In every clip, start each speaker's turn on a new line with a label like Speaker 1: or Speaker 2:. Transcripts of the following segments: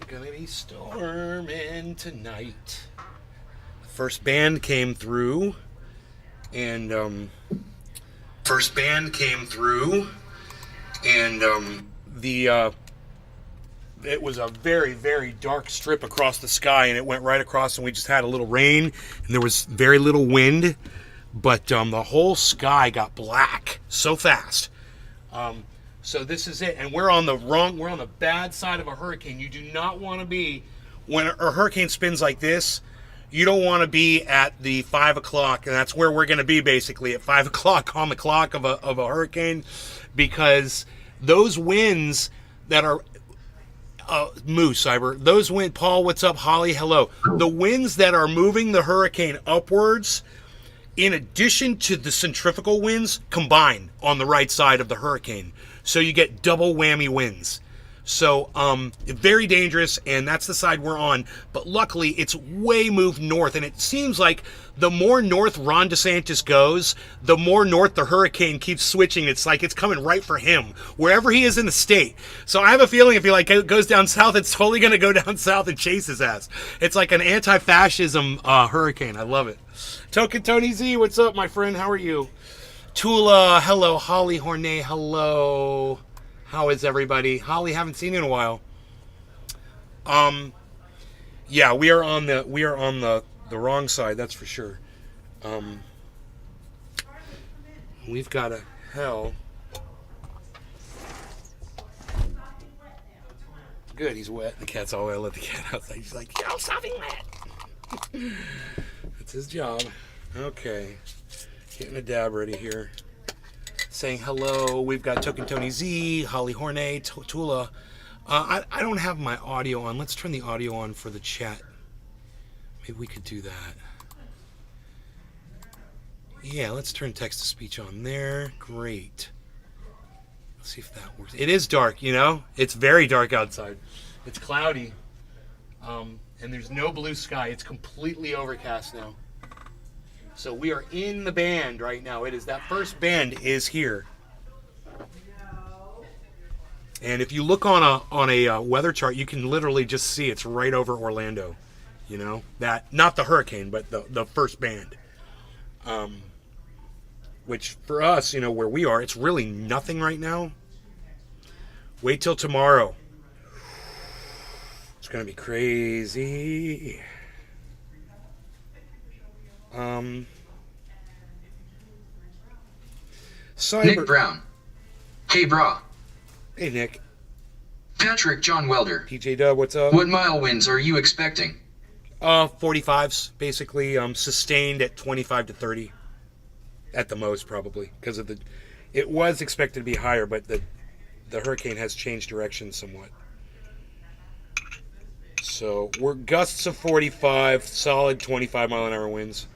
Speaker 1: gonna be storming tonight. The first band came through, and the it was a very, very dark strip across the sky, and it went right across, and we just had a little rain, and there was very little wind, but the whole sky got black so fast. So this is it, and we're on the bad side of a hurricane. You do not want to be, when a hurricane spins like this, you don't want to be at the 5 o'clock, and that's where we're going to be basically, at 5 o'clock on the clock of a hurricane, because those winds that are, Moose, Cyber, those winds, Paul, what's up, Holly, hello. The winds that are moving the hurricane upwards, in addition to the centrifugal winds, combine on the right side of the hurricane. So you get double whammy winds. So very dangerous, and that's the side we're on. But luckily, it's way moved north, and it seems like the more north Ron DeSantis goes, the more north the hurricane keeps switching. It's like it's coming right for him, wherever he is in the state. So I have a feeling if he goes down south, it's totally going to go down south and chase his ass. It's like an anti-fascism hurricane. I love it. Token Tony Z, what's up, my friend? How are you? Tula, hello. Holly Hornay, hello. How is everybody? Holly, haven't seen you in a while. Yeah, we are on the wrong side, that's for sure. We've got a hell. Good, he's wet. The cat's all wet. Let the cat outside. He's like, yo, stop being wet. That's his job. Okay, getting a dab ready here. Saying hello. We've got Token Tony Z, Holly Hornay, Tula. I don't have my audio on. Let's turn the audio on for the chat. Maybe we could do that. Yeah, let's turn text to speech on there. Great. Let's see if that works. It is dark, you know? It's very dark outside. It's cloudy. And there's no blue sky. It's completely overcast now. So we are in the band right now. It is that first band is here. And if you look on a weather chart, you can literally just see it's right over Orlando. You know, that, not the hurricane, but the first band. Which for us, you know, where we are, it's really nothing right now. Wait till tomorrow. It's going to be crazy. Cyber.
Speaker 2: Nick Brown. Hey, brah.
Speaker 1: Hey, Nick.
Speaker 2: Patrick John Welder.
Speaker 1: PJ Dub, what's up?
Speaker 2: What mile winds are you expecting?
Speaker 1: 45s, basically, sustained at 25 to 30 at the most, probably, because of it was expected to be higher, but the hurricane has changed direction somewhat. So we're gusts of 45, solid 25 mile an hour winds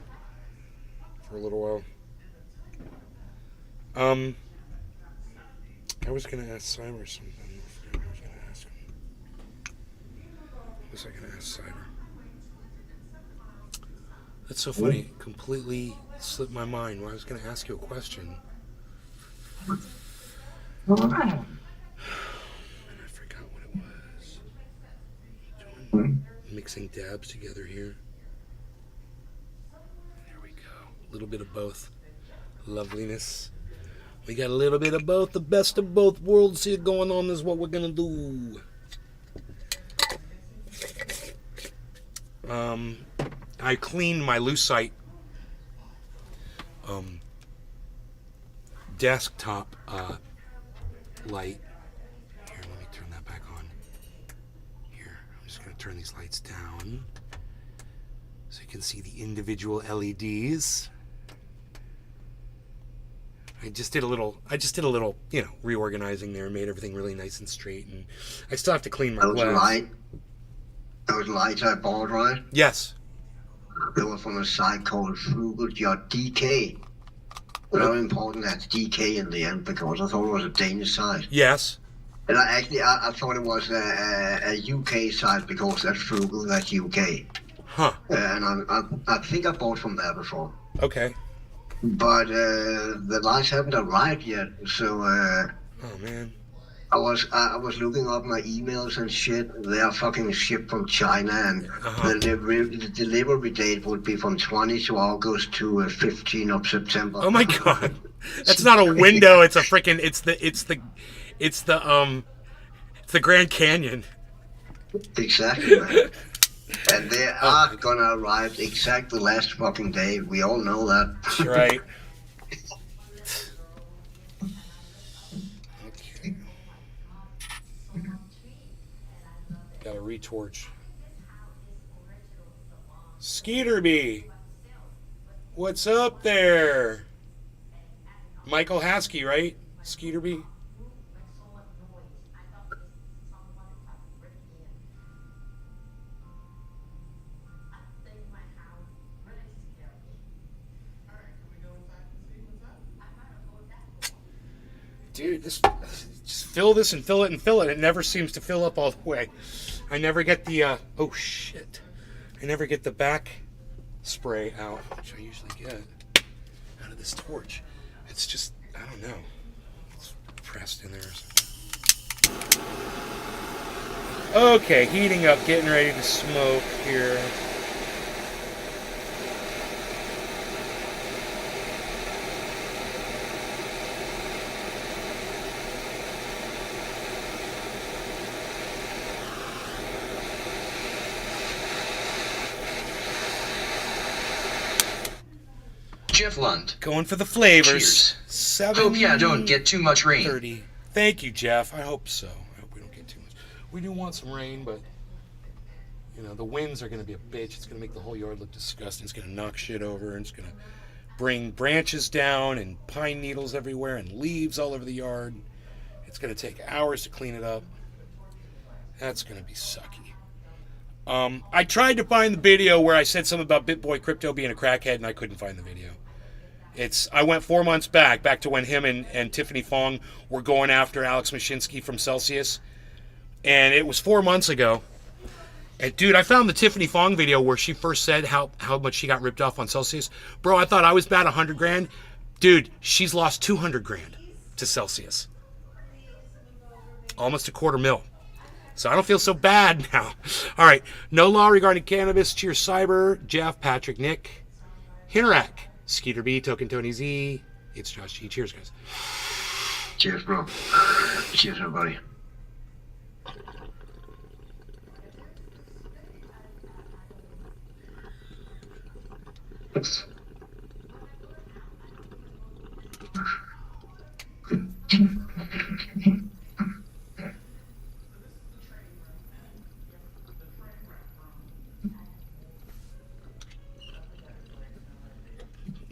Speaker 1: for a little while. I was gonna ask Cyber something. I was gonna ask him. What was I gonna ask Cyber? That's so funny. It completely slipped my mind. Well, I was gonna ask you a question. And I forgot what it was. Mixing dabs together here. There we go. A little bit of both. Loveliness. We got a little bit of both. The best of both worlds here going on is what we're gonna do. I cleaned my Lucite desktop light. Here, let me turn that back on. Here, I'm just gonna turn these lights down so you can see the individual LEDs. I just did a little, you know, reorganizing there, made everything really nice and straight, and I still have to clean my glass.
Speaker 3: Those lights I bought, right?
Speaker 1: Yes.
Speaker 3: They were from a site called Frugal.dk. Very important that's DK in the end, because I thought it was a Danish site.
Speaker 1: Yes.
Speaker 3: And I thought it was a UK site, because that's Frugal, that's UK.
Speaker 1: Huh.
Speaker 3: And I think I bought from there before.
Speaker 1: Okay.
Speaker 3: But the lights haven't arrived yet, so
Speaker 1: oh man.
Speaker 3: I was looking up my emails and shit. They are fucking shipped from China, and the delivery date would be from 20th of August to 15th of September.
Speaker 1: Oh my god, that's not a window. It's a freaking. It's the Grand Canyon.
Speaker 3: Exactly, man. And they are gonna arrive exactly the last fucking day. We all know that.
Speaker 1: That's right. Okay. Got a retorch. Skeeterby, what's up there? Michael Haskey, right? Skeeterby. Dude, this just fill this and fill it and fill it. It never seems to fill up all the way. I never get the oh shit. I never get the back spray out, which I usually get out of this torch. It's just, I don't know. It's pressed in there. Okay, heating up, getting ready to smoke here.
Speaker 2: Jeff Lund.
Speaker 1: Going for the flavors.
Speaker 2: Cheers.
Speaker 1: 7.
Speaker 2: Hope ya don't get too much rain.
Speaker 1: 30. Thank you, Jeff. I hope so. I hope we don't get too much. We do want some rain, but you know the winds are going to be a bitch. It's going to make the whole yard look disgusting. It's going to knock shit over, and it's going to bring branches down and pine needles everywhere and leaves all over the yard. It's going to take hours to clean it up. That's going to be sucky. I tried to find the video where I said something about BitBoy Crypto being a crackhead, and I couldn't find the video. I went 4 months back to when him and Tiffany Fong were going after Alex Mashinsky from Celsius. And it was 4 months ago. And dude, I found the Tiffany Fong video where she first said how much she got ripped off on Celsius. Bro, I thought I was bad 100 grand. Dude, she's lost 200 grand to Celsius. Almost $250,000. So I don't feel so bad now. All right. No law regarding cannabis. Cheers, Cyber. Jeff, Patrick, Nick. Hinterak. Skeeter B, Token Tony Z. It's Josh G. Cheers, guys.
Speaker 3: Cheers, bro. Cheers, everybody.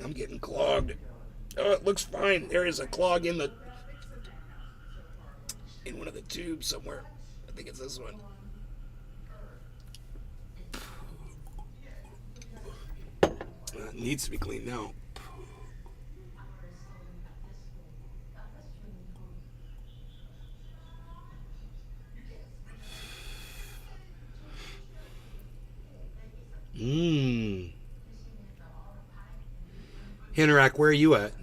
Speaker 1: I'm getting clogged. Oh, it looks fine. There is a clog in one of the tubes somewhere. I think it's this one. It needs to be cleaned now. Hinterak, where are you at?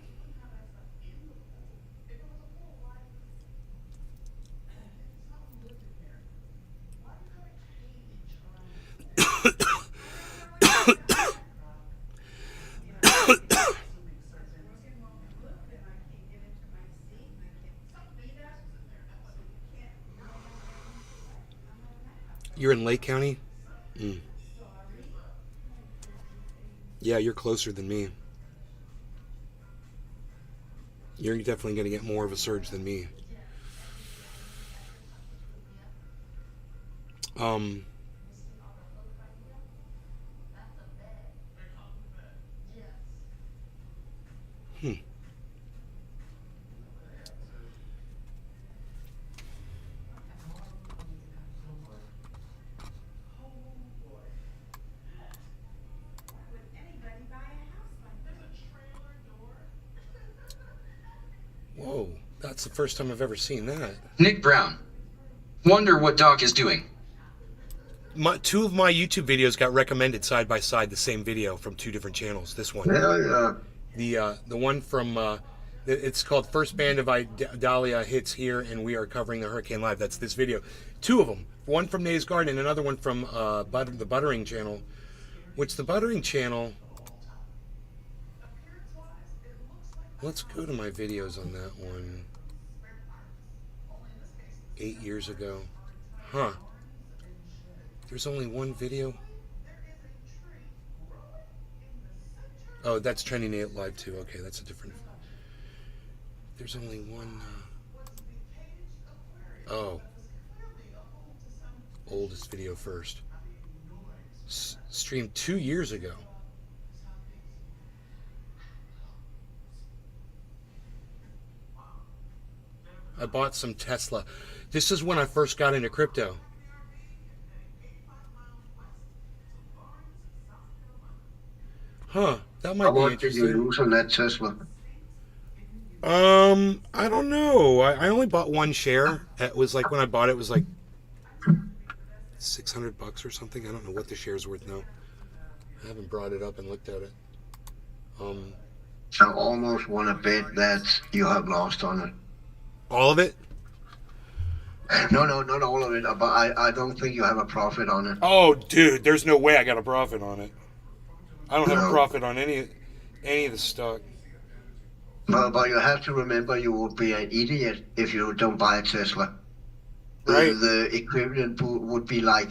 Speaker 1: You're in Lake County? Yeah, you're closer than me. You're definitely going to get more of a surge than me. Whoa, that's the first time I've ever seen that.
Speaker 2: Nick Brown. Wonder what Doc is doing.
Speaker 1: Two of my YouTube videos got recommended side by side, the same video from two different channels. This one.
Speaker 3: Yeah, yeah.
Speaker 1: The one from It's called First Band of Idalia Hits Here, and we are covering the hurricane live. That's this video. Two of them. One from Nays Garden and another one from the Buttering channel. Which the Buttering channel... Let's go to my videos on that one. 8 years ago. Huh. There's only one video? Oh, that's Trending 8 Live too. Okay, that's a different... There's only one... Oh. Oldest video first. Streamed 2 years ago. I bought some Tesla. This is when I first got into crypto. Huh. That might
Speaker 3: How
Speaker 1: be
Speaker 3: much did you
Speaker 1: interesting.
Speaker 3: lose on that Tesla?
Speaker 1: I don't know. I only bought one share. It was like when I bought it, it was like $600 or something. I don't know what the share's worth now. I haven't brought it up and looked at it.
Speaker 3: I almost want to bet that you have lost on it.
Speaker 1: All of it?
Speaker 3: No, not all of it, but I don't think you have a profit on it.
Speaker 1: Oh, dude, there's no way I got a profit on it. I don't have a
Speaker 3: No.
Speaker 1: profit on any of the stock.
Speaker 3: But you have to remember you would be an idiot if you don't buy a Tesla.
Speaker 1: Right.
Speaker 3: The equivalent would be like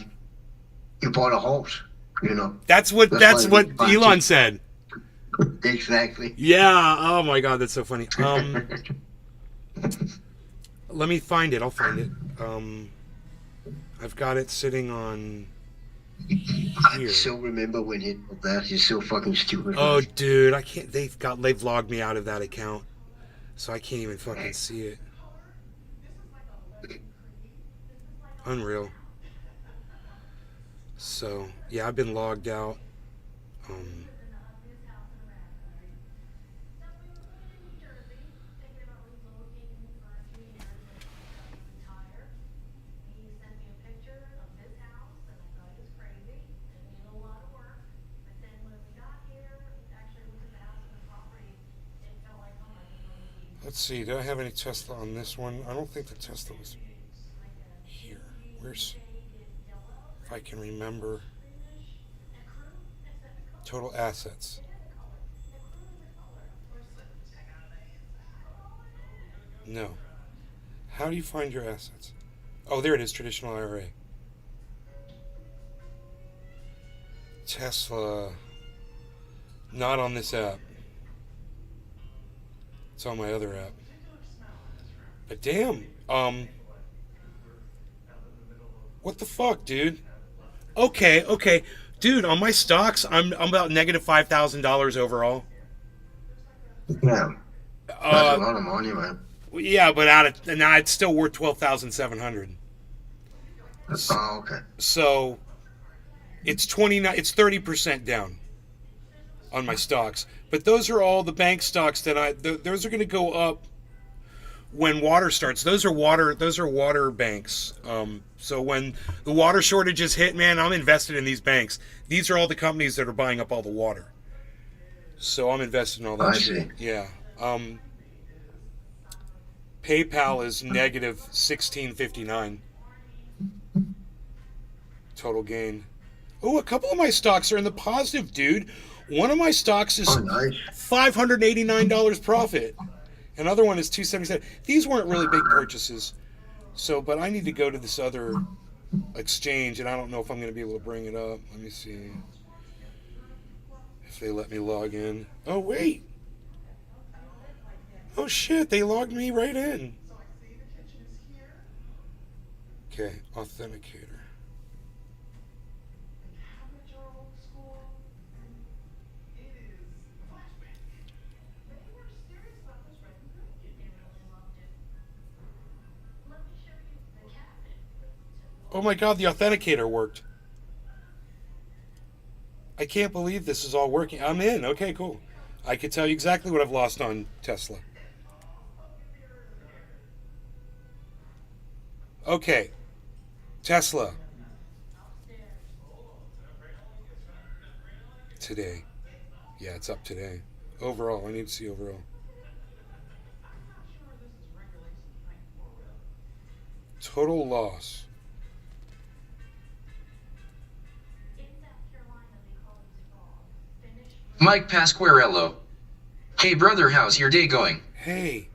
Speaker 3: you bought a horse, you know.
Speaker 1: That's what
Speaker 3: That's why you buy
Speaker 1: Elon
Speaker 3: it.
Speaker 1: said.
Speaker 3: Exactly.
Speaker 1: Yeah. Oh my God, that's so funny. Let me find it. I'll find it. I've got it sitting on
Speaker 3: I
Speaker 1: here.
Speaker 3: still remember when he did that. He's so fucking stupid.
Speaker 1: Oh, dude, I can't. They've logged me out of that account, so I can't even fucking see it. Unreal. So yeah, I've been logged out. Let's see. Do I have any Tesla on this one? I don't think the Tesla was here. Where's... If I can remember. Total assets. No. How do you find your assets? Oh, there it is. Traditional IRA. Tesla. Not on this app. It's on my other app. But damn. What the fuck, dude? Okay. Dude, on my stocks, I'm about negative $5,000 overall.
Speaker 3: Yeah. That's a lot of money, man.
Speaker 1: Yeah, but now it's still worth 12,700.
Speaker 3: Oh, okay.
Speaker 1: So it's 30% down on my stocks. But those are all the bank stocks that those are going to go up when water starts. Those are water banks. So when the water shortages hit, man, I'm invested in these banks. These are all the companies that are buying up all the water. So I'm invested in all that
Speaker 3: I
Speaker 1: shit.
Speaker 3: see.
Speaker 1: Yeah. PayPal is negative 1659 total gain. Oh, a couple of my stocks are in the positive, dude. One of my stocks is
Speaker 3: Oh, nice.
Speaker 1: $589 profit. Another one is $277. These weren't really big purchases. So, but I need to go to this other exchange, and I don't know if I'm going to be able to bring it up. Let me see if they let me log in. Oh, wait. Oh, shit. They logged me right in. Okay, authenticator. Oh my God, the authenticator worked. I can't believe this is all working. I'm in. Okay, cool. I could tell you exactly what I've lost on Tesla. Okay. Tesla. Today. Yeah, it's up today. Overall, I need to see overall. Total loss.
Speaker 2: Mike Pasquarello. Hey brother, how's your day going?
Speaker 1: Hey.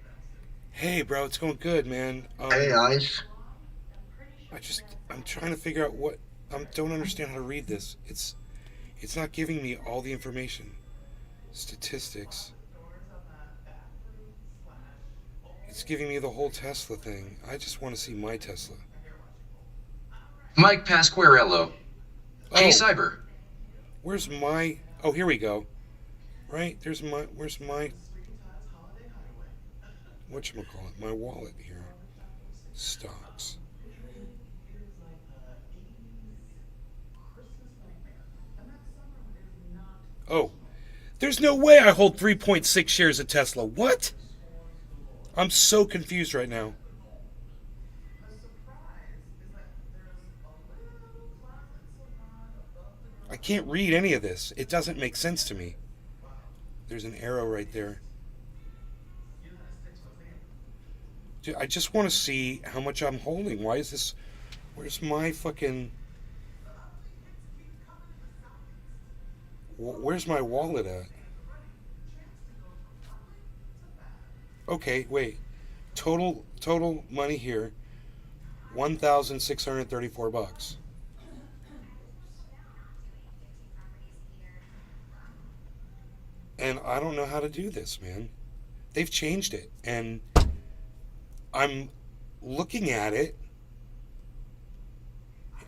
Speaker 1: Hey, bro, it's going good, man.
Speaker 3: Hey, Ice.
Speaker 1: I'm trying to figure out what... I don't understand how to read this. It's not giving me all the information. Statistics. It's giving me the whole Tesla thing. I just want to see my Tesla.
Speaker 2: Mike Pasquarello. Hey
Speaker 1: Oh,
Speaker 2: Cyber.
Speaker 1: where's my... Oh, here we go. Right, where's my... Whatchamacallit? My wallet here. Stocks. Oh, there's no way I hold 3.6 shares of Tesla. What? I'm so confused right now. I can't read any of this. It doesn't make sense to me. There's an arrow right there. Dude, I just want to see how much I'm holding. Why is this... Where's my fucking... Where's my wallet at? Okay, wait. Total money here, $1,634. And I don't know how to do this, man. They've changed it, and I'm looking at it.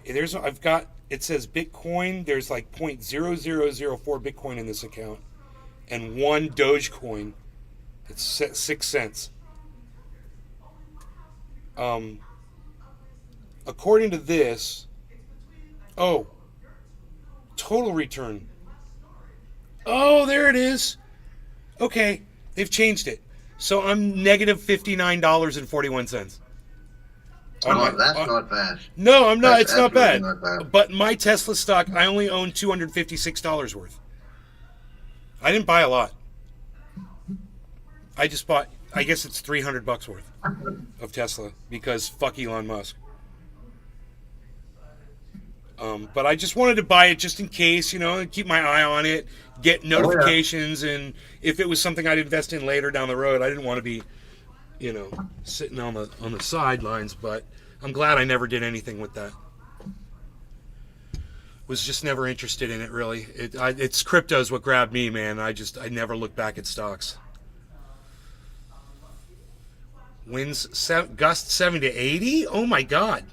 Speaker 1: It says Bitcoin. There's like 0.0004 Bitcoin in this account, and 1 Dogecoin. It's 6 cents. According to this, total return. Oh, there it is. Okay, they've changed it. So I'm negative $59.41.
Speaker 3: That's not bad.
Speaker 1: No, I'm not.
Speaker 3: That's
Speaker 1: It's not bad.
Speaker 3: not bad.
Speaker 1: But my Tesla stock, I only own $256 worth. I didn't buy a lot. I just bought, I guess it's $300 worth of Tesla because fuck Elon Musk. But I just wanted to buy it just in case, and keep my eye on it, get notifications, and if it was something I'd invest in later down the road, I didn't want to be, sitting on the sidelines. But I'm glad I never did anything with that. Was just never interested in it, really. It's crypto's what grabbed me, man. I never look back at stocks. Winds gust 70 to 80. Oh my God.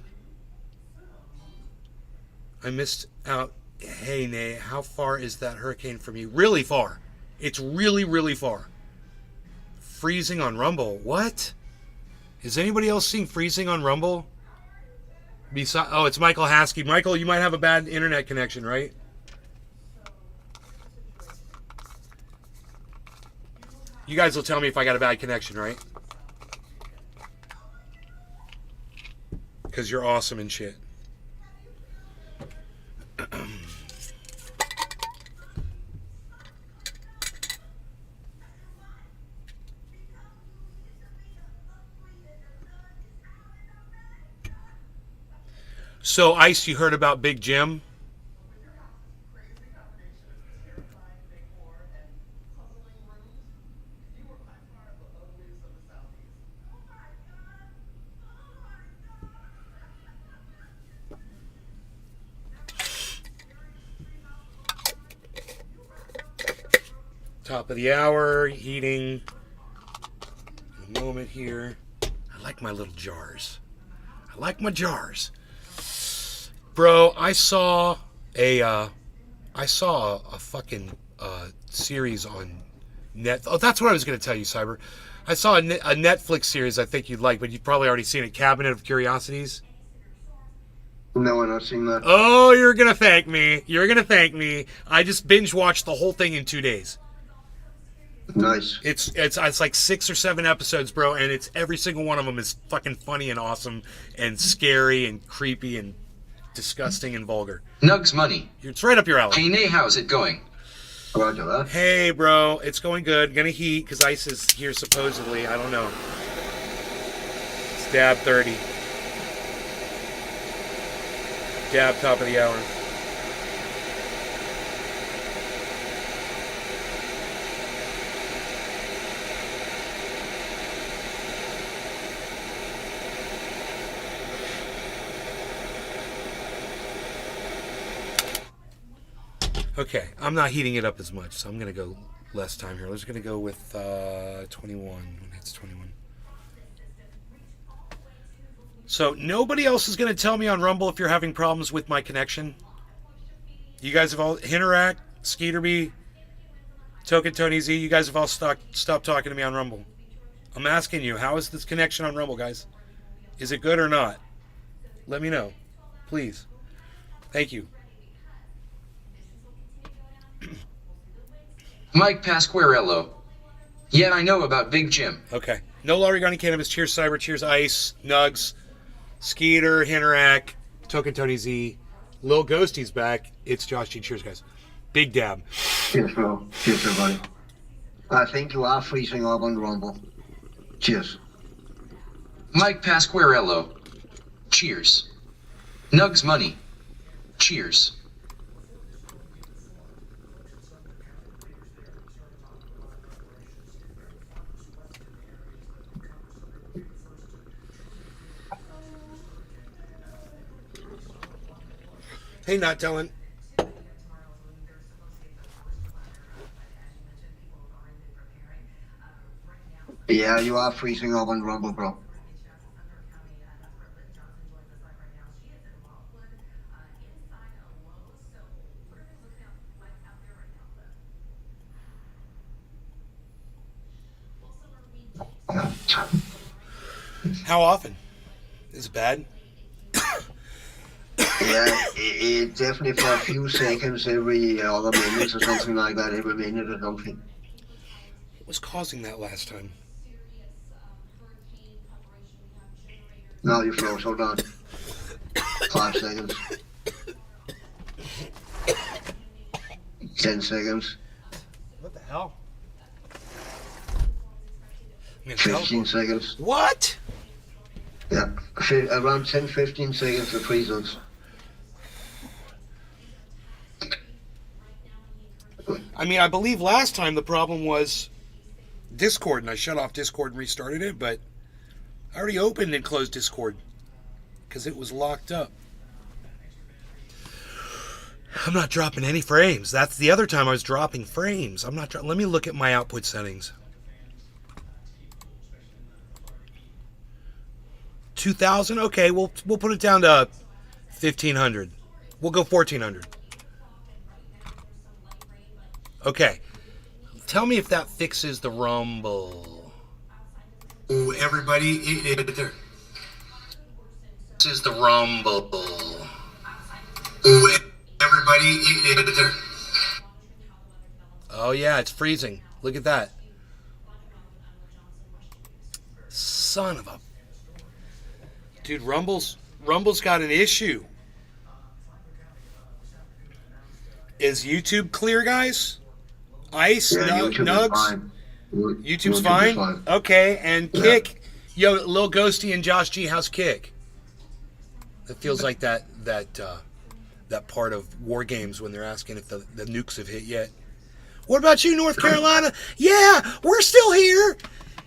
Speaker 1: I missed out. Hey, Nay, how far is that hurricane from you? Really far. It's really, really far. Freezing on Rumble. What? Is anybody else seeing freezing on Rumble? It's Michael Haskey. Michael, you might have a bad internet connection, right? You guys will tell me if I got a bad connection, right? Because you're awesome and shit. So, Ice, you heard about Big Jim? Top of the hour, eating. A moment here. I like my little jars. I like my jars. Bro, I saw a fucking series on net. Oh, that's what I was going to tell you, Cyber. I saw a Netflix series I think you'd like, but you've probably already seen it. Cabinet of Curiosities.
Speaker 3: No, I've not seen that.
Speaker 1: Oh, you're gonna thank me. You're gonna thank me. I just binge watched the whole thing in 2 days.
Speaker 3: Nice.
Speaker 1: It's like 6 or 7 episodes, bro, and it's every single one of them is fucking funny and awesome and scary and creepy and disgusting and vulgar.
Speaker 2: Nugs money.
Speaker 1: It's right up your alley.
Speaker 2: Hey, Nay, how's it going?
Speaker 3: Roger that.
Speaker 1: Hey, bro, it's going good. Gonna heat because Ice is here supposedly. I don't know. Stab 30. Dab, top of the hour. Okay, I'm not heating it up as much, so I'm going to go less time here. I'm just going to go with 21 when it's 21. So nobody else is going to tell me on Rumble if you're having problems with my connection. You guys have all, Hinteract, Skeeterby, Token Tony Z, you guys have all stopped talking to me on Rumble. I'm asking you, how is this connection on Rumble, guys? Is it good or not? Let me know, please. Thank you.
Speaker 2: Mike Pasquarello. Yeah, I know about Big Jim.
Speaker 1: Okay. No law regarding cannabis. Cheers, Cyber. Cheers, Ice. Nugs. Skeeter. Hinteract. Token Tony Z. Lil Ghosty's back. It's Josh G. Cheers, guys. Big dab.
Speaker 3: Cheers, bro. Cheers, everybody. I think you are freezing up on Rumble. Cheers.
Speaker 2: Mike Pasquarello. Cheers. Nugs Money. Cheers.
Speaker 1: Hey, not telling.
Speaker 3: Yeah, you are freezing up on Rumble, bro.
Speaker 1: How often? Is it bad?
Speaker 3: Yeah, it definitely for a few seconds every other minute or something like that, every minute or something.
Speaker 1: What was causing that last time?
Speaker 3: Now you froze, hold on. 5 seconds. 10 seconds.
Speaker 1: What the hell?
Speaker 3: 15 seconds.
Speaker 1: What?
Speaker 3: Yeah, around 10-15 seconds to freeze us.
Speaker 1: I mean, I believe last time the problem was Discord, and I shut off Discord and restarted it, but I already opened and closed Discord because it was locked up. I'm not dropping any frames. That's the other time I was dropping frames. I'm not. Let me look at my output settings. 2,000. Okay, we'll put it down to 1,500. We'll go 1,400. Okay. Tell me if that fixes the rumble. Ooh, everybody, this is the rumble. Ooh, everybody, oh yeah, it's freezing. Look at that. Son of a... Dude, Rumble's got an issue. Is YouTube clear, guys? Ice,
Speaker 3: Yeah, YouTube
Speaker 1: Nugs?
Speaker 3: is fine.
Speaker 1: YouTube's fine? Okay, and Kick. Yo, Lil Ghosty and Josh G, how's Kick? It feels like that part of War Games when they're asking if the nukes have hit yet. What about you, North Carolina? Yeah, we're still here.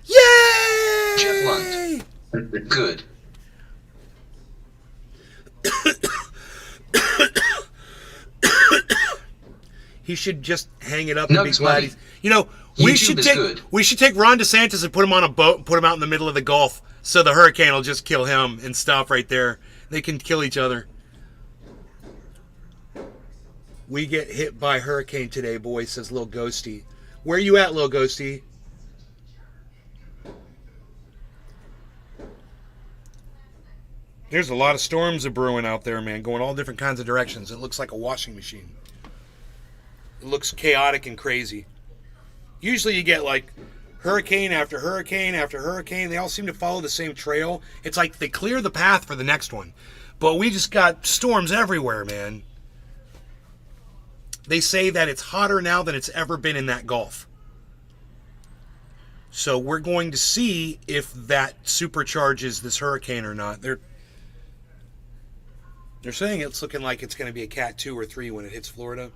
Speaker 1: Yay!
Speaker 2: Jeff Lund. Good.
Speaker 1: He should just hang it up and be
Speaker 2: Nugs
Speaker 1: glad
Speaker 2: money.
Speaker 1: he's... You know, we
Speaker 2: YouTube
Speaker 1: should take Ron DeSantis and put him on a boat and put him out in the middle of the Gulf so the hurricane will just kill him and stop right there. They can kill each other. We get hit by hurricane today, boy, says Lil Ghosty. Where you at, Lil Ghosty? There's a lot of storms brewing out there, man, going all different kinds of directions. It looks like a washing machine. It looks chaotic and crazy. Usually you get like hurricane after hurricane after hurricane. They all seem to follow the same trail. It's like they clear the path for the next one. But we just got storms everywhere, man. They say that it's hotter now than it's ever been in that Gulf. So we're going to see if that supercharges this hurricane or not. They're saying it's looking like it's going to be a Cat 2 or 3 when it hits Florida.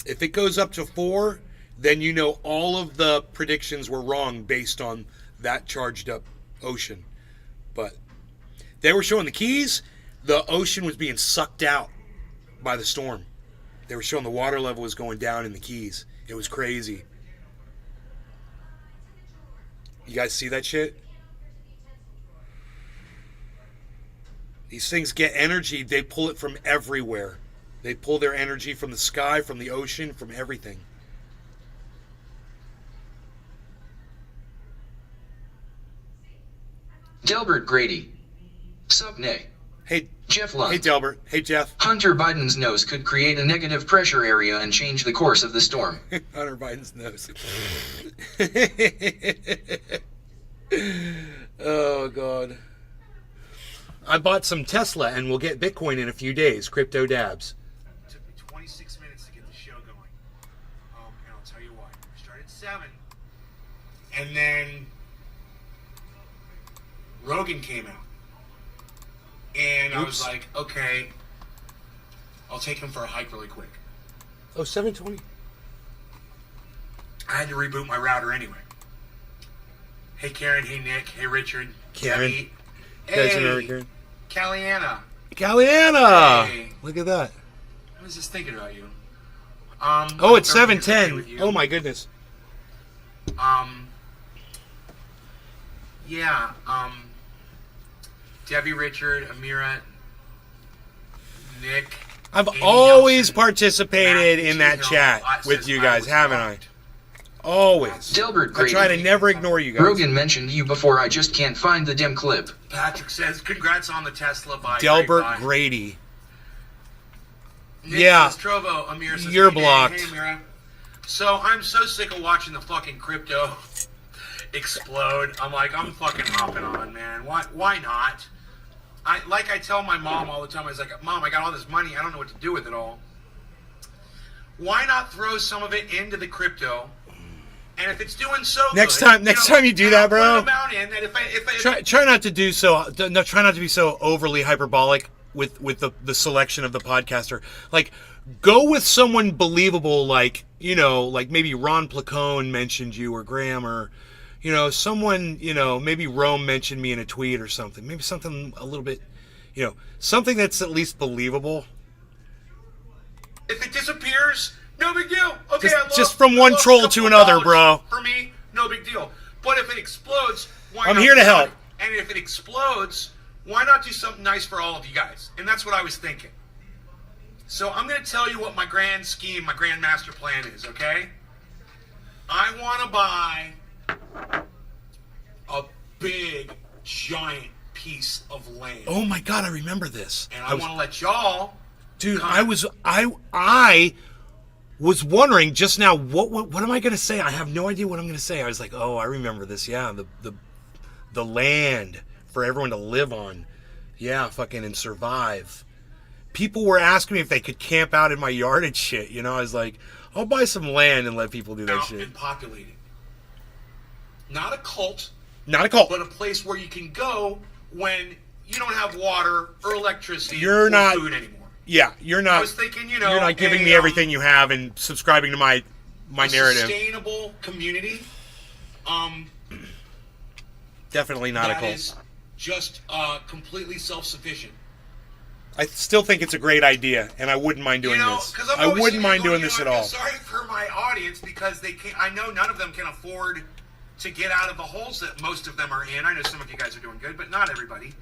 Speaker 1: If it goes up to 4, then you know all of the predictions were wrong based on that charged up ocean. But they were showing the Keys, the ocean was being sucked out by the storm. They were showing the water level was going down in the Keys. It was crazy. You guys see that shit? These things get energy. They pull it from everywhere. They pull their energy from the sky, from the ocean, from everything.
Speaker 2: Delbert Grady. Sup, Nay.
Speaker 1: Hey,
Speaker 2: Jeff Lund.
Speaker 1: Hey, Delbert. Hey, Jeff.
Speaker 2: Hunter Biden's nose could create a negative pressure area and change the course of the storm.
Speaker 1: Hunter Biden's nose. Oh, God. I bought some Tesla and we'll get Bitcoin in a few days. Crypto dabs.
Speaker 4: It took me 26 minutes to get the show going. And I'll tell you why. We started at 7. And then Rogan came out. And I was like, okay, I'll take him for a hike really quick.
Speaker 1: Oh, 720.
Speaker 4: I had to reboot my router anyway. Hey, Karen. Hey, Nick. Hey, Richard.
Speaker 1: Karen.
Speaker 4: Kelly.
Speaker 1: You guys remember
Speaker 4: Hey,
Speaker 1: Karen?
Speaker 4: Caliana.
Speaker 1: Galliana!
Speaker 4: Hey.
Speaker 1: Look at that.
Speaker 4: I was just thinking about you.
Speaker 1: Oh, it's
Speaker 4: everything's okay
Speaker 1: 7:10.
Speaker 4: with you.
Speaker 1: Oh, my goodness.
Speaker 4: Yeah, Debbie, Richard, Amira, Nick.
Speaker 1: I've
Speaker 4: Amy
Speaker 1: always
Speaker 4: Nelson,
Speaker 1: participated
Speaker 4: Matt
Speaker 1: in that
Speaker 4: Tito.
Speaker 1: chat with
Speaker 4: Says
Speaker 1: you guys,
Speaker 4: was
Speaker 1: haven't I?
Speaker 4: right.
Speaker 1: Always.
Speaker 2: Delbert
Speaker 1: I
Speaker 2: Grady.
Speaker 1: try to never ignore you guys.
Speaker 2: Rogan mentioned you before. I just can't find the dim clip.
Speaker 4: Patrick says, congrats on the Tesla buy.
Speaker 1: Delbert
Speaker 4: Great buy.
Speaker 1: Grady.
Speaker 4: Nick
Speaker 1: Yeah.
Speaker 4: says, Trovo, Amir says,
Speaker 1: You're
Speaker 4: hey,
Speaker 1: blocked.
Speaker 4: Hey, Amira. So I'm so sick of watching the fucking crypto explode. I'm like, I'm fucking hopping on, man. Why not? I tell my mom all the time, I was like, Mom, I got all this money, I don't know what to do with it all. Why not throw some of it into the crypto? And if it's doing so
Speaker 1: Next
Speaker 4: good,
Speaker 1: time you do that,
Speaker 4: I'll
Speaker 1: bro.
Speaker 4: put an amount in that if
Speaker 1: Try not to do so. No, try not to be so overly hyperbolic with the selection of the podcaster. Like, go with someone believable, like like maybe Ron Placone mentioned you, or Graham, or someone, maybe Rome mentioned me in a tweet or something. Maybe something a little bit, something that's at least believable.
Speaker 4: if it disappears, no big deal. Okay,
Speaker 1: Just from one troll to another, bro.
Speaker 4: For me, no big deal. But if it explodes, why
Speaker 1: I'm
Speaker 4: not
Speaker 1: here to
Speaker 4: do
Speaker 1: help.
Speaker 4: it? And if it explodes, why not do something nice for all of you guys? And that's what I was thinking. So I'm going to tell you what my grand scheme, my grand master plan is, okay? I want to buy a big, giant piece of land.
Speaker 1: Oh my God, I remember this.
Speaker 4: And I want to let y'all...
Speaker 1: Dude, I was wondering just now, what am I going to say? I have no idea what I'm going to say. I was like, oh, I remember this. Yeah, the land for everyone to live on. Yeah, fucking, and survive. People were asking me if they could camp out in my yard and shit. I was like, I'll buy some land and let people do that
Speaker 4: out
Speaker 1: shit.
Speaker 4: and populate it. Not a cult,
Speaker 1: Not a cult.
Speaker 4: but a place where you can go when you don't have water or electricity
Speaker 1: You're
Speaker 4: or
Speaker 1: not-
Speaker 4: food anymore.
Speaker 1: Yeah, you're
Speaker 4: I
Speaker 1: not.
Speaker 4: was thinking,
Speaker 1: You're not giving me everything you have and subscribing to my
Speaker 4: a
Speaker 1: narrative.
Speaker 4: sustainable community.
Speaker 1: Definitely not a
Speaker 4: that
Speaker 1: cult.
Speaker 4: is just completely self-sufficient.
Speaker 1: I still think it's a great idea, and I wouldn't mind doing this.
Speaker 4: 'cause I'm
Speaker 1: I
Speaker 4: always
Speaker 1: wouldn't
Speaker 4: sitting
Speaker 1: mind
Speaker 4: there
Speaker 1: doing
Speaker 4: going,
Speaker 1: this at
Speaker 4: I feel
Speaker 1: all.
Speaker 4: Sorry for my audience because they can't. I know none of them can afford to get out of the holes that most of them are in. I know some of you guys are doing good, but not everybody.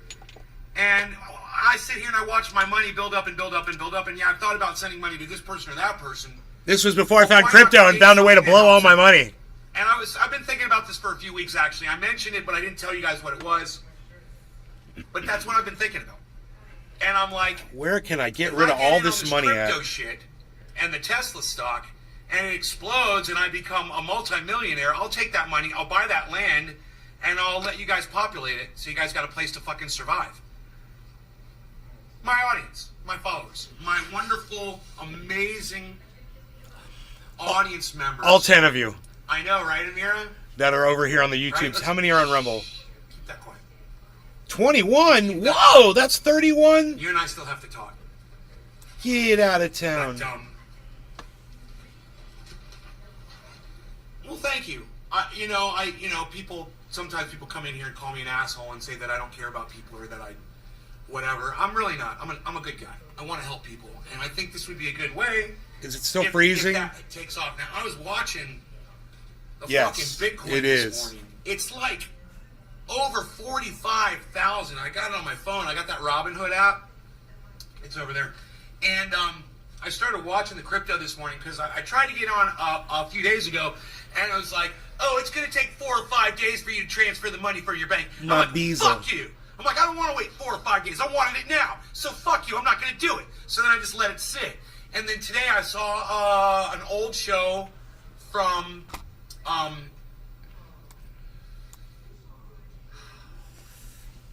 Speaker 4: And I sit here and I watch my money build up and build up and build up. And yeah, I've thought about sending money to this person or that person.
Speaker 1: This was before I
Speaker 4: Well,
Speaker 1: found
Speaker 4: why
Speaker 1: crypto
Speaker 4: not
Speaker 1: and found a way to
Speaker 4: create
Speaker 1: blow all
Speaker 4: something
Speaker 1: my money.
Speaker 4: And I've been thinking about this for a few weeks actually. I mentioned it, but I didn't tell you guys what it was. But that's what I've been thinking about. And I'm like,
Speaker 1: Where can I get
Speaker 4: if
Speaker 1: rid
Speaker 4: I
Speaker 1: of
Speaker 4: get
Speaker 1: all
Speaker 4: in
Speaker 1: this
Speaker 4: on
Speaker 1: money
Speaker 4: crypto
Speaker 1: at?
Speaker 4: shit and the Tesla stock, and it explodes, and I become a multimillionaire, I'll take that money, I'll buy that land, and I'll let you guys populate it, so you guys got a place to fucking survive. My audience, my followers, my wonderful, amazing audience members.
Speaker 1: All 10 of you
Speaker 4: I know, right, Amira?
Speaker 1: that are over here on the YouTubes.
Speaker 4: Right,
Speaker 1: How many are on Rumble?
Speaker 4: Keep that quiet.
Speaker 1: 21? Whoa, that's 31?
Speaker 4: You and I still have to talk.
Speaker 1: Get out of town.
Speaker 4: Well, thank you. People, sometimes people come in here and call me an asshole and say that I don't care about people or that I, whatever. I'm really not. I'm a good guy. I want to help people. And I think this would be a good way.
Speaker 1: Is it still freezing?
Speaker 4: If that takes off. Now, I was watching the
Speaker 1: Yes,
Speaker 4: fucking Bitcoin
Speaker 1: it
Speaker 4: this
Speaker 1: is.
Speaker 4: morning. It's like over 45,000. I got it on my phone. I got that Robinhood app. It's over there. And I started watching the crypto this morning because I tried to get on a few days ago, and I was like, oh, it's going to take 4 or 5 days for you to transfer the money from your bank. I'm
Speaker 1: Not
Speaker 4: like,
Speaker 1: Visa.
Speaker 4: fuck you. I'm like, I don't want to wait 4 or 5 days. I wanted it now. So fuck you. I'm not going to do it. So then I just let it sit. And then today I saw an old show from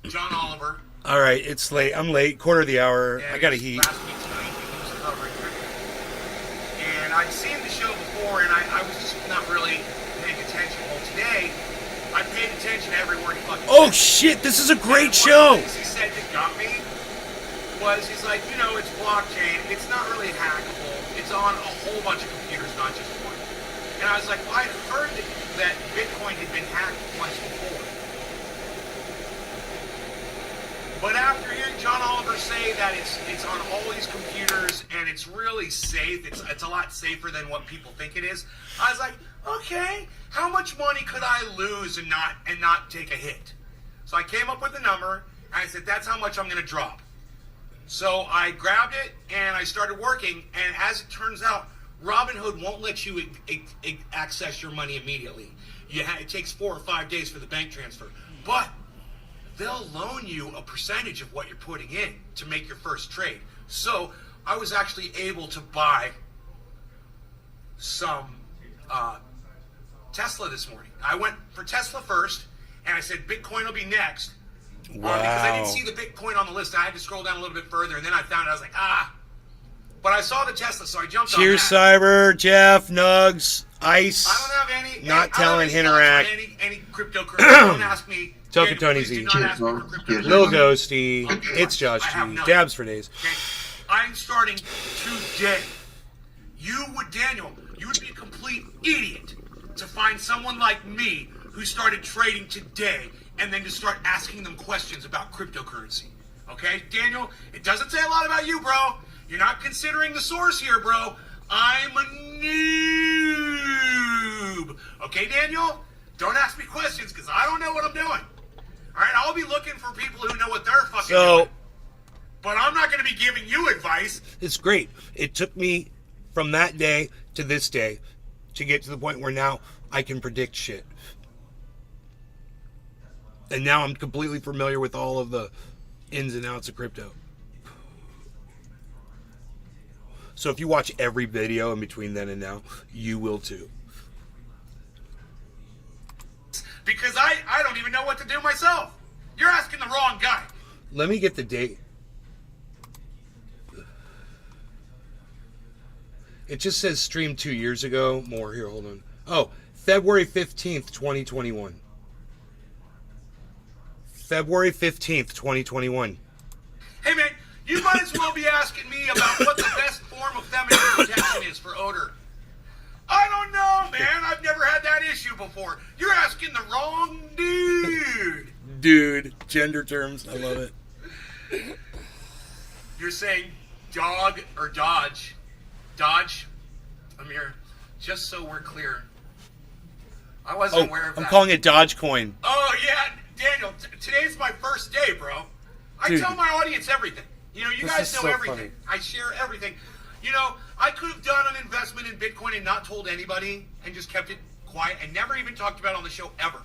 Speaker 4: John Oliver.
Speaker 1: All right, it's late. I'm late. Quarter of the hour.
Speaker 4: Yeah,
Speaker 1: I got to
Speaker 4: it was
Speaker 1: heat.
Speaker 4: Last week tonight, he was covering it. And I'd seen the show before, and I was just not really paying attention. Well, today, I paid attention to every word he fucking
Speaker 1: Oh,
Speaker 4: said.
Speaker 1: shit, this is a great
Speaker 4: And
Speaker 1: show.
Speaker 4: one of the things he said that got me was, he's like, it's blockchain. It's not really hackable. It's on a whole bunch of computers, not just one. And I was like, well, I'd heard that Bitcoin had been hacked once before. But after hearing John Oliver say that it's on all these computers and it's really safe, it's a lot safer than what people think it is, I was like, okay, how much money could I lose and not take a hit? So I came up with a number and I said, that's how much I'm going to drop. So I grabbed it and I started working, and as it turns out, Robinhood won't let you access your money immediately. It takes 4 or 5 days for the bank transfer. But they'll loan you a percentage of what you're putting in to make your first trade. So I was actually able to buy some Tesla this morning. I went for Tesla first, and I said Bitcoin will be next.
Speaker 1: Wow.
Speaker 4: Because I didn't see the Bitcoin on the list. I had to scroll down a little bit further, and then I found it. I was like, But I saw the Tesla, so I jumped
Speaker 1: Cheers,
Speaker 4: on that.
Speaker 1: Cyber, Jeff, Nugs, Ice.
Speaker 4: I don't have any.
Speaker 1: Not telling
Speaker 4: I don't
Speaker 1: Hinteract.
Speaker 4: have any cryptocurrency. Don't ask me.
Speaker 1: Token
Speaker 4: Daniel,
Speaker 1: Tony
Speaker 4: please
Speaker 1: Z.
Speaker 4: do not ask me for cryptocurrency.
Speaker 1: Lil Ghosty.
Speaker 4: Okay.
Speaker 1: It's Josh
Speaker 4: I have
Speaker 1: G.
Speaker 4: none.
Speaker 1: Dabs for days.
Speaker 4: Okay. I'm starting today. Daniel, you would be a complete idiot to find someone like me who started trading today and then to start asking them questions about cryptocurrency. Okay, Daniel, it doesn't say a lot about you, bro. You're not considering the source here, bro. I'm a noob. Okay, Daniel? Don't ask me questions because I don't know what I'm doing. All right, I'll be looking for people who know what they're fucking doing. But I'm not going to be giving you advice.
Speaker 1: It's great. It took me from that day to this day to get to the point where now I can predict shit. And now I'm completely familiar with all of the ins and outs of crypto. So if you watch every video in between then and now, you will too.
Speaker 4: Because I don't even know what to do myself. You're asking the wrong guy.
Speaker 1: Let me get the date. It just says streamed 2 years ago. More here, hold on. Oh, February 15th, 2021. February 15th, 2021.
Speaker 4: Hey, man, you might as well be asking me about what the best form of feminine protection is for odor. I don't know, man. I've never had that issue before. You're asking the wrong dude.
Speaker 1: Dude, gender terms. I love it.
Speaker 4: You're saying dog or dodge? Dodge? Amir, just so we're clear. I wasn't aware of that.
Speaker 1: I'm calling it Dogecoin.
Speaker 4: Oh, yeah, Daniel, today's my first day, bro. I
Speaker 1: Dude.
Speaker 4: tell my audience everything. You
Speaker 1: This
Speaker 4: guys
Speaker 1: is
Speaker 4: know
Speaker 1: so
Speaker 4: everything.
Speaker 1: funny.
Speaker 4: I share everything. I could have done an investment in Bitcoin and not told anybody and just kept it quiet and never even talked about it on the show ever.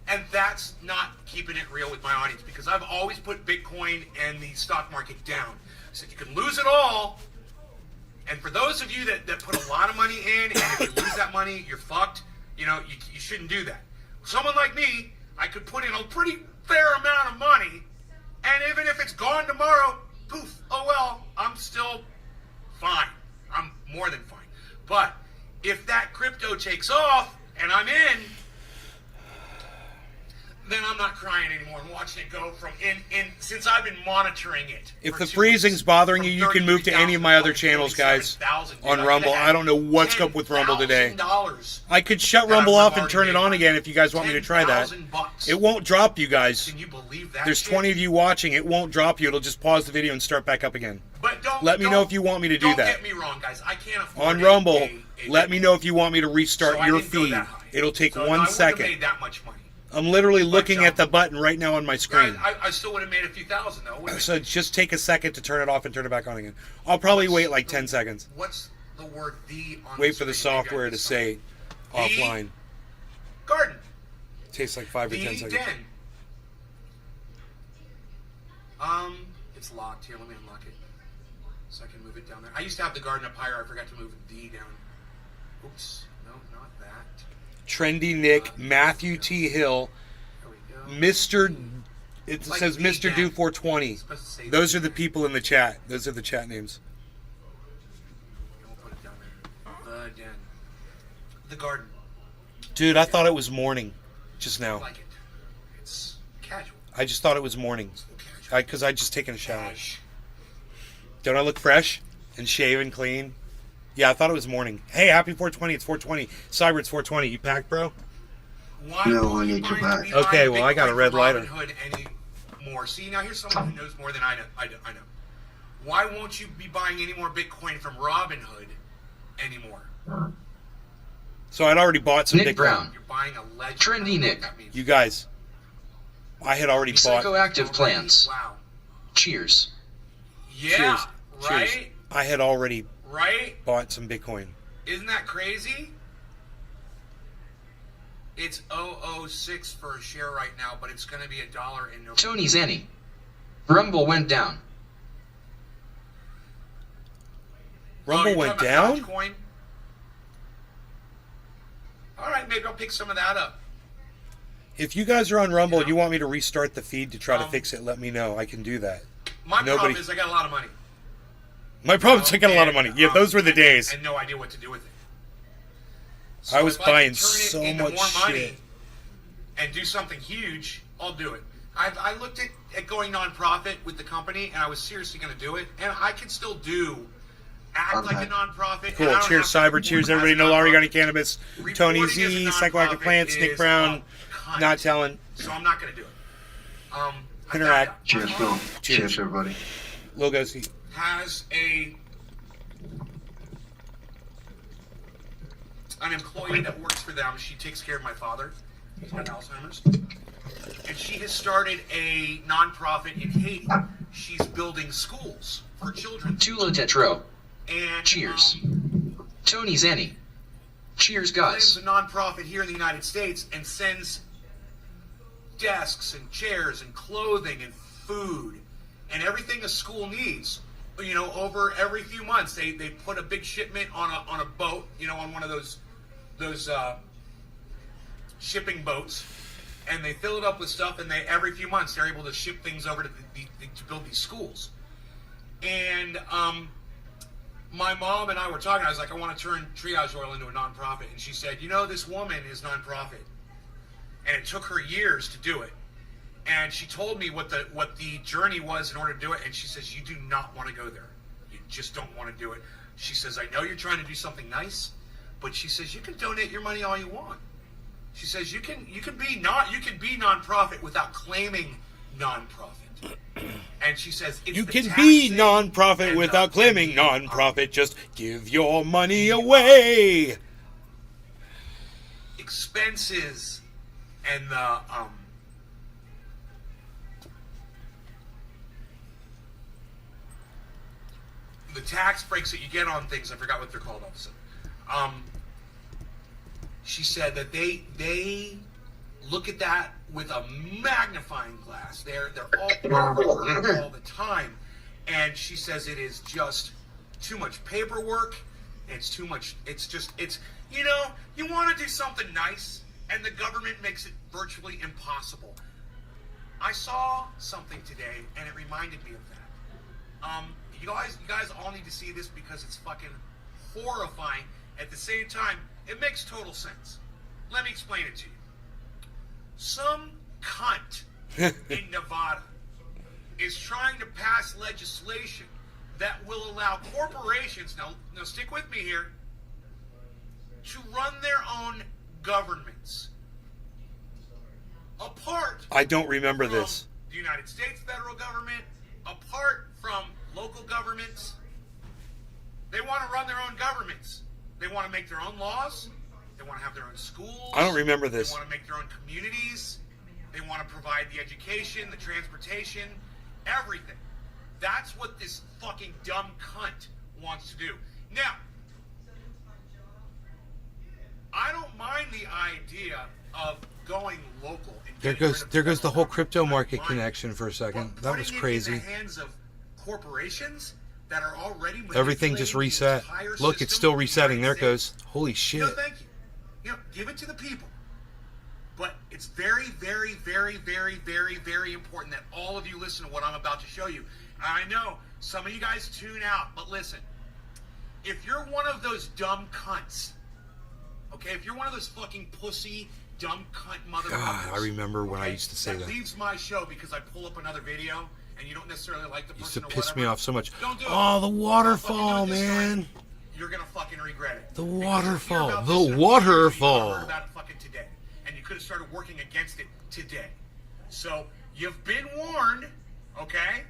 Speaker 4: And that's not keeping it real with my audience, because I've always put Bitcoin and the stock market down. I said you can lose it all. And for those of you that put a lot of money in, and if you lose that money, you're fucked. You shouldn't do that. Someone like me, I could put in a pretty fair amount of money, and even if it's gone tomorrow, poof, oh well, I'm still fine. I'm more than fine. But if that crypto takes off and I'm in, then I'm not crying anymore and watching it go from since I've been monitoring it.
Speaker 1: If
Speaker 4: for
Speaker 1: the
Speaker 4: 2
Speaker 1: freezing's
Speaker 4: weeks,
Speaker 1: bothering
Speaker 4: from
Speaker 1: you, you can move to any of my other
Speaker 4: 33,000
Speaker 1: channels, guys,
Speaker 4: 47,000, dude.
Speaker 1: on Rumble. I don't know what's up with Rumble today.
Speaker 4: $10,000
Speaker 1: I could shut
Speaker 4: that
Speaker 1: Rumble
Speaker 4: I've
Speaker 1: off and
Speaker 4: already
Speaker 1: turn it
Speaker 4: made.
Speaker 1: on again if you guys want me to try that.
Speaker 4: $10,000.
Speaker 1: It won't drop you guys.
Speaker 4: Can you believe that?
Speaker 1: There's
Speaker 4: shit?
Speaker 1: 20 of you watching. It won't drop you. It'll just pause the video and start back up again.
Speaker 4: But
Speaker 1: Let me know if you want me to do
Speaker 4: don't
Speaker 1: that.
Speaker 4: Get me wrong, guys. I can't afford
Speaker 1: On
Speaker 4: a-
Speaker 1: Rumble,
Speaker 4: a
Speaker 1: let me know if you want me to restart
Speaker 4: so I
Speaker 1: your
Speaker 4: didn't go
Speaker 1: feed.
Speaker 4: that high.
Speaker 1: It'll take
Speaker 4: So, no, I
Speaker 1: 1
Speaker 4: wouldn't have
Speaker 1: second.
Speaker 4: made that much money.
Speaker 1: I'm literally looking
Speaker 4: But,
Speaker 1: at the button right now on my screen.
Speaker 4: Guys, I still would have made a few thousand though. wouldn't
Speaker 1: So
Speaker 4: it?
Speaker 1: just take a second to turn it off and turn it back on again. I'll probably wait like 10 seconds.
Speaker 4: What's the word "the" on
Speaker 1: Wait for the
Speaker 4: screen? Maybe I
Speaker 1: software to
Speaker 4: missed
Speaker 1: say
Speaker 4: something.
Speaker 1: offline.
Speaker 4: Garden.
Speaker 1: Takes like 5 or 10
Speaker 4: The
Speaker 1: seconds.
Speaker 4: den. It's locked here. Let me unlock it so I can move it down there. I used to have the garden up higher. I forgot to move the down. Oops. No, not that.
Speaker 1: Trendy Nick, Matthew T. Hill,
Speaker 4: There we go.
Speaker 1: Mr. It
Speaker 4: Like
Speaker 1: says
Speaker 4: the
Speaker 1: Mr.
Speaker 4: den.
Speaker 1: Do 420.
Speaker 4: Supposed to say
Speaker 1: Those
Speaker 4: the
Speaker 1: are the
Speaker 4: den.
Speaker 1: people in the chat. Those are the chat names.
Speaker 4: And we'll put it down there. The den. The garden.
Speaker 1: Dude, I thought it was morning just
Speaker 4: I
Speaker 1: now.
Speaker 4: like it. It's casual.
Speaker 1: I just thought it was morning.
Speaker 4: Casual.
Speaker 1: Because I just taken a shower.
Speaker 4: Cash.
Speaker 1: Don't I look fresh and shaven clean? Yeah, I thought it was morning. Hey, happy 420. It's 420. Cyber, it's 420. You packed, bro?
Speaker 4: Why
Speaker 3: No,
Speaker 4: won't
Speaker 3: I
Speaker 4: you
Speaker 3: need to
Speaker 4: buy-
Speaker 3: buy.
Speaker 4: be
Speaker 1: Okay,
Speaker 4: buying
Speaker 1: well, I got a
Speaker 4: Bitcoin
Speaker 1: red
Speaker 4: from
Speaker 1: lighter.
Speaker 4: Robinhood anymore? See, now here's someone who knows more than I know. I know. Why won't you be buying any more Bitcoin from Robinhood anymore?
Speaker 1: So I'd already bought some
Speaker 2: Nick
Speaker 1: Bitcoin.
Speaker 2: Brown.
Speaker 4: You're buying a legend.
Speaker 2: Trendy
Speaker 4: I don't know
Speaker 2: Nick.
Speaker 4: what that means.
Speaker 1: You guys, I had already bought.
Speaker 2: Psychoactive plans.
Speaker 4: Wow.
Speaker 2: Cheers.
Speaker 4: Yeah.
Speaker 1: Cheers.
Speaker 4: Right.
Speaker 1: Cheers. I had already
Speaker 4: Right.
Speaker 1: bought some Bitcoin.
Speaker 4: Isn't that crazy? It's 006 for a share right now, but it's going to be $1 in November.
Speaker 2: Tony Zenny. Rumble went down.
Speaker 1: Rumble
Speaker 4: you're
Speaker 1: went
Speaker 4: talking about
Speaker 1: down?
Speaker 4: Dogecoin? All right, maybe I'll pick some of that up.
Speaker 1: If you guys are on Rumble and
Speaker 4: Yeah.
Speaker 1: you want me to restart the feed to try to
Speaker 4: Um,
Speaker 1: fix it, let me know. I can do that.
Speaker 4: My
Speaker 1: Nobody-
Speaker 4: problem is I got a lot of money.
Speaker 1: My problem's I got a lot of money. Yeah, those were the days.
Speaker 4: And no idea what to do with it.
Speaker 1: I was
Speaker 4: if can
Speaker 1: buying
Speaker 4: turn it
Speaker 1: so
Speaker 4: into
Speaker 1: much
Speaker 4: more money
Speaker 1: shit.
Speaker 4: and do something huge, I'll do it. I looked at going nonprofit with the company, and I was seriously going to do it. And I can still act like a
Speaker 3: Okay.
Speaker 4: nonprofit.
Speaker 1: Cool.
Speaker 4: and I don't
Speaker 1: Cheers,
Speaker 4: have to
Speaker 1: Cyber. Cheers,
Speaker 4: report
Speaker 1: everybody.
Speaker 4: as
Speaker 1: No
Speaker 4: a
Speaker 1: Larry
Speaker 4: nonprofit.
Speaker 1: Gunny Cannabis. Tony
Speaker 4: Reporting as
Speaker 1: Z,
Speaker 4: a
Speaker 1: Psychoactive
Speaker 4: nonprofit
Speaker 1: Plants, Nick
Speaker 4: is
Speaker 1: Brown.
Speaker 4: a cunt.
Speaker 1: Not telling.
Speaker 4: So I'm not going to do it. I
Speaker 1: Interact.
Speaker 4: found out.
Speaker 3: Cheers,
Speaker 4: My
Speaker 3: bro.
Speaker 4: mom
Speaker 3: Cheers, everybody.
Speaker 1: Logos.
Speaker 4: has an employee that works for them. She takes care of my father. He's got Alzheimer's. And she has started a nonprofit in Haiti. She's building schools for children.
Speaker 2: Tula Tetro.
Speaker 4: And
Speaker 2: Cheers. Tony Zenny. Cheers,
Speaker 4: lives
Speaker 2: guys.
Speaker 4: a nonprofit here in the United States and sends desks and chairs and clothing and food and everything a school needs. You know, over every few months, they put a big shipment on a boat. You know, on one of those shipping boats, and they fill it up with stuff. And every few months they're able to ship things over to build these schools. And my mom and I were talking. I was like, I want to turn Triage Oil into a nonprofit, and she said, you know, this woman is nonprofit, and it took her years to do it. And she told me what the journey was in order to do it. And she says, you do not want to go there. You just don't want to do it. She says, I know you're trying to do something nice, but she says you can donate your money all you want. She says you can be nonprofit without claiming nonprofit. And she says it's
Speaker 1: You
Speaker 4: the
Speaker 1: can be
Speaker 4: taxing
Speaker 1: non-profit
Speaker 4: and
Speaker 1: without
Speaker 4: the-
Speaker 1: claiming
Speaker 4: and the,
Speaker 1: non-profit. Just give your money away.
Speaker 4: expenses and the tax breaks that you get on things. I forgot what they're called all of a sudden. She said that they look at that with a magnifying glass. They're all over all the time, and she says it is just too much paperwork. It's too much. It's you know, you want to do something nice, and the government makes it virtually impossible. I saw something today, and it reminded me of that. You guys all need to see this because it's fucking horrifying. At the same time, it makes total sense. Let me explain it to you. Some cunt in Nevada is trying to pass legislation that will allow corporations, now stick with me here, to run their own governments. Apart
Speaker 1: I don't remember
Speaker 4: from
Speaker 1: this.
Speaker 4: the United States federal government, apart from local governments, they want to run their own governments. They want to make their own laws. They want to have their own schools.
Speaker 1: I don't remember this.
Speaker 4: They want to make their own communities. They want to provide the education, the transportation, everything. That's what this fucking dumb cunt wants to do. Now, I don't mind the idea of going local. And
Speaker 1: There goes the whole crypto market
Speaker 4: Mind.
Speaker 1: connection for a second.
Speaker 4: But
Speaker 1: That was
Speaker 4: putting it
Speaker 1: crazy.
Speaker 4: in the hands of corporations that are already
Speaker 1: Everything just
Speaker 4: manipulating the
Speaker 1: reset.
Speaker 4: entire
Speaker 1: Look, it's
Speaker 4: system
Speaker 1: still
Speaker 4: of the
Speaker 1: resetting. There
Speaker 4: United
Speaker 1: it goes.
Speaker 4: States.
Speaker 1: Holy shit.
Speaker 4: No, thank you. Give it to the people. But it's very, very, very, very, very, very important that all of you listen to what I'm about to show you. And I know some of you guys tune out, but listen. If you're one of those dumb cunts, okay, if you're one of those fucking pussy, dumb cunt motherfuckers.
Speaker 1: God, I remember when I
Speaker 4: okay,
Speaker 1: used to say that.
Speaker 4: leaves my show because I pull up another video and you don't necessarily like the person
Speaker 1: Used to
Speaker 4: or
Speaker 1: piss me
Speaker 4: whatever.
Speaker 1: off so much.
Speaker 4: Don't do it.
Speaker 1: Oh, the
Speaker 4: Don't
Speaker 1: waterfall,
Speaker 4: fucking do it this time.
Speaker 1: man.
Speaker 4: You're gonna fucking regret it.
Speaker 1: The
Speaker 4: Because you'll hear
Speaker 1: waterfall.
Speaker 4: about
Speaker 1: The
Speaker 4: this in a few years,
Speaker 1: waterfall.
Speaker 4: You heard about it fucking today, and you could have started working against it today. So you've been warned, okay?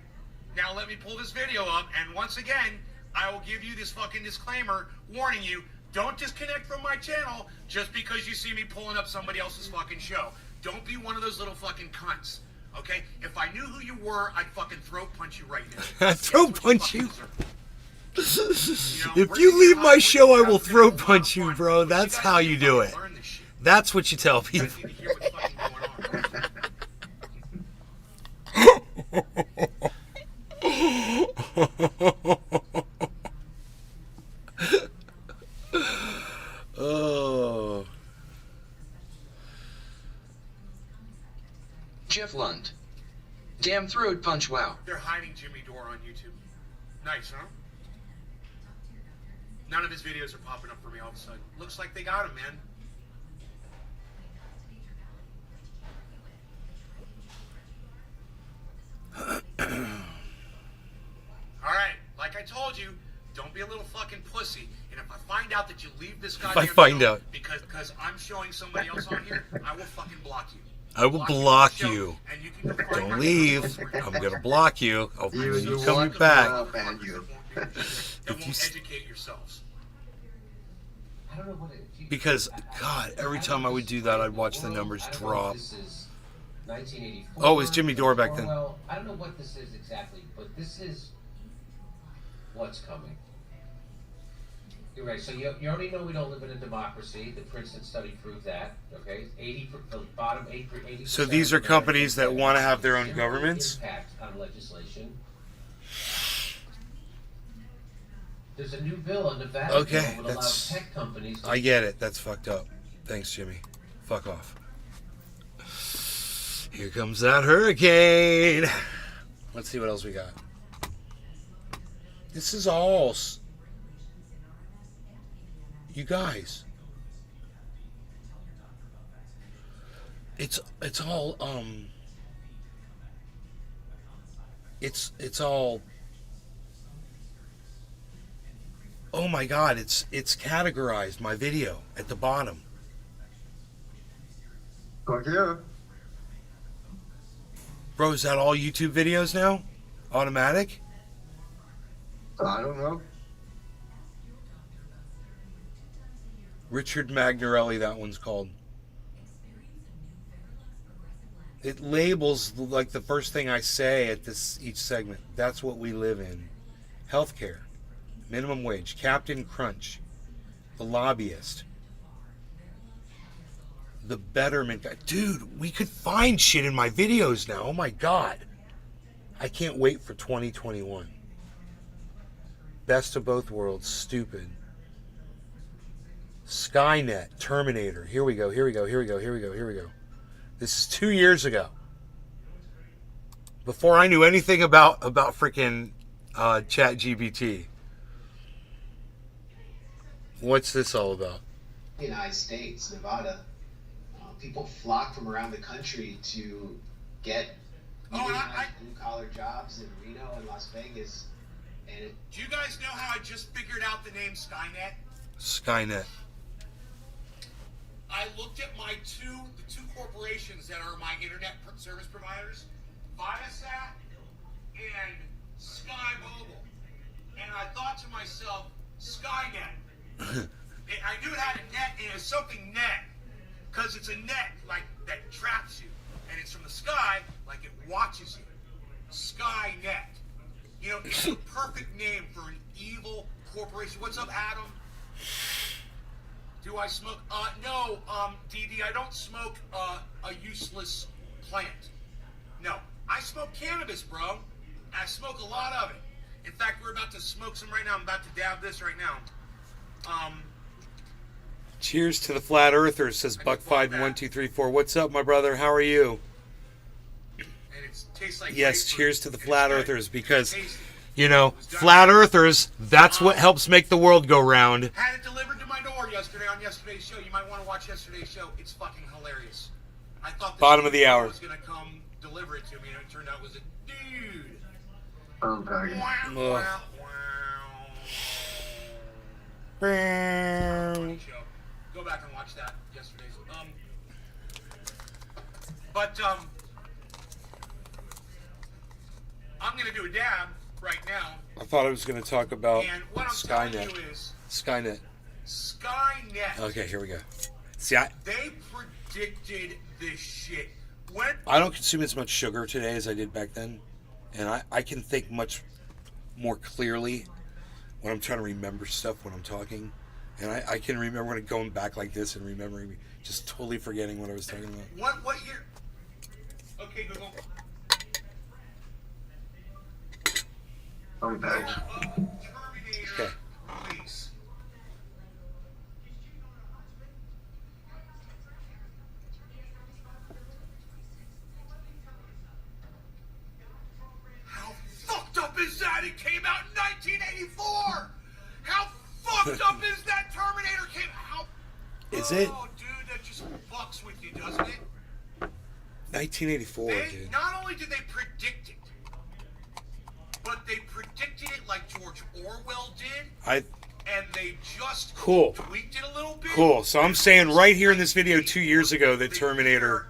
Speaker 4: Now let me pull this video up, and once again, I will give you this fucking disclaimer warning you: don't disconnect from my channel just because you see me pulling up somebody else's fucking show. Don't be one of those little fucking cunts, okay? If I knew who you were, I'd fucking throat punch you right now.
Speaker 1: Throat punch you?
Speaker 4: You know,
Speaker 1: If
Speaker 4: we're
Speaker 1: you
Speaker 4: gonna
Speaker 1: leave
Speaker 4: get
Speaker 1: my
Speaker 4: hot,
Speaker 1: show,
Speaker 4: we're
Speaker 1: I
Speaker 4: gonna
Speaker 1: will
Speaker 4: have
Speaker 1: throat
Speaker 4: a lot of
Speaker 1: punch you,
Speaker 4: fun,
Speaker 1: bro.
Speaker 4: but
Speaker 1: That's
Speaker 4: guys
Speaker 1: how
Speaker 4: need
Speaker 1: you
Speaker 4: to
Speaker 1: do
Speaker 4: fucking
Speaker 1: it.
Speaker 4: learn this shit.
Speaker 1: That's what you tell
Speaker 4: You
Speaker 1: people.
Speaker 4: guys need to hear what's fucking going on.
Speaker 1: Oh.
Speaker 2: Jeff Lund. Damn throat punch, wow.
Speaker 4: They're hiding Jimmy Dore on YouTube. Nice, huh? None of his videos are popping up for me all of a sudden. Looks like they got him, man. Alright, like I told you, don't be a little fucking pussy. And if I find out that you leave this goddamn
Speaker 1: find
Speaker 4: show
Speaker 1: out.
Speaker 4: because I'm showing somebody else on here, I will fucking block you.
Speaker 1: I will
Speaker 4: from the
Speaker 1: block
Speaker 4: show,
Speaker 1: you.
Speaker 4: and you can go find
Speaker 1: Don't
Speaker 4: my
Speaker 1: leave.
Speaker 4: videos where
Speaker 1: I'm
Speaker 4: you-
Speaker 1: gonna block you. I'll
Speaker 3: You
Speaker 1: you
Speaker 3: want
Speaker 1: coming
Speaker 3: to
Speaker 1: back.
Speaker 3: blow up, and you.
Speaker 4: That
Speaker 1: If you
Speaker 4: won't
Speaker 1: s-
Speaker 4: educate yourselves.
Speaker 5: I don't know what
Speaker 1: Because, God, every time I would do that, I'd watch the numbers
Speaker 5: I don't know if
Speaker 1: drop.
Speaker 5: This is 1984.
Speaker 1: Oh, it was Jimmy Dore back then.
Speaker 5: Well, I don't know what this is exactly, but this is what's coming. You're right. So you already know we don't live in a democracy. The Princeton study proved that. Okay, 80 for the bottom 80.
Speaker 1: So these are companies that want to have their own governments?
Speaker 5: Impact on legislation. There's a new bill in Nevada
Speaker 1: Okay,
Speaker 5: that would allow
Speaker 1: that's-
Speaker 5: tech companies to
Speaker 1: I get it. That's fucked up. Thanks, Jimmy. Fuck off. Here comes that hurricane. Let's see what else we got. This is all... You guys. It's all, It's all... Oh my God, it's categorized, my video, at the bottom.
Speaker 3: Fuck yeah.
Speaker 1: Bro, is that all YouTube videos now? Automatic?
Speaker 3: I don't know.
Speaker 1: Richard Magnarelli, that one's called. It labels like the first thing I say at each segment. That's what we live in. Healthcare. Minimum wage. Captain Crunch. The lobbyist. The betterment guy. Dude, we could find shit in my videos now. Oh my God. I can't wait for 2021. Best of both worlds. Stupid. Skynet. Terminator. Here we go. Here we go. Here we go. Here we go. Here we go. This is 2 years ago. Before I knew anything about freaking ChatGPT. What's this all about?
Speaker 6: United States, Nevada, people flock from around the country to get
Speaker 4: Oh, and
Speaker 6: nice blue-collar jobs in Reno and Las Vegas. And
Speaker 4: do you guys know how I just figured out the name Skynet?
Speaker 1: Skynet.
Speaker 4: I looked at the two corporations that are my internet service providers, Viasat and Sky Mobile, and I thought to myself, Skynet. I knew it had a net, and it was something net, because it's a net like that traps you, and it's from the sky, like it watches you. Skynet. You know, it's the perfect name for an evil corporation. What's up, Adam? Do I smoke? No, DD, I don't smoke a useless plant. No, I smoke cannabis, bro. I smoke a lot of it. In fact, we're about to smoke some right now. I'm about to dab this right now.
Speaker 1: Cheers to the flat earthers, says Buck51234. What's up, my brother? How are you?
Speaker 4: And it tastes like
Speaker 1: Yes,
Speaker 4: grapefruit.
Speaker 1: cheers to the
Speaker 4: It's
Speaker 1: flat
Speaker 4: good.
Speaker 1: earthers, because,
Speaker 4: Tasty.
Speaker 1: you know, flat earthers, that's what helps make the world go round.
Speaker 4: Had it delivered to my door yesterday on yesterday's show. You might want to watch yesterday's show. It's fucking hilarious. I thought
Speaker 1: Bottom of the hour.
Speaker 4: was gonna come deliver it to me, and it turned out it was a dude.
Speaker 3: Okay.
Speaker 4: Wow,
Speaker 1: Ugh.
Speaker 4: Funny show. Go back and watch that yesterday's. I'm gonna do a dab right now,
Speaker 1: I thought I was going to talk about
Speaker 4: and what I'm telling
Speaker 1: Skynet.
Speaker 4: you is
Speaker 1: Skynet.
Speaker 4: Skynet.
Speaker 1: Okay, here we go. See,
Speaker 4: They predicted this shit. When
Speaker 1: I don't consume as much sugar today as I did back then, and I can think much more clearly when I'm trying to remember stuff when I'm talking. And I can remember when going back like this and remembering, just totally forgetting what I was talking about.
Speaker 4: what year? Okay, Google.
Speaker 3: Okay.
Speaker 4: Terminator
Speaker 1: Okay.
Speaker 4: release. How fucked up is that? It came out in 1984. How fucked up is that? Terminator came out.
Speaker 1: Is it?
Speaker 4: Oh, dude, that just fucks with you, doesn't it?
Speaker 1: 1984,
Speaker 4: They
Speaker 1: dude.
Speaker 4: not only did they predict it, but they predicted it like George Orwell did, and they just
Speaker 1: Cool.
Speaker 4: tweaked it a little bit.
Speaker 1: Cool. So I'm saying right here in this video 2 years ago that Terminator.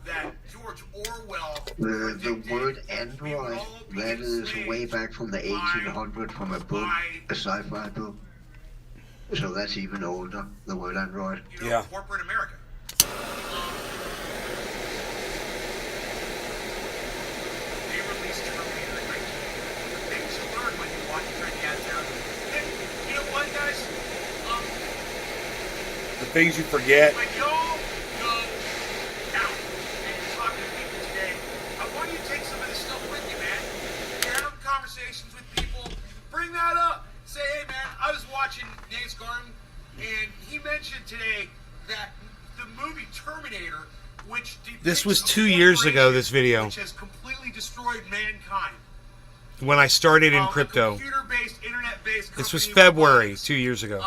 Speaker 4: That George Orwell.
Speaker 3: The
Speaker 4: predicted
Speaker 3: word
Speaker 4: we would
Speaker 3: android,
Speaker 4: all be
Speaker 3: that is
Speaker 4: enslaved
Speaker 3: way back from the 1800s from a book, a sci-fi book. So that's even older, the word android.
Speaker 4: You know,
Speaker 1: Yeah.
Speaker 4: corporate America. They released Terminator in 1980. The things you learn when you watch Trendy Ads Down. And you know what, guys?
Speaker 1: The things you forget.
Speaker 4: When y'all go out and you're talking to people today, I want you to take some of this stuff with you, man. You're having conversations with people, bring that up. Say, hey, man, I was watching Nate's Garden, and he mentioned today that the movie Terminator, which
Speaker 1: This was
Speaker 4: depicts a
Speaker 1: 2 years ago,
Speaker 4: corporation
Speaker 1: this video.
Speaker 4: which has completely destroyed mankind.
Speaker 1: When I started in
Speaker 4: A
Speaker 1: crypto.
Speaker 4: computer-based, internet-based
Speaker 1: This was
Speaker 4: company
Speaker 1: February
Speaker 4: robotics.
Speaker 1: 2 years ago.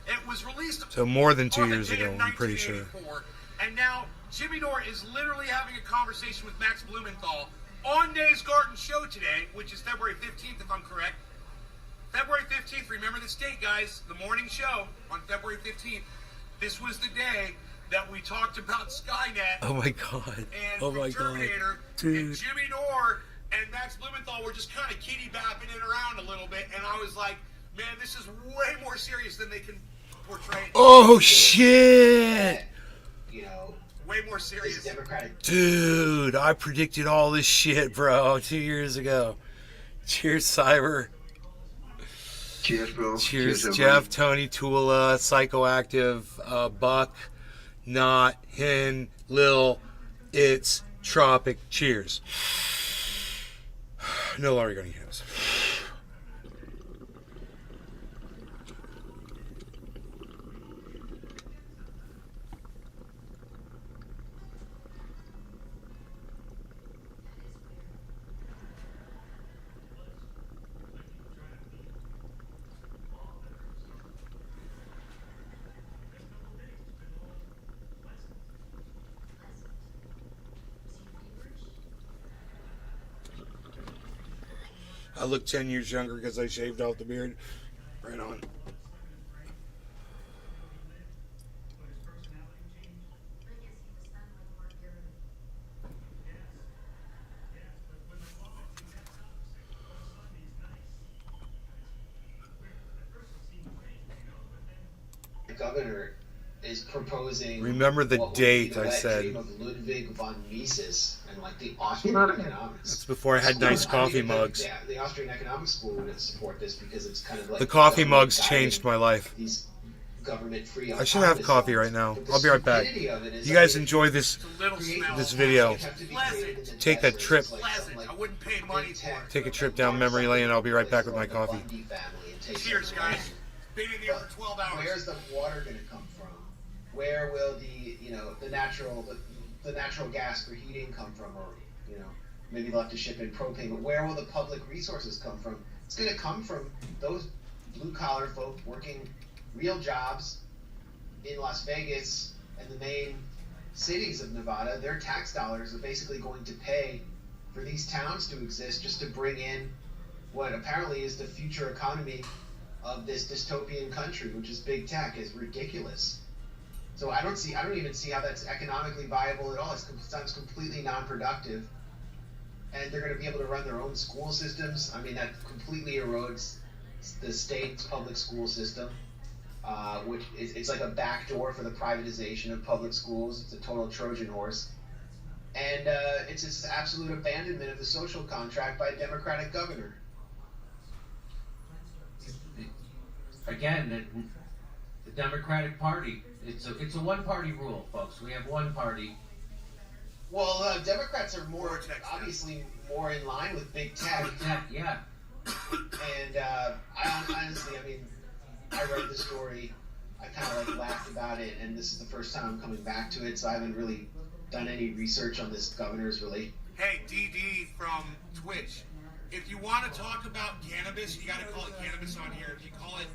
Speaker 4: It was released
Speaker 1: So more than 2
Speaker 4: on the
Speaker 1: years
Speaker 4: day
Speaker 1: ago,
Speaker 4: of
Speaker 1: I'm pretty sure.
Speaker 4: 1984, and now Jimmy Dore is literally having a conversation with Max Blumenthal on Dave's Garden show today, which is February 15th, if I'm correct. February 15th, remember this date, guys, the morning show on February 15th. This was the day that we talked about Skynet
Speaker 1: Oh my god.
Speaker 4: and
Speaker 1: Oh my god.
Speaker 4: Terminator, and
Speaker 1: Dude.
Speaker 4: Jimmy Dore and Max Blumenthal were just kind of kitty-bapping it around a little bit, and I was like, man, this is way more serious than they can portray it.
Speaker 1: Oh shit.
Speaker 6: you know,
Speaker 4: Way more
Speaker 6: this
Speaker 4: serious.
Speaker 6: Democratic
Speaker 1: Dude, I predicted all this shit, bro, 2 years ago. Cheers, Cyber.
Speaker 3: Cheers, bro.
Speaker 1: Cheers,
Speaker 3: everybody.
Speaker 1: Jeff, Tony, Tula, Psychoactive, Buck, Not, Hin, Lil, It's, Tropic. Cheers. No longer going to use. I look 10 years younger because I shaved off the beard. Right on.
Speaker 6: The governor is proposing.
Speaker 1: Remember the
Speaker 6: what would be
Speaker 1: date
Speaker 6: the
Speaker 1: I
Speaker 6: wet
Speaker 1: said.
Speaker 6: dream of Ludwig von Mises and like the Austrian economics.
Speaker 1: That's before I had nice coffee mugs.
Speaker 6: Yeah, the Austrian economics school wouldn't support this because it's kind of like
Speaker 1: The coffee
Speaker 6: government
Speaker 1: mugs
Speaker 6: guiding
Speaker 1: changed my life.
Speaker 6: These government-free.
Speaker 1: I should have coffee right now.
Speaker 6: But the
Speaker 1: I'll be right back.
Speaker 6: stupidity of it is
Speaker 1: You
Speaker 6: that
Speaker 1: guys
Speaker 6: it-
Speaker 1: enjoy this
Speaker 4: It's a little smell.
Speaker 1: this video.
Speaker 6: have to be created in the
Speaker 1: Take that
Speaker 6: desert.
Speaker 1: trip.
Speaker 6: It's like something
Speaker 4: Pleasant.
Speaker 6: like
Speaker 4: I wouldn't pay money for it.
Speaker 1: Take a trip down memory lane. I'll be right back with my coffee.
Speaker 6: Bundy family and take
Speaker 4: Cheers,
Speaker 6: over.
Speaker 4: guys. Been in there for 12 hours.
Speaker 6: Where's the water going to come from? Where will the natural gas for heating come from? Or maybe they'll have to ship in propane. But where will the public resources come from? It's going to come from those blue collar folk working real jobs in Las Vegas and the main cities of Nevada. Their tax dollars are basically going to pay for these towns to exist just to bring in what apparently is the future economy of this dystopian country, which is big tech, is ridiculous. So I don't even see how that's economically viable at all. It sounds completely non-productive. And they're going to be able to run their own school systems. I mean, that completely erodes the state's public school system, which it's like a backdoor for the privatization of public schools. It's a total Trojan horse. And it's this absolute abandonment of the social contract by a Democratic governor.
Speaker 5: Again, the Democratic Party. It's a one-party rule, folks. We have one party.
Speaker 6: Well, Democrats are
Speaker 4: Vortex,
Speaker 6: more in line with big tech.
Speaker 5: Yeah.
Speaker 6: And I honestly, I read the story. I kind of laughed about it, and this is the first time I'm coming back to it, so I haven't really done any research on this governor's relation.
Speaker 4: Hey, DD from Twitch. If you want to talk about cannabis, you got to call it cannabis on here. If you call it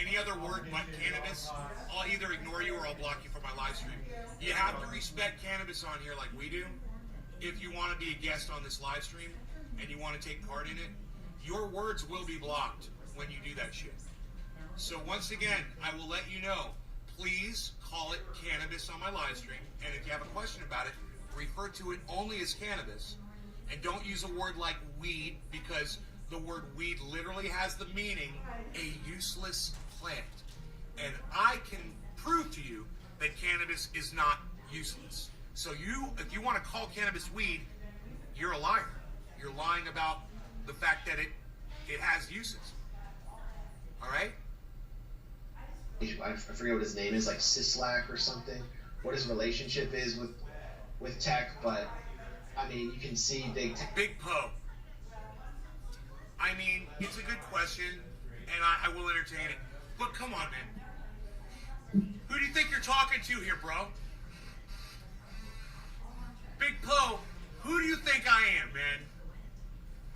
Speaker 4: any other word but cannabis, I'll either ignore you or I'll block you from my live stream. You have to respect cannabis on here like we do. If you want to be a guest on this live stream and you want to take part in it, your words will be blocked when you do that shit. So once again, I will let you know, please call it cannabis on my live stream. And if you have a question about it, refer to it only as cannabis. And don't use a word like weed, because the word weed literally has the meaning a useless plant. And I can prove to you that cannabis is not useless. So if you want to call cannabis weed, you're a liar. You're lying about the fact that it has uses. All right?
Speaker 6: I forget what his name is, like Sislak or something. What his relationship is with tech, but I mean, you can see big tech.
Speaker 4: Big Poe. I mean, it's a good question, and I will entertain it. But come on, man. Who do you think you're talking to here, bro? Big Poe, who do you think I am, man?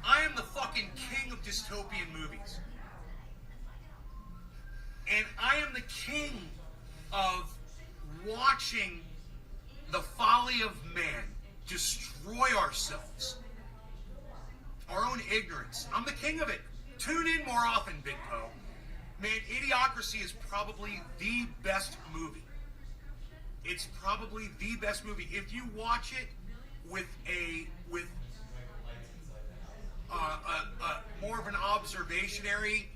Speaker 4: I am the fucking king of dystopian movies. And I am the king of watching the folly of man destroy ourselves. Our own ignorance. I'm the king of it. Tune in more often, Big Poe. Man, Idiocracy is probably the best movie. It's probably the best movie. If you watch it with more of an observationary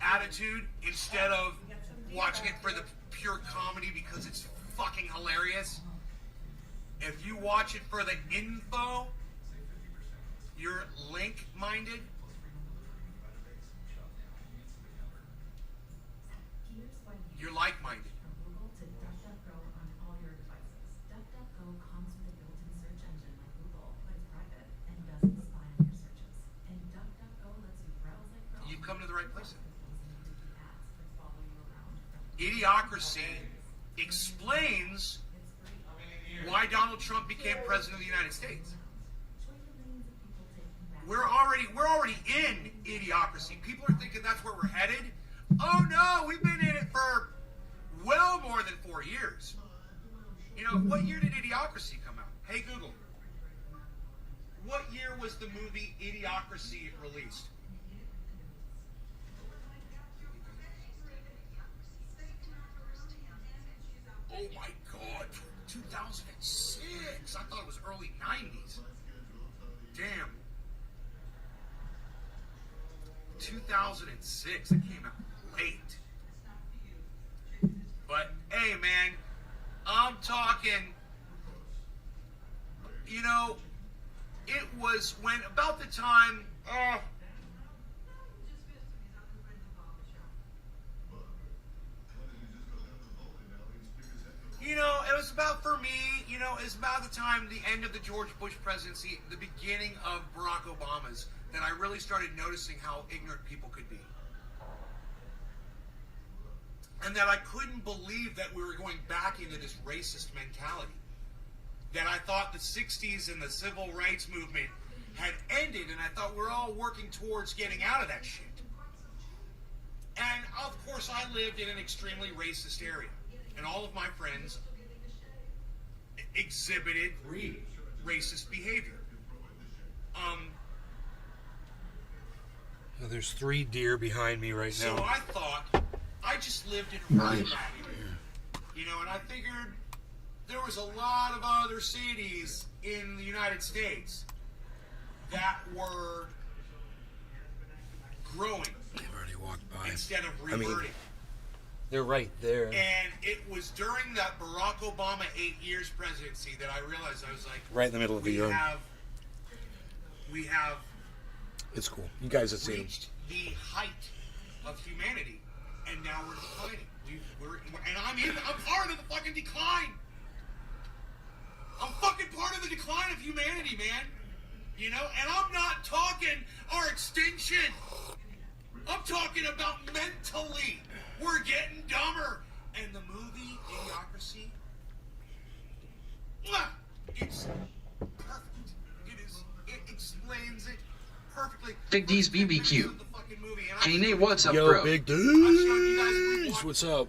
Speaker 4: attitude instead of watching it for the pure comedy because it's fucking hilarious. If you watch it for the info, you're link-minded. You're like-minded. You've come to the right place. Idiocracy explains why Donald Trump became president of the United States. We're already in idiocracy. People are thinking that's where we're headed. Oh no, we've been in it for well more than 4 years. You know, what year did Idiocracy come out? Hey Google. what year was the movie Idiocracy released? Oh my God, 2006. I thought it was early 90s. Damn. 2006. It came out late. But hey, man, I'm talking. You know, it was when about the time. You know, it was about, for me, you know, it was about the time, the end of the George Bush presidency, the beginning of Barack Obama's, that I really started noticing how ignorant people could be. And that I couldn't believe that we were going back into this racist mentality. That I thought the 60s and the civil rights movement had ended, and I thought we're all working towards getting out of that shit. And, of course, I lived in an extremely racist area. And all of my friends exhibited racist behavior.
Speaker 1: There's 3 deer behind me right now.
Speaker 4: So I thought I just lived in a really bad area. You know, and I figured there was a lot of other cities in the United States that were growing.
Speaker 1: They've already walked by.
Speaker 4: Instead of reverting.
Speaker 1: They're right there.
Speaker 4: And it was during that Barack Obama 8 years presidency that I realized, I was like,
Speaker 1: right in the middle of the yard.
Speaker 4: We have
Speaker 1: It's cool. You guys have seen them.
Speaker 4: reached the height of humanity, and now we're declining. I'm part of the fucking decline. I'm fucking part of the decline of humanity, man. You know, and I'm not talking our extinction. I'm talking about mentally. We're getting dumber. And the movie Idiocracy, it's perfect. It explains it perfectly.
Speaker 2: Big D's BBQ.
Speaker 4: The fucking movie, and
Speaker 2: Hey Nate, what's up,
Speaker 1: Yo,
Speaker 2: bro?
Speaker 1: Big
Speaker 4: I've shown you guys
Speaker 1: D's. What's up?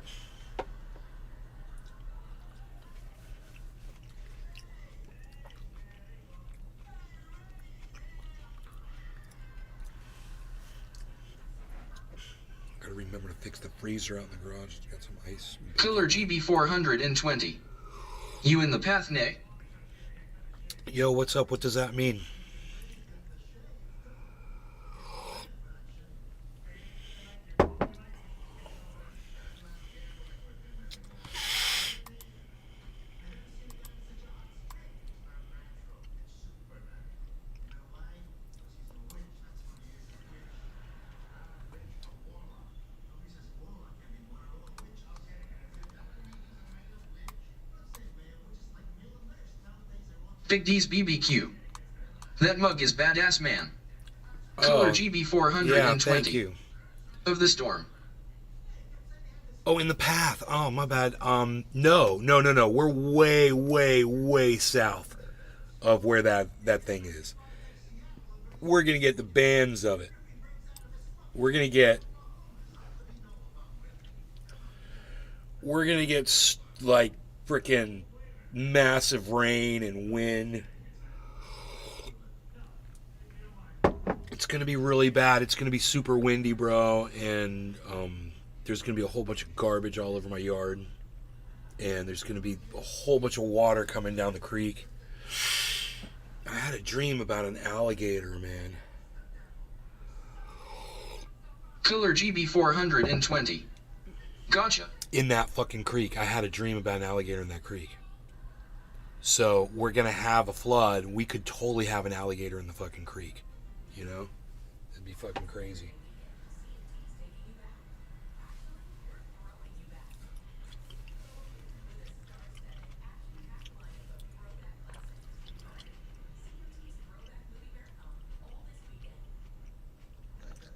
Speaker 1: Gotta remember to fix the freezer out in the garage. It's got some ice.
Speaker 2: Killer GB420. You in the path, Nick?
Speaker 1: Yo, what's up? What does that mean?
Speaker 2: Big D's BBQ. That mug is badass, man. Killer GB420.
Speaker 1: Yeah, thank you.
Speaker 2: Of the storm.
Speaker 1: Oh, in the path. Oh, my bad. No. We're way south of where that thing is. We're gonna get the bands of it. We're gonna get like freaking massive rain and wind. It's gonna be really bad. It's gonna be super windy, bro, and there's gonna be a whole bunch of garbage all over my yard, and there's gonna be a whole bunch of water coming down the creek. I had a dream about an alligator, man.
Speaker 2: Killer GB420. Gotcha.
Speaker 1: In that fucking creek. I had a dream about an alligator in that creek. So we're gonna have a flood. We could totally have an alligator in the fucking creek. You know? It'd be fucking crazy.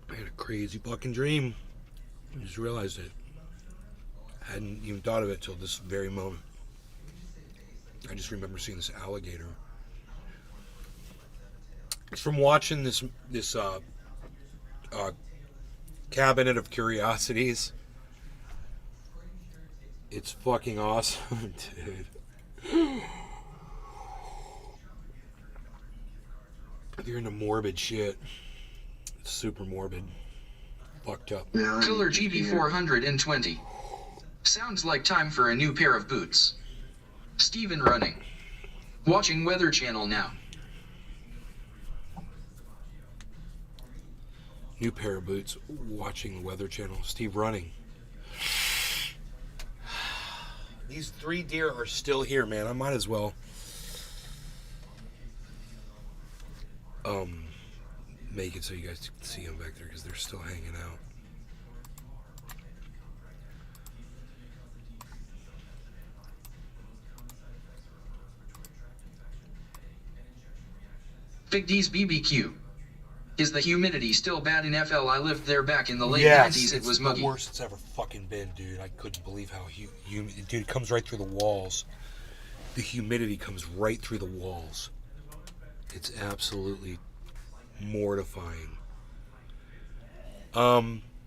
Speaker 1: I had a crazy fucking dream. I just realized it. I hadn't even thought of it till this very moment. I just remember seeing this alligator. It's from watching this Cabinet of Curiosities. It's fucking awesome, dude. You're into morbid shit. Super morbid. Fucked up.
Speaker 3: Yeah,
Speaker 2: Killer GB420. Sounds like time for a new pair of boots. Steven running. Watching Weather Channel now.
Speaker 1: New pair of boots. Watching the Weather Channel. Steve running. These 3 deer are still here, man. I might as well make it so you guys can see them back there because they're still hanging out.
Speaker 2: Big D's BBQ. Is the humidity still bad in FL? I lived there back in the late
Speaker 1: Yes,
Speaker 2: 90s. It
Speaker 1: it's
Speaker 2: was muggy.
Speaker 1: the worst it's ever fucking been, dude. I couldn't believe how humid. Dude, it comes right through the walls. The humidity comes right through the walls. It's absolutely mortifying.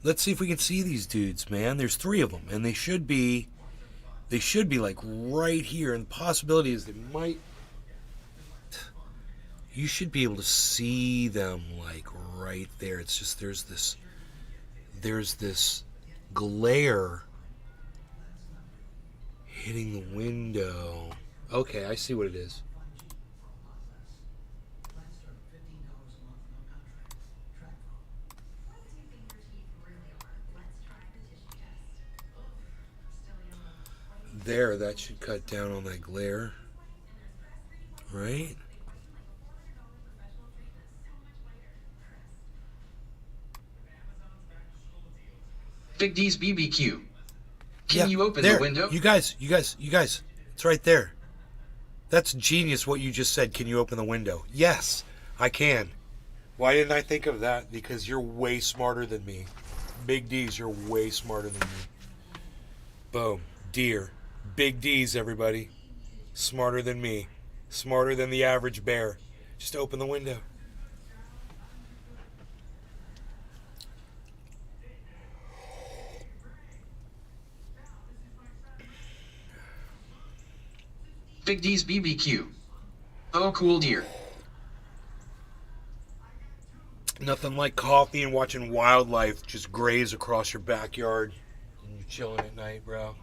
Speaker 1: Let's see if we can see these dudes, man. There's 3 of them, and they should be like right here. And the possibility is they might. You should be able to see them like right there. It's just there's this glare hitting the window. Okay, I see what it is. There, that should cut down on that glare. Right?
Speaker 2: Big D's BBQ. Can you open
Speaker 1: there.
Speaker 2: the window?
Speaker 1: You guys. It's right there. That's genius what you just said. Can you open the window? Yes, I can. Why didn't I think of that? Because you're way smarter than me. Big D's, you're way smarter than me. Boom. Deer. Big D's, everybody. Smarter than me. Smarter than the average bear. Just open the window.
Speaker 2: Big D's BBQ. Oh, cool deer.
Speaker 1: Nothing like coffee and watching wildlife just graze across your backyard. And you're chilling at night, bro.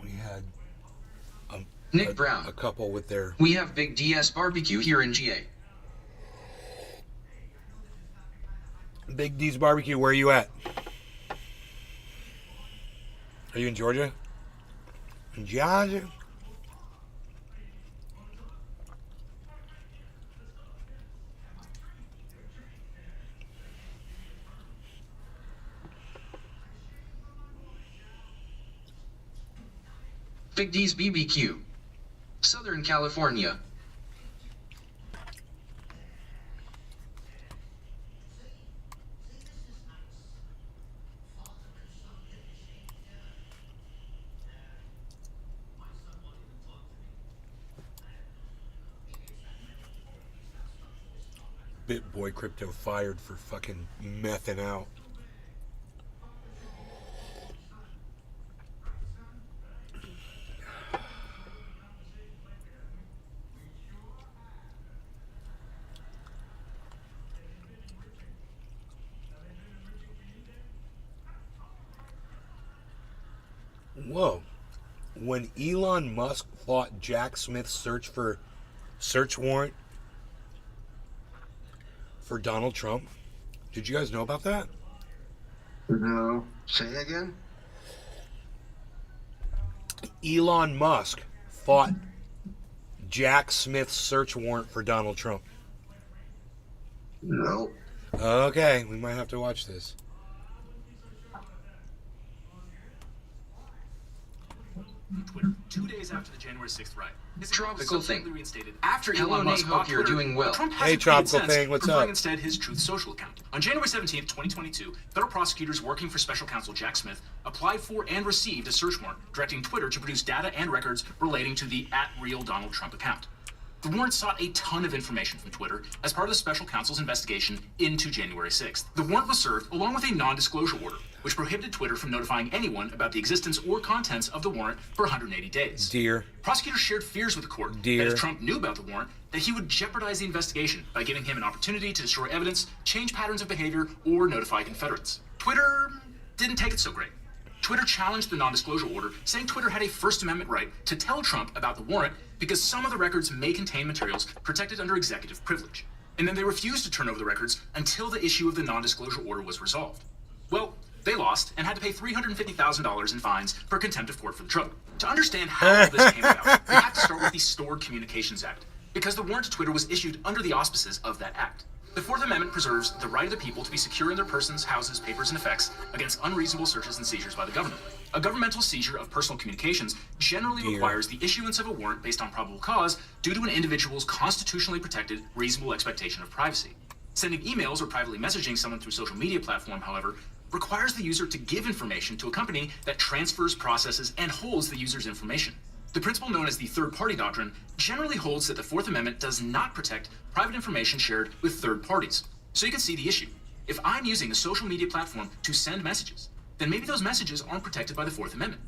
Speaker 1: We had
Speaker 2: Nick Brown.
Speaker 1: a couple with their...
Speaker 2: We have Big DS barbecue here in GA.
Speaker 1: Big D's barbecue, where are you at? Are you in Georgia? In Georgia?
Speaker 2: Big D's BBQ. Southern California.
Speaker 1: BitBoy Crypto fired for fucking mething out. Whoa. When Elon Musk fought Jack Smith's search warrant for Donald Trump, did you guys know about that?
Speaker 3: No. Say again?
Speaker 1: Elon Musk fought Jack Smith's search warrant for Donald Trump.
Speaker 3: No.
Speaker 1: Okay, we might have to watch this.
Speaker 7: Twitter 2 days after the January 6th riot. His account was
Speaker 2: Tropical
Speaker 7: subsequently
Speaker 2: thing.
Speaker 7: reinstated after
Speaker 2: Hello,
Speaker 7: Elon Musk
Speaker 2: Nate,
Speaker 7: bought
Speaker 2: hope you're
Speaker 7: Twitter.
Speaker 2: doing well.
Speaker 7: Trump
Speaker 1: Hey,
Speaker 7: hasn't
Speaker 1: Tropical
Speaker 7: paid since,
Speaker 1: thing, what's
Speaker 7: preferring
Speaker 1: up?
Speaker 7: instead his Truth Social account. On January 17th, 2022, federal prosecutors working for special counsel Jack Smith applied for and received a search warrant directing Twitter to produce data and records relating to the @RealDonaldTrump account. The warrant sought a ton of information from Twitter as part of the special counsel's investigation into January 6th. The warrant was served along with a non-disclosure order, which prohibited Twitter from notifying anyone about the existence or contents of the warrant for 180 days.
Speaker 1: Dear.
Speaker 7: Prosecutors shared fears with the court that if Trump knew about the warrant, that he would jeopardize the investigation by giving him an opportunity to destroy evidence, change patterns of behavior, or notify Confederates. Twitter didn't take it so great. Twitter challenged the non-disclosure order, saying Twitter had a First Amendment right to tell Trump about the warrant because some of the records may contain materials protected under executive privilege. And then they refused to turn over the records until the issue of the non-disclosure order was resolved. Well, they lost and had to pay $350,000 in fines for contempt of court for the trouble. To understand how all this came about, we have to start with the Stored Communications Act, because the warrant to Twitter was issued under the auspices of that act. The Fourth Amendment preserves the right of the people to be secure in their persons, houses, papers, and effects against unreasonable searches and seizures by the government. A governmental seizure of personal communications generally requires the issuance of a warrant based on probable cause due to an individual's constitutionally protected reasonable expectation of privacy. Sending emails or privately messaging someone through social media platform, however, requires the user to give information to a company that transfers, processes, and holds the user's information. The principle known as the third-party doctrine generally holds that the Fourth Amendment does not protect private information shared with third parties. So you can see the issue. If I'm using a social media platform to send messages, then maybe those messages aren't protected by the Fourth Amendment.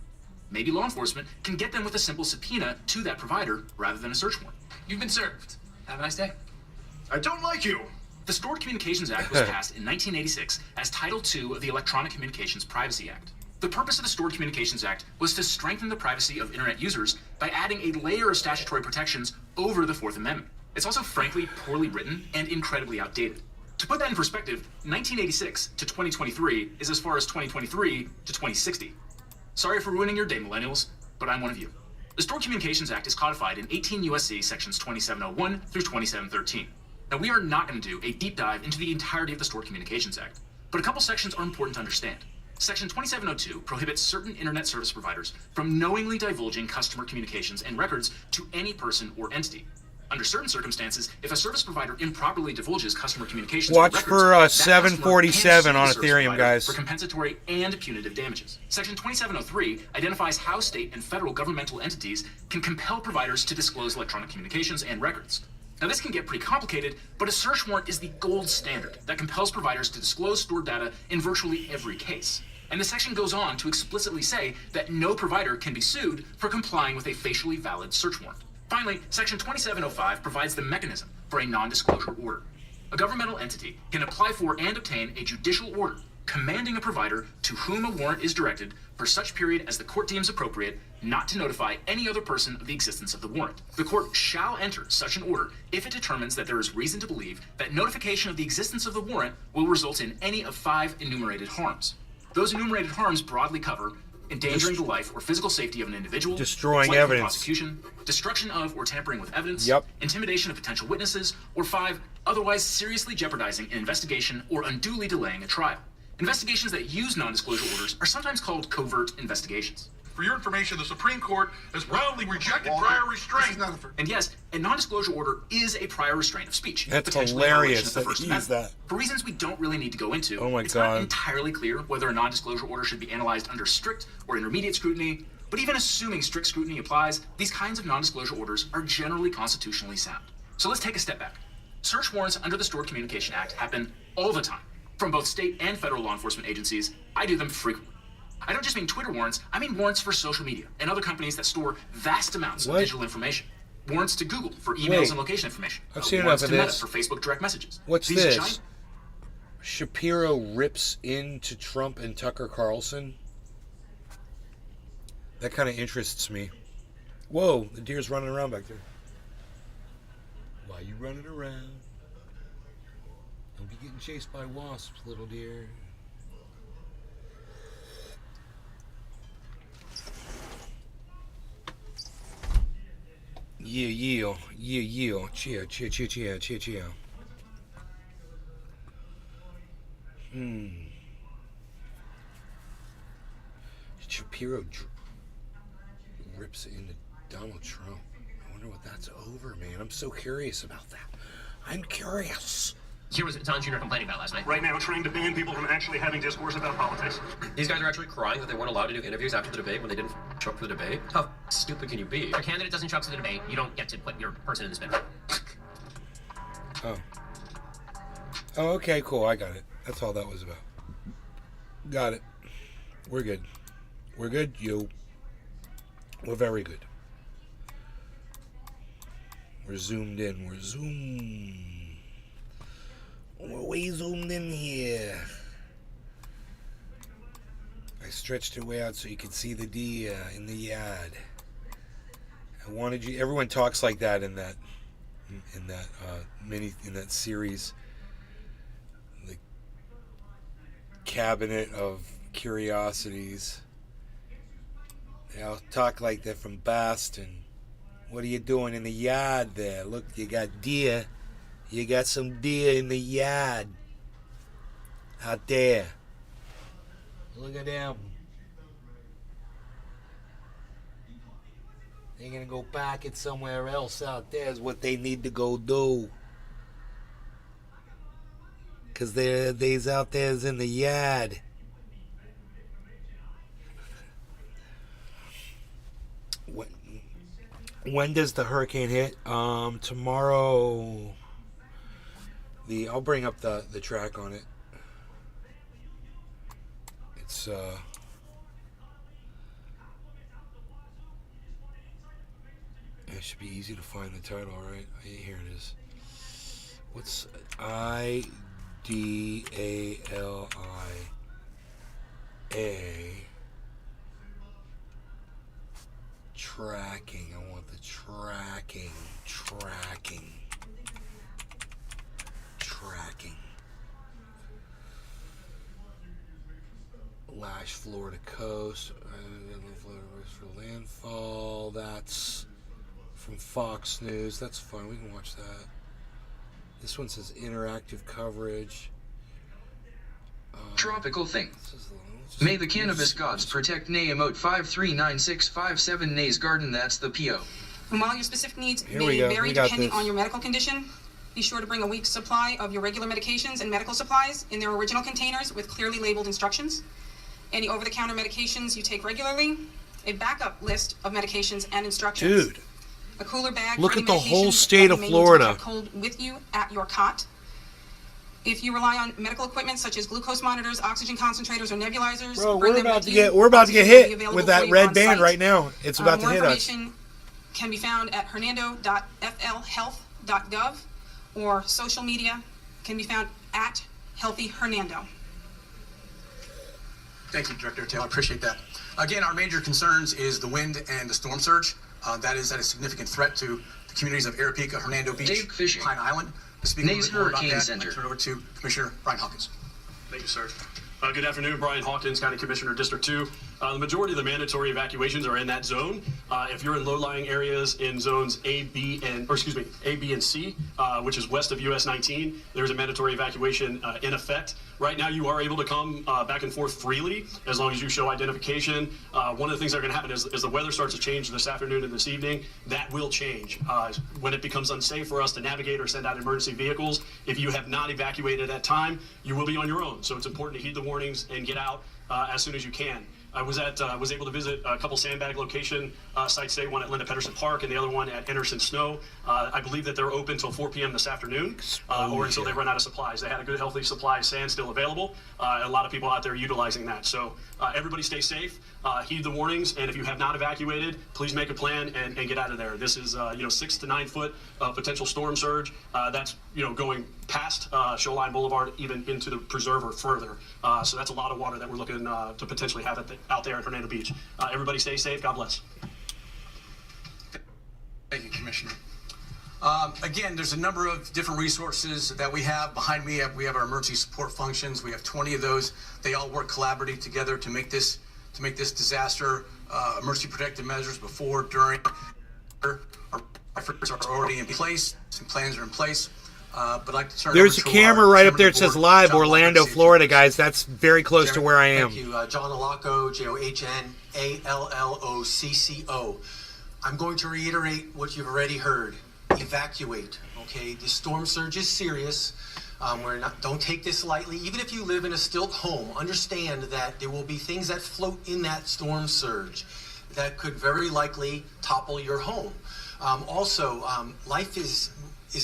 Speaker 7: Maybe law enforcement can get them with a simple subpoena to that provider rather than a search warrant.
Speaker 8: You've been served. Have a nice day.
Speaker 9: I don't like you.
Speaker 7: The Stored Communications Act was passed in 1986 as Title II of the Electronic Communications Privacy Act. The purpose of the Stored Communications Act was to strengthen the privacy of internet users by adding a layer of statutory protections over the Fourth Amendment. It's also frankly poorly written and incredibly outdated. To put that in perspective, 1986 to 2023 is as far as 2023 to 2060. Sorry for ruining your day, millennials, but I'm one of you. The Stored Communications Act is codified in 18 U.S.C. sections 2701 through 2713. Now, we are not going to do a deep dive into the entirety of the Stored Communications Act, but a couple sections are important to understand. Section 2702 prohibits certain internet service providers from knowingly divulging customer communications and records to any person or entity. Under certain circumstances, if a service provider improperly divulges customer communications
Speaker 1: Watch
Speaker 7: or records,
Speaker 1: for
Speaker 7: that
Speaker 1: 747
Speaker 7: customer
Speaker 1: on
Speaker 7: can sue the service
Speaker 1: Ethereum,
Speaker 7: provider
Speaker 1: guys.
Speaker 7: for compensatory and punitive damages. Section 2703 identifies how state and federal governmental entities can compel providers to disclose electronic communications and records. Now, this can get pretty complicated, but a search warrant is the gold standard that compels providers to disclose stored data in virtually every case. And the section goes on to explicitly say that no provider can be sued for complying with a facially valid search warrant. Finally, Section 2705 provides the mechanism for a non-disclosure order. A governmental entity can apply for and obtain a judicial order commanding a provider to whom a warrant is directed for such period as the court deems appropriate not to notify any other person of the existence of the warrant. The court shall enter such an order if it determines that there is reason to believe that notification of the existence of the warrant will result in any of 5 enumerated harms. Those enumerated harms broadly cover endangering the life or physical safety of an individual,
Speaker 1: destroying
Speaker 7: flight from
Speaker 1: evidence,
Speaker 7: prosecution, destruction of or tampering with evidence,
Speaker 1: Yep.
Speaker 7: intimidation of potential witnesses, or 5, otherwise seriously jeopardizing an investigation or unduly delaying a trial. Investigations that use non-disclosure orders are sometimes called covert investigations.
Speaker 9: For your information, the Supreme Court has roundly rejected prior restraint.
Speaker 7: And yes, a non-disclosure order is a prior restraint of speech.
Speaker 1: That's
Speaker 7: potentially a
Speaker 1: hilarious
Speaker 7: violation of the
Speaker 1: that
Speaker 7: First
Speaker 1: he used
Speaker 7: Amendment.
Speaker 1: that.
Speaker 7: For reasons we don't really need to go into,
Speaker 1: Oh my
Speaker 7: it's
Speaker 1: God.
Speaker 7: not entirely clear whether a non-disclosure order should be analyzed under strict or intermediate scrutiny, but even assuming strict scrutiny applies, these kinds of non-disclosure orders are generally constitutionally sound. So let's take a step back. Search warrants under the Stored Communication Act happen all the time. From both state and federal law enforcement agencies, I do them frequently. I don't just mean Twitter warrants, I mean warrants for social media and other companies that store vast amounts of digital information. Warrants to Google for emails and location information.
Speaker 1: I've seen
Speaker 7: warrants
Speaker 1: enough of
Speaker 7: to
Speaker 1: this.
Speaker 7: Meta for Facebook direct messages.
Speaker 1: What's
Speaker 7: These
Speaker 1: this?
Speaker 7: giant-
Speaker 1: Shapiro rips into Trump and Tucker Carlson. That kind of interests me. Whoa, the deer's running around back there. Why you running around? Don't be getting chased by wasps, little deer. Yeah, cheer. Shapiro rips into Donald Trump. I wonder what that's over, man. I'm so curious about that. I'm curious.
Speaker 10: Here was Don Jr. complaining about last night.
Speaker 9: Right now, trying to ban people from actually having discourse about politics.
Speaker 10: These guys are actually crying that they weren't allowed to do interviews after the debate when they didn't Show up for the debate? How stupid can you be? If a candidate doesn't show up to the debate, you don't get to put your person in the spin.
Speaker 1: Oh. Oh, okay, cool. I got it. That's all that was about. Got it. We're good. We're good, you. We're very good. We're zoomed in. We're way zoomed in here. I stretched it way out so you could see the deer in the yard. I wanted you. Everyone talks like that in that series, the Cabinet of Curiosities. They all talk like they're from Boston. What are you doing in the yard there? Look, you got deer. You got some deer in the yard out there. Look at them. They're gonna go park it somewhere else out there is what they need to go do. Cause they's out there's in the yard. When does the hurricane hit? Tomorrow. I'll bring up the track on it. It's it should be easy to find the title, right? Here it is. What's Idalia tracking? I want the tracking. Lash Florida coast. For landfall. That's from Fox News. That's fun. We can watch that. This one says interactive coverage.
Speaker 2: Tropical thing. May the cannabis gods protect Naemote 539657 Nays Garden. That's the PO.
Speaker 11: And while your specific needs
Speaker 1: Here
Speaker 11: may
Speaker 1: we go.
Speaker 11: vary
Speaker 1: We got
Speaker 11: depending
Speaker 1: this.
Speaker 11: on your medical condition, be sure to bring a week's supply of your regular medications and medical supplies in their original containers with clearly labeled instructions. Any over-the-counter medications you take regularly, a backup list of medications and instructions.
Speaker 1: Dude.
Speaker 11: A cooler bag.
Speaker 1: Look
Speaker 11: for
Speaker 1: at
Speaker 11: any
Speaker 1: the whole
Speaker 11: medications
Speaker 1: state
Speaker 11: that
Speaker 1: of
Speaker 11: you may need to
Speaker 1: Florida.
Speaker 11: keep cold with you at your cot. If you rely on medical equipment such as glucose monitors, oxygen concentrators, or nebulizers,
Speaker 1: Bro,
Speaker 11: bring
Speaker 1: we're
Speaker 11: them
Speaker 1: about
Speaker 11: with
Speaker 1: to
Speaker 11: you.
Speaker 1: get
Speaker 11: Oxygen will be
Speaker 1: hit
Speaker 11: available
Speaker 1: with
Speaker 11: for
Speaker 1: that
Speaker 11: you
Speaker 1: red
Speaker 11: on
Speaker 1: band
Speaker 11: site.
Speaker 1: right now. It's about to
Speaker 11: More
Speaker 1: hit us.
Speaker 11: information can be found at hernando.flhealth.gov, or social media can be found at Healthy Hernando.
Speaker 12: Thank you, Director Taylor. I appreciate that. Again, our major concerns is the wind and the storm surge. That is a significant threat to the communities of Arapaika, Hernando Beach, Pine Island. To speak a little
Speaker 2: Nays
Speaker 12: bit more about
Speaker 2: Hurricane
Speaker 12: that,
Speaker 2: Center.
Speaker 12: I turn it over to Commissioner Brian Hawkins.
Speaker 13: Thank you, sir. Good afternoon, Brian Hawkins, County Commissioner, District 2. The majority of the mandatory evacuations are in that zone. If you're in low-lying areas in zones A, B, and C, which is west of US 19, there's a mandatory evacuation in effect. Right now, you are able to come back and forth freely as long as you show identification. One of the things that are going to happen is the weather starts to change this afternoon and this evening. That will change. When it becomes unsafe for us to navigate or send out emergency vehicles, if you have not evacuated at time, you will be on your own. So it's important to heed the warnings and get out as soon as you can. I was able to visit a couple sandbag location sites today, one at Linda Pedersen Park and the other one at Anderson Snow. I believe that they're open until 4 p.m. this afternoon or until they run out of supplies. They had a good, healthy supply of sand still available. A lot of people out there utilizing that. So everybody stay safe, heed the warnings, and if you have not evacuated, please make a plan and get out of there. This is 6 to 9 foot potential storm surge. That's going past Shoreline Boulevard, even into the preserve or further. So that's a lot of water that we're looking to potentially have out there at Hernando Beach. Everybody stay safe. God bless.
Speaker 12: Thank you, Commissioner. Again, there's a number of different resources that we have. Behind me, we have our emergency support functions. We have 20 of those. They all work collaboratively together to make this disaster emergency protective measures before, during. Our efforts are already in place. Some plans are in place. But I'd like to turn
Speaker 1: There's a
Speaker 12: over to
Speaker 1: camera
Speaker 12: our
Speaker 1: right up
Speaker 12: chairman
Speaker 1: there.
Speaker 12: of
Speaker 1: It
Speaker 12: the
Speaker 1: says
Speaker 12: board,
Speaker 1: live
Speaker 12: John
Speaker 1: Orlando,
Speaker 12: Lockwood.
Speaker 1: Florida, guys. That's very close to where I am.
Speaker 14: Thank you. John Alocco, JOHNALLOCCO. I'm going to reiterate what you've already heard. Evacuate, okay? The storm surge is serious. Don't take this lightly. Even if you live in a stilt home, understand that there will be things that float in that storm surge. that could very likely topple your home. Life is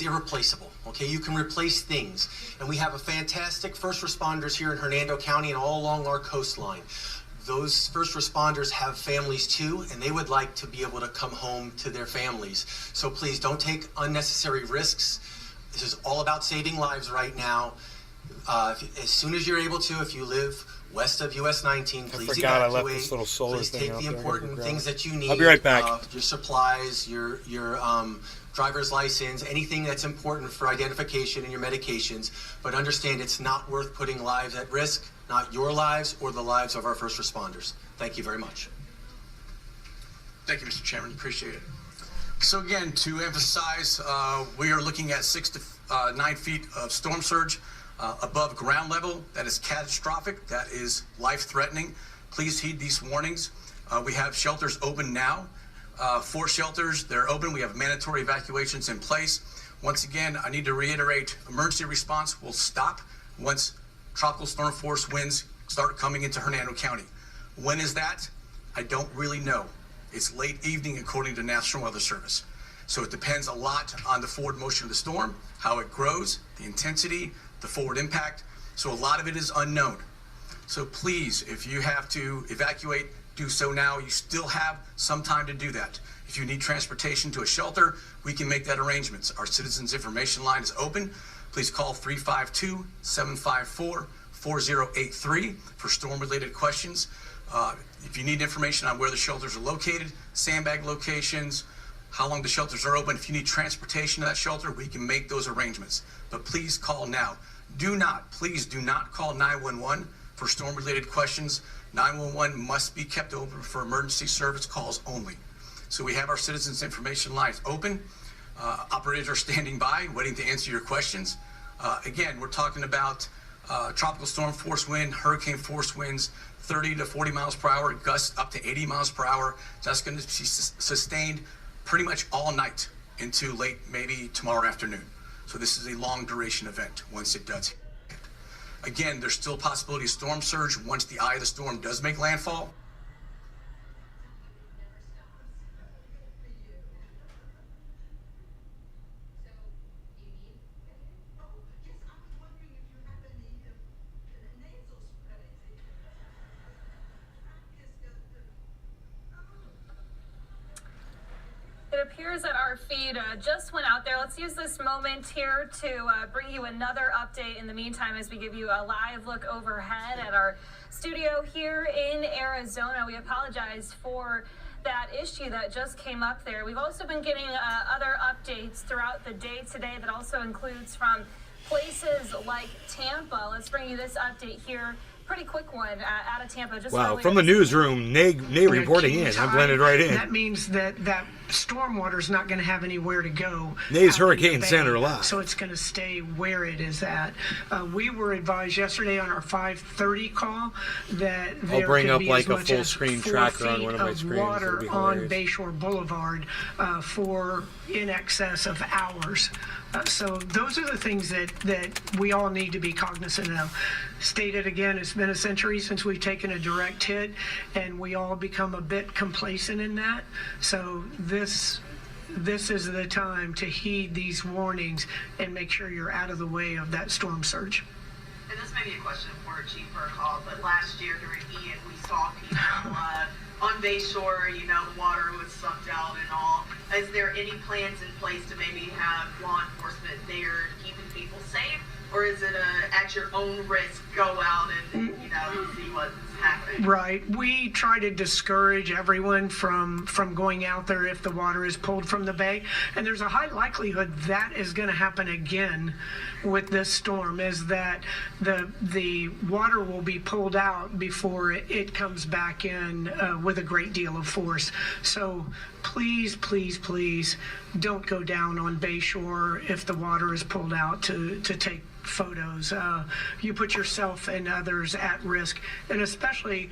Speaker 14: irreplaceable. Okay, you can replace things, and we have a fantastic first responders here in Hernando County and all along our coastline. Those first responders have families too, and they would like to be able to come home to their families. So please don't take unnecessary risks. This is all about saving lives right now. As soon as you're able to, if you live west of US 19, please
Speaker 1: forgot
Speaker 14: evacuate.
Speaker 1: I left this little solar
Speaker 14: please
Speaker 1: thing
Speaker 14: take
Speaker 1: out
Speaker 14: the
Speaker 1: there.
Speaker 14: important things that you need.
Speaker 1: I'll be right back.
Speaker 14: Your supplies, your driver's license, anything that's important for identification and your medications. But understand it's not worth putting lives at risk, not your lives or the lives of our first responders. Thank you very much.
Speaker 12: Thank you, Mr. Chairman. Appreciate it. So again, to emphasize, we are looking at 6 to 9 feet of storm surge above ground level. That is catastrophic. That is life-threatening. Please heed these warnings. We have shelters open now. 4 shelters, they're open. We have mandatory evacuations in place. Once again, I need to reiterate, emergency response will stop once tropical storm force winds start coming into Hernando County. When is that? I don't really know. It's late evening according to National Weather Service. So it depends a lot on the forward motion of the storm, how it grows, the intensity, the forward impact. So a lot of it is unknown. So please, if you have to evacuate, do so now. You still have some time to do that. If you need transportation to a shelter, we can make that arrangements. Our Citizens Information Line is open. Please call 352-754-4083 for storm-related questions. If you need information on where the shelters are located, sandbag locations, how long the shelters are open, if you need transportation to that shelter, we can make those arrangements. But please call now. Please do not call 911 for storm-related questions. 911 must be kept open for emergency service calls only. So we have our Citizens Information Lines open. Operators are standing by, waiting to answer your questions. Again, we're talking about tropical storm force wind, hurricane force winds, 30 to 40 miles per hour, gusts up to 80 miles per hour. That's going to be sustained pretty much all night into late, maybe tomorrow afternoon. So this is a long duration event once it does hit. Again, there's still a possibility of storm surge once the eye of the storm does make landfall.
Speaker 15: It appears that our feed just went out there. Let's use this moment here to bring you another update in the meantime as we give you a live look overhead at our studio here in Arizona. We apologize for that issue that just came up there. We've also been getting other updates throughout the day today that also includes from places like Tampa. Let's bring you this update here. Pretty quick one out of Tampa. Just
Speaker 1: wow, from the newsroom, Nay reporting in. I'm blended right in.
Speaker 16: That means that stormwater is not going to have anywhere to go.
Speaker 1: Nay's Hurricane Center live.
Speaker 16: So it's going to stay where it is at. We were advised yesterday on our 5:30 call that there
Speaker 1: I'll bring
Speaker 16: could
Speaker 1: up
Speaker 16: be
Speaker 1: like
Speaker 16: as
Speaker 1: a
Speaker 16: much
Speaker 1: full
Speaker 16: as
Speaker 1: screen
Speaker 16: 4
Speaker 1: tracker on
Speaker 16: feet
Speaker 1: one of my
Speaker 16: of
Speaker 1: screens.
Speaker 16: water
Speaker 1: It'll be
Speaker 16: on
Speaker 1: hilarious.
Speaker 16: Bayshore Boulevard for in excess of hours. So those are the things that we all need to be cognizant of. Stated again, it's been a century since we've taken a direct hit, and we all become a bit complacent in that. So this is the time to heed these warnings and make sure you're out of the way of that storm surge.
Speaker 17: And this may be a question for Chief Burkall, but last year during Ian, we saw people on Bayshore, the water was sucked out and all. Is there any plans in place to maybe have law enforcement there keeping people safe? Or is it at your own risk, go out and, see what's happening?
Speaker 16: Right. We try to discourage everyone from going out there if the water is pulled from the bay. And there's a high likelihood that is going to happen again with this storm, is that the water will be pulled out before it comes back in with a great deal of force. So please, please, please don't go down on Bayshore if the water is pulled out to take photos. You put yourself and others at risk, and especially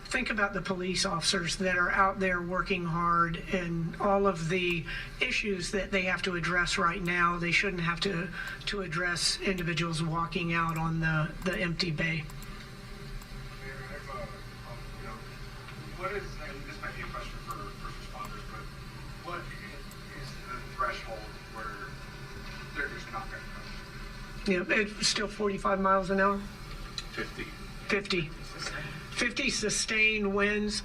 Speaker 16: think about the police officers that are out there working hard and all of the issues that they have to address right now. They shouldn't have to address individuals walking out on the empty bay.
Speaker 18: What is, and this might be a question
Speaker 16: Yeah, it's still 45 miles an hour.
Speaker 9: 50.
Speaker 16: 50. 50 sustained winds,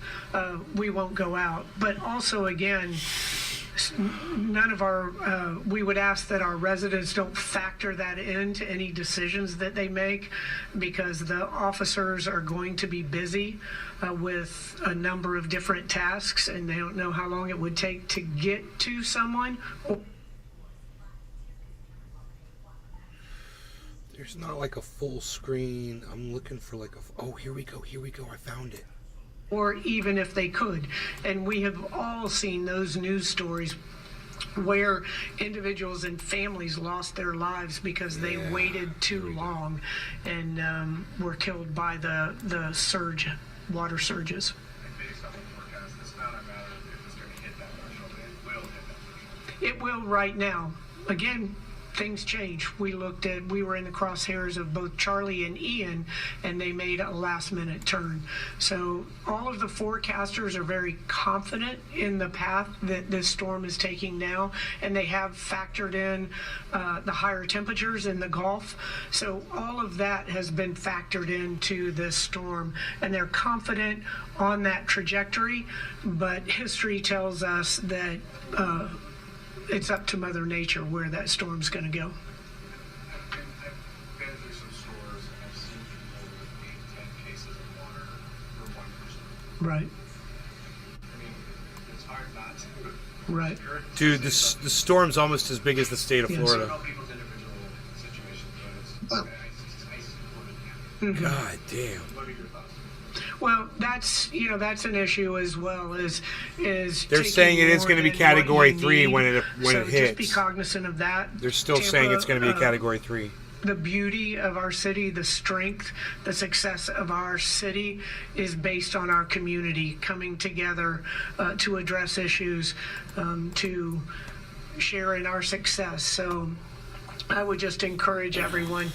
Speaker 16: we won't go out. But also, again, none of our, we would ask that our residents don't factor that into any decisions that they make, because the officers are going to be busy with a number of different tasks, and they don't know how long it would take to get to someone.
Speaker 1: There's not like a full screen. I'm looking for like a, oh, here we go, I found it.
Speaker 16: Or even if they could. And we have all seen those news stories where individuals and families lost their lives because they waited too long and were killed by the surge, water surges. It will right now. Again, things change. We were in the crosshairs of both Charlie and Ian, and they made a last-minute turn. So all of the forecasters are very confident in the path that this storm is taking now, and they have factored in the higher temperatures in the Gulf. So all of that has been factored into this storm, and they're confident on that trajectory, but history tells us that it's up to Mother Nature where that storm's going to go.
Speaker 9: I've been through some stores and I've seen people with 8 to 10 cases of water for one person.
Speaker 16: Right.
Speaker 9: I mean, it's hard not to.
Speaker 16: Right.
Speaker 1: Dude, the storm's almost as big as the state of
Speaker 16: Yes.
Speaker 1: Florida.
Speaker 9: I don't know people's individual situations, but it's supported.
Speaker 1: God damn.
Speaker 9: What are your thoughts?
Speaker 16: Well, that's an issue as well. Is
Speaker 1: They're saying it is going to be Category 3 when it
Speaker 16: so
Speaker 1: hits.
Speaker 16: Just be cognizant of that.
Speaker 1: They're still saying it's going to be a Category 3.
Speaker 16: The beauty of our city, the strength, the success of our city is based on our community coming together to address issues, to share in our success. So I would just encourage everyone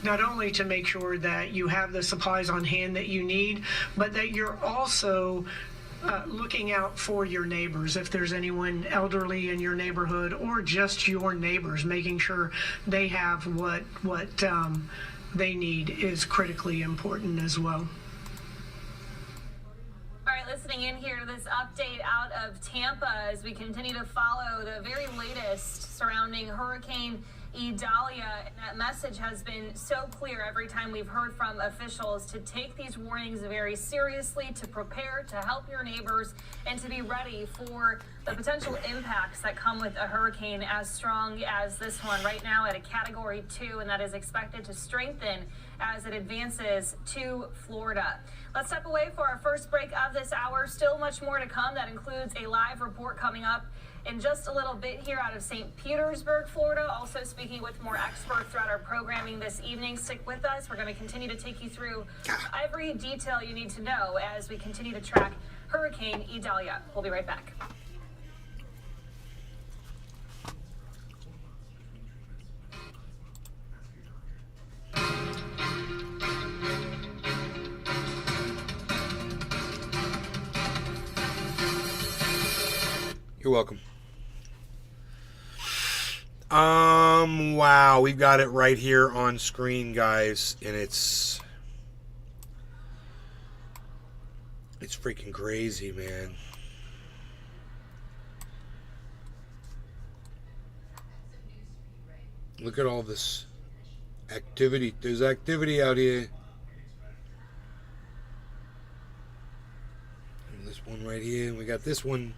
Speaker 16: not only to make sure that you have the supplies on hand that you need, but that you're also looking out for your neighbors. If there's anyone elderly in your neighborhood or just your neighbors, making sure they have what they need is critically important as well.
Speaker 15: All right, listening in here to this update out of Tampa as we continue to follow the very latest surrounding Hurricane Idalia. And that message has been so clear every time we've heard from officials to take these warnings very seriously, to prepare, to help your neighbors, and to be ready for the potential impacts that come with a hurricane as strong as this one right now at a Category 2, and that is expected to strengthen as it advances to Florida. Let's step away for our first break of this hour. Still much more to come. That includes a live report coming up in just a little bit here out of St. Petersburg, Florida. Also speaking with more experts throughout our programming this evening. Stick with us. We're going to continue to take you through every detail you need to know as we continue to track Hurricane Idalia. We'll be right back.
Speaker 1: You're welcome. Wow, we got it right here on screen, guys, and it's freaking crazy, man. Look at all this activity. There's activity out here. And this one right here, and we got this one.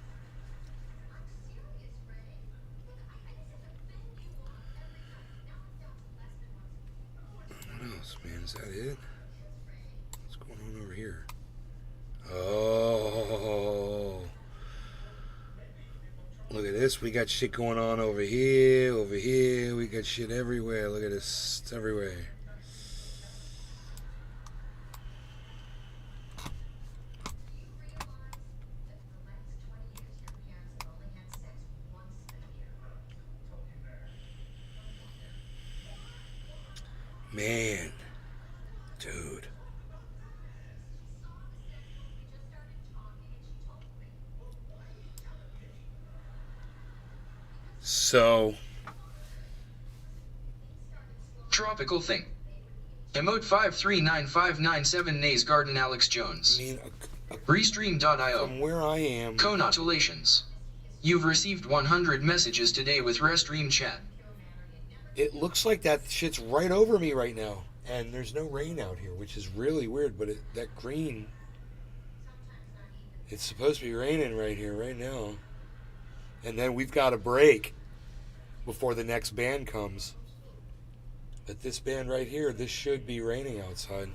Speaker 1: What else, man? Is that it? What's going on over here? Oh. Look at this. We got shit going on over here, over here. We got shit everywhere. Look at this. It's everywhere. Man. Dude.
Speaker 2: Draw tropical thing. Emote 5395997 Nays Garden Alex Jones. Restream.io.
Speaker 1: From where I am.
Speaker 2: Congratulations. You've received 100 messages today with Restream chat.
Speaker 1: It looks like that shit's right over me right now. And there's no rain out here, which is really weird. But that green, it's supposed to be raining right here, right now. And then we've got a break before the next band comes. But this band right here, this should be raining outside.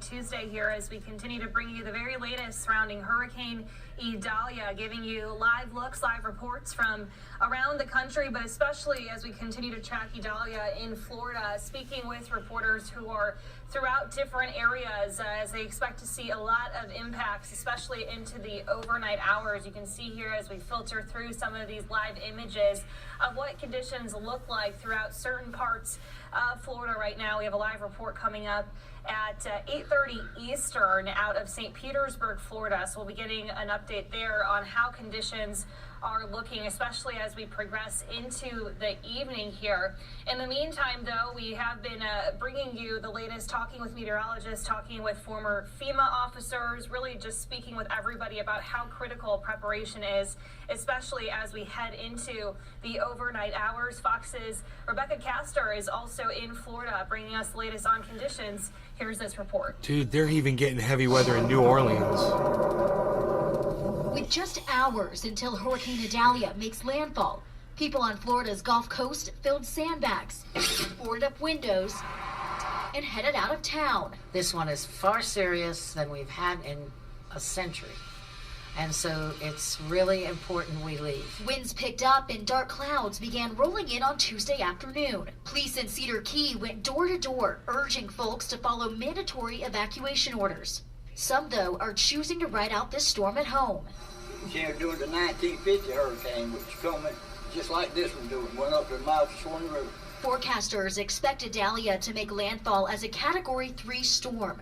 Speaker 15: Tuesday here as we continue to bring you the very latest surrounding Hurricane Idalia, giving you live looks, live reports from around the country, but especially as we continue to track Idalia in Florida, speaking with reporters who are throughout different areas as they expect to see a lot of impacts, especially into the overnight hours. You can see here as we filter through some of these live images of what conditions look like throughout certain parts of Florida right now. We have a live report coming up at 8:30 Eastern out of St. Petersburg, Florida. So we'll be getting an update there on how conditions are looking, especially as we progress into the evening here. In the meantime, though, we have been bringing you the latest, talking with meteorologists, talking with former FEMA officers, really just speaking with everybody about how critical preparation is, especially as we head into the overnight hours. Fox's Rebecca Castor is also in Florida, bringing us the latest on conditions. Here's this report.
Speaker 1: Dude, they're even getting heavy weather in New Orleans.
Speaker 18: With just hours until Hurricane Idalia makes landfall, people on Florida's Gulf Coast filled sandbags, boarded up windows, and headed out of town.
Speaker 19: This one is far serious than we've had in a century. And so it's really important we leave.
Speaker 18: Winds picked up and dark clouds began rolling in on Tuesday afternoon. Police in Cedar Key went door to door, urging folks to follow mandatory evacuation orders. Some, though, are choosing to ride out this storm at home.
Speaker 20: They're doing the 1950 hurricane, which is coming just like this one's doing, went up to the mouth of Swanee River.
Speaker 18: Forecasters expect Idalia to make landfall as a Category 3 storm.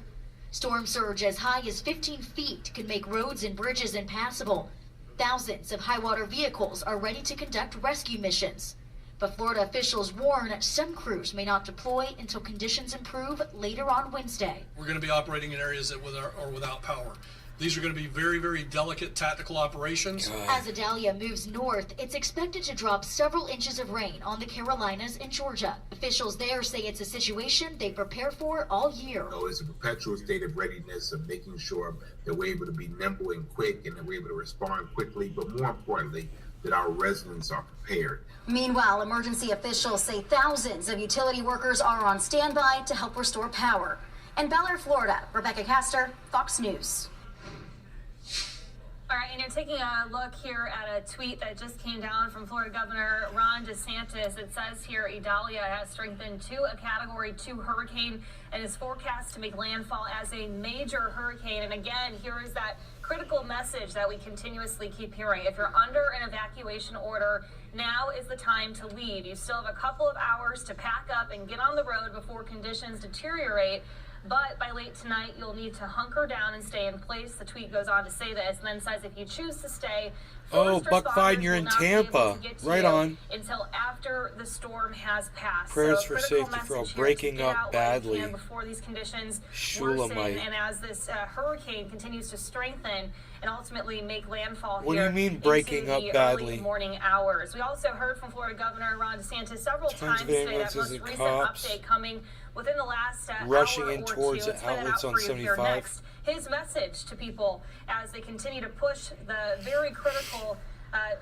Speaker 18: Storm surge as high as 15 feet could make roads and bridges impassable. Thousands of high-water vehicles are ready to conduct rescue missions. But Florida officials warn some crews may not deploy until conditions improve later on Wednesday.
Speaker 21: We're going to be operating in areas that are without power. These are going to be very, very delicate tactical operations.
Speaker 18: As Idalia moves north, it's expected to drop several inches of rain on the Carolinas and Georgia. Officials there say it's a situation they prepare for all year.
Speaker 22: It's a perpetual state of readiness of making sure that we're able to be nimble and quick and that we're able to respond quickly, but more importantly, that our residents are prepared.
Speaker 23: Meanwhile, emergency officials say thousands of utility workers are on standby to help restore power. In Bel Air, Florida, Rebecca Castor, Fox News.
Speaker 15: All right, and you're taking a look here at a tweet that just came down from Florida Governor Ron DeSantis. It says here Idalia has strengthened to a Category 2 hurricane and is forecast to make landfall as a major hurricane. And again, here is that critical message that we continuously keep hearing. If you're under an evacuation order, now is the time to leave. You still have a couple of hours to pack up and get on the road before conditions deteriorate. But by late tonight, you'll need to hunker down and stay in place. The tweet goes on to say this and then says if you choose to stay,
Speaker 1: Buck Fine, you're in Tampa. Right on.
Speaker 15: Until after the storm has passed.
Speaker 1: Prayers for safety for all breaking up badly.
Speaker 15: Before these conditions worsen and as this hurricane continues to strengthen and ultimately make landfall
Speaker 1: what here. What do you mean breaking up badly?
Speaker 15: Early morning hours. We also heard from Florida Governor Ron DeSantis several times today. That most recent update coming within the last
Speaker 1: rushing
Speaker 15: hour
Speaker 1: in
Speaker 15: or
Speaker 1: towards
Speaker 15: two.
Speaker 1: the outlets on 75.
Speaker 15: His message to people as they continue to push the very critical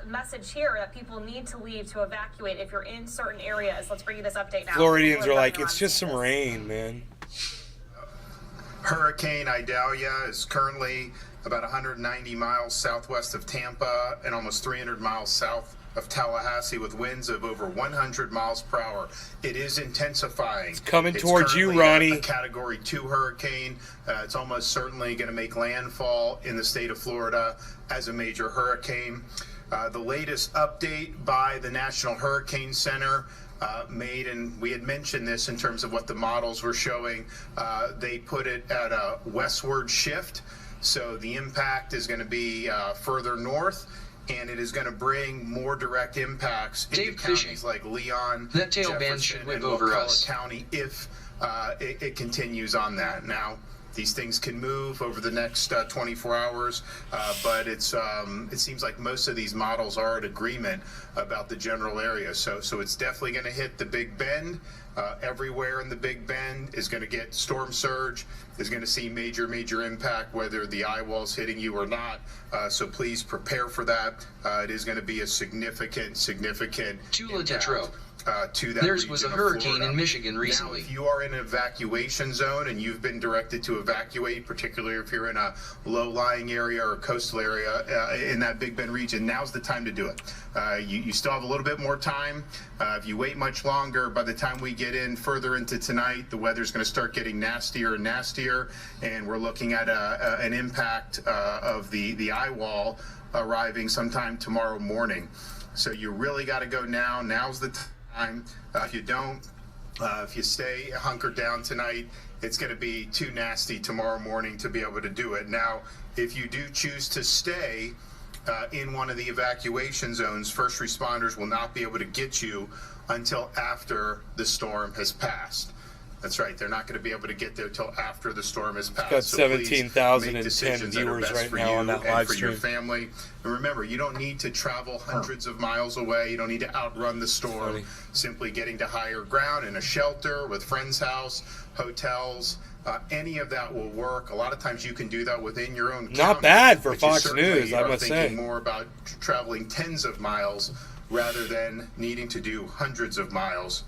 Speaker 15: message here that people need to leave to evacuate if you're in certain areas. Let's bring you this update now.
Speaker 1: Floridians are like, it's just some rain, man.
Speaker 24: Hurricane Idalia is currently about 190 miles southwest of Tampa and almost 300 miles south of Tallahassee with winds of over 100 miles per hour. It is intensifying.
Speaker 1: It's coming towards you, Ronnie.
Speaker 24: A Category 2 hurricane. It's almost certainly going to make landfall in the state of Florida as a major hurricane. The latest update by the National Hurricane Center made, and we had mentioned this in terms of what the models were showing, they put it at a westward shift. So the impact is going to be further north. and it is going to bring more direct impacts into counties like Leon,
Speaker 2: That tail
Speaker 24: Jefferson,
Speaker 2: band should whip
Speaker 24: and
Speaker 2: over
Speaker 24: Wakulla
Speaker 2: us.
Speaker 24: County if it continues on that. Now, these things can move over the next 24 hours, but it seems like most of these models are in agreement about the general area. So it's definitely going to hit the Big Bend. Everywhere in the Big Bend is going to get storm surge, is going to see major impact, whether the eye wall's hitting you or not. So please prepare for that. It is going to be a significant
Speaker 2: Tula Tetro.
Speaker 24: To that
Speaker 2: Theirs was a
Speaker 24: region of
Speaker 2: hurricane
Speaker 24: Florida.
Speaker 2: in Michigan recently.
Speaker 24: Now, if you are in an evacuation zone and you've been directed to evacuate, particularly if you're in a low-lying area or coastal area in that Big Bend region, now's the time to do it. You still have a little bit more time. If you wait much longer, by the time we get in further into tonight, the weather's going to start getting nastier and nastier, and we're looking at an impact of the eye wall arriving sometime tomorrow morning. So you really got to go now. Now's the time. If you don't, if you stay hunkered down tonight, it's going to be too nasty tomorrow morning to be able to do it. Now, if you do choose to stay in one of the evacuation zones, first responders will not be able to get you until after the storm has passed. That's right. They're not going to be able to get there till after the storm has passed.
Speaker 1: Got
Speaker 24: So
Speaker 1: 17,010 viewers right now on that live
Speaker 24: for your
Speaker 1: stream.
Speaker 24: family. And remember, you don't need to travel hundreds of miles away. You don't need to outrun the storm. Simply getting to higher ground in a shelter, with friend's house, hotels, any of that will work. A lot of times you can do that within your own county.
Speaker 1: Not bad for
Speaker 24: but you
Speaker 1: Fox
Speaker 24: certainly
Speaker 1: News, I
Speaker 24: are
Speaker 1: must
Speaker 24: thinking
Speaker 1: say.
Speaker 24: more about traveling tens of miles rather than needing to do hundreds of miles.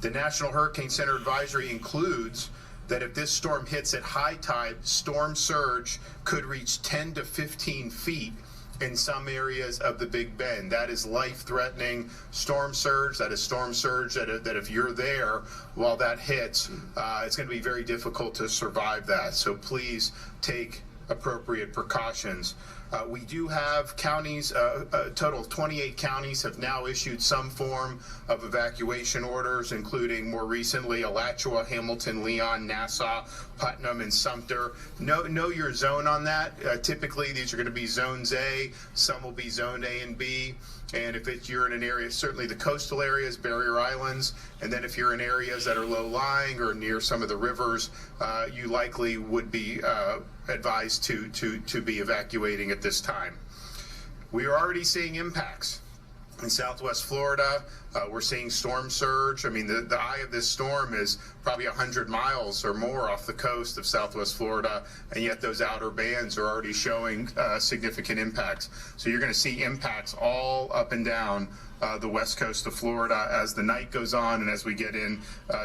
Speaker 24: The National Hurricane Center advisory includes that if this storm hits at high tide, storm surge could reach 10 to 15 feet in some areas of the Big Bend. That is life-threatening storm surge. That is storm surge that if you're there while that hits, it's going to be very difficult to survive that. So please take appropriate precautions. We do have counties, a total of 28 counties have now issued some form of evacuation orders, including more recently Alachua, Hamilton, Leon, Nassau, Putnam, and Sumter. Know your zone on that. Typically, these are going to be zones A. Some will be zone A and B. And if you're in an area, certainly the coastal areas, barrier islands, and then if you're in areas that are low-lying or near some of the rivers, you likely would be advised to be evacuating at this time. We are already seeing impacts. In Southwest Florida, we're seeing storm surge. I mean, the eye of this storm is probably 100 miles or more off the coast of Southwest Florida, and yet those outer bands are already showing significant impacts. So you're going to see impacts all up and down the west coast of Florida as the night goes on and as we get in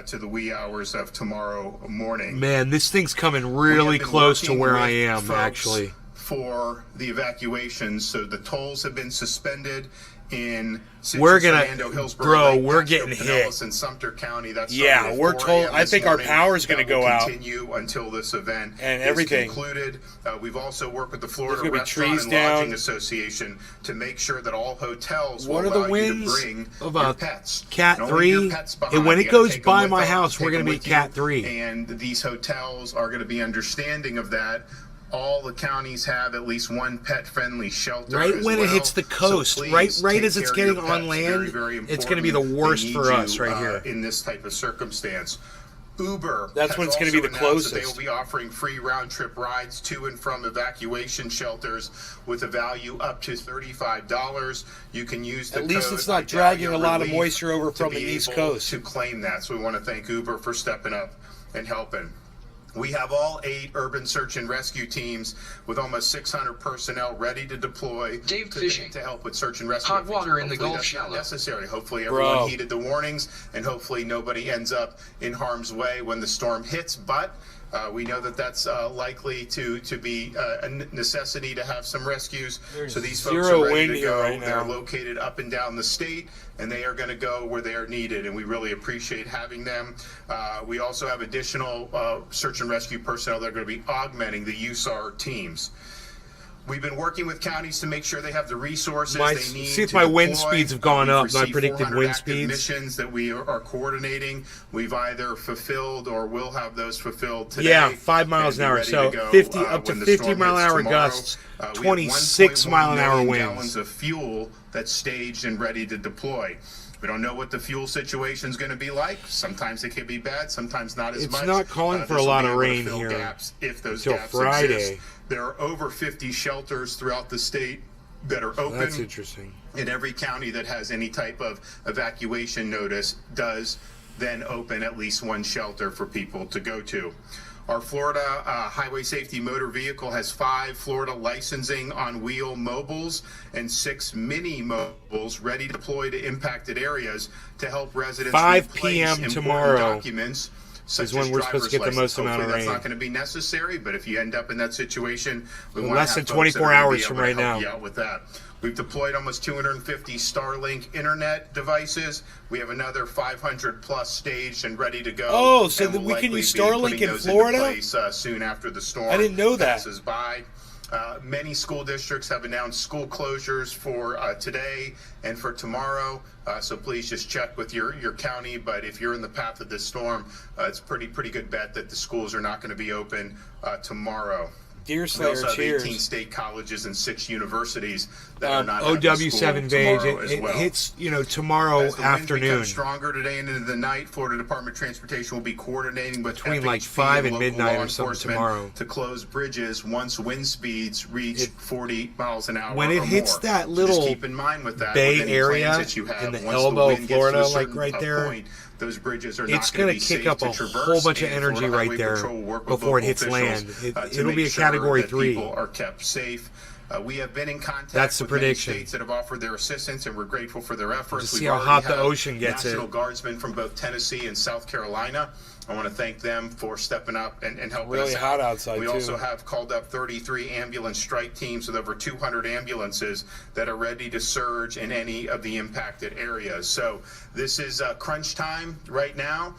Speaker 24: to the wee hours of tomorrow morning.
Speaker 1: Man, this thing's coming really close to where I am,
Speaker 24: folks
Speaker 1: actually.
Speaker 24: For the evacuations, so the tolls have been suspended in Citrus,
Speaker 1: We're gonna,
Speaker 24: Hernando, Hillsborough,
Speaker 1: bro,
Speaker 24: Lake,
Speaker 1: we're
Speaker 24: Castro,
Speaker 1: getting
Speaker 24: Pinellas,
Speaker 1: hit.
Speaker 24: and Sumter County. That's
Speaker 1: Yeah, we're told. I think our power's going to go out.
Speaker 24: Continue until this event
Speaker 1: and
Speaker 24: is
Speaker 1: everything
Speaker 24: concluded. We've also worked with the Florida
Speaker 1: There's gonna be
Speaker 24: Restaurant
Speaker 1: trees
Speaker 24: and
Speaker 1: down.
Speaker 24: Lodging Association to make sure that all hotels
Speaker 1: What
Speaker 24: will
Speaker 1: are the
Speaker 24: allow you to
Speaker 1: winds
Speaker 24: bring
Speaker 1: of
Speaker 24: your
Speaker 1: a
Speaker 24: pets.
Speaker 1: Cat
Speaker 24: And only your
Speaker 1: 3?
Speaker 24: pets
Speaker 1: And
Speaker 24: behind.
Speaker 1: when
Speaker 24: You
Speaker 1: it
Speaker 24: gotta
Speaker 1: goes
Speaker 24: take them
Speaker 1: by
Speaker 24: with
Speaker 1: my
Speaker 24: them,
Speaker 1: house, we're
Speaker 24: take
Speaker 1: going to
Speaker 24: them
Speaker 1: be
Speaker 24: with you.
Speaker 1: Cat 3.
Speaker 24: And these hotels are going to be understanding of that. All the counties have at least one pet-friendly shelter.
Speaker 1: Right
Speaker 24: as
Speaker 1: when it
Speaker 24: well.
Speaker 1: hits the
Speaker 24: So
Speaker 1: coast,
Speaker 24: please
Speaker 1: right
Speaker 24: take
Speaker 1: as it's
Speaker 24: care of
Speaker 1: getting
Speaker 24: your
Speaker 1: on
Speaker 24: pets.
Speaker 1: land,
Speaker 24: Very
Speaker 1: it's going to be the
Speaker 24: important.
Speaker 1: worst
Speaker 24: They
Speaker 1: for
Speaker 24: need
Speaker 1: us
Speaker 24: you,
Speaker 1: right here.
Speaker 24: in this type of circumstance. Uber
Speaker 1: That's when it's going to be the
Speaker 24: has also announced that
Speaker 1: closest.
Speaker 24: They will be offering free round-trip rides to and from evacuation shelters with a value up to $35. You can use the
Speaker 1: At least
Speaker 24: code
Speaker 1: it's not
Speaker 24: Idalia
Speaker 1: dragging a lot of
Speaker 24: Relief
Speaker 1: moisture over
Speaker 24: to
Speaker 1: from
Speaker 24: be
Speaker 1: the East
Speaker 24: able
Speaker 1: Coast.
Speaker 24: to claim that. So we want to thank Uber for stepping up and helping. We have all 8 urban search and rescue teams with almost 600 personnel ready to deploy to help with search and rescue.
Speaker 2: Hot water in the
Speaker 24: Hopefully
Speaker 2: Gulf
Speaker 24: that's not
Speaker 2: shallow.
Speaker 24: necessary. Hopefully
Speaker 1: Bro.
Speaker 24: everyone heeded the warnings, and hopefully nobody ends up in harm's way when the storm hits. But we know that that's likely to be a necessity to have some rescues.
Speaker 1: There's
Speaker 24: so these folks
Speaker 1: zero
Speaker 24: are ready
Speaker 1: wind
Speaker 24: to
Speaker 1: here
Speaker 24: go.
Speaker 1: right
Speaker 24: They're
Speaker 1: now.
Speaker 24: located up and down the state, and they are going to go where they are needed, and we really appreciate having them. We also have additional search and rescue personnel that are going to be augmenting the USAR teams. We've been working with counties to make sure they have the resources they need.
Speaker 1: See if
Speaker 24: to
Speaker 1: my wind
Speaker 24: deploy.
Speaker 1: speeds have gone
Speaker 24: We've
Speaker 1: up. My
Speaker 24: received
Speaker 1: predicted
Speaker 24: 400
Speaker 1: wind
Speaker 24: active
Speaker 1: speeds.
Speaker 24: missions that we are coordinating. We've either fulfilled or will have those fulfilled today.
Speaker 1: Yeah, 5 miles an
Speaker 24: and be
Speaker 1: hour.
Speaker 24: ready
Speaker 1: So
Speaker 24: to go,
Speaker 1: 50 up to
Speaker 24: when the
Speaker 1: 50
Speaker 24: storm
Speaker 1: mile an
Speaker 24: hits
Speaker 1: hour
Speaker 24: tomorrow.
Speaker 1: gusts,
Speaker 24: We have
Speaker 1: 26
Speaker 24: 1.1
Speaker 1: mile an hour
Speaker 24: million
Speaker 1: winds.
Speaker 24: gallons of fuel that's staged and ready to deploy. We don't know what the fuel situation is going to be like. Sometimes it can be bad, sometimes not as much.
Speaker 1: It's not calling for a
Speaker 24: This will
Speaker 1: lot
Speaker 24: be
Speaker 1: of
Speaker 24: able to
Speaker 1: rain
Speaker 24: fill
Speaker 1: here
Speaker 24: gaps if those
Speaker 1: until
Speaker 24: gaps
Speaker 1: Friday.
Speaker 24: exist. There are over 50 shelters throughout the state that are open.
Speaker 1: That's interesting.
Speaker 24: And every county that has any type of evacuation notice does then open at least one shelter for people to go to. Our Florida Highway Safety Motor Vehicle has 5 Florida licensing on wheel mobiles and 6 mini mobiles ready to deploy to impacted areas to help residents
Speaker 1: 5
Speaker 24: replace
Speaker 1: p.m.
Speaker 24: important
Speaker 1: tomorrow
Speaker 24: documents such
Speaker 1: is when
Speaker 24: as
Speaker 1: we're supposed to get the
Speaker 24: driver's
Speaker 1: most
Speaker 24: license.
Speaker 1: amount of
Speaker 24: Hopefully
Speaker 1: rain.
Speaker 24: that's not going to be necessary, but if you end up in that situation, we want
Speaker 1: Less
Speaker 24: to have
Speaker 1: than
Speaker 24: folks that
Speaker 1: 24
Speaker 24: are gonna
Speaker 1: hours
Speaker 24: be
Speaker 1: from
Speaker 24: able to
Speaker 1: right
Speaker 24: help
Speaker 1: now.
Speaker 24: you out with that. We've deployed almost 250 Starlink internet devices. We have another 500 plus staged and ready to go.
Speaker 1: Oh, so
Speaker 24: and
Speaker 1: that
Speaker 24: we'll
Speaker 1: we can
Speaker 24: likely
Speaker 1: use
Speaker 24: be
Speaker 1: Starlink
Speaker 24: putting
Speaker 1: in
Speaker 24: those
Speaker 1: Florida?
Speaker 24: into place, soon after the storm
Speaker 1: I didn't know that.
Speaker 24: passes by. Many school districts have announced school closures for today and for tomorrow. So please just check with your county. But if you're in the path of this storm, it's pretty good bet that the schools are not going to be open tomorrow.
Speaker 1: Deer
Speaker 24: We
Speaker 1: Slayer,
Speaker 24: also have
Speaker 1: cheers.
Speaker 24: 18 state colleges and 6 universities that are not having
Speaker 1: OW7
Speaker 24: school
Speaker 1: Vage.
Speaker 24: tomorrow as
Speaker 1: It
Speaker 24: well.
Speaker 1: hits, tomorrow
Speaker 24: As the winds become
Speaker 1: afternoon.
Speaker 24: stronger today and into the night, Florida Department of Transportation will be coordinating with
Speaker 1: Between like
Speaker 24: FHP
Speaker 1: 5 and
Speaker 24: local
Speaker 1: midnight
Speaker 24: law
Speaker 1: or something
Speaker 24: enforcement
Speaker 1: tomorrow.
Speaker 24: to close bridges once wind speeds reach 40 miles an hour.
Speaker 1: When it
Speaker 24: or
Speaker 1: hits
Speaker 24: more.
Speaker 1: that
Speaker 24: So
Speaker 1: little
Speaker 24: just keep in mind with that,
Speaker 1: Bay
Speaker 24: with any
Speaker 1: area
Speaker 24: plans that you have,
Speaker 1: in the
Speaker 24: once
Speaker 1: elbow of
Speaker 24: wind gets to a
Speaker 1: Florida, like
Speaker 24: certain
Speaker 1: right there,
Speaker 24: point, those bridges are
Speaker 1: it's
Speaker 24: not
Speaker 1: going
Speaker 24: going
Speaker 1: to
Speaker 24: to
Speaker 1: kick
Speaker 24: be
Speaker 1: up
Speaker 24: safe
Speaker 1: a
Speaker 24: to traverse,
Speaker 1: whole bunch of
Speaker 24: and
Speaker 1: energy
Speaker 24: Florida
Speaker 1: right
Speaker 24: Highway
Speaker 1: there
Speaker 24: Patrol will work with
Speaker 1: before it
Speaker 24: local
Speaker 1: hits land.
Speaker 24: officials,
Speaker 1: It'll
Speaker 24: to
Speaker 1: be a
Speaker 24: make sure
Speaker 1: Category
Speaker 24: that
Speaker 1: 3.
Speaker 24: people are kept safe. We have been in contact
Speaker 1: That's the
Speaker 24: with many
Speaker 1: prediction.
Speaker 24: states that have offered their assistance, and we're grateful for their efforts.
Speaker 1: To see
Speaker 24: We've
Speaker 1: how
Speaker 24: already
Speaker 1: hot the
Speaker 24: have
Speaker 1: ocean gets it.
Speaker 24: National Guardsmen from both Tennessee and South Carolina. I want to thank them for stepping up and helping
Speaker 1: Really
Speaker 24: us
Speaker 1: hot
Speaker 24: out.
Speaker 1: outside,
Speaker 24: We
Speaker 1: too.
Speaker 24: also have called up 33 ambulance strike teams with over 200 ambulances that are ready to surge in any of the impacted areas. So this is crunch time right now.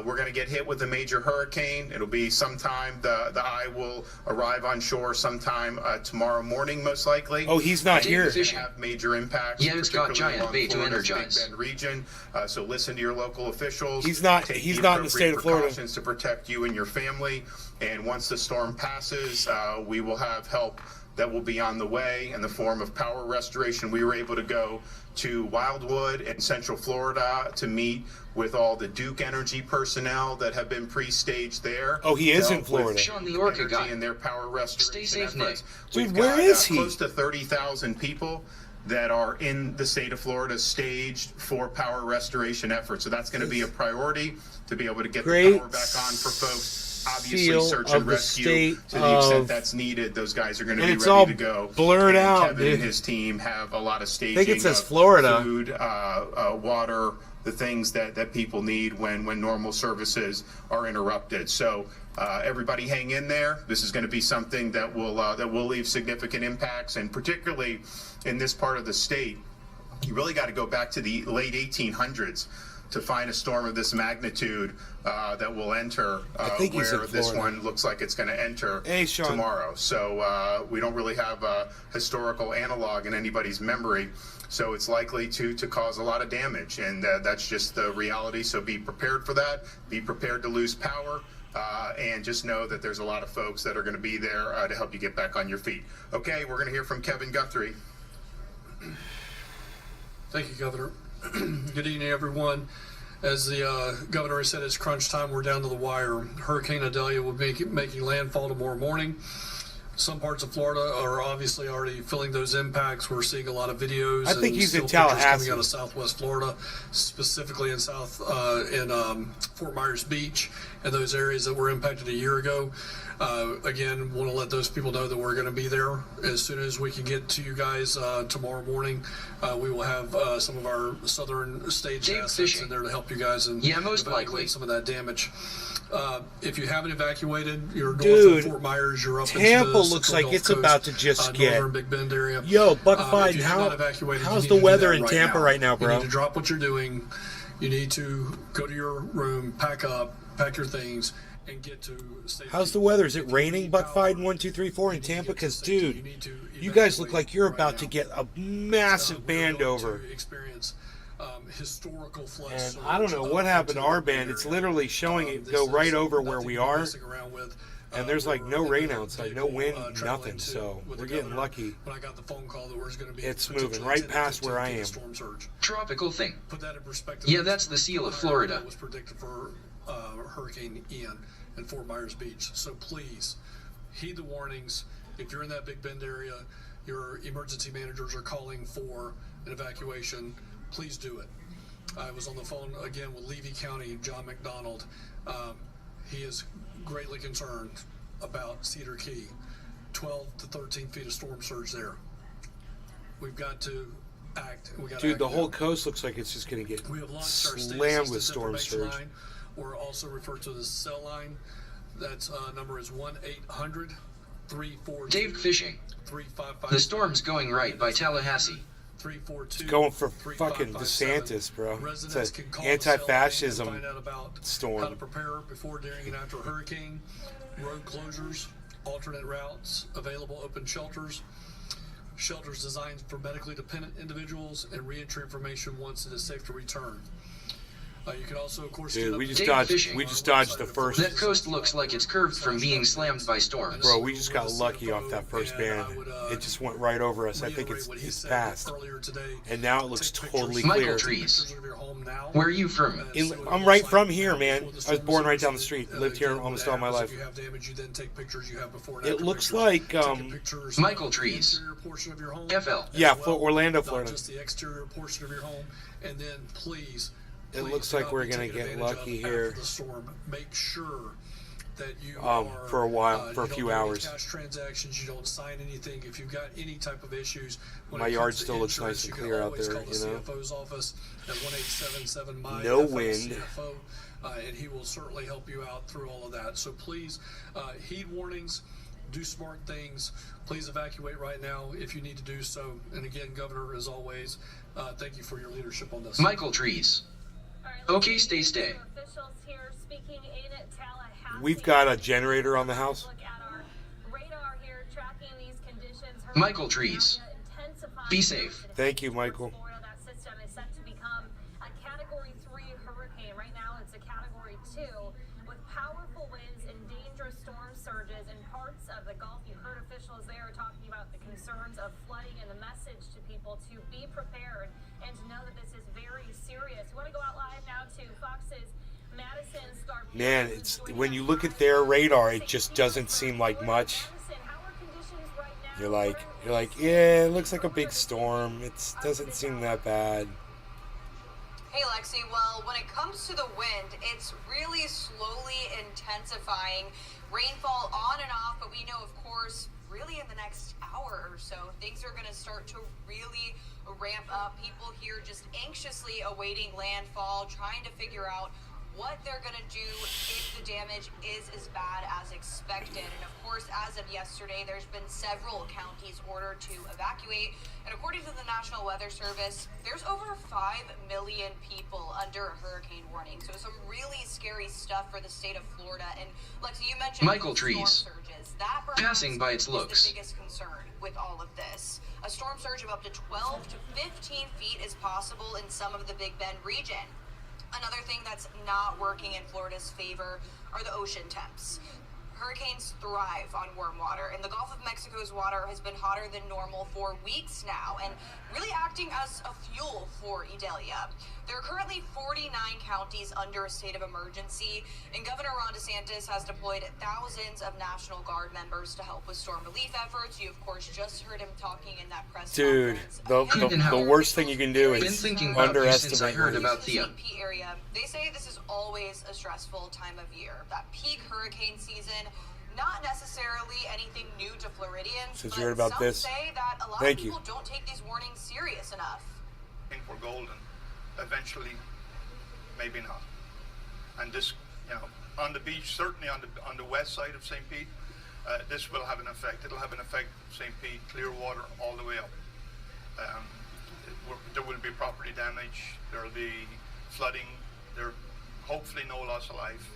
Speaker 24: We're going to get hit with a major hurricane. It'll be sometime, the eye will arrive on shore sometime tomorrow morning, most likely.
Speaker 1: Oh, he's not here.
Speaker 24: Have major impacts.
Speaker 2: Yeah, it's got
Speaker 24: particularly
Speaker 2: giant
Speaker 24: along
Speaker 2: bait to
Speaker 24: Florida's
Speaker 2: energize.
Speaker 24: Big Bend region. So listen to your local officials.
Speaker 1: He's not
Speaker 24: Take
Speaker 1: in the state of Florida.
Speaker 24: precautions to protect you and your family. And once the storm passes, we will have help that will be on the way in the form of power restoration. We were able to go to Wildwood in Central Florida to meet with all the Duke Energy personnel that have been pre-staged there.
Speaker 1: Oh, he is
Speaker 24: to
Speaker 1: in
Speaker 24: help
Speaker 1: Florida.
Speaker 24: with
Speaker 2: Sean, the Orca
Speaker 24: energy
Speaker 2: guy.
Speaker 24: and their power restoration
Speaker 2: Stay safe, Nick.
Speaker 24: efforts.
Speaker 1: Dude,
Speaker 24: We've
Speaker 1: where
Speaker 24: got,
Speaker 1: is he?
Speaker 24: Close to 30,000 people that are in the state of Florida staged for power restoration efforts. So that's going to be a priority to be able to get
Speaker 1: Great
Speaker 24: the power back on for folks. Obviously,
Speaker 1: seal
Speaker 24: search
Speaker 1: of
Speaker 24: and
Speaker 1: the
Speaker 24: rescue
Speaker 1: state
Speaker 24: to the extent
Speaker 1: of-
Speaker 24: that's needed. Those guys are going to
Speaker 1: And
Speaker 24: be
Speaker 1: it's
Speaker 24: ready
Speaker 1: all
Speaker 24: to go.
Speaker 1: blurred
Speaker 24: And
Speaker 1: out,
Speaker 24: Kevin
Speaker 1: dude.
Speaker 24: and his team have a lot of staging.
Speaker 1: I think it says
Speaker 24: of
Speaker 1: Florida.
Speaker 24: Food, water, the things that people need when normal services are interrupted. So everybody hang in there. This is going to be something that will leave significant impacts, and particularly in this part of the state, you really got to go back to the late 1800s to find a storm of this magnitude that will enter
Speaker 1: I think he's
Speaker 24: where
Speaker 1: in
Speaker 24: this
Speaker 1: Florida.
Speaker 24: one looks like it's going to enter
Speaker 1: Hey, Sean.
Speaker 24: tomorrow. So we don't really have a historical analog in anybody's memory. So it's likely to cause a lot of damage, and that's just the reality. So be prepared for that. Be prepared to lose power. And just know that there's a lot of folks that are going to be there to help you get back on your feet. Okay, we're going to hear from Kevin Guthrie.
Speaker 21: Thank you, Governor. Good evening, everyone. As the governor said, it's crunch time. We're down to the wire. Hurricane Idalia will be making landfall tomorrow morning. Some parts of Florida are obviously already feeling those impacts. We're seeing a lot of videos.
Speaker 1: I think
Speaker 21: and
Speaker 1: he's in
Speaker 21: still pictures
Speaker 1: Tallahassee.
Speaker 21: coming out of Southwest Florida, specifically in Fort Myers Beach and those areas that were impacted a year ago. Again, want to let those people know that we're going to be there as soon as we can get to you guys tomorrow morning. We will have some of our southern stage
Speaker 2: Dave
Speaker 21: assets
Speaker 2: fishing.
Speaker 21: in there to help you guys and
Speaker 2: Yeah, most
Speaker 21: evaluate
Speaker 2: likely.
Speaker 21: some of that damage. If you haven't evacuated, you're north
Speaker 1: Dude,
Speaker 21: of Fort Myers, you're up
Speaker 1: Tampa
Speaker 21: into the
Speaker 1: looks
Speaker 21: Central
Speaker 1: like
Speaker 21: Gulf
Speaker 1: it's
Speaker 21: Coast,
Speaker 1: about to just get-
Speaker 21: northern Big Bend area.
Speaker 1: Yo, Buck
Speaker 21: If
Speaker 1: Fiden,
Speaker 21: you have not evacuated,
Speaker 1: how's
Speaker 21: you
Speaker 1: the
Speaker 21: need to do
Speaker 1: weather
Speaker 21: that
Speaker 1: in
Speaker 21: right
Speaker 1: Tampa
Speaker 21: now.
Speaker 1: right now,
Speaker 21: You
Speaker 1: bro?
Speaker 21: need to drop what you're doing. You need to go to your room, pack up, pack your things, and get to safety.
Speaker 1: How's the weather? Is it raining, Buckfied 1234 in Tampa? Because, dude, you guys look like you're about to get a massive band over.
Speaker 21: Experience historical flood.
Speaker 1: And I don't know what happened to our band. It's literally showing it go right over where we are. And there's like no rain outside, no wind, nothing. So we're getting lucky.
Speaker 21: When I got the phone call that we're going to be
Speaker 1: it's moving right past where I am.
Speaker 2: Tropical thing.
Speaker 21: Put that in perspective.
Speaker 2: Yeah, that's the seal of Florida.
Speaker 21: Was predicted for Hurricane Ian in Fort Myers Beach. So please heed the warnings. If you're in that Big Bend area, your emergency managers are calling for an evacuation. Please do it. I was on the phone again with Levy County, John McDonald. He is greatly concerned about Cedar Key. 12 to 13 feet of storm surge there. We've got to act.
Speaker 1: Dude, the whole coast looks like it's just going to get slammed with storm surge.
Speaker 21: Line, or also referred to as cell line. That's number is 1-800-342.
Speaker 2: Dave Fishing. The storm's going right by Tallahassee.
Speaker 1: It's going for fucking DeSantis, bro. It's an anti-fascism storm.
Speaker 21: How to prepare before, during, and after a hurricane. Road closures, alternate routes, available open shelters, shelters designed for medically dependent individuals, and reentry information once it is safe to return. You can also, of course,
Speaker 1: dude, we just dodged the first.
Speaker 2: That coast looks like it's curved from being slammed by storms.
Speaker 1: Bro, we just got lucky off that first band. It just went right over us. I think it's past. And now it looks totally clear.
Speaker 2: Michael Trees. Where are you from?
Speaker 1: I'm right from here, man. I was born right down the street. Lived here almost all my life. It looks like
Speaker 2: Michael Trees. FL.
Speaker 1: Yeah, Orlando, Florida.
Speaker 21: Just the exterior portion of your home, and then please.
Speaker 1: It looks like we're gonna get lucky here.
Speaker 21: The storm. Make sure that you
Speaker 1: for a while, for a few hours.
Speaker 21: Cash transactions, you don't sign anything. If you've got any type of issues,
Speaker 1: my yard still looks nice and clear out there.
Speaker 21: You know. CFO's office at 1-877-MY.
Speaker 1: No wind.
Speaker 21: CFO, and he will certainly help you out through all of that. So please heed warnings. Do smart things. Please evacuate right now if you need to do so. And again, Governor, as always, thank you for your leadership on this.
Speaker 2: Michael Trees. Okay, stay.
Speaker 1: We've got a generator on the house.
Speaker 2: Michael Trees. Be safe.
Speaker 1: Thank you, Michael.
Speaker 15: That system is set to become a Category 3 hurricane. Right now it's a Category 2 with powerful winds and dangerous storm surges in parts of the Gulf. You heard officials there talking about the concerns of flooding and the message to people to be prepared and to know that this is very serious. You want to go out live now to Fox's Madison Star.
Speaker 1: Man, it's when you look at their radar, it just doesn't seem like much. You're like, yeah, it looks like a big storm. It doesn't seem that bad.
Speaker 3: Hey Lexi, well, when it comes to the wind, it's really slowly intensifying. Rainfall on and off, but we know, of course, really in the next hour or so, things are going to start to really ramp up. People here just anxiously awaiting landfall, trying to figure out what they're going to do if the damage is as bad as expected. And of course, as of yesterday, there's been several counties ordered to evacuate. And according to the National Weather Service, there's over 5 million people under a hurricane warning. So some really scary stuff for the state of Florida. And Lexi, you mentioned
Speaker 2: Michael Trees.
Speaker 3: That
Speaker 2: passing by its looks.
Speaker 3: The biggest concern with all of this. A storm surge of up to 12 to 15 feet is possible in some of the Big Bend region. Another thing that's not working in Florida's favor are the ocean temps. Hurricanes thrive on warm water, and the Gulf of Mexico's water has been hotter than normal for weeks now, and really acting as a fuel for Idalia. There are currently 49 counties under a state of emergency, and Governor Ron DeSantis has deployed thousands of National Guard members to help with storm relief efforts. You, of course, just heard him talking in that press conference.
Speaker 1: The worst thing you can do is underestimate.
Speaker 2: I heard about the
Speaker 3: St. area. They say this is always a stressful time of year. That peak hurricane season, not necessarily anything new to Floridians.
Speaker 1: Since you heard about
Speaker 3: some
Speaker 1: this,
Speaker 3: say that a lot of people don't take these warnings serious enough.
Speaker 24: I think we're golden. Eventually, maybe not. And this, on the beach, certainly on the west side of St. Pete, this will have an effect. It'll have an effect, St. Pete, Clearwater, all the way up. There will be property damage. There will be flooding. There hopefully no loss of life.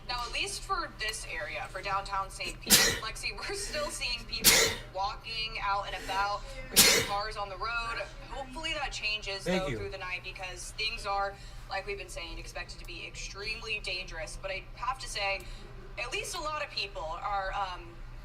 Speaker 3: Now, at least for this area, for downtown St. Pete, Lexi, we're still seeing people walking out and about. We're seeing cars on the road. Hopefully that changes, though, through the night, because things are, like we've been saying, expected to be extremely dangerous. But I have to say, at least a lot of people are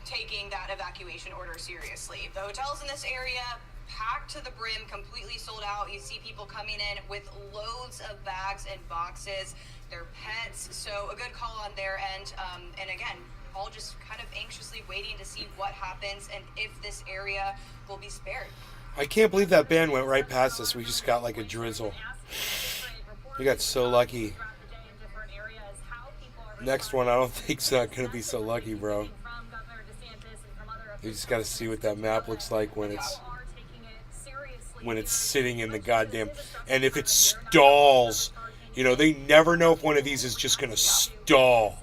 Speaker 3: taking that evacuation order seriously. The hotels in this area, packed to the brim, completely sold out. You see people coming in with loads of bags and boxes, their pets, so a good call on their end. And again, all just kind of anxiously waiting to see what happens and if this area will be spared.
Speaker 1: I can't believe that band went right past us. We just got like a drizzle. We got so lucky. Next one, I don't think's not going to be so lucky, bro. You just got to see what that map looks like when it's sitting in the goddamn. And if it stalls, you know, they never know if one of these is just going to stall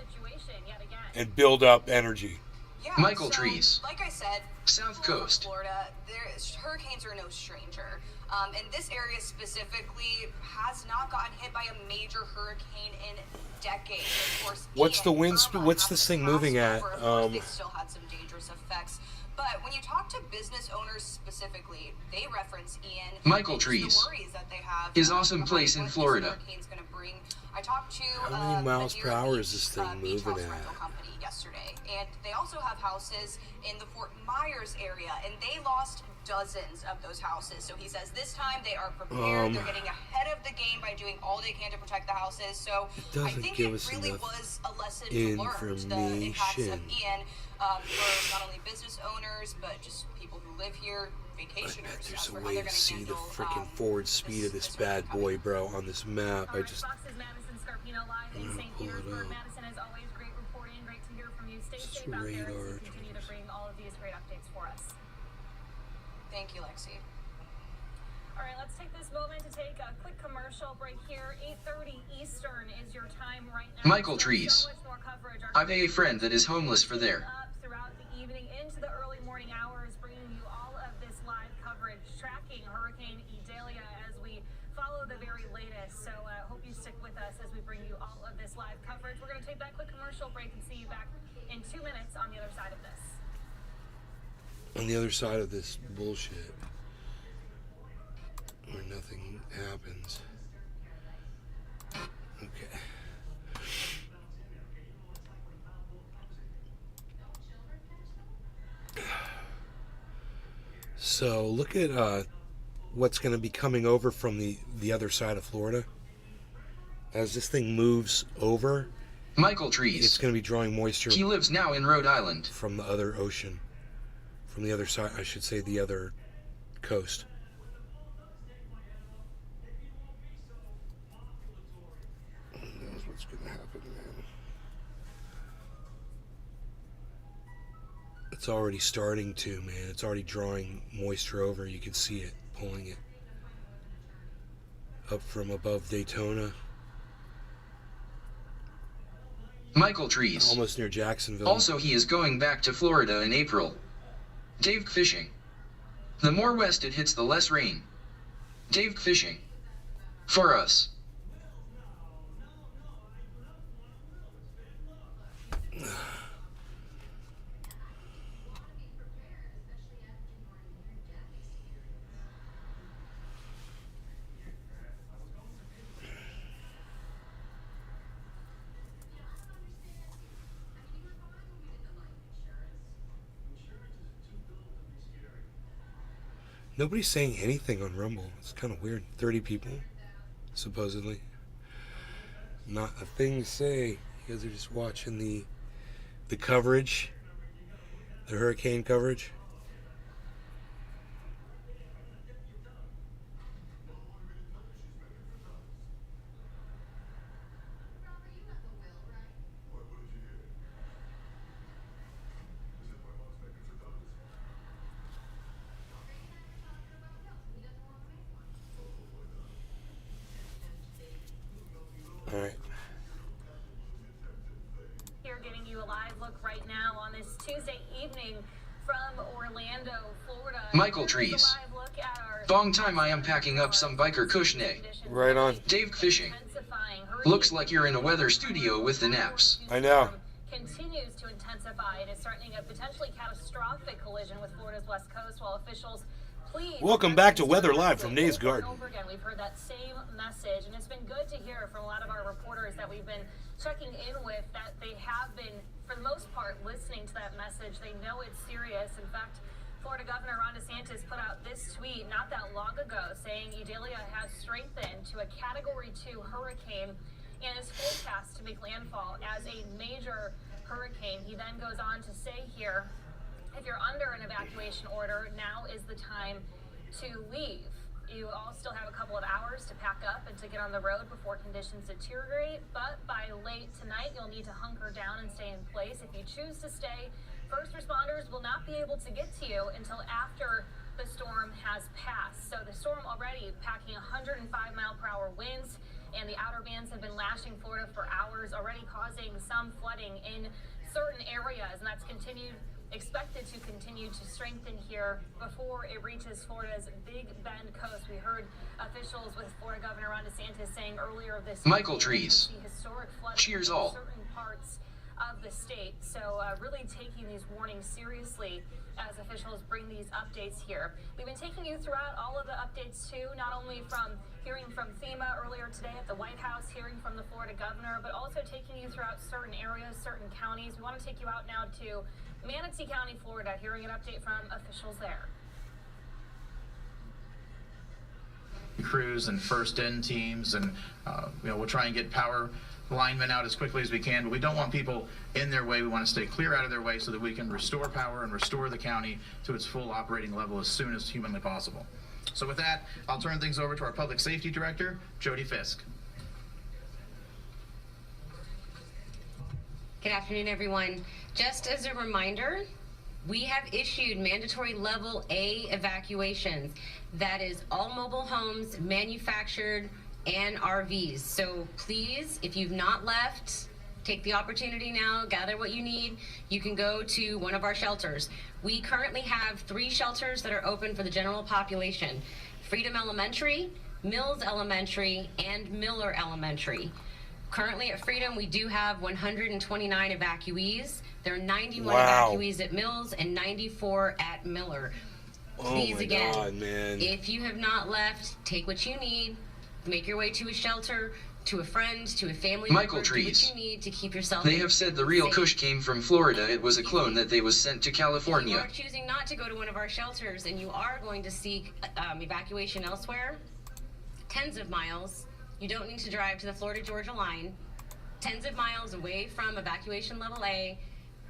Speaker 1: and build up energy.
Speaker 3: Yeah,
Speaker 2: Michael Trees.
Speaker 3: Like I said,
Speaker 2: South Coast.
Speaker 3: Florida, hurricanes are no stranger. And this area specifically has not gotten hit by a major hurricane in decades. Of course,
Speaker 1: What's the wind speed? What's this thing moving at?
Speaker 3: They still had some dangerous effects. But when you talk to business owners specifically, they reference Ian.
Speaker 2: Michael Trees.
Speaker 3: The worries that they have.
Speaker 2: His awesome place in Florida.
Speaker 3: I talked to
Speaker 1: how many miles per hour is this thing moving at?
Speaker 3: Yesterday, and they also have houses in the Fort Myers area, and they lost dozens of those houses. So he says this time they are prepared. They're getting ahead of the game by doing all they can to protect the houses. So I think it really was a lesson to learn the impacts of Ian for not only business owners but just people who live here, vacationers.
Speaker 1: I bet there's a way to see the freaking forward speed of this bad boy, bro, on this map. I just. I'm gonna pull it up. Just radar.
Speaker 15: Continue to bring all of these great updates for us.
Speaker 3: Thank you, Lexi.
Speaker 15: All right, let's take this moment to take a quick commercial break here. 8:30 Eastern is your time right now.
Speaker 2: Michael Trees. I've a friend that is homeless for there.
Speaker 15: Throughout the evening into the early morning hours, bringing you all of this live coverage, tracking Hurricane Idalia as we follow the very latest. So hope you stick with us as we bring you all of this live coverage. We're going to take that quick commercial break and see you back in 2 minutes on the other side of this.
Speaker 1: On the other side of this bullshit, where nothing happens. Okay. So look at what's going to be coming over from the other side of Florida. As this thing moves over,
Speaker 2: Michael Trees.
Speaker 1: It's going to be drawing moisture.
Speaker 2: He lives now in Rhode Island.
Speaker 1: From the other ocean. From the other side, I should say the other coast. That's what's going to happen, man. It's already starting to, man. It's already drawing moisture over. You can see it, pulling it up from above Daytona.
Speaker 2: Michael Trees.
Speaker 1: Almost near Jacksonville.
Speaker 2: Also, he is going back to Florida in April. Dave Fishing. The more west it hits, the less rain. Dave Fishing. For us.
Speaker 1: Nobody's saying anything on Rumble. It's kind of weird. 30 people, supposedly. Not a thing to say. You guys are just watching the coverage, the hurricane coverage. All right.
Speaker 15: Here, getting you a live look right now on this Tuesday evening from Orlando, Florida.
Speaker 2: Michael Trees. Long time I am packing up some biker Kushne.
Speaker 1: Right on.
Speaker 2: Dave Fishing. Looks like you're in a weather studio with the naps.
Speaker 1: I know.
Speaker 15: Continues to intensify. It is threatening a potentially catastrophic collision with Florida's west coast, while officials plead.
Speaker 1: Welcome back to Weather Live from Nays Garden.
Speaker 15: Over again, we've heard that same message, and it's been good to hear from a lot of our reporters that we've been checking in with that they have been, for the most part, listening to that message. They know it's serious. In fact, Florida Governor Ron DeSantis put out this tweet not that long ago saying Idalia has strengthened to a Category 2 hurricane and is forecast to make landfall as a major hurricane. He then goes on to say here, if you're under an evacuation order, now is the time to leave. You all still have a couple of hours to pack up and to get on the road before conditions deteriorate, but by late tonight, you'll need to hunker down and stay in place. If you choose to stay, first responders will not be able to get to you until after the storm has passed. So the storm already packing 105-mile-per-hour winds, and the outer bands have been lashing Florida for hours, already causing some flooding in certain areas, and that's expected to continue to strengthen here before it reaches Florida's Big Bend coast. We heard officials with Florida Governor Ron DeSantis saying earlier this
Speaker 2: Michael
Speaker 15: week
Speaker 2: Trees.
Speaker 15: Historic flooding
Speaker 2: Cheers
Speaker 15: in
Speaker 2: all.
Speaker 15: certain parts of the state. So really taking these warnings seriously as officials bring these updates here. We've been taking you throughout all of the updates too, not only from hearing from FEMA earlier today at the White House, hearing from the Florida governor, but also taking you throughout certain areas, certain counties. We want to take you out now to Manatee County, Florida, hearing an update from officials there.
Speaker 7: Crews and first in teams, and we'll try and get power linemen out as quickly as we can, but we don't want people in their way. We want to stay clear out of their way so that we can restore power and restore the county to its full operating level as soon as humanly possible. So with that, I'll turn things over to our Public Safety Director, Jody Fisk.
Speaker 4: Good afternoon, everyone. Just as a reminder, we have issued mandatory level A evacuations. That is all mobile homes, manufactured, and RVs. So please, if you've not left, take the opportunity now, gather what you need. You can go to one of our shelters. We currently have 3 shelters that are open for the general population: Freedom Elementary, Mills Elementary, and Miller Elementary. Currently at Freedom, we do have 129 evacuees. There are 91 evacuees at Mills and 94 at Miller. Please, again,
Speaker 1: God, man.
Speaker 4: if you have not left, take what you need, make your way to a shelter, to a friend, to a family
Speaker 2: Michael
Speaker 4: member, do
Speaker 2: Trees.
Speaker 4: what you need to keep yourself
Speaker 2: They have said the real
Speaker 4: safe.
Speaker 2: Kush came from Florida. It was a clone that they was sent to
Speaker 4: If you
Speaker 2: California.
Speaker 4: are choosing not to go to one of our shelters and you are going to seek evacuation elsewhere, tens of miles, you don't need to drive to the Florida-Georgia line, tens of miles away from evacuation level A.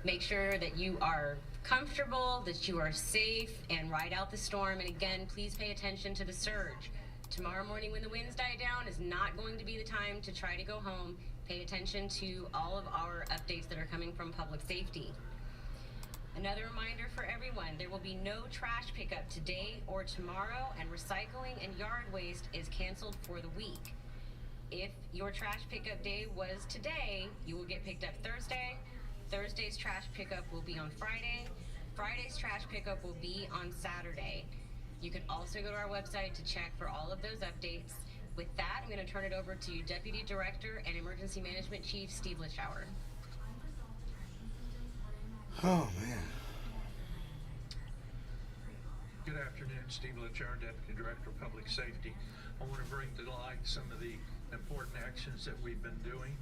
Speaker 4: Make sure that you are comfortable, that you are safe, and ride out the storm. And again, please pay attention to the surge. Tomorrow morning when the winds die down is not going to be the time to try to go home. Pay attention to all of our updates that are coming from public safety. Another reminder for everyone, there will be no trash pickup today or tomorrow, and recycling and yard waste is canceled for the week. If your trash pickup day was today, you will get picked up Thursday. Thursday's trash pickup will be on Friday. Friday's trash pickup will be on Saturday. You can also go to our website to check for all of those updates. With that, I'm going to turn it over to Deputy Director and Emergency Management Chief Steve Lichauer.
Speaker 1: Oh, man.
Speaker 5: Good afternoon, Steve Lichauer, Deputy Director of Public Safety. I want to bring to light some of the important actions that we've been doing.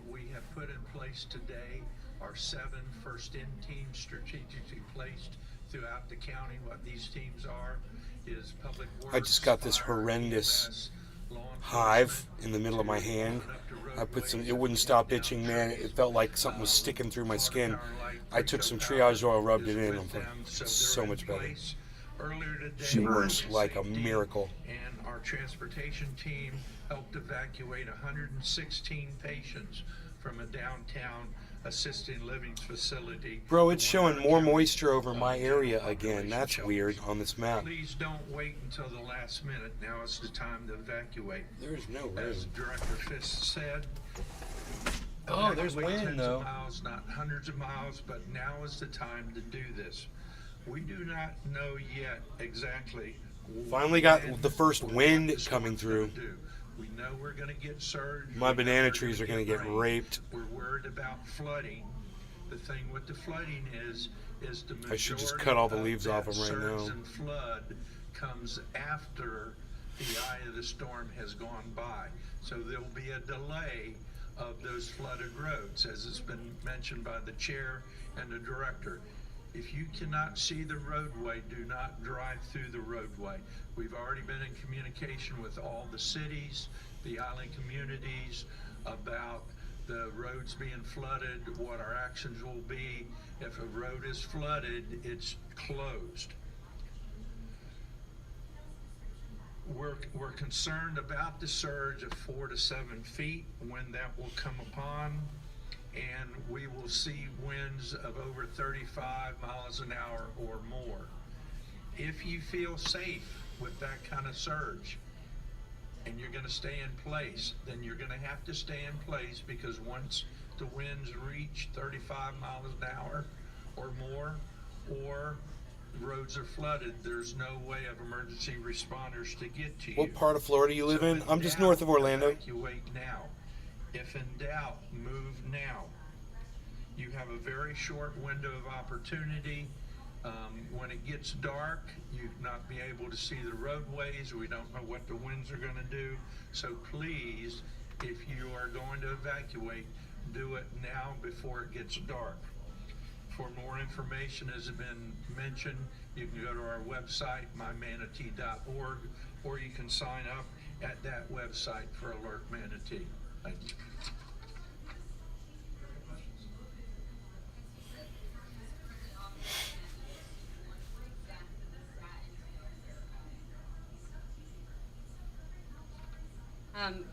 Speaker 5: We have put in place today our 7 first-in teams strategically placed throughout the county. What these teams are is public works.
Speaker 1: I just got this horrendous hive in the middle of my hand. I put some, it wouldn't stop itching, man. It felt like something was sticking through my skin. I took some triage oil, rubbed it in. I'm like, it's so much better. She works like a miracle.
Speaker 5: And our transportation team helped evacuate 116 patients from a downtown assisted living facility.
Speaker 1: Bro, it's showing more moisture over my area again. That's weird on this map.
Speaker 5: Please don't wait until the last minute. Now is the time to evacuate.
Speaker 1: There's no room.
Speaker 5: As Director Fisk said.
Speaker 1: Oh, there's wind,
Speaker 5: tens
Speaker 1: though.
Speaker 5: of miles, not hundreds of miles, but now is the time to do this. We do not know yet exactly.
Speaker 1: Finally got the first wind coming through.
Speaker 5: We know we're going to get surge.
Speaker 1: My banana trees are going to get raped.
Speaker 5: We're worried about flooding. The thing with the flooding is the majority
Speaker 1: I should just cut all the leaves off them right
Speaker 5: surge
Speaker 1: now.
Speaker 5: and flood comes after the eye of the storm has gone by. So there'll be a delay of those flooded roads, as it's been mentioned by the chair and the director. If you cannot see the roadway, do not drive through the roadway. We've already been in communication with all the cities, the island communities, about the roads being flooded, what our actions will be. If a road is flooded, it's closed. We're concerned about the surge of 4 to 7 feet, when that will come upon, and we will see winds of over 35 miles an hour or more. If you feel safe with that kind of surge and you're going to stay in place, then you're going to have to stay in place, because once the winds reach 35 miles an hour or more, or roads are flooded, there's no way of emergency responders to get to you.
Speaker 1: What part of Florida you live in? I'm just north of Orlando.
Speaker 5: Evacuate now. If in doubt, move now. You have a very short window of opportunity. When it gets dark, you'd not be able to see the roadways. We don't know what the winds are going to do. So please, if you are going to evacuate, do it now before it gets dark. For more information, as has been mentioned, you can go to our website, mymanatee.org, or you can sign up at that website for Alert Manatee. Thank you.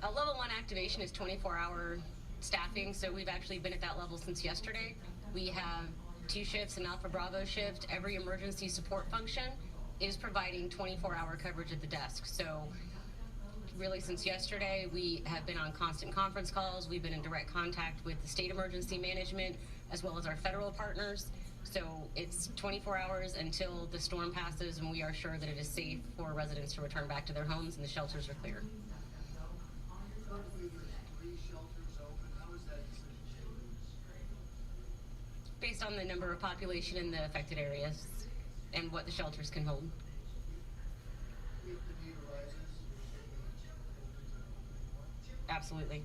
Speaker 4: A level 1 activation is 24-hour staffing, so we've actually been at that level since yesterday. We have 2 shifts, an Alpha Bravo shift. Every emergency support function is providing 24-hour coverage at the desk. So really since yesterday, we have been on constant conference calls. We've been in direct contact with the state emergency management as well as our federal partners. So it's 24 hours until the storm passes, and we are sure that it is safe for residents to return back to their homes and the shelters are clear. Based on the number of population in the affected areas and what the shelters can hold. Absolutely.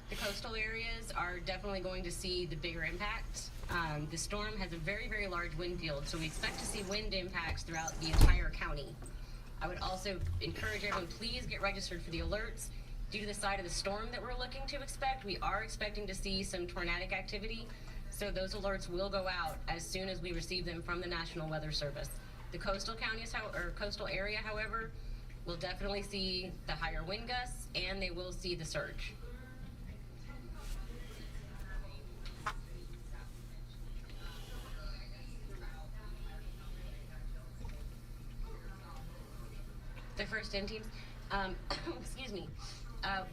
Speaker 4: The coastal areas are definitely going to see the bigger impact. The storm has a very, very large wind field, so we expect to see wind impacts throughout the entire county. I would also encourage everyone, please get registered for the alerts. Due to the side of the storm that we're looking to expect, we are expecting to see some tornadic activity, so those alerts will go out as soon as we receive them from the National Weather Service. The coastal counties, or coastal area, however, will definitely see the higher wind gusts, and they will see the surge. The first in teams, excuse me.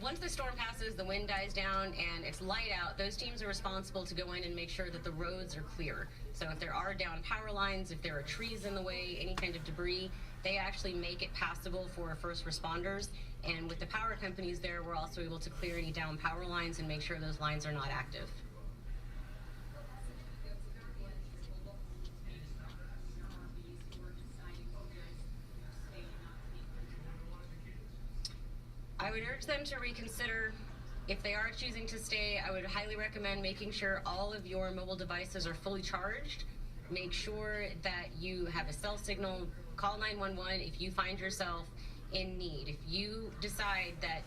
Speaker 4: Once the storm passes, the wind dies down, and it's light out, those teams are responsible to go in and make sure that the roads are clear. So if there are down power lines, if there are trees in the way, any kind of debris, they actually make it passable for first responders. And with the power companies there, we're also able to clear any down power lines and make sure those lines are not active. I would urge them to reconsider. If they are choosing to stay, I would highly recommend making sure all of your mobile devices are fully charged. Make sure that you have a cell signal. Call 911 if you find yourself in need. If you decide that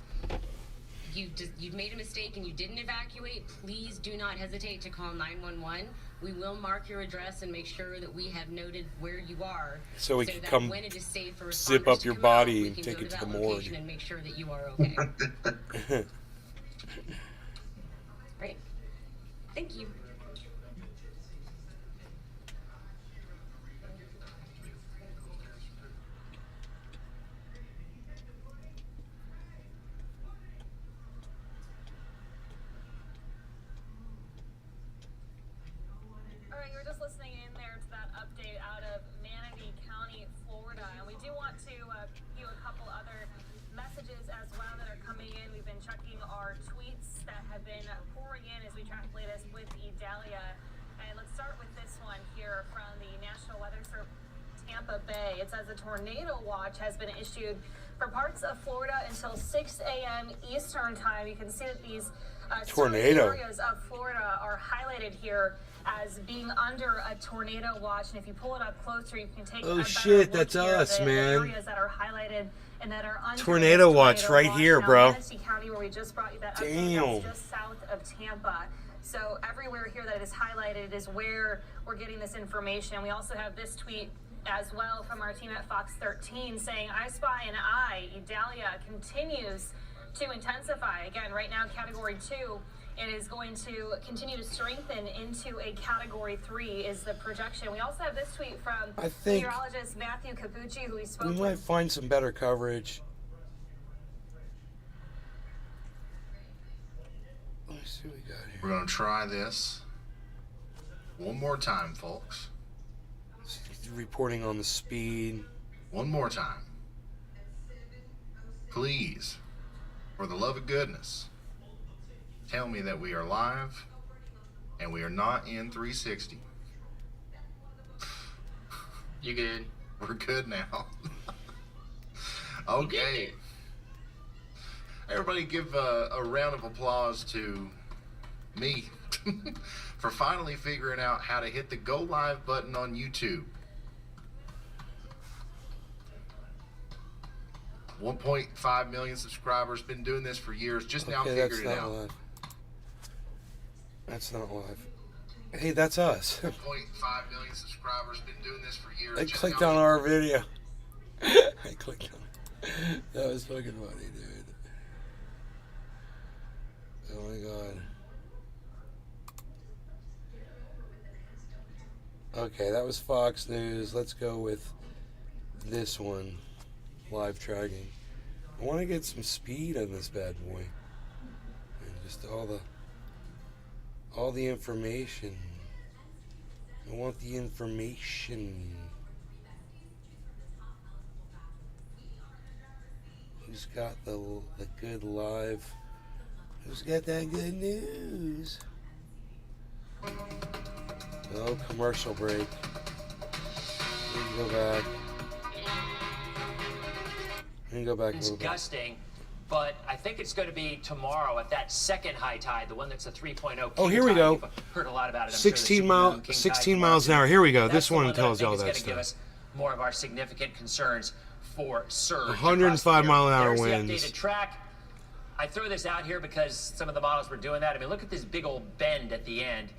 Speaker 4: you've made a mistake and you didn't evacuate, please do not hesitate to call 911. We will mark your address and make sure that we have noted where you are,
Speaker 1: so we can
Speaker 4: that
Speaker 1: come
Speaker 4: when it is safe for
Speaker 1: zip
Speaker 4: responders
Speaker 1: up your
Speaker 4: to come
Speaker 1: body
Speaker 4: out,
Speaker 1: and
Speaker 4: we can
Speaker 1: take
Speaker 4: go
Speaker 1: it
Speaker 4: to
Speaker 1: to the
Speaker 4: that
Speaker 1: morgue.
Speaker 4: location and make sure that you are okay. Great. Thank you.
Speaker 15: All right, you're just listening in there to that update out of Manatee County, Florida, and we have been pouring in as we track the latest with Idalia. And let's start with this one here from the National Weather Service, Tampa Bay. It says a tornado watch has been issued for parts of Florida until 6 a.m. Eastern time. You can see that these
Speaker 1: tornado
Speaker 15: areas of Florida are highlighted here as being under a tornado watch. And if you pull it up closer, you can take a better
Speaker 1: shit,
Speaker 15: look
Speaker 1: that's
Speaker 15: here
Speaker 1: us,
Speaker 15: at the
Speaker 1: man.
Speaker 15: areas that are highlighted and that are under
Speaker 1: Tornado
Speaker 15: this
Speaker 1: watch right here,
Speaker 15: now,
Speaker 1: bro.
Speaker 15: Manatee County, where we just brought you that update,
Speaker 1: Damn.
Speaker 15: that's just south of Tampa. So everywhere here that is highlighted is where we're getting this information. We also have this tweet as well from our team at Fox 13 saying, I spy an eye. Idalia continues to intensify. Again, right now, Category 2. It is going to continue to strengthen into a Category 3 is the projection. We also have this tweet from
Speaker 1: I think
Speaker 15: meteorologist Matthew Capucci, who we spoke
Speaker 1: we
Speaker 15: with.
Speaker 1: might find some better coverage. Let me see what we got here.
Speaker 6: We're going to try this one more time, folks.
Speaker 1: Reporting on the speed.
Speaker 6: One more time. Please, for the love of goodness, tell me that we are live and we are not in 360.
Speaker 7: You good?
Speaker 6: We're good now. Okay. Everybody give a round of applause to me for finally figuring out how to hit the go live button on YouTube. 1.5 million subscribers, been doing this for years, just now figured it out.
Speaker 1: Live. That's not live. Hey, that's us.
Speaker 6: 1.5 million subscribers, been doing this for years.
Speaker 1: I
Speaker 6: just
Speaker 1: clicked
Speaker 6: now
Speaker 1: on our video. I clicked on it. That was fucking funny, dude. Oh my god. Okay, that was Fox News. Let's go with this one. Live tracking. I want to get some speed on this bad boy. And just all the information. I want the information. Who's got the good live? Who's got that good news? Oh, commercial break. We can go back. We can go back a little bit.
Speaker 8: Disgusting, but I think it's going to be tomorrow at that second high tide, the one that's a 3.0.
Speaker 1: Oh, here we go.
Speaker 8: You've heard a lot about it.
Speaker 1: 16 miles an hour. Here we go. This one tells you all that
Speaker 8: It's going to give
Speaker 1: stuff.
Speaker 8: us more of our significant concerns for surge.
Speaker 1: 105 mile an hour
Speaker 8: There's
Speaker 1: winds.
Speaker 8: the updated track. I throw this out here because some of the models were doing that. I mean, look at this big old bend at the end.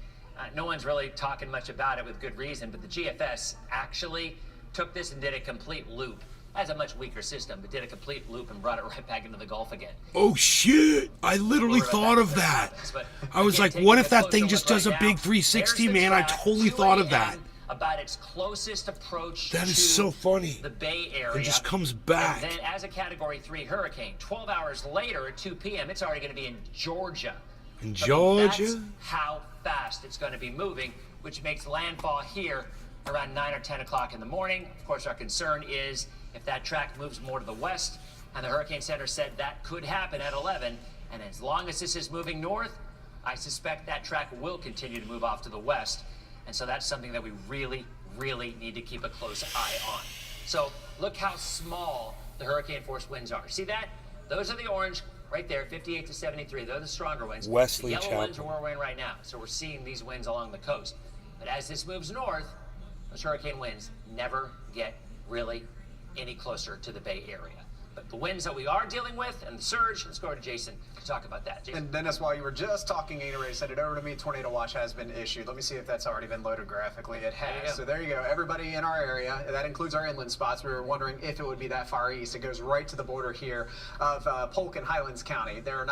Speaker 8: No one's really talking much about it with good reason, but the GFS actually took this and did a complete loop. Has a much weaker system, but did a complete loop and brought it right back into the Gulf again.
Speaker 1: Oh shit! I literally thought of that. I was like, what if that thing just does a big 360, man? I totally thought of that.
Speaker 8: About its closest approach
Speaker 1: That is
Speaker 8: to
Speaker 1: so funny.
Speaker 8: the Bay Area.
Speaker 1: It just comes back.
Speaker 8: And then as a Category 3 hurricane, 12 hours later at 2 p.m., it's already going to be in Georgia.
Speaker 1: In
Speaker 8: So
Speaker 1: Georgia?
Speaker 8: That's how fast it's going to be moving, which makes landfall here around 9 or 10 o'clock in the morning. Of course, our concern is if that track moves more to the west, and the Hurricane Center said that could happen at 11, and as long as this is moving north, I suspect that track will continue to move off to the west. And so that's something that we really, really need to keep a close eye on. So look how small the hurricane force winds are. See that? Those are the orange right there, 58 to 73. They're the stronger winds.
Speaker 1: Wesley
Speaker 8: the yellow winds are
Speaker 1: Chapel.
Speaker 8: where we're in right now. So we're seeing these winds along the coast. But as this moves north, those hurricane winds never get really any closer to the Bay Area. But the winds that we are dealing with and the surge, let's go over to Jason to talk about that. Jason.
Speaker 10: And Dennis, while you were just talking, Ada Ray sent it over to me. Tornado watch has been issued. Let me see if that's already been loaded graphically. It has. So there you go. Everybody in our area, that includes our inland spots. We were wondering if it would be that far east. It goes right to the border here of Polk and Highlands County. There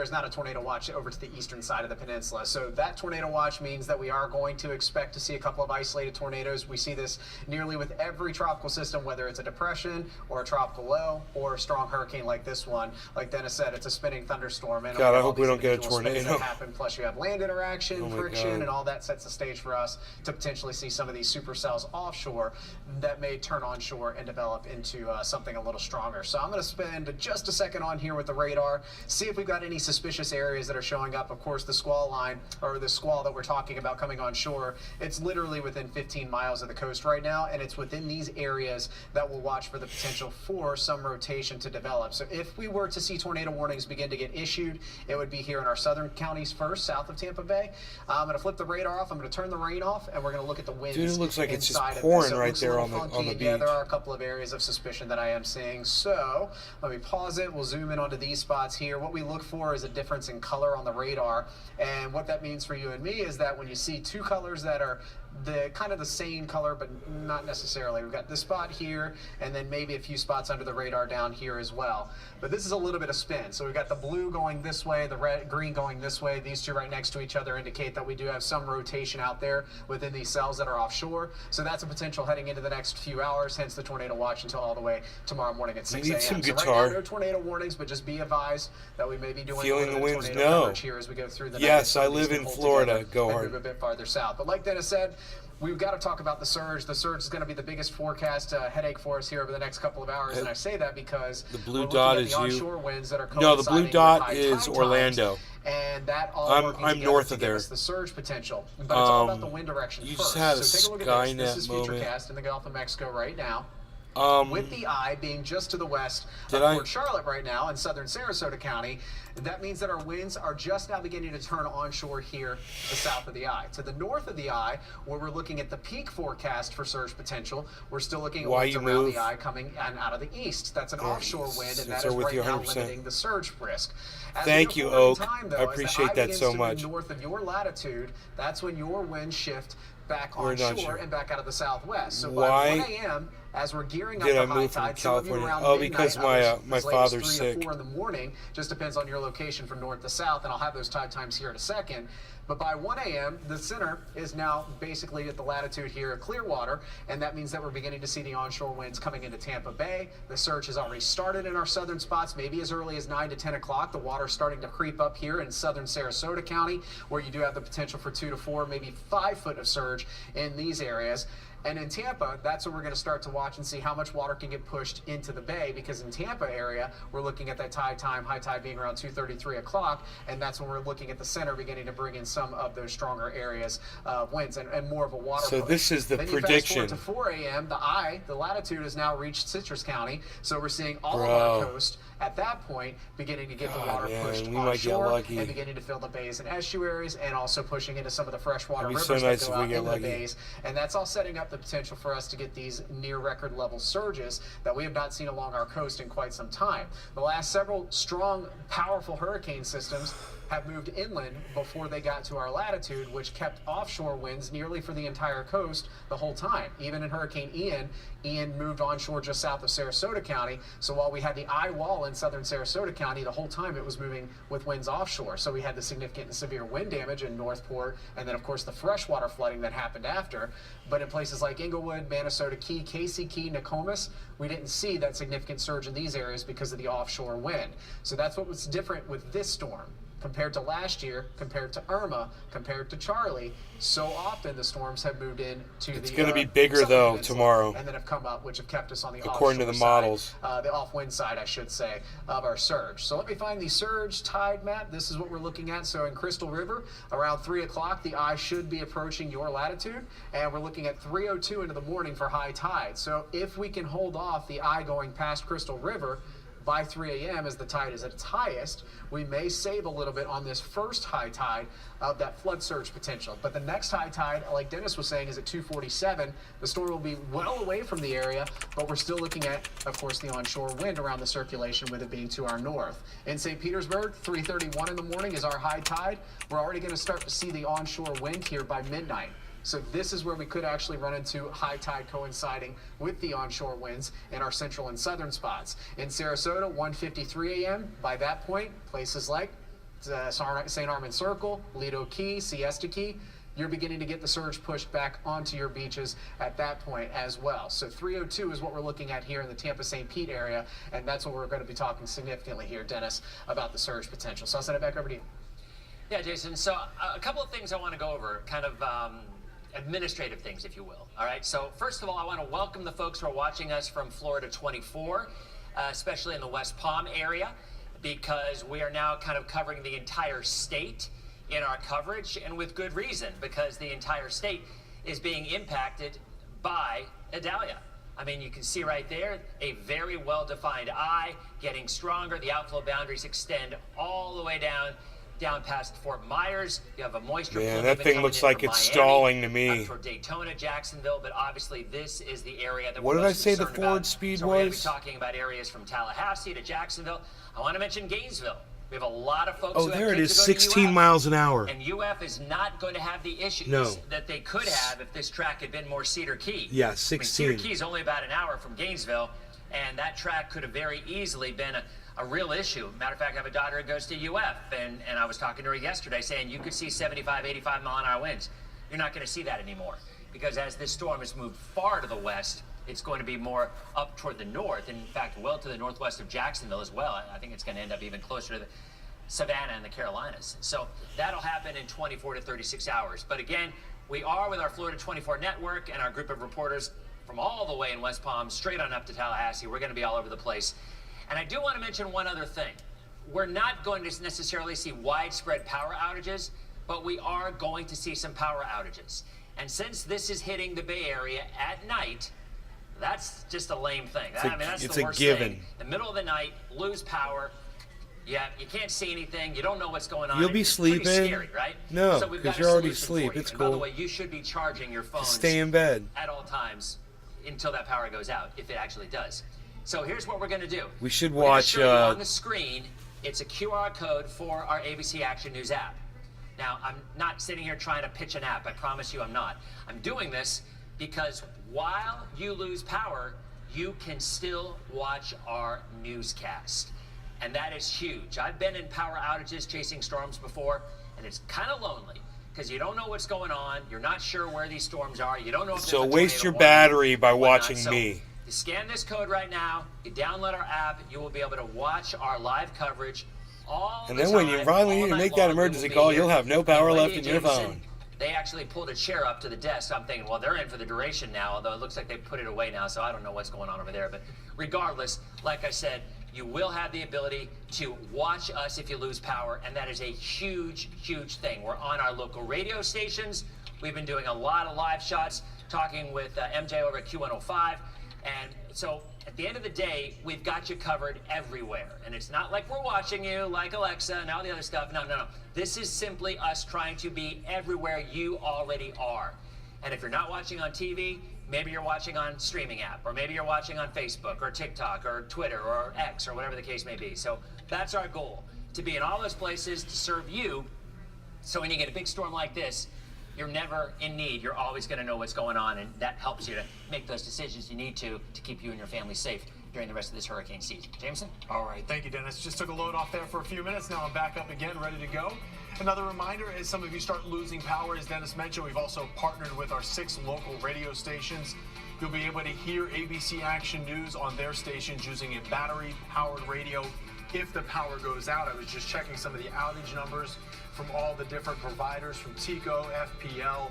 Speaker 10: is not a tornado watch over to the eastern side of the peninsula. So that tornado watch means that we are going to expect to see a couple of isolated tornadoes. We see this nearly with every tropical system, whether it's a depression or a tropical low or offshore strong hurricane like this one, like Dennis said, it's a spinning thunderstorm. And
Speaker 1: God, I
Speaker 10: all
Speaker 1: hope we
Speaker 10: these
Speaker 1: don't get a
Speaker 10: individual spins
Speaker 1: tornado.
Speaker 10: that happen, plus you have land interaction,
Speaker 1: Oh my
Speaker 10: friction,
Speaker 1: God.
Speaker 10: and all that sets the stage for us to potentially see some of these supercells offshore that may turn onshore and develop into something a little stronger. So I'm going to spend just a second on here with the radar, see if we've got any suspicious areas that are showing up. Of course, the squall line, or the squall that we're talking about coming onshore, it's literally within 15 miles of the coast right now, and it's within these areas that we'll watch for the potential for some rotation to develop. So if we were to see tornado warnings begin to get issued, it would be here in our southern counties first, south of Tampa Bay. I'm going to flip the radar off, I'm going to turn the rain off, and we're going to look at the winds.
Speaker 1: Dude, it looks like it's just
Speaker 10: inside of this.
Speaker 1: pouring
Speaker 10: So it
Speaker 1: right
Speaker 10: looks a
Speaker 1: there
Speaker 10: little
Speaker 1: on the
Speaker 10: funky, and
Speaker 1: beach.
Speaker 10: yeah, there are a couple of areas of suspicion that I am seeing. So let me pause it. We'll zoom in onto these spots here. What we look for is a difference in color on the radar, and what that means for you and me is that when you see two colors that are the kind of the same color, but not necessarily. We've got this spot here, and then maybe a few spots under the radar down here as well. But this is a little bit of spin. So we've got the blue going this way, the red, green going this way. These two right next to each other indicate that we do have some rotation out there within these cells that are offshore. So that's a potential heading into the next few hours, hence the tornado watch until all the way tomorrow morning at 6
Speaker 1: need
Speaker 10: a.m.
Speaker 1: some
Speaker 10: So right
Speaker 1: guitar.
Speaker 10: now, no tornado warnings, but just be advised that we may be doing
Speaker 1: Feeling
Speaker 10: a
Speaker 1: the
Speaker 10: little
Speaker 1: winds,
Speaker 10: tornado
Speaker 1: no.
Speaker 10: coverage here as we go through the night.
Speaker 1: Yes,
Speaker 10: So
Speaker 1: I
Speaker 10: these
Speaker 1: live
Speaker 10: can
Speaker 1: in
Speaker 10: hold
Speaker 1: Florida.
Speaker 10: together
Speaker 1: Go
Speaker 10: and
Speaker 1: hard.
Speaker 10: move a bit farther south. But like Dennis said, we've got to talk about the surge. The surge is going to be the biggest forecast headache for us here over the next couple of hours, and I say that because
Speaker 1: The blue
Speaker 10: we're looking
Speaker 1: dot
Speaker 10: at
Speaker 1: is
Speaker 10: the
Speaker 1: you.
Speaker 10: onshore winds that are
Speaker 1: No, the blue
Speaker 10: coinciding with
Speaker 1: dot
Speaker 10: high
Speaker 1: is
Speaker 10: tide
Speaker 1: Orlando.
Speaker 10: times, and that all
Speaker 1: I'm
Speaker 10: working together
Speaker 1: north
Speaker 10: to
Speaker 1: of
Speaker 10: give
Speaker 1: there.
Speaker 10: us the surge potential. But it's all about the wind direction
Speaker 1: you
Speaker 10: first.
Speaker 1: just had a
Speaker 10: So take a look at this. This
Speaker 1: Skynet
Speaker 10: is
Speaker 1: moment.
Speaker 10: Futurecast in the Gulf of Mexico right now. With the eye being just to the west of Port Charlotte right now in southern Sarasota County, that means that our winds are just now beginning to turn onshore here, the south of the eye. To the north of the eye, where we're looking at the peak forecast for surge potential, we're still looking at
Speaker 1: Why
Speaker 10: winds
Speaker 1: you
Speaker 10: around
Speaker 1: move?
Speaker 10: the eye coming out of the east. That's an offshore wind, and that
Speaker 1: Sir,
Speaker 10: is
Speaker 1: with
Speaker 10: right
Speaker 1: you
Speaker 10: now
Speaker 1: 100%.
Speaker 10: limiting the surge risk. As
Speaker 1: Thank
Speaker 10: we
Speaker 1: you,
Speaker 10: go forward in
Speaker 1: Oak.
Speaker 10: time, though,
Speaker 1: I
Speaker 10: as the
Speaker 1: appreciate
Speaker 10: eye
Speaker 1: that
Speaker 10: begins
Speaker 1: so
Speaker 10: to move
Speaker 1: much.
Speaker 10: north of your latitude, that's when your winds shift back
Speaker 1: We're not
Speaker 10: onshore
Speaker 1: sure.
Speaker 10: and back out of the southwest. So
Speaker 1: Why
Speaker 10: by 1 a.m., as we're gearing up
Speaker 1: did
Speaker 10: for
Speaker 1: I
Speaker 10: high
Speaker 1: move from
Speaker 10: tide, some of you
Speaker 1: California?
Speaker 10: around
Speaker 1: Oh,
Speaker 10: midnight,
Speaker 1: because
Speaker 10: others
Speaker 1: my
Speaker 10: as late as
Speaker 1: father's
Speaker 10: 3 or
Speaker 1: sick.
Speaker 10: 4 in the morning. Just depends on your location from north to south, and I'll have those tide times here in a second. But by 1 a.m., the center is now basically at the latitude here of Clearwater, and that means that we're beginning to see the onshore winds coming into Tampa Bay. The surge has already started in our southern spots, maybe as early as 9 to 10 o'clock. The water's starting to creep up here in southern Sarasota County, where you do have the potential for 2 to 4, maybe 5 foot of surge in these areas. And in Tampa, that's where we're going to start to watch and see how much water can get pushed into the bay, because in Tampa area, we're looking at that tide time, high tide being around 2:30, 3 o'clock, and that's when we're looking at the center beginning to bring in some of those stronger areas of winds and more of a water
Speaker 1: So
Speaker 10: push.
Speaker 1: this is the
Speaker 10: Then you
Speaker 1: prediction.
Speaker 10: fast forward to 4 a.m., the latitude has now reached Citrus County, so we're seeing all of our
Speaker 1: Bro.
Speaker 10: coast at that point beginning to get the
Speaker 1: God,
Speaker 10: water
Speaker 1: man,
Speaker 10: pushed
Speaker 1: we might get
Speaker 10: onshore
Speaker 1: lucky.
Speaker 10: and beginning to fill the bays and estuaries, and also pushing into some of the freshwater
Speaker 1: It'd be
Speaker 10: rivers
Speaker 1: so nice
Speaker 10: that
Speaker 1: if
Speaker 10: go
Speaker 1: we
Speaker 10: out
Speaker 1: get
Speaker 10: into
Speaker 1: lucky.
Speaker 10: the bays. And that's all setting up the potential for us to get these near record level surges that we have not seen along our coast in quite some time. The last several strong, powerful hurricane systems have moved inland before they got to our latitude, which kept offshore winds nearly for the entire coast the whole time. Even in Hurricane Ian moved onshore just south of Sarasota County. So while we had the eye wall in southern Sarasota County, the whole time it was moving with winds offshore. So we had the significant and severe wind damage in Northport, and then of course the freshwater flooding that happened after. But in places like Inglewood, Manasota Key, Casey Key, Nokomis, we didn't see that significant surge in these areas because of the offshore wind. So that's what was different with this storm compared to last year, compared to Irma, compared to Charlie. So often the storms have moved in to
Speaker 1: It's
Speaker 10: the
Speaker 1: gonna be bigger,
Speaker 10: southern
Speaker 1: though,
Speaker 10: peninsula,
Speaker 1: tomorrow.
Speaker 10: and then have come up, which have kept us on the
Speaker 1: According to
Speaker 10: offshore
Speaker 1: the
Speaker 10: side,
Speaker 1: models.
Speaker 10: the off-wind side, I should say, of our surge. So let me find the surge tide map. This is what we're looking at. So in Crystal River, around 3 o'clock, the eye should be approaching your latitude, and we're looking at 3:02 into the morning for high tide. So if we can hold off the eye going past Crystal River by 3 a.m. as the tide is at its highest, we may save a little bit on this first high tide of that flood surge potential. But the next high tide, like Dennis was saying, is at 2:47. The storm will be well away from the area, but we're still looking at, of course, the onshore wind around the circulation, with it being to our north. In St. Petersburg, 3:31 in the morning is our high tide. We're already going to start to see the onshore wind here by midnight. So this is where we could actually run into high tide coinciding with the onshore winds in our central and southern spots. In Sarasota, 1:53 a.m. By that point, places like St. Armand Circle, Lido Key, Siesta Key, you're beginning to get the surge pushed back onto your beaches at that point as well. So 302 is what we're looking at here in the Tampa-St. Pete area, and that's what we're going to be talking significantly here, Dennis, about the surge potential. So I'll send it back over to you.
Speaker 8: Yeah, Jason. So a couple of things I want to go over, kind of administrative things, if you will. All right. So first of all, I want to welcome the folks who are watching us from Florida 24, especially in the West Palm area, because we are now kind of covering the entire state in our coverage, and with good reason, because the entire state is being impacted by Idalia. I mean, you can see right there a very well-defined eye getting stronger. The outflow boundaries extend all the way down past Fort Myers. You have a moisture
Speaker 1: Man,
Speaker 8: plume
Speaker 1: that
Speaker 8: even
Speaker 1: thing
Speaker 8: coming
Speaker 1: looks
Speaker 8: in
Speaker 1: like
Speaker 8: from
Speaker 1: it's
Speaker 8: Miami,
Speaker 1: stalling to me.
Speaker 8: up toward Daytona, Jacksonville, but obviously this is the area that
Speaker 1: What
Speaker 8: we're
Speaker 1: did I
Speaker 8: most
Speaker 1: say the
Speaker 8: concerned
Speaker 1: forward
Speaker 8: about.
Speaker 1: speed
Speaker 8: So we're going to
Speaker 1: was?
Speaker 8: be talking about areas from Tallahassee to Jacksonville. I want to mention Gainesville. We have a lot of folks
Speaker 1: Oh,
Speaker 8: who have
Speaker 1: there it
Speaker 8: kids
Speaker 1: is,
Speaker 8: who go to
Speaker 1: 16
Speaker 8: UF,
Speaker 1: miles an hour.
Speaker 8: and UF is not going to have the issues
Speaker 1: No.
Speaker 8: that they could have if this track had been more Cedar Key.
Speaker 1: Yeah,
Speaker 8: I mean,
Speaker 1: 16.
Speaker 8: Cedar Key is only about an hour from Gainesville, and that track could have very easily been a real issue. Matter of fact, I have a daughter who goes to UF, and I was talking to her yesterday saying you could see 75, 85 mile an hour winds. You're not going to see that anymore, because as this storm has moved far to the west, it's going to be more up toward the north, and in fact, well to the northwest of Jacksonville as well. I think it's going to end up even closer to the Savannah and the Carolinas. So that'll happen in 24 to 36 hours. But again, we are with our Florida 24 network and our group of reporters from all the way in West Palm, straight on up to Tallahassee. We're going to be all over the place. And I do want to mention one other thing. We're not going to necessarily see widespread power outages, but we are going to see some power outages. And since this is hitting the Bay Area at night, that's just a lame thing. That's
Speaker 1: it's
Speaker 8: the
Speaker 1: a
Speaker 8: worst
Speaker 1: given.
Speaker 8: thing. In the middle of the night, lose power. Yeah, you can't see anything. You don't know what's going on.
Speaker 1: You'll be
Speaker 8: It's
Speaker 1: sleeping.
Speaker 8: pretty scary, right?
Speaker 1: No,
Speaker 8: So we've got
Speaker 1: because
Speaker 8: a
Speaker 1: you're already
Speaker 8: solution
Speaker 1: asleep.
Speaker 8: for you.
Speaker 1: It's
Speaker 8: And
Speaker 1: cool.
Speaker 8: by the way, you should be charging your phones.
Speaker 1: Stay in bed.
Speaker 8: At all times until that power goes out, if it actually does. So here's what we're going to do.
Speaker 1: We should
Speaker 8: We're gonna
Speaker 1: watch.
Speaker 8: show you on the screen. It's a QR code for our ABC Action News app. Now, I'm not sitting here trying to pitch an app. I promise you I'm not. I'm doing this because while you lose power, you can still watch our newscast. And that is huge. I've been in power outages chasing storms before, and it's kind of lonely because you don't know what's going on. You're not sure where these storms are. You don't know if
Speaker 1: So
Speaker 8: there's a
Speaker 1: waste
Speaker 8: tornado
Speaker 1: your
Speaker 8: warning
Speaker 1: battery by
Speaker 8: or whatnot.
Speaker 1: watching
Speaker 8: So
Speaker 1: me.
Speaker 8: you scan this code right now, you download our app, you will be able to watch our live coverage all
Speaker 1: And
Speaker 8: the
Speaker 1: then when you
Speaker 8: time,
Speaker 1: finally
Speaker 8: all
Speaker 1: need to
Speaker 8: night
Speaker 1: make that
Speaker 8: long. We
Speaker 1: emergency
Speaker 8: will be
Speaker 1: call,
Speaker 8: here.
Speaker 1: you'll have no
Speaker 8: And
Speaker 1: power
Speaker 8: Lady
Speaker 1: left in your
Speaker 8: Jameson,
Speaker 1: phone.
Speaker 8: They actually pulled a chair up to the desk. So I'm thinking, well, they're in for the duration now, although it looks like they put it away now, so I don't know what's going on over there. But regardless, like I said, you will have the ability to watch us if you lose power, and that is a huge, huge thing. We're on our local radio stations. We've been doing a lot of live shots, talking with MJ over at Q105. And so at the end of the day, we've got you covered everywhere. And it's not like we're watching you like Alexa and all the other stuff. No, no, no. This is simply us trying to be everywhere you already are. And if you're not watching on TV, maybe you're watching on streaming app, or maybe you're watching on Facebook or TikTok or Twitter or X or whatever the case may be. So that's our goal, to be in all those places to serve you. So when you get a big storm like this, you're never in need. You're always going to know what's going on, and that helps you to make those decisions you need to keep you and your family safe during the rest of this hurricane season. Jameson?
Speaker 11: All right, thank you, Dennis. Just took a load off there for a few minutes. Now I'm back up again, ready to go. Another reminder, as some of you start losing power, as Dennis mentioned, we've also partnered with our 6 local radio stations. You'll be able to hear ABC Action News on their stations using a battery-powered radio if the power goes out. I was just checking some of the outage numbers from all the different providers, from TECO, FPL,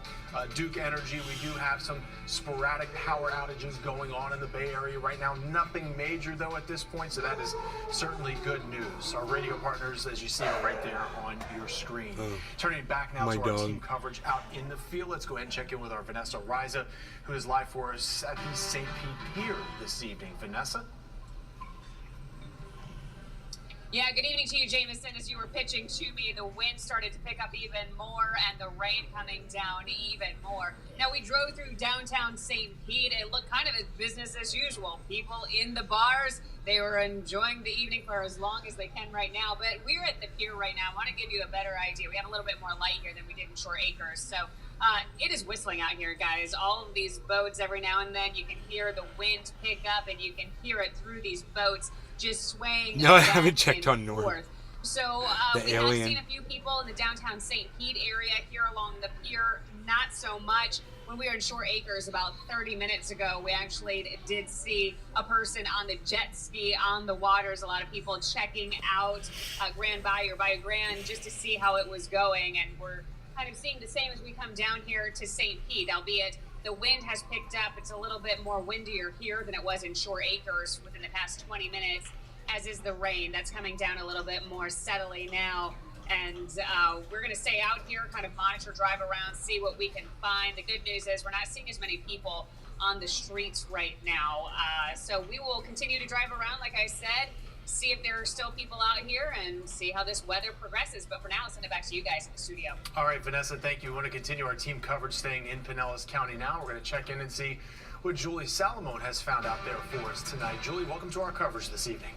Speaker 11: Duke Energy. We do have some sporadic power outages going on in the Bay Area right now. Nothing major, though, at this point, so that is certainly good news. Our radio partners, as you see, are right there on your screen. Turning back now to our team coverage out in the field. Let's go ahead and check in with our Vanessa Riza, who is live for us at the St. Pete Pier this evening. Vanessa?
Speaker 12: Yeah, good evening to you, Jameson. As you were pitching to me, the wind started to pick up even more and the rain coming down even more. Now, we drove through downtown St. Pete. It looked kind of as business as usual. People in the bars, they were enjoying the evening for as long as they can right now. But we're at the pier right now. I want to give you a better idea. We have a little bit more light here than we did in Shore Acres. So it is whistling out here, guys. All of these boats, every now and then, you can hear the wind pick up and you can hear it through these boats just swaying.
Speaker 1: No, I haven't checked on North.
Speaker 12: So
Speaker 1: The
Speaker 12: we
Speaker 1: alien.
Speaker 12: have seen a few people in the downtown St. Pete area here along the pier, not so much. When we were in Shore Acres about 30 minutes ago, we actually did see a person on the jet ski on the waters. A lot of people checking out Grand Bayou or Bayou Grand just to see how it was going. And we're kind of seeing the same as we come down here to St. Pete, albeit the wind has picked up. It's a little bit more windier here than it was in Shore Acres within the past 20 minutes, as is the rain. That's coming down a little bit more steadily now. And we're going to stay out here, kind of monitor, drive around, see what we can find. The good news is we're not seeing as many people on the streets right now. So we will continue to drive around, like I said, see if there are still people out here and see how this weather progresses. But for now, I'll send it back to you guys in the studio.
Speaker 11: All right, Vanessa, thank you. We want to continue our team coverage staying in Pinellas County now. We're going to check in and see what Julie Salamone has found out there for us tonight. Julie, welcome to our coverage this evening.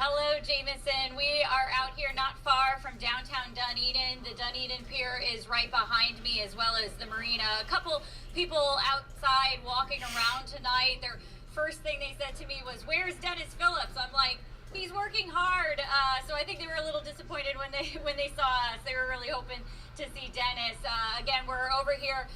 Speaker 9: Hello, Jameson. We are out here not far from downtown Dunedin. The Dunedin Pier is right behind me, as well as the marina. A couple people outside walking around tonight. Their first thing they said to me was, "Where's Dennis Phillips?" I'm like, "He's working hard." So I think they were a little disappointed when they saw us. They were really hoping to see Dennis. Again, we're over here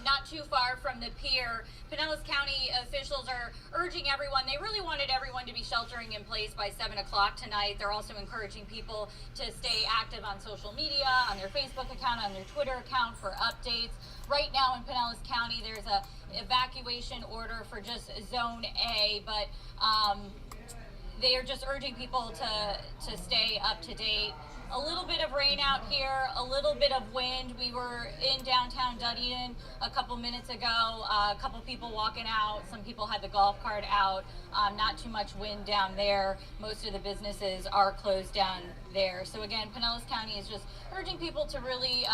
Speaker 9: not too far from the pier. Pinellas County officials are urging everyone, they really wanted everyone to be sheltering in place by 7 o'clock tonight. They're also encouraging people to stay active on social media, on their Facebook account, on their Twitter account for updates. Right now in Pinellas County, there's a evacuation order for just Zone A, but they are just urging people to stay up to date. A little bit of rain out here, a little bit of wind. We were in downtown Dunedin a couple minutes ago. A couple people walking out. Some people had the golf cart out. Not too much wind down there. Most of the businesses are closed down there. So again, Pinellas County is just urging people to really,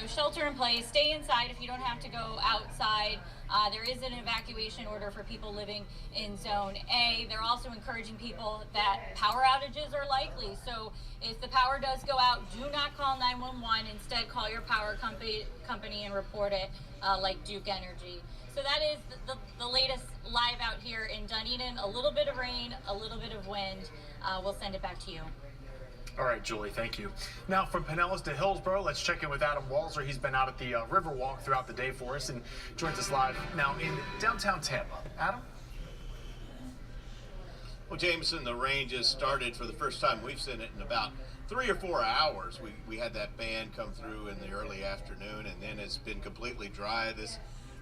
Speaker 9: shelter in place, stay inside if you don't have to go outside. There is an evacuation order for people living in Zone A. They're also encouraging people that power outages are likely. So if the power does go out, do not call 911. Instead, call your power company and report it, like Duke Energy. So that is the latest live out here in Dunedin. A little bit of rain, a little bit of wind. We'll send it back to you.
Speaker 11: All right, Julie, thank you. Now from Pinellas to Hillsborough, let's check in with Adam Walzer. He's been out at the Riverwalk throughout the day for us and joins us live now in downtown Tampa. Adam?
Speaker 13: Well, Jameson, the rain just started for the first time we've seen it in about 3 or 4 hours. We had that band come through in the early afternoon, and then it's been completely dry. This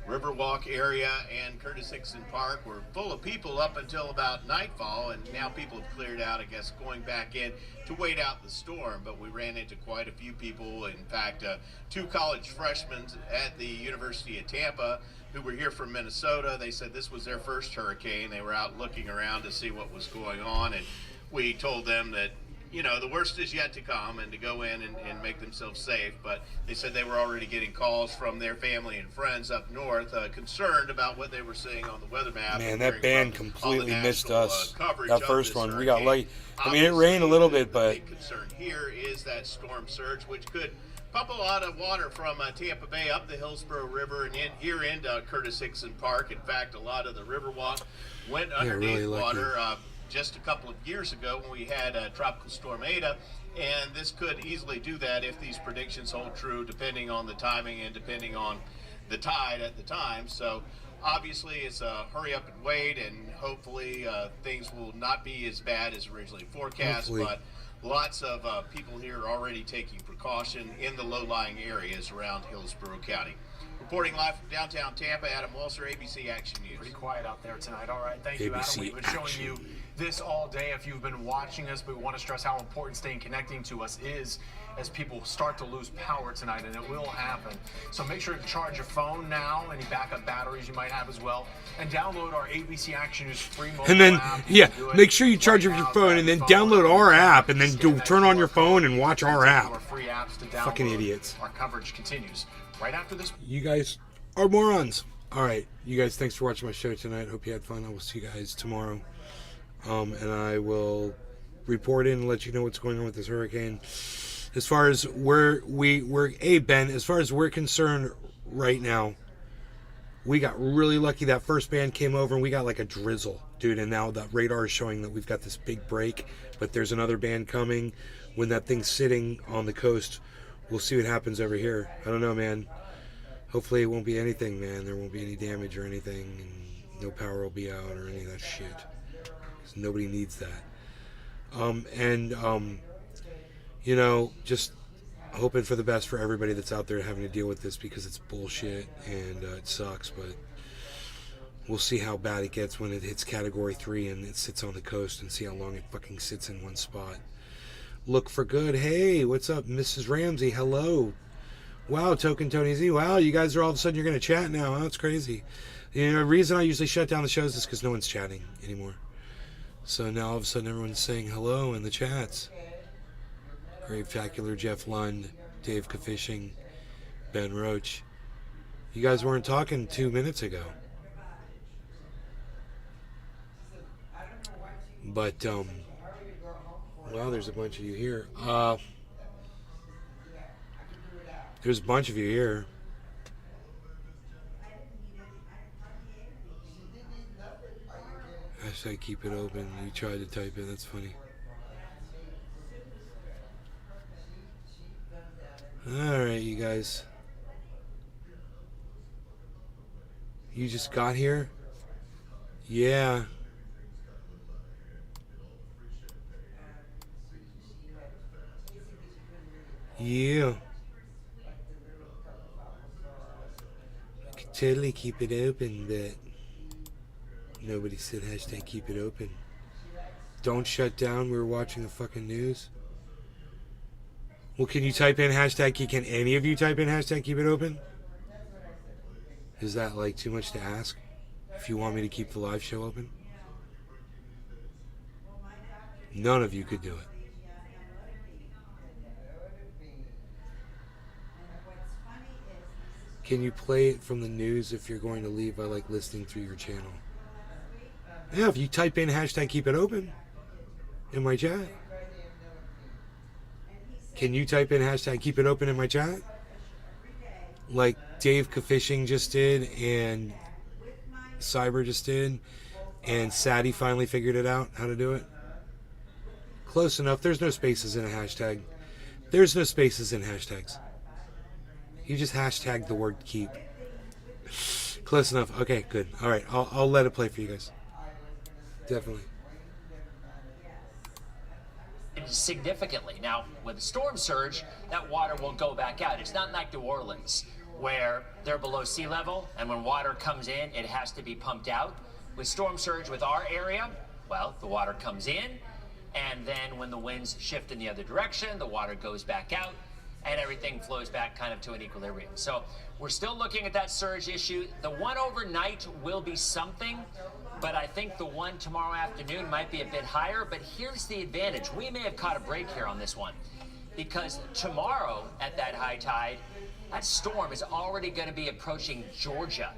Speaker 13: Riverwalk area and Curtis Hickson Park were full of people up until about nightfall, and now people have cleared out, I guess, going back in to wait out the storm. But we ran into quite a few people. In fact, 2 college freshmen at the University of Tampa who were here from Minnesota. They said this was their first hurricane. They were out looking around to see what was going on, and we told them that, you know, the worst is yet to come and to go in and make themselves safe. But they said they were already getting calls from their family and friends up north, concerned about what they were seeing on the weather map.
Speaker 1: Man, that band completely missed us. That first one, we got lucky. I mean, it rained a little bit, but...
Speaker 13: The big concern here is that storm surge, which could pump a lot of water from Tampa Bay up the Hillsborough River and in here into Curtis Hickson Park. In fact, a lot of the Riverwalk went underneath water. Just a couple of years ago when we had Tropical Storm Ada, and this could easily do that if these predictions hold true, depending on the timing and depending on the tide at the time. So obviously it's a hurry up and wait, and hopefully things will not be as bad as originally forecast. But lots of people here are already taking precaution in the low-lying areas around Hillsborough County. Reporting live from downtown Tampa, Adam Walser, ABC Action News.
Speaker 11: Pretty quiet out there tonight. All right, thank you, Adam. We've been showing you this all day if you've been watching us, but we want to stress how important staying connecting to us is as people start to lose power tonight, and it will happen. So make sure to charge your phone now, any backup batteries you might have as well, and download our ABC Action News free mobile
Speaker 1: and then,
Speaker 11: app.
Speaker 1: make sure you charge up your phone and then download our app and then turn on your phone and watch our app.
Speaker 11: Free apps to download.
Speaker 1: Fucking idiots.
Speaker 11: Our coverage continues right after this.
Speaker 1: You guys are morons. All right, you guys, thanks for watching my show tonight. Hope you had fun. I will see you guys tomorrow. And I will report in and let you know what's going on with this hurricane. As far as Ben, as far as we're concerned right now, we got really lucky. That first band came over and we got like a drizzle. Dude, and now the radar is showing that we've got this big break, but there's another band coming. When that thing's sitting on the coast, we'll see what happens over here. I don't know, man. Hopefully it won't be anything, man. There won't be any damage or anything, and no power will be out or any of that shit. 'Cause nobody needs that. You know, just hoping for the best for everybody that's out there having to deal with this, because it's bullshit and it sucks, but we'll see how bad it gets when it hits Category 3 and it sits on the coast, and see how long it fucking sits in one spot. Look for good. Hey, what's up, Mrs. Ramsey? Hello. Wow, Token Tony Z. Wow, you guys are all of a sudden, you're going to chat now. That's crazy. You know, the reason I usually shut down the shows is because no one's chatting anymore. So now all of a sudden everyone's saying hello in the chats. Gravetacular, Jeff Lund, Dave Fishing, Ben Roach. You guys weren't talking 2 minutes ago. But, well, there's a bunch of you here. There's a bunch of you here. Hashtag keep it open. You tried to type it. That's funny. Alright, you guys. You just got here? Yeah. Yeah. I could totally keep it open, but nobody said hashtag keep it open. Don't shut down. We're watching the fucking news. Well, can you type in hashtag keep? Can any of you type in hashtag keep it open? Is that like too much to ask? If you want me to keep the live show open? None of you could do it. Can you play it from the news if you're going to leave by like listening through your channel? Yeah, if you type in hashtag keep it open in my chat. Can you type in hashtag keep it open in my chat? Like Dave Fishing just did, and Cyber just did, and Sadie finally figured it out how to do it. Close enough. There's no spaces in a hashtag. There's no spaces in hashtags. You just hashtag the word keep. Close enough. Okay, good. All right, I'll let it play for you guys. Definitely.
Speaker 8: Significantly. Now, with the storm surge, that water will go back out. It's not like New Orleans, where they're below sea level, and when water comes in, it has to be pumped out. With storm surge with our area, well, the water comes in, and then when the winds shift in the other direction, the water goes back out, and everything flows back kind of to an equilibrium. So we're still looking at that surge issue. The one overnight will be something, but I think the one tomorrow afternoon might be a bit higher. But here's the advantage. We may have caught a break here on this one, because tomorrow at that high tide, that storm is already going to be approaching Georgia.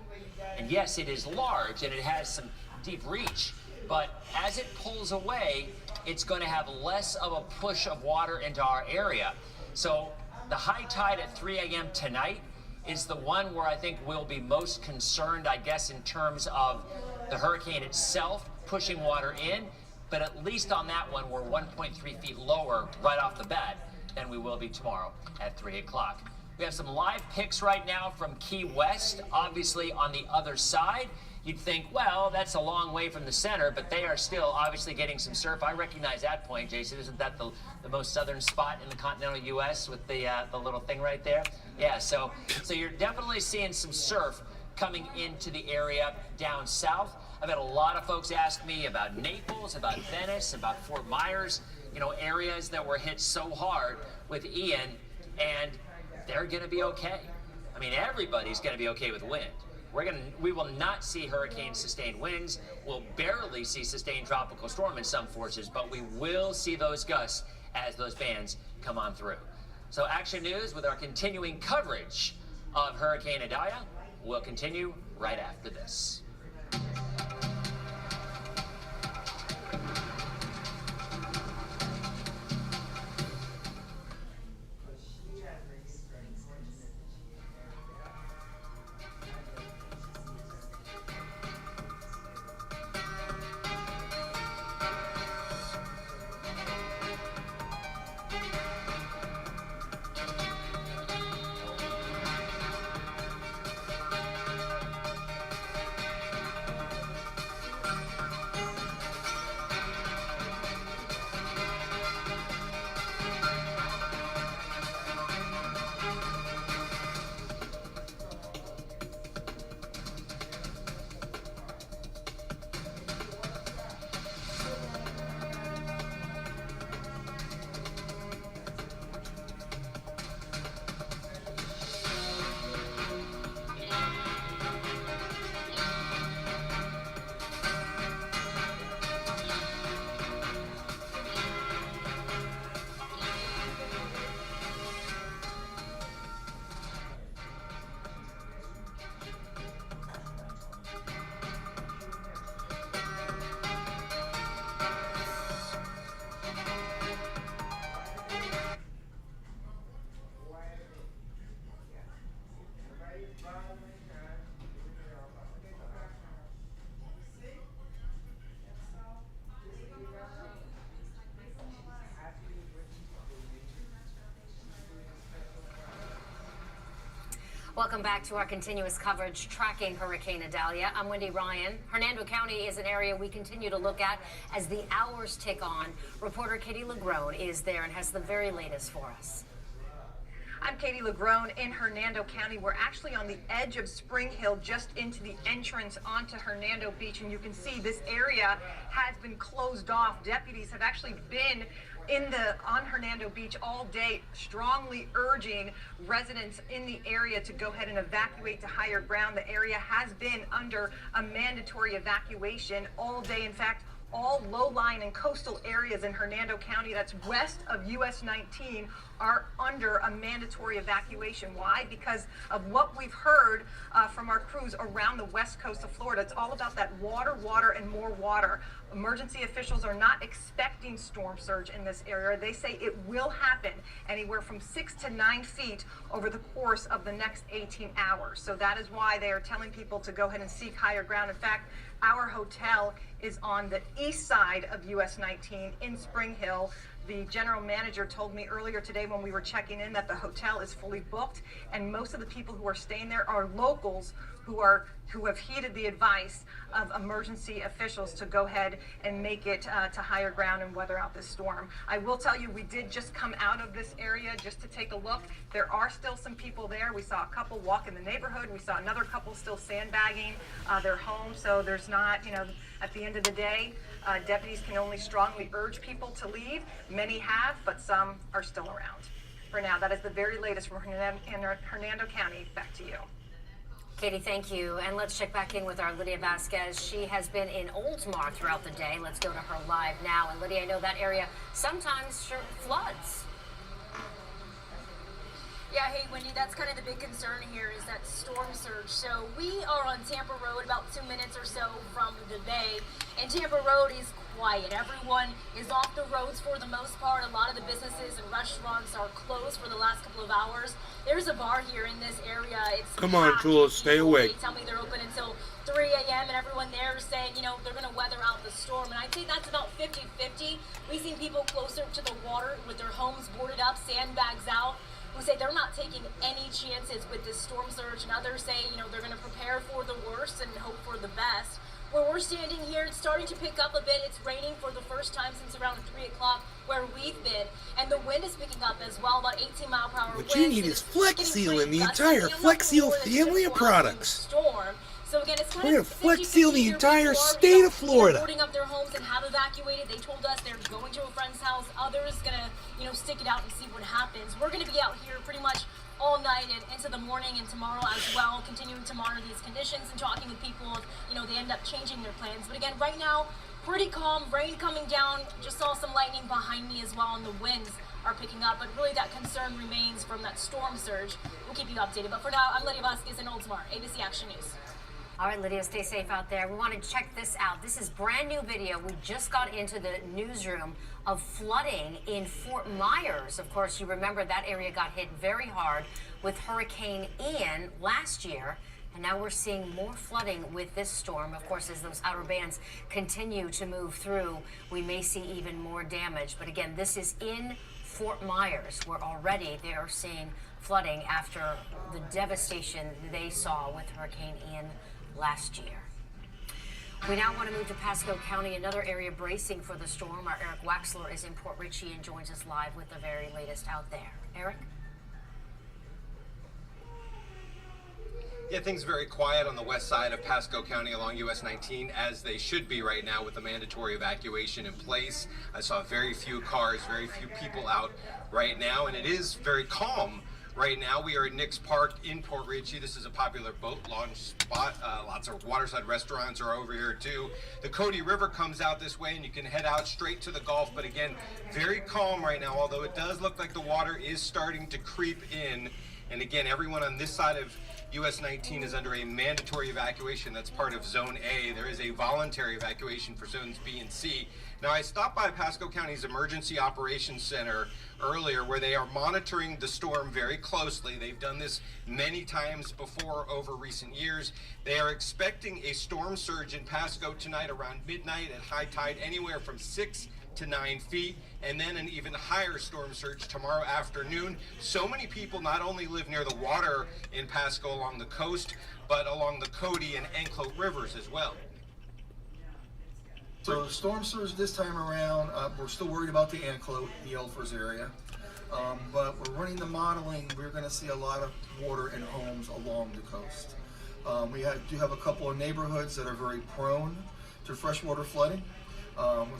Speaker 8: And yes, it is large and it has some deep reach, but as it pulls away, it's going to have less of a push of water into our area. So the high tide at 3 a.m. tonight is the one where I think we'll be most concerned, I guess, in terms of the hurricane itself pushing water in. But at least on that one, we're 1.3 feet lower right off the bat than we will be tomorrow at 3 o'clock. We have some live pics right now from Key West, obviously on the other side. You'd think, well, that's a long way from the center, but they are still obviously getting some surf. I recognize that point, Jason. Isn't that the most southern spot in the continental U.S. with the little thing right there? Yeah, so you're definitely seeing some surf coming into the area down south. I've had a lot of folks ask me about Naples, about Venice, about Fort Myers, you know, areas that were hit so hard with Ian, and they're going to be okay. I mean, everybody's going to be okay with wind. We will not see hurricane sustained winds. We'll barely see sustained tropical storm in some forces, but we will see those gusts as those bands come on through. So Action News with our continuing coverage of Hurricane Idalia will continue right after this.
Speaker 14: Welcome back to our continuous coverage tracking Hurricane Idalia. I'm Wendy Ryan. Hernando County is an area we continue to look at as the hours tick on. Reporter Katie LaGrone is there and has the very latest for us.
Speaker 16: I'm Katie LaGrone in Hernando County. We're actually on the edge of Spring Hill, just into the entrance onto Hernando Beach, and you can see this area has been closed off. Deputies have actually been on Hernando Beach all day, strongly urging residents in the area to go ahead and evacuate to higher ground. The area has been under a mandatory evacuation all day. In fact, all low-lying and coastal areas in Hernando County, that's west of US 19, are under a mandatory evacuation. Why? Because of what we've heard from our crews around the west coast of Florida. It's all about that water, and more water. Emergency officials are not expecting storm surge in this area. They say it will happen anywhere from 6 to 9 feet over the course of the next 18 hours. So that is why they are telling people to go ahead and seek higher ground. In fact, our hotel is on the east side of US 19 in Spring Hill. The general manager told me earlier today when we were checking in that the hotel is fully booked, and most of the people who are staying there are locals who have heeded the advice of emergency officials to go ahead and make it to higher ground and weather out this storm. I will tell you, we did just come out of this area just to take a look. There are still some people there. We saw a couple walk in the neighborhood. We saw another couple still sandbagging their home. So there's not, at the end of the day, deputies can only strongly urge people to leave. Many have, but some are still around. For now, that is the very latest from Hernando County. Back to you.
Speaker 14: Katie, thank you. And let's check back in with our Lydia Vasquez. She has been in Oldsmar throughout the day. Let's go to her live now. And Lydia, I know that area sometimes floods.
Speaker 17: Yeah, hey Wendy, that's kind of the big concern here is that storm surge. So we are on Tampa Road, about 2 minutes or so from the bay, and Tampa Road is quiet. Everyone is off the roads for the most part. A lot of the businesses and restaurants are closed for the last couple of hours. There's a bar here in this area. It's
Speaker 1: Come on, Tula, stay awake.
Speaker 17: They tell me they're open until 3 a.m. and everyone there is saying, they're going to weather out the storm. And I'd say that's about 50-50. We've seen people closer to the water with their homes boarded up, sandbags out, who say they're not taking any chances with this storm surge, and others say, they're going to prepare for the worst and hope for the best. Where we're standing here, it's starting to pick up a bit. It's raining for the first time since around 3 o'clock where we've been, and the wind is picking up as well, about 18 mile per hour.
Speaker 1: What you need is Flex Seal and the entire Flex Seal family of products.
Speaker 17: Storm. So again, it's kind
Speaker 1: We're
Speaker 17: of
Speaker 1: gonna Flex Seal the entire state of Florida.
Speaker 17: Boarding up their homes and have evacuated. They told us they're going to a friend's house. Others gonna, stick it out and see what happens. We're gonna be out here pretty much all night and into the morning and tomorrow as well, continuing to monitor these conditions and talking with people if, they end up changing their plans. But again, right now, pretty calm, rain coming down. Just saw some lightning behind me as well, and the winds are picking up. But really, that concern remains from that storm surge. We'll keep you updated. But for now, I'm Lydia Vasquez in Oldsmar, ABC Action News.
Speaker 14: All right, Lydia, stay safe out there. We want to check this out. This is brand new video. We just got into the newsroom of flooding in Fort Myers. Of course, you remember that area got hit very hard with Hurricane Ian last year. And now we're seeing more flooding with this storm. Of course, as those outer bands continue to move through, we may see even more damage. But again, this is in Fort Myers, where already they are seeing flooding after the devastation they saw with Hurricane Ian last year. We now want to move to Pasco County, another area bracing for the storm. Our Eric Waxler is in Port Richey and joins us live with the very latest out there. Eric?
Speaker 19: Yeah, things very quiet on the west side of Pasco County along US 19, as they should be right now with the mandatory evacuation in place. I saw very few cars, very few people out right now, and it is very calm right now. We are at Nick's Park in Port Richey. This is a popular boat launch spot. Lots of waterside restaurants are over here too. The Cody River comes out this way and you can head out straight to the Gulf, but again, very calm right now, although it does look like the water is starting to creep in. And again, everyone on this side of US 19 is under a mandatory evacuation. That's part of Zone A. There is a voluntary evacuation for Zones B and C. Now, I stopped by Pasco County's Emergency Operations Center earlier, where they are monitoring the storm very closely. They've done this many times before over recent years. They are expecting a storm surge in Pasco tonight around midnight at high tide, anywhere from 6 to 9 feet, and then an even higher storm surge tomorrow afternoon. So many people not only live near the water in Pasco along the coast, but along the Cody and Anclote rivers as well.
Speaker 18: So storm surge this time around, we're still worried about the Anclote, the Elfers area, but we're running the modeling. We're going to see a lot of water in homes along the coast. We do have a couple of neighborhoods that are very prone to freshwater flooding.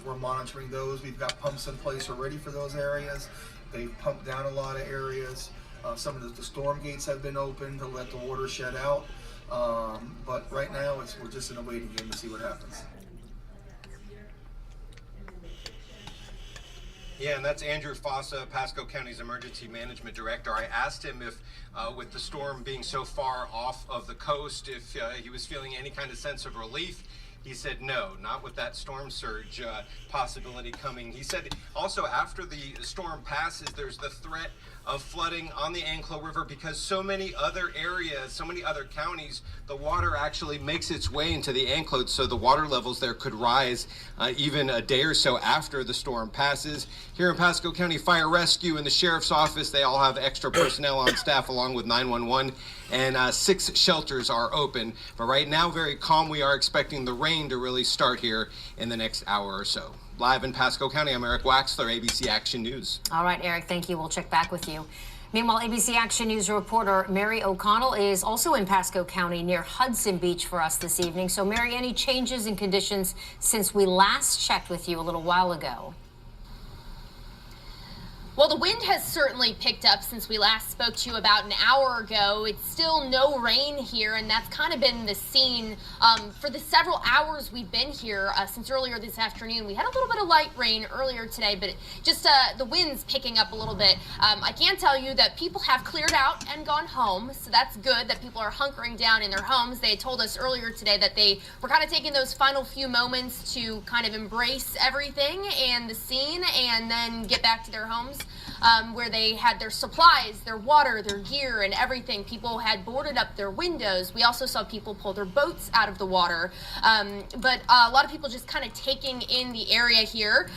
Speaker 18: We're monitoring those. We've got pumps in place already for those areas. They've pumped down a lot of areas. Some of the storm gates have been opened to let the water shed out. But right now, we're just in a waiting game to see what happens.
Speaker 19: Yeah, and that's Andrew Fossa, Pasco County's Emergency Management Director. I asked him if, with the storm being so far off of the coast, if he was feeling any kind of sense of relief. He said no, not with that storm surge possibility coming. He said also after the storm passes, there's the threat of flooding on the Anclote River because so many other areas, so many other counties, the water actually makes its way into the Anclote, so the water levels there could rise even a day or so after the storm passes. Here in Pasco County Fire Rescue and the Sheriff's Office, they all have extra personnel on staff along with 911, and 6 shelters are open. But right now, very calm. We are expecting the rain to really start here in the next hour or so. Live in Pasco County, I'm Eric Waxler, ABC Action News.
Speaker 14: All right, Eric, thank you. We'll check back with you. Meanwhile, ABC Action News reporter Mary O'Connell is also in Pasco County near Hudson Beach for us this evening. So, Mary, any changes in conditions since we last checked with you a little while ago?
Speaker 20: Well, the wind has certainly picked up since we last spoke to you about an hour ago. It's still no rain here, and that's kind of been the scene for the several hours we've been here since earlier this afternoon. We had a little bit of light rain earlier today, but just the wind's picking up a little bit. I can tell you that people have cleared out and gone home, so that's good that people are hunkering down in their homes. They told us earlier today that they were kind of taking those final few moments to kind of embrace everything and the scene and then get back to their homes. Where they had their supplies, their water, their gear, and everything. People had boarded up their windows. We also saw people pull their boats out of the water. But a lot of people just kind of taking in the area here.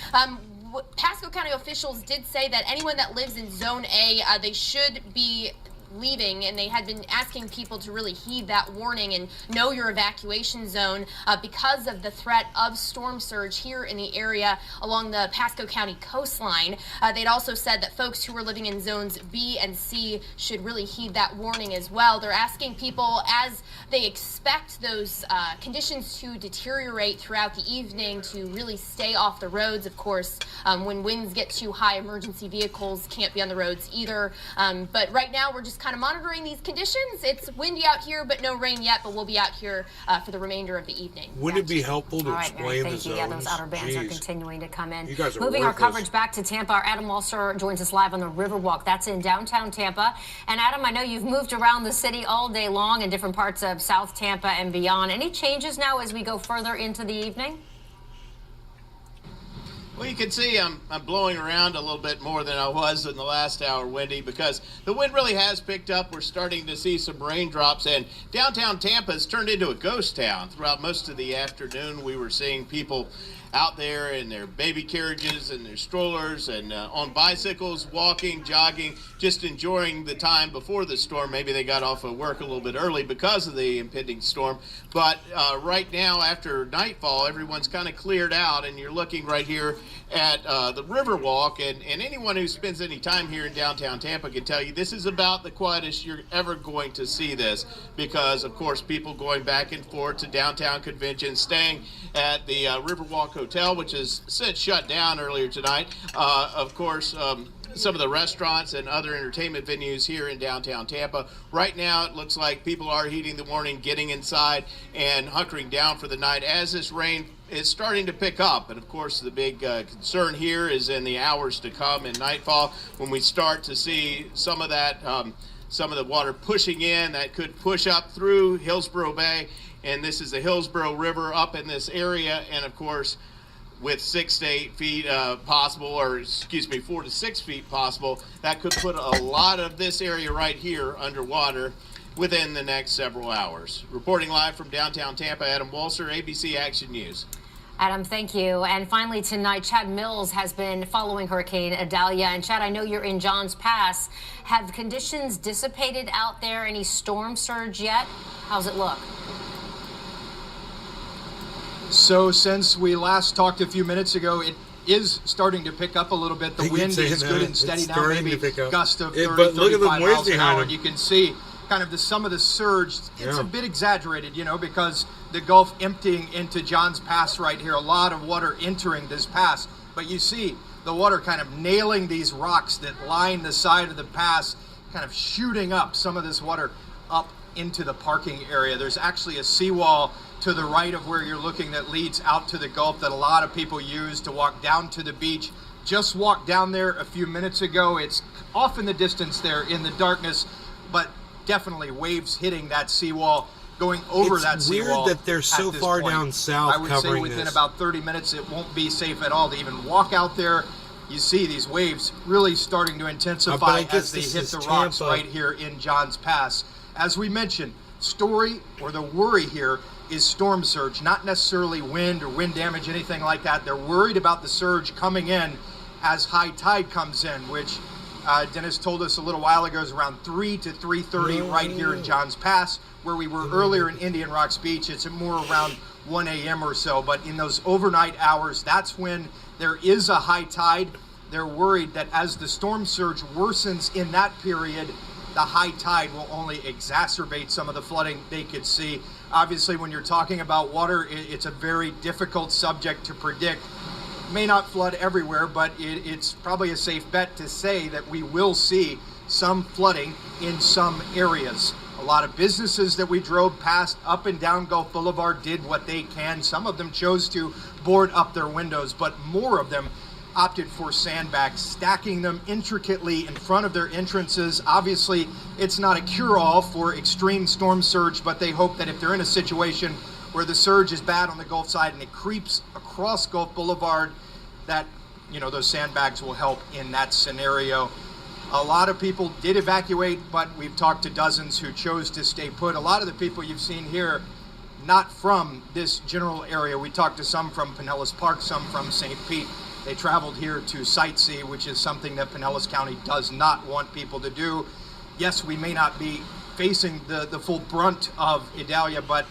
Speaker 20: Pasco County officials did say that anyone that lives in Zone A, they should be leaving, and they had been asking people to really heed that warning and know your evacuation zone because of the threat of storm surge here in the area along the Pasco County coastline. They'd also said that folks who were living in zones B and C should really heed that warning as well. They're asking people, as they expect those conditions to deteriorate throughout the evening, to really stay off the roads. Of course, when winds get too high, emergency vehicles can't be on the roads either. But right now, we're just kind of monitoring these conditions. It's windy out here, but no rain yet, but we'll be out here for the remainder of the evening.
Speaker 1: Wouldn't it be helpful to explain the
Speaker 14: thank you.
Speaker 1: zones?
Speaker 14: Yeah, those outer bands are continuing to come in.
Speaker 1: You guys are
Speaker 14: Moving our
Speaker 1: worthless.
Speaker 14: coverage back to Tampa, our Adam Walser joins us live on the Riverwalk. That's in downtown Tampa. And Adam, I know you've moved around the city all day long in different parts of South Tampa and beyond. Any changes now as we go further into the evening?
Speaker 22: Well, you can see I'm blowing around a little bit more than I was in the last hour, Wendy, because the wind really has picked up. We're starting to see some raindrops, and downtown Tampa has turned into a ghost town. Throughout most of the afternoon, we were seeing people out there in their baby carriages and their strollers and on bicycles, walking, jogging, just enjoying the time before the storm. Maybe they got off of work a little bit early because of the impending storm. But right now, after nightfall, everyone's kind of cleared out, and you're looking right here at the Riverwalk. And anyone who spends any time here in downtown Tampa can tell you this is about the quietest you're ever going to see this, because, of course, people going back and forth to downtown conventions, staying at the Riverwalk Hotel, which is since shut down earlier tonight. Of course, some of the restaurants and other entertainment venues here in downtown Tampa. Right now, it looks like people are heeding the warning, getting inside and hunkering down for the night as this rain is starting to pick up. And of course, the big concern here is in the hours to come in nightfall, when we start to see some of that, some of the water pushing in that could push up through Hillsborough Bay. And this is the Hillsborough River up in this area. And of course, with 6 to 8 feet possible, or excuse me, 4 to 6 feet possible, that could put a lot of this area right here underwater within the next several hours. Reporting live from downtown Tampa, Adam Walser, ABC Action News.
Speaker 14: Adam, thank you. And finally tonight, Chad Mills has been following Hurricane Idalia. And Chad, I know you're in Johns Pass. Have conditions dissipated out there? Any storm surge yet? How's it look?
Speaker 3: So since we last talked a few minutes ago, it is starting to pick up a little bit. The wind is good and steady now, maybe gust of 30,
Speaker 1: but look at the
Speaker 3: 35
Speaker 1: winds
Speaker 3: miles an
Speaker 1: behind
Speaker 3: hour.
Speaker 1: them.
Speaker 3: And you can see kind of some of the surge. It's a bit exaggerated, because the Gulf emptying into Johns Pass right here, a lot of water entering this pass. But you see the water kind of nailing these rocks that line the side of the pass, kind of shooting up some of this water up into the parking area. There's actually a seawall to the right of where you're looking that leads out to the Gulf that a lot of people use to walk down to the beach. Just walked down there a few minutes ago. It's off in the distance there in the darkness, but definitely waves hitting that seawall, going over that seawall.
Speaker 1: It's weird that they're so far down south.
Speaker 3: I would say within about 30 minutes it won't be safe at all to even walk out there. You see these waves really starting to intensify as they hit the rocks right here in Johns Pass. As we mentioned, the worry here is storm surge, not necessarily wind or wind damage, anything like that. They're worried about the surge coming in as high tide comes in, which Dennis told us a little while ago is around 3 to 3:30 right here in Johns Pass, where we were earlier in Indian Rocks Beach. It's more around 1 a.m. or so, but in those overnight hours, that's when there is a high tide. They're worried that as the storm surge worsens in that period, the high tide will only exacerbate some of the flooding they could see. Obviously, when you're talking about water, it's a very difficult subject to predict. May not flood everywhere, but it's probably a safe bet to say that we will see some flooding in some areas. A lot of businesses that we drove past up and down Gulf Boulevard did what they can. Some of them chose to board up their windows, but more of them opted for sandbags, stacking them intricately in front of their entrances. Obviously, it's not a cure-all for extreme storm surge, but they hope that if they're in a situation where the surge is bad on the Gulf side and it creeps across Gulf Boulevard, that those sandbags will help in that scenario. A lot of people did evacuate, but we've talked to dozens who chose to stay put. A lot of the people you've seen here, not from this general area. We talked to some from Pinellas Park, some from St. Pete. They traveled here to sightsee, which is something that Pinellas County does not want people to do. Yes, we may not be facing the full brunt of Idalia, but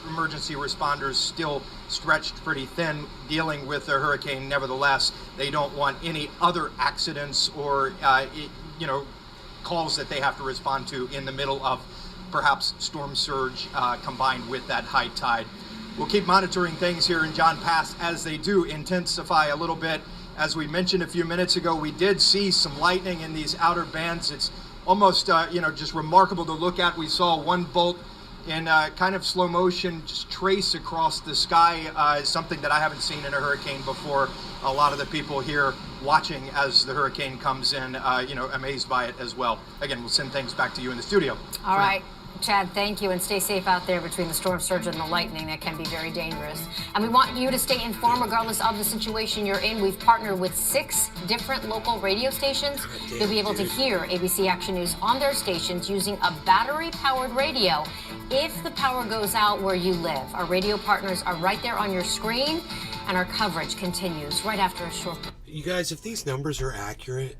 Speaker 3: emergency responders still stretched pretty thin dealing with the hurricane. Nevertheless, they don't want any other accidents or calls that they have to respond to in the middle of perhaps storm surge combined with that high tide. We'll keep monitoring things here in John Pass as they do intensify a little bit. As we mentioned a few minutes ago, we did see some lightning in these outer bands. It's almost just remarkable to look at. We saw one bolt in kind of slow motion just trace across the sky, something that I haven't seen in a hurricane before. A lot of the people here watching as the hurricane comes in, amazed by it as well. Again, we'll send things back to you in the studio.
Speaker 14: All right. Chad, thank you, and stay safe out there between the storm surge and the lightning. That can be very dangerous. And we want you to stay informed regardless of the situation you're in. We've partnered with 6 different local radio stations. You'll be able to hear ABC Action News on their stations using a battery-powered radio if the power goes out where you live. Our radio partners are right there on your screen, and our coverage continues right after a short...
Speaker 1: You guys, if these numbers are accurate,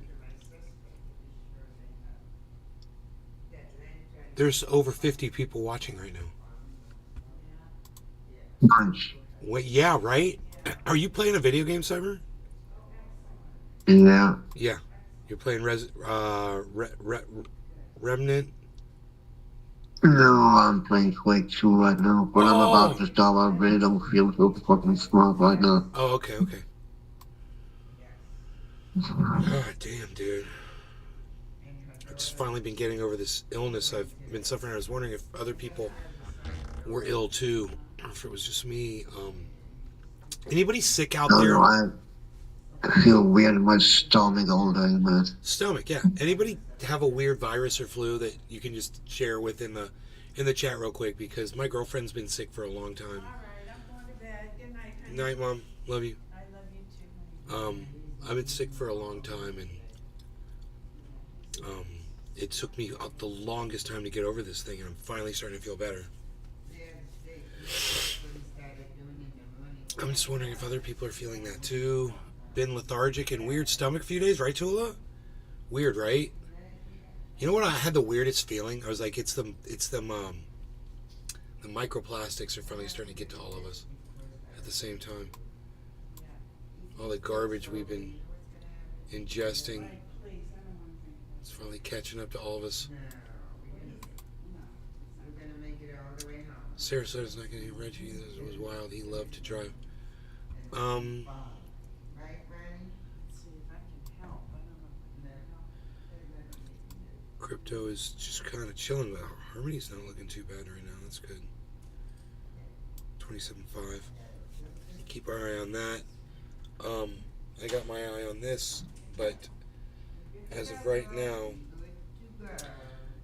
Speaker 1: there's over 50 people watching right now.
Speaker 21: Nice.
Speaker 1: Wait, yeah, right? Are you playing a video game, Cyber?
Speaker 21: Yeah.
Speaker 1: Yeah. You're playing Remnant?
Speaker 21: No, I'm playing Quake 2 right now, but I'm about to start. I really don't feel so fucking smart right now.
Speaker 1: Oh, okay. God damn, dude. I've just finally been getting over this illness I've been suffering. I was wondering if other people were ill too, or if it was just me. Anybody sick out there?
Speaker 21: No, I feel weird in my stomach all day, man.
Speaker 1: Stomach, yeah. Anybody have a weird virus or flu that you can just share with in the chat real quick? Because my girlfriend's been sick for a long time.
Speaker 23: All right, I'm going to bed. Good night, honey.
Speaker 1: Night, Mom. Love you.
Speaker 23: I love you too.
Speaker 1: I've been sick for a long time, and it took me the longest time to get over this thing, and I'm finally starting to feel better. I'm just wondering if other people are feeling that too. Been lethargic and weird stomach a few days, right, Tula? Weird, right? You know what? I had the weirdest feeling. I was like, the microplastics are finally starting to get to all of us at the same time. All the garbage we've been ingesting, it's finally catching up to all of us. Sarasota's not going to get Reggie either. It was wild. He loved to drive. Crypto is just kind of chilling. Harmony's not looking too bad right now. That's good. 27.5. Keep our eye on that. I got my eye on this, but as of right now,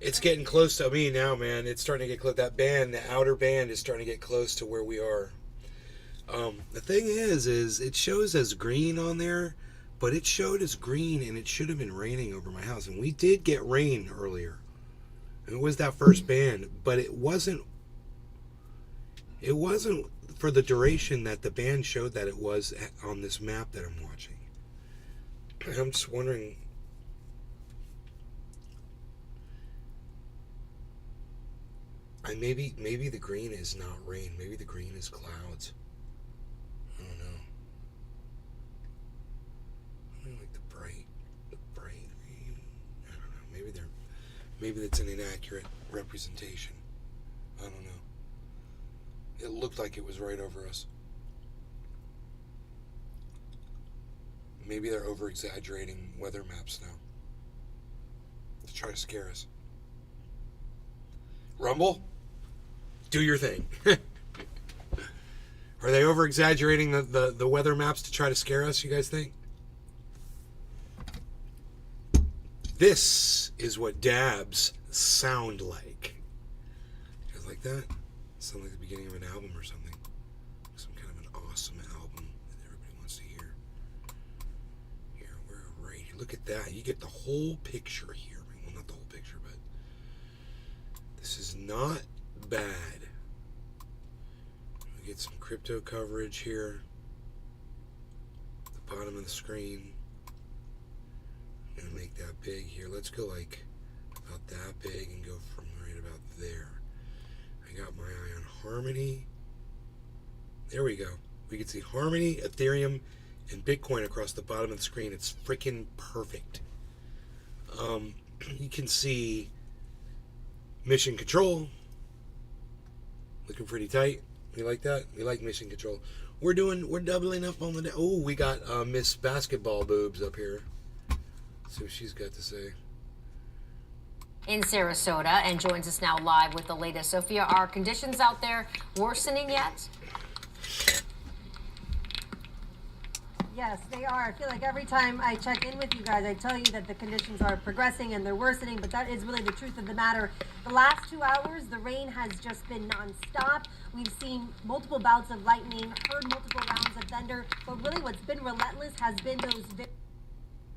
Speaker 1: it's getting close to me now, man. It's starting to get close. That band, the outer band, is starting to get close to where we are. The thing is it shows as green on there, but it showed as green, and it should have been raining over my house. And we did get rain earlier. It was that first band, but it wasn't for the duration that the band showed that it was on this map that I'm watching. I'm just wondering. Maybe the green is not rain. Maybe the green is clouds. I don't know. I like the bright green. I don't know. Maybe that's an inaccurate representation. I don't know. It looked like it was right over us. Maybe they're over-exaggerating weather maps now to try to scare us. Rumble? Do your thing. Are they over-exaggerating the weather maps to try to scare us, you guys think? This is what dabs sound like. You guys like that? Sound like the beginning of an album or something. Some kind of an awesome album that everybody wants to hear. Here, we're right here. Look at that. You get the whole picture here. Well, not the whole picture, but this is not bad. We get some crypto coverage here. The bottom of the screen. I'm going to make that big here. Let's go like about that big and go from right about there. I got my eye on Harmony. There we go. We can see Harmony, Ethereum, and Bitcoin across the bottom of the screen. It's freaking perfect. You can see Mission Control. Looking pretty tight. We like that? We like Mission Control. We're doubling up on the... Oh, we got Miss Basketball Boobs up here. Let's see what she's got to say.
Speaker 14: In Sarasota, and joins us now live with the latest. Sophia, are conditions out there worsening yet?
Speaker 2: Yes, they are. I feel like every time I check in with you guys, I tell you that the conditions are progressing and they're worsening, but that is really the truth of the matter. The last 2 hours, the rain has just been nonstop. We've seen multiple bouts of lightning, heard multiple rounds of thunder, but really what's been relentless has been those...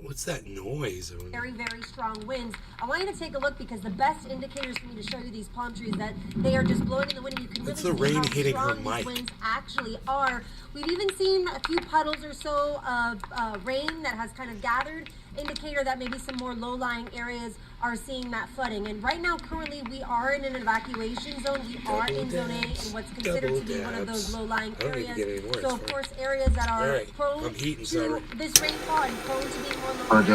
Speaker 1: What's that noise?
Speaker 2: Very, very strong winds. I want you to take a look because the best indicators for me to show you these palm trees that they are just blowing in the wind, and you can really see how strong these winds actually are. We've even seen a few puddles or so of rain that has kind of gathered, indicator that maybe some more low-lying areas are seeing that flooding. And right now, currently, we are in an evacuation zone. We are in Zone A in what's considered to be one of those low-lying areas. So, of course, areas that are prone to this rainfall and prone to being more low-lying. I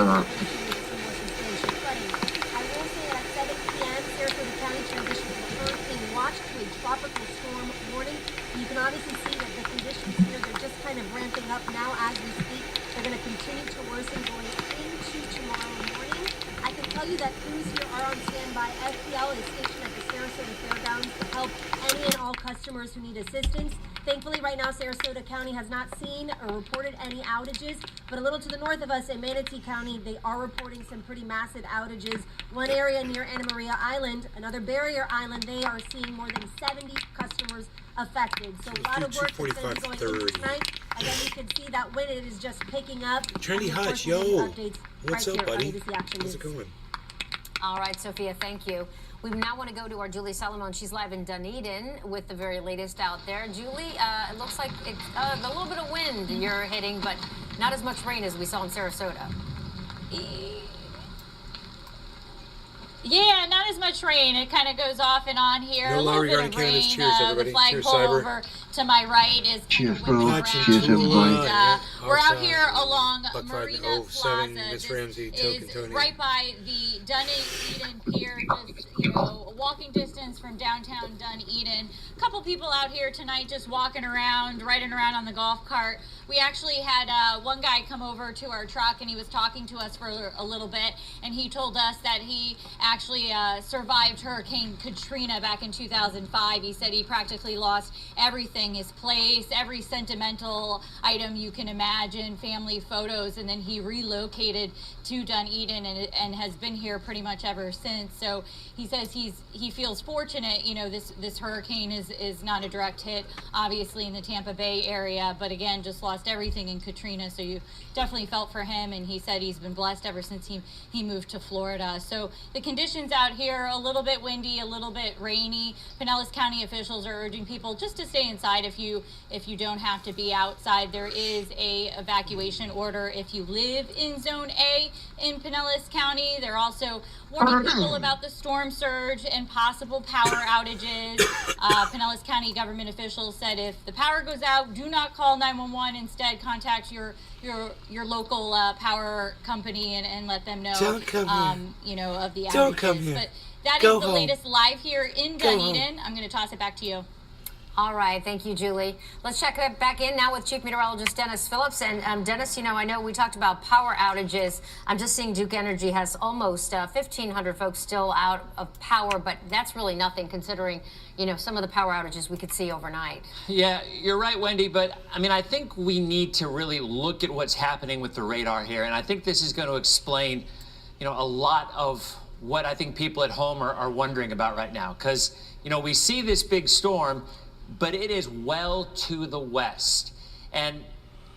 Speaker 2: will say that at 7 p.m., Sarasota County transitioned from hurricane watch to a tropical storm warning. You can obviously see that the conditions here, they're just kind of ramping up now as we speak. They're going to continue to worsen going into tomorrow morning. I can tell you that crews here are on standby. FPL is stationed at the Sarasota Fairgrounds to help any and all customers who need assistance. Thankfully, right now, Sarasota County has not seen or reported any outages, but a little to the north of us in Manatee County, they are reporting some pretty massive outages. One area near Anna Maria Island, another barrier island, they are seeing more than 70 customers affected. So a lot of work is going to be going in tonight. Again, you can see that wind is just picking up.
Speaker 1: Trendy Hutch, yo. What's up, buddy? How's it going?
Speaker 14: All right, Sophia, thank you. We now want to go to our Julie Salomon. She's live in Dunedin with the very latest out there. Julie, it looks like it's a little bit of wind you're hitting, but not as much rain as we saw in Sarasota.
Speaker 9: Yeah, not as much rain. It kind of goes off and on here.
Speaker 1: No
Speaker 9: a little
Speaker 1: longer
Speaker 9: bit of rain.
Speaker 1: Canada's cheers, everybody.
Speaker 9: The flagpole
Speaker 1: Cheers, Cyber.
Speaker 9: over to my right is
Speaker 21: Cheers,
Speaker 9: kind of whipping
Speaker 21: bro.
Speaker 9: around.
Speaker 21: Cheers, everybody.
Speaker 9: And, we're out here along
Speaker 1: Buck
Speaker 9: Marina
Speaker 1: 507,
Speaker 9: Plaza.
Speaker 1: Miss
Speaker 9: This
Speaker 1: Ramsey, Toke and
Speaker 9: is
Speaker 1: Tony.
Speaker 9: right by the Dunedin Pier, just a walking distance from downtown Dunedin. A couple people out here tonight just walking around, riding around on the golf cart. We actually had one guy come over to our truck and he was talking to us for a little bit, and he told us that he actually survived Hurricane Katrina back in 2005. He said he practically lost everything, his place, every sentimental item you can imagine, family photos, and then he relocated to Dunedin and has been here pretty much ever since. So he says he feels fortunate, this hurricane is not a direct hit, obviously, in the Tampa Bay area, but again, just lost everything in Katrina. So you definitely felt for him, and he said he's been blessed ever since he moved to Florida. So the conditions out here, a little bit windy, a little bit rainy. Pinellas County officials are urging people just to stay inside if you don't have to be outside. There is a evacuation order if you live in Zone A in Pinellas County. They're also warning people about the storm surge and possible power outages. Pinellas County government officials said if the power goes out, do not call 911. Instead, contact your local power company and let them know.
Speaker 1: Don't come
Speaker 9: of the outages.
Speaker 1: Don't come here.
Speaker 9: But that
Speaker 1: Go
Speaker 9: is the
Speaker 1: home.
Speaker 9: latest live here in
Speaker 1: Go
Speaker 9: Dunedin. I'm going to toss it back to you.
Speaker 14: All right, thank you, Julie. Let's check back in now with Chief Meteorologist Dennis Phillips. And Dennis, I know we talked about power outages. I'm just seeing Duke Energy has almost 1,500 folks still out of power, but that's really nothing considering, some of the power outages we could see overnight.
Speaker 8: Yeah, you're right, Wendy, but I think we need to really look at what's happening with the radar here, and I think this is going to explain, a lot of what I think people at home are wondering about right now, because, we see this big storm, but it is well to the west, and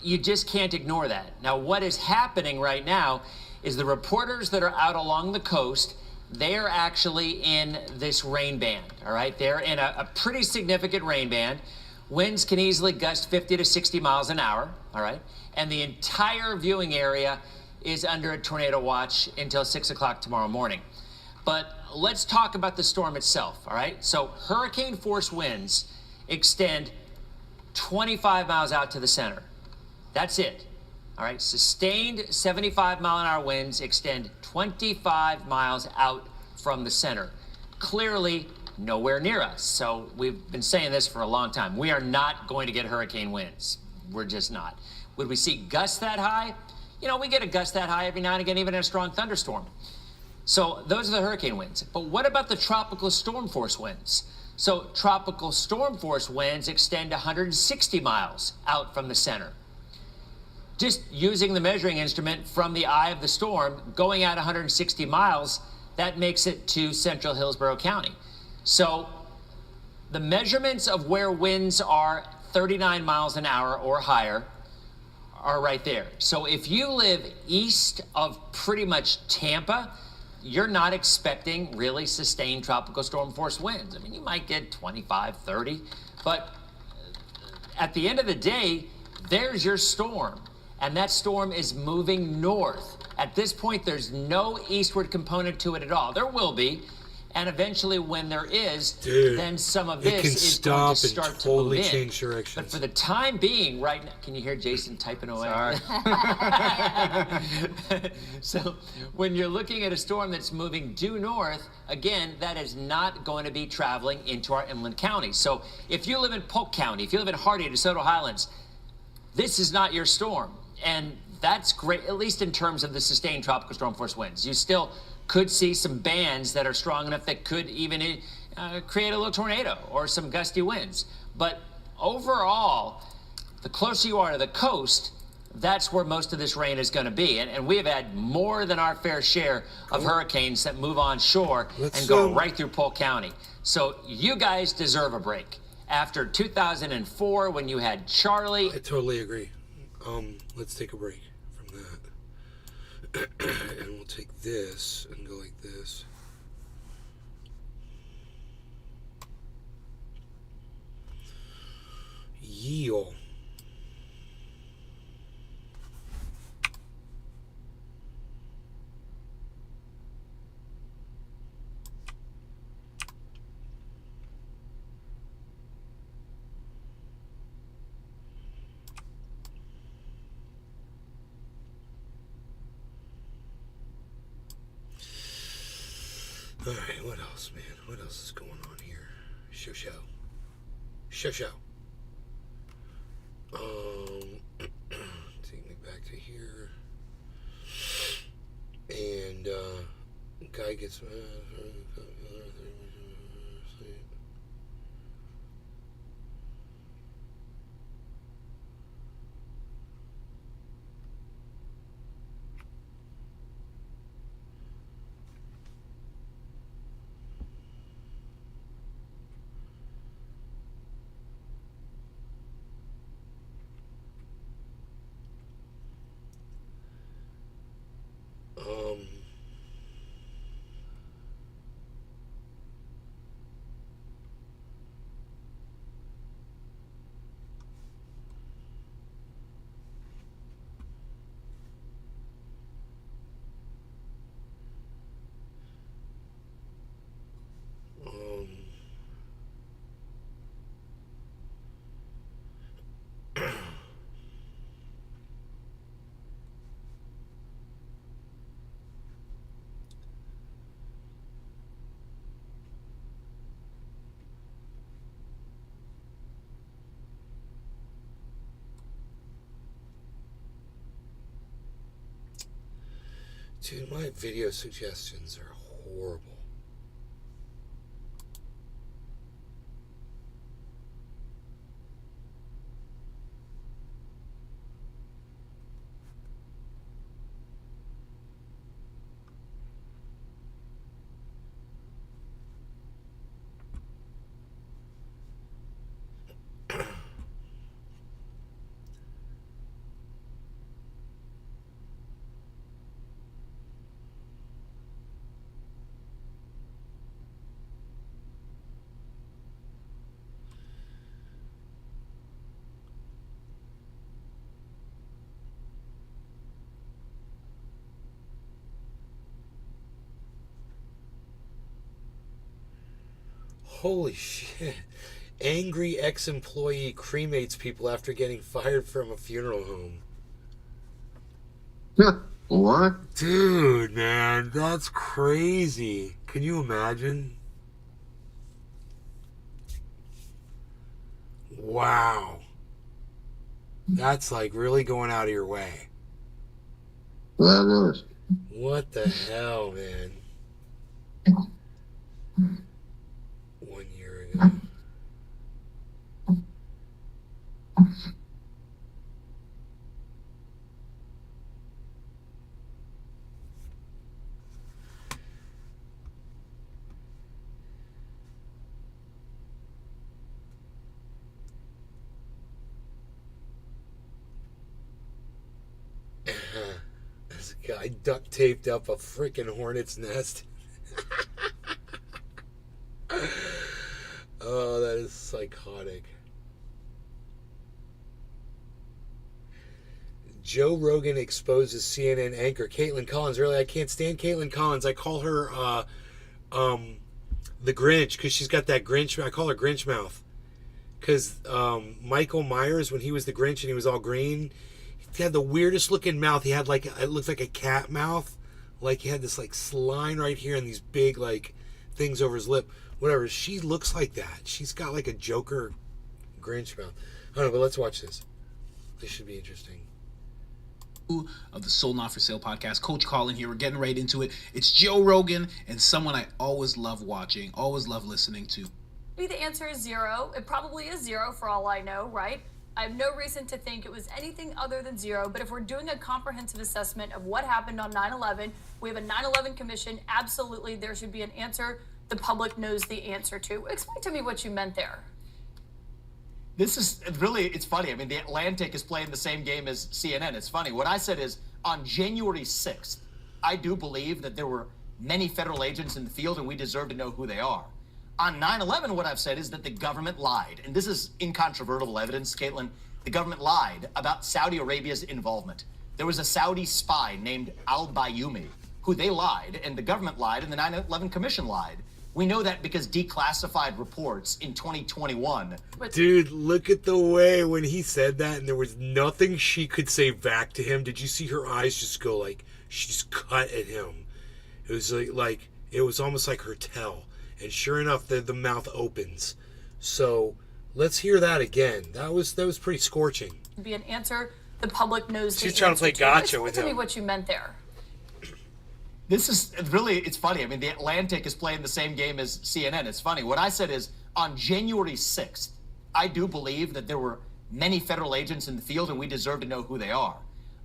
Speaker 8: you just can't ignore that. Now, what is happening right now is the reporters that are out along the coast, they are actually in this rain band, all right? They're in a pretty significant rain band. Winds can easily gust 50 to 60 miles an hour, all right? And the entire viewing area is under a tornado watch until 6 o'clock tomorrow morning. But let's talk about the storm itself, all right? So hurricane force winds extend 25 miles out to the center. That's it. All right, sustained 75-mile-an-hour winds extend 25 miles out from the center. Clearly nowhere near us. So we've been saying this for a long time. We are not going to get hurricane winds. We're just not. Would we see gusts that high? We get a gust that high every now and again, even in a strong thunderstorm. So those are the hurricane winds. But what about the tropical storm force winds? So tropical storm force winds extend 160 miles out from the center. Just using the measuring instrument from the eye of the storm, going out 160 miles, that makes it to central Hillsborough County. So the measurements of where winds are 39 miles an hour or higher are right there. So if you live east of pretty much Tampa, you're not expecting really sustained tropical storm force winds. You might get 25, 30, but at the end of the day, there's your storm, and that storm is moving north. At this point, there's no eastward component to it at all. There will be, and eventually when there is, then some of this is going to start to move in.
Speaker 1: Change directions.
Speaker 8: But for the time being, right now, can you hear Jason typing away?
Speaker 1: Sorry.
Speaker 8: So when you're looking at a storm that's moving due north, again, that is not going to be traveling into our inland counties. So if you live in Polk County, if you live in Hardee, DeSoto Highlands, this is not your storm. And that's great, at least in terms of the sustained tropical storm force winds. You still could see some bands that are strong enough that could even create a little tornado or some gusty winds. But overall, the closer you are to the coast, that's where most of this rain is going to be. And we have had more than our fair share of hurricanes that move on shore and go right through Polk County. So you guys deserve a break. After 2004, when you had Charlie.
Speaker 1: I totally agree. Let's take a break from that. And we'll take this and go like this. Alright, what else, man? What else is going on here? Show. Take me back to here. And, guy gets... Dude, my video suggestions are horrible. Holy shit. Angry ex-employee cremates people after getting fired from a funeral home.
Speaker 21: What?
Speaker 1: Dude, man, that's crazy. Can you imagine? Wow. That's like really going out of your way.
Speaker 21: That is.
Speaker 1: What the hell, man? 1 year ago. This guy duct taped up a freaking hornet's nest. Oh, that is psychotic. Joe Rogan exposes CNN anchor Caitlin Collins. Really, I can't stand Caitlin Collins. I call her the Grinch because she's got that Grinch. I call her Grinch mouth because Michael Myers, when he was the Grinch and he was all green, he had the weirdest looking mouth. He had like, it looked like a cat mouth. Like he had this like line right here and these big like things over his lip. Whatever. She looks like that. She's got like a Joker Grinch mouth. I don't know, but let's watch this. This should be interesting.
Speaker 4: Of the Soul Not For Sale podcast. Coach Colin here. We're getting right into it. It's Joe Rogan and someone I always love watching, always love listening to.
Speaker 17: Maybe the answer is 0. It probably is 0 for all I know, right? I have no reason to think it was anything other than 0, but if we're doing a comprehensive assessment of what happened on 9/11, we have a 9/11 commission. Absolutely, there should be an answer the public knows the answer to. Explain to me what you meant there.
Speaker 5: This is really, it's funny. I mean, The Atlantic is playing the same game as CNN. It's funny. What I said is, on January 6th, I do believe that there were many federal agents in the field and we deserve to know who they are. On 9/11, what I've said is that the government lied. And this is incontrovertible evidence, Caitlin. The government lied about Saudi Arabia's involvement. There was a Saudi spy named al-Bayoumi who they lied, and the government lied, and the 9/11 Commission lied. We know that because declassified reports in 2021.
Speaker 1: Dude, look at the way when he said that and there was nothing she could say back to him. Did you see her eyes just go like, she just cut at him. It was like It was almost like her tell. And sure enough, the mouth opens. So let's hear that again. That was pretty scorching.
Speaker 6: Be an answer the public knows.
Speaker 1: She's trying to play gotcha with him.
Speaker 6: Tell me what you meant there.
Speaker 5: This is really, it's funny. I mean, the Atlantic is playing the same game as CNN. It's funny. What I said is on January 6th, I do believe that there were many federal agents in the field and we deserve to know who they are.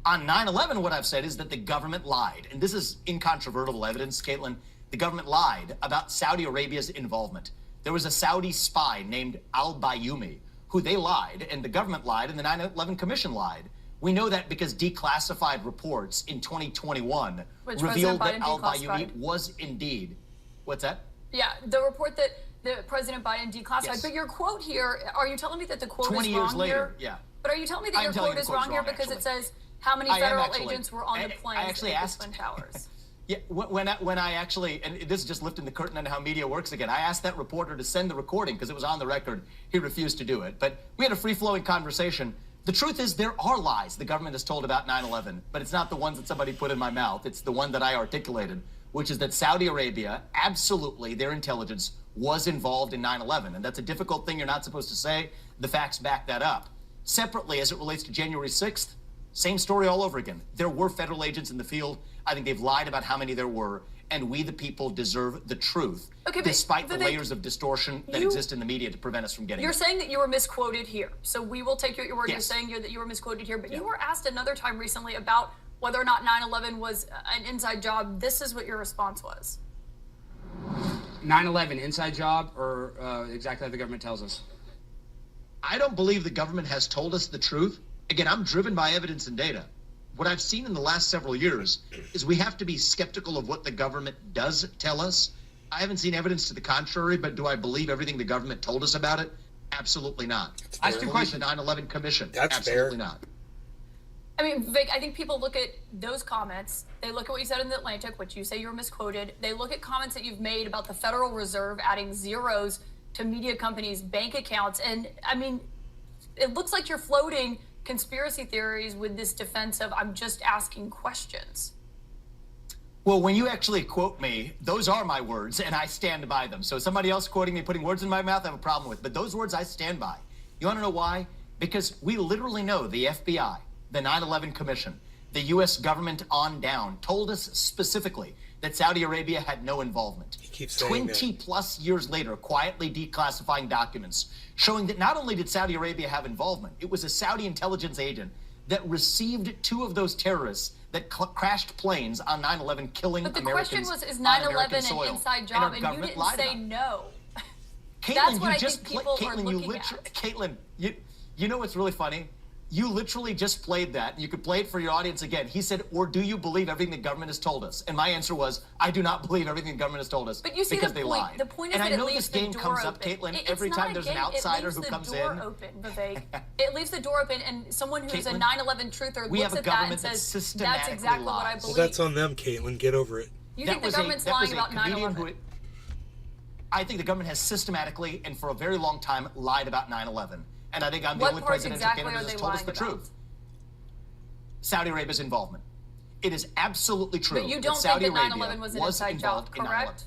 Speaker 5: On 9/11, what I've said is that the government lied. And this is incontrovertible evidence, Caitlin. The government lied about Saudi Arabia's involvement. There was a Saudi spy named al-Bayoumi who they lied, and the government lied, and the 9/11 Commission lied. We know that because declassified reports in 2021 revealed that al-Bayoumi was indeed. What's that?
Speaker 6: Yeah, the report that President Biden declassified.
Speaker 5: Yes.
Speaker 6: But your quote here, are you telling me that the quote
Speaker 5: 20
Speaker 6: is
Speaker 5: years
Speaker 6: wrong
Speaker 5: later,
Speaker 6: here?
Speaker 5: yeah.
Speaker 6: But are you telling me that
Speaker 5: I'm
Speaker 6: your
Speaker 5: telling
Speaker 6: quote
Speaker 5: you
Speaker 6: is
Speaker 5: the quote's
Speaker 6: wrong here
Speaker 5: wrong,
Speaker 6: because it
Speaker 5: actually.
Speaker 6: says how many
Speaker 5: I am
Speaker 6: federal
Speaker 5: actually.
Speaker 6: agents were on the planes
Speaker 5: I actually
Speaker 6: that hit
Speaker 5: asked.
Speaker 6: the Twin Towers?
Speaker 5: Yeah, when I actually, and this is just lifting the curtain on how media works again, I asked that reporter to send the recording because it was on the record. He refused to do it. But we had a free-flowing conversation. The truth is there are lies the government has told about 9/11, but it's not the ones that somebody put in my mouth. It's the one that I articulated, which is that Saudi Arabia, absolutely, their intelligence was involved in 9/11. And that's a difficult thing you're not supposed to say. The facts back that up. Separately, as it relates to January 6th, same story all over again. There were federal agents in the field. I think they've lied about how many there were, and we, the people, deserve the truth, despite the layers of distortion that exist in the media to prevent us from getting
Speaker 6: You're
Speaker 5: it.
Speaker 6: saying that you were misquoted here. So we will take your word.
Speaker 5: Yes.
Speaker 6: You're saying that you were misquoted here. But you were asked another time recently about whether or not 9/11 was an inside job. This is what your response was.
Speaker 7: 9/11 inside job or exactly how the government tells us?
Speaker 5: I don't believe the government has told us the truth. Again, I'm driven by evidence and data. What I've seen in the last several years is we have to be skeptical of what the government does tell us. I haven't seen evidence to the contrary, but do I believe everything the government told us about it? Absolutely not. I
Speaker 7: Ask
Speaker 5: believe
Speaker 7: a question.
Speaker 5: the 9/11 Commission.
Speaker 1: That's
Speaker 5: absolutely
Speaker 1: fair.
Speaker 5: not.
Speaker 6: I mean, Vic, I think people look at those comments. They look at what you said in the Atlantic, which you say you were misquoted. They look at comments that you've made about the Federal Reserve adding zeros to media companies' bank accounts. And I mean, it looks like you're floating conspiracy theories with this defense of I'm just asking questions.
Speaker 5: Well, when you actually quote me, those are my words, and I stand by them. So somebody else quoting me, putting words in my mouth, I have a problem with. But those words I stand by. You want to know why? Because we literally know the FBI, the 9/11 Commission, the U.S. government on down, told us specifically that Saudi Arabia had no involvement.
Speaker 1: He keeps saying
Speaker 5: 20 plus years later, quietly declassifying documents showing that not only did Saudi Arabia have involvement, it was a Saudi intelligence agent that received two of those terrorists that crashed planes on 9/11, killing
Speaker 6: But the
Speaker 5: Americans
Speaker 6: question was, is
Speaker 5: on
Speaker 6: 9/11
Speaker 5: American
Speaker 6: an
Speaker 5: soil.
Speaker 6: inside
Speaker 5: And our
Speaker 6: job? And you
Speaker 5: government
Speaker 6: didn't
Speaker 5: lied
Speaker 6: say
Speaker 5: about it.
Speaker 6: no.
Speaker 5: Caitlin,
Speaker 6: That's what
Speaker 5: you
Speaker 6: I
Speaker 5: just
Speaker 6: think people are
Speaker 5: Caitlin, you
Speaker 6: looking at.
Speaker 5: Caitlin, you know what's really funny? You literally just played that. You could play it for your audience again. He said, or do you believe everything the government has told us? And my answer was, I do not believe everything the government has told us.
Speaker 6: But you see
Speaker 5: because
Speaker 6: the
Speaker 5: they
Speaker 6: point.
Speaker 5: lied.
Speaker 6: The point is
Speaker 5: and
Speaker 6: that
Speaker 5: I know
Speaker 6: it leaves
Speaker 5: this game
Speaker 6: the door
Speaker 5: comes
Speaker 6: open.
Speaker 5: up, Caitlin,
Speaker 6: It's
Speaker 5: every
Speaker 6: not
Speaker 5: time
Speaker 6: a
Speaker 5: there's
Speaker 6: game.
Speaker 5: an outsider
Speaker 6: it
Speaker 5: who
Speaker 6: leaves
Speaker 5: comes
Speaker 6: the door
Speaker 5: in.
Speaker 6: open, Vivek. It leaves the door open, and someone who's a
Speaker 5: Caitlin,
Speaker 6: 9/11 truther
Speaker 5: we
Speaker 6: looks
Speaker 5: have a
Speaker 6: at that and
Speaker 5: government that
Speaker 6: says, that's
Speaker 5: systematically
Speaker 6: exactly what I
Speaker 5: lies.
Speaker 6: believe.
Speaker 1: Well, that's on them, Caitlin. Get over it.
Speaker 6: You think the government's lying about 9/11?
Speaker 5: I think the government has systematically and for a very long time lied about 9/11. And I think I'm the
Speaker 6: What
Speaker 5: only
Speaker 6: parts
Speaker 5: presidential
Speaker 6: exactly
Speaker 5: candidate
Speaker 6: are
Speaker 5: that has
Speaker 6: they
Speaker 5: told us
Speaker 6: lying
Speaker 5: the
Speaker 6: about?
Speaker 5: truth. Saudi Arabia's involvement. It is absolutely true.
Speaker 6: But you
Speaker 5: that
Speaker 6: don't
Speaker 5: Saudi
Speaker 6: think that
Speaker 5: Arabia
Speaker 6: 9/11 was an
Speaker 5: was
Speaker 6: inside job,
Speaker 5: involved in 9/11.
Speaker 6: correct?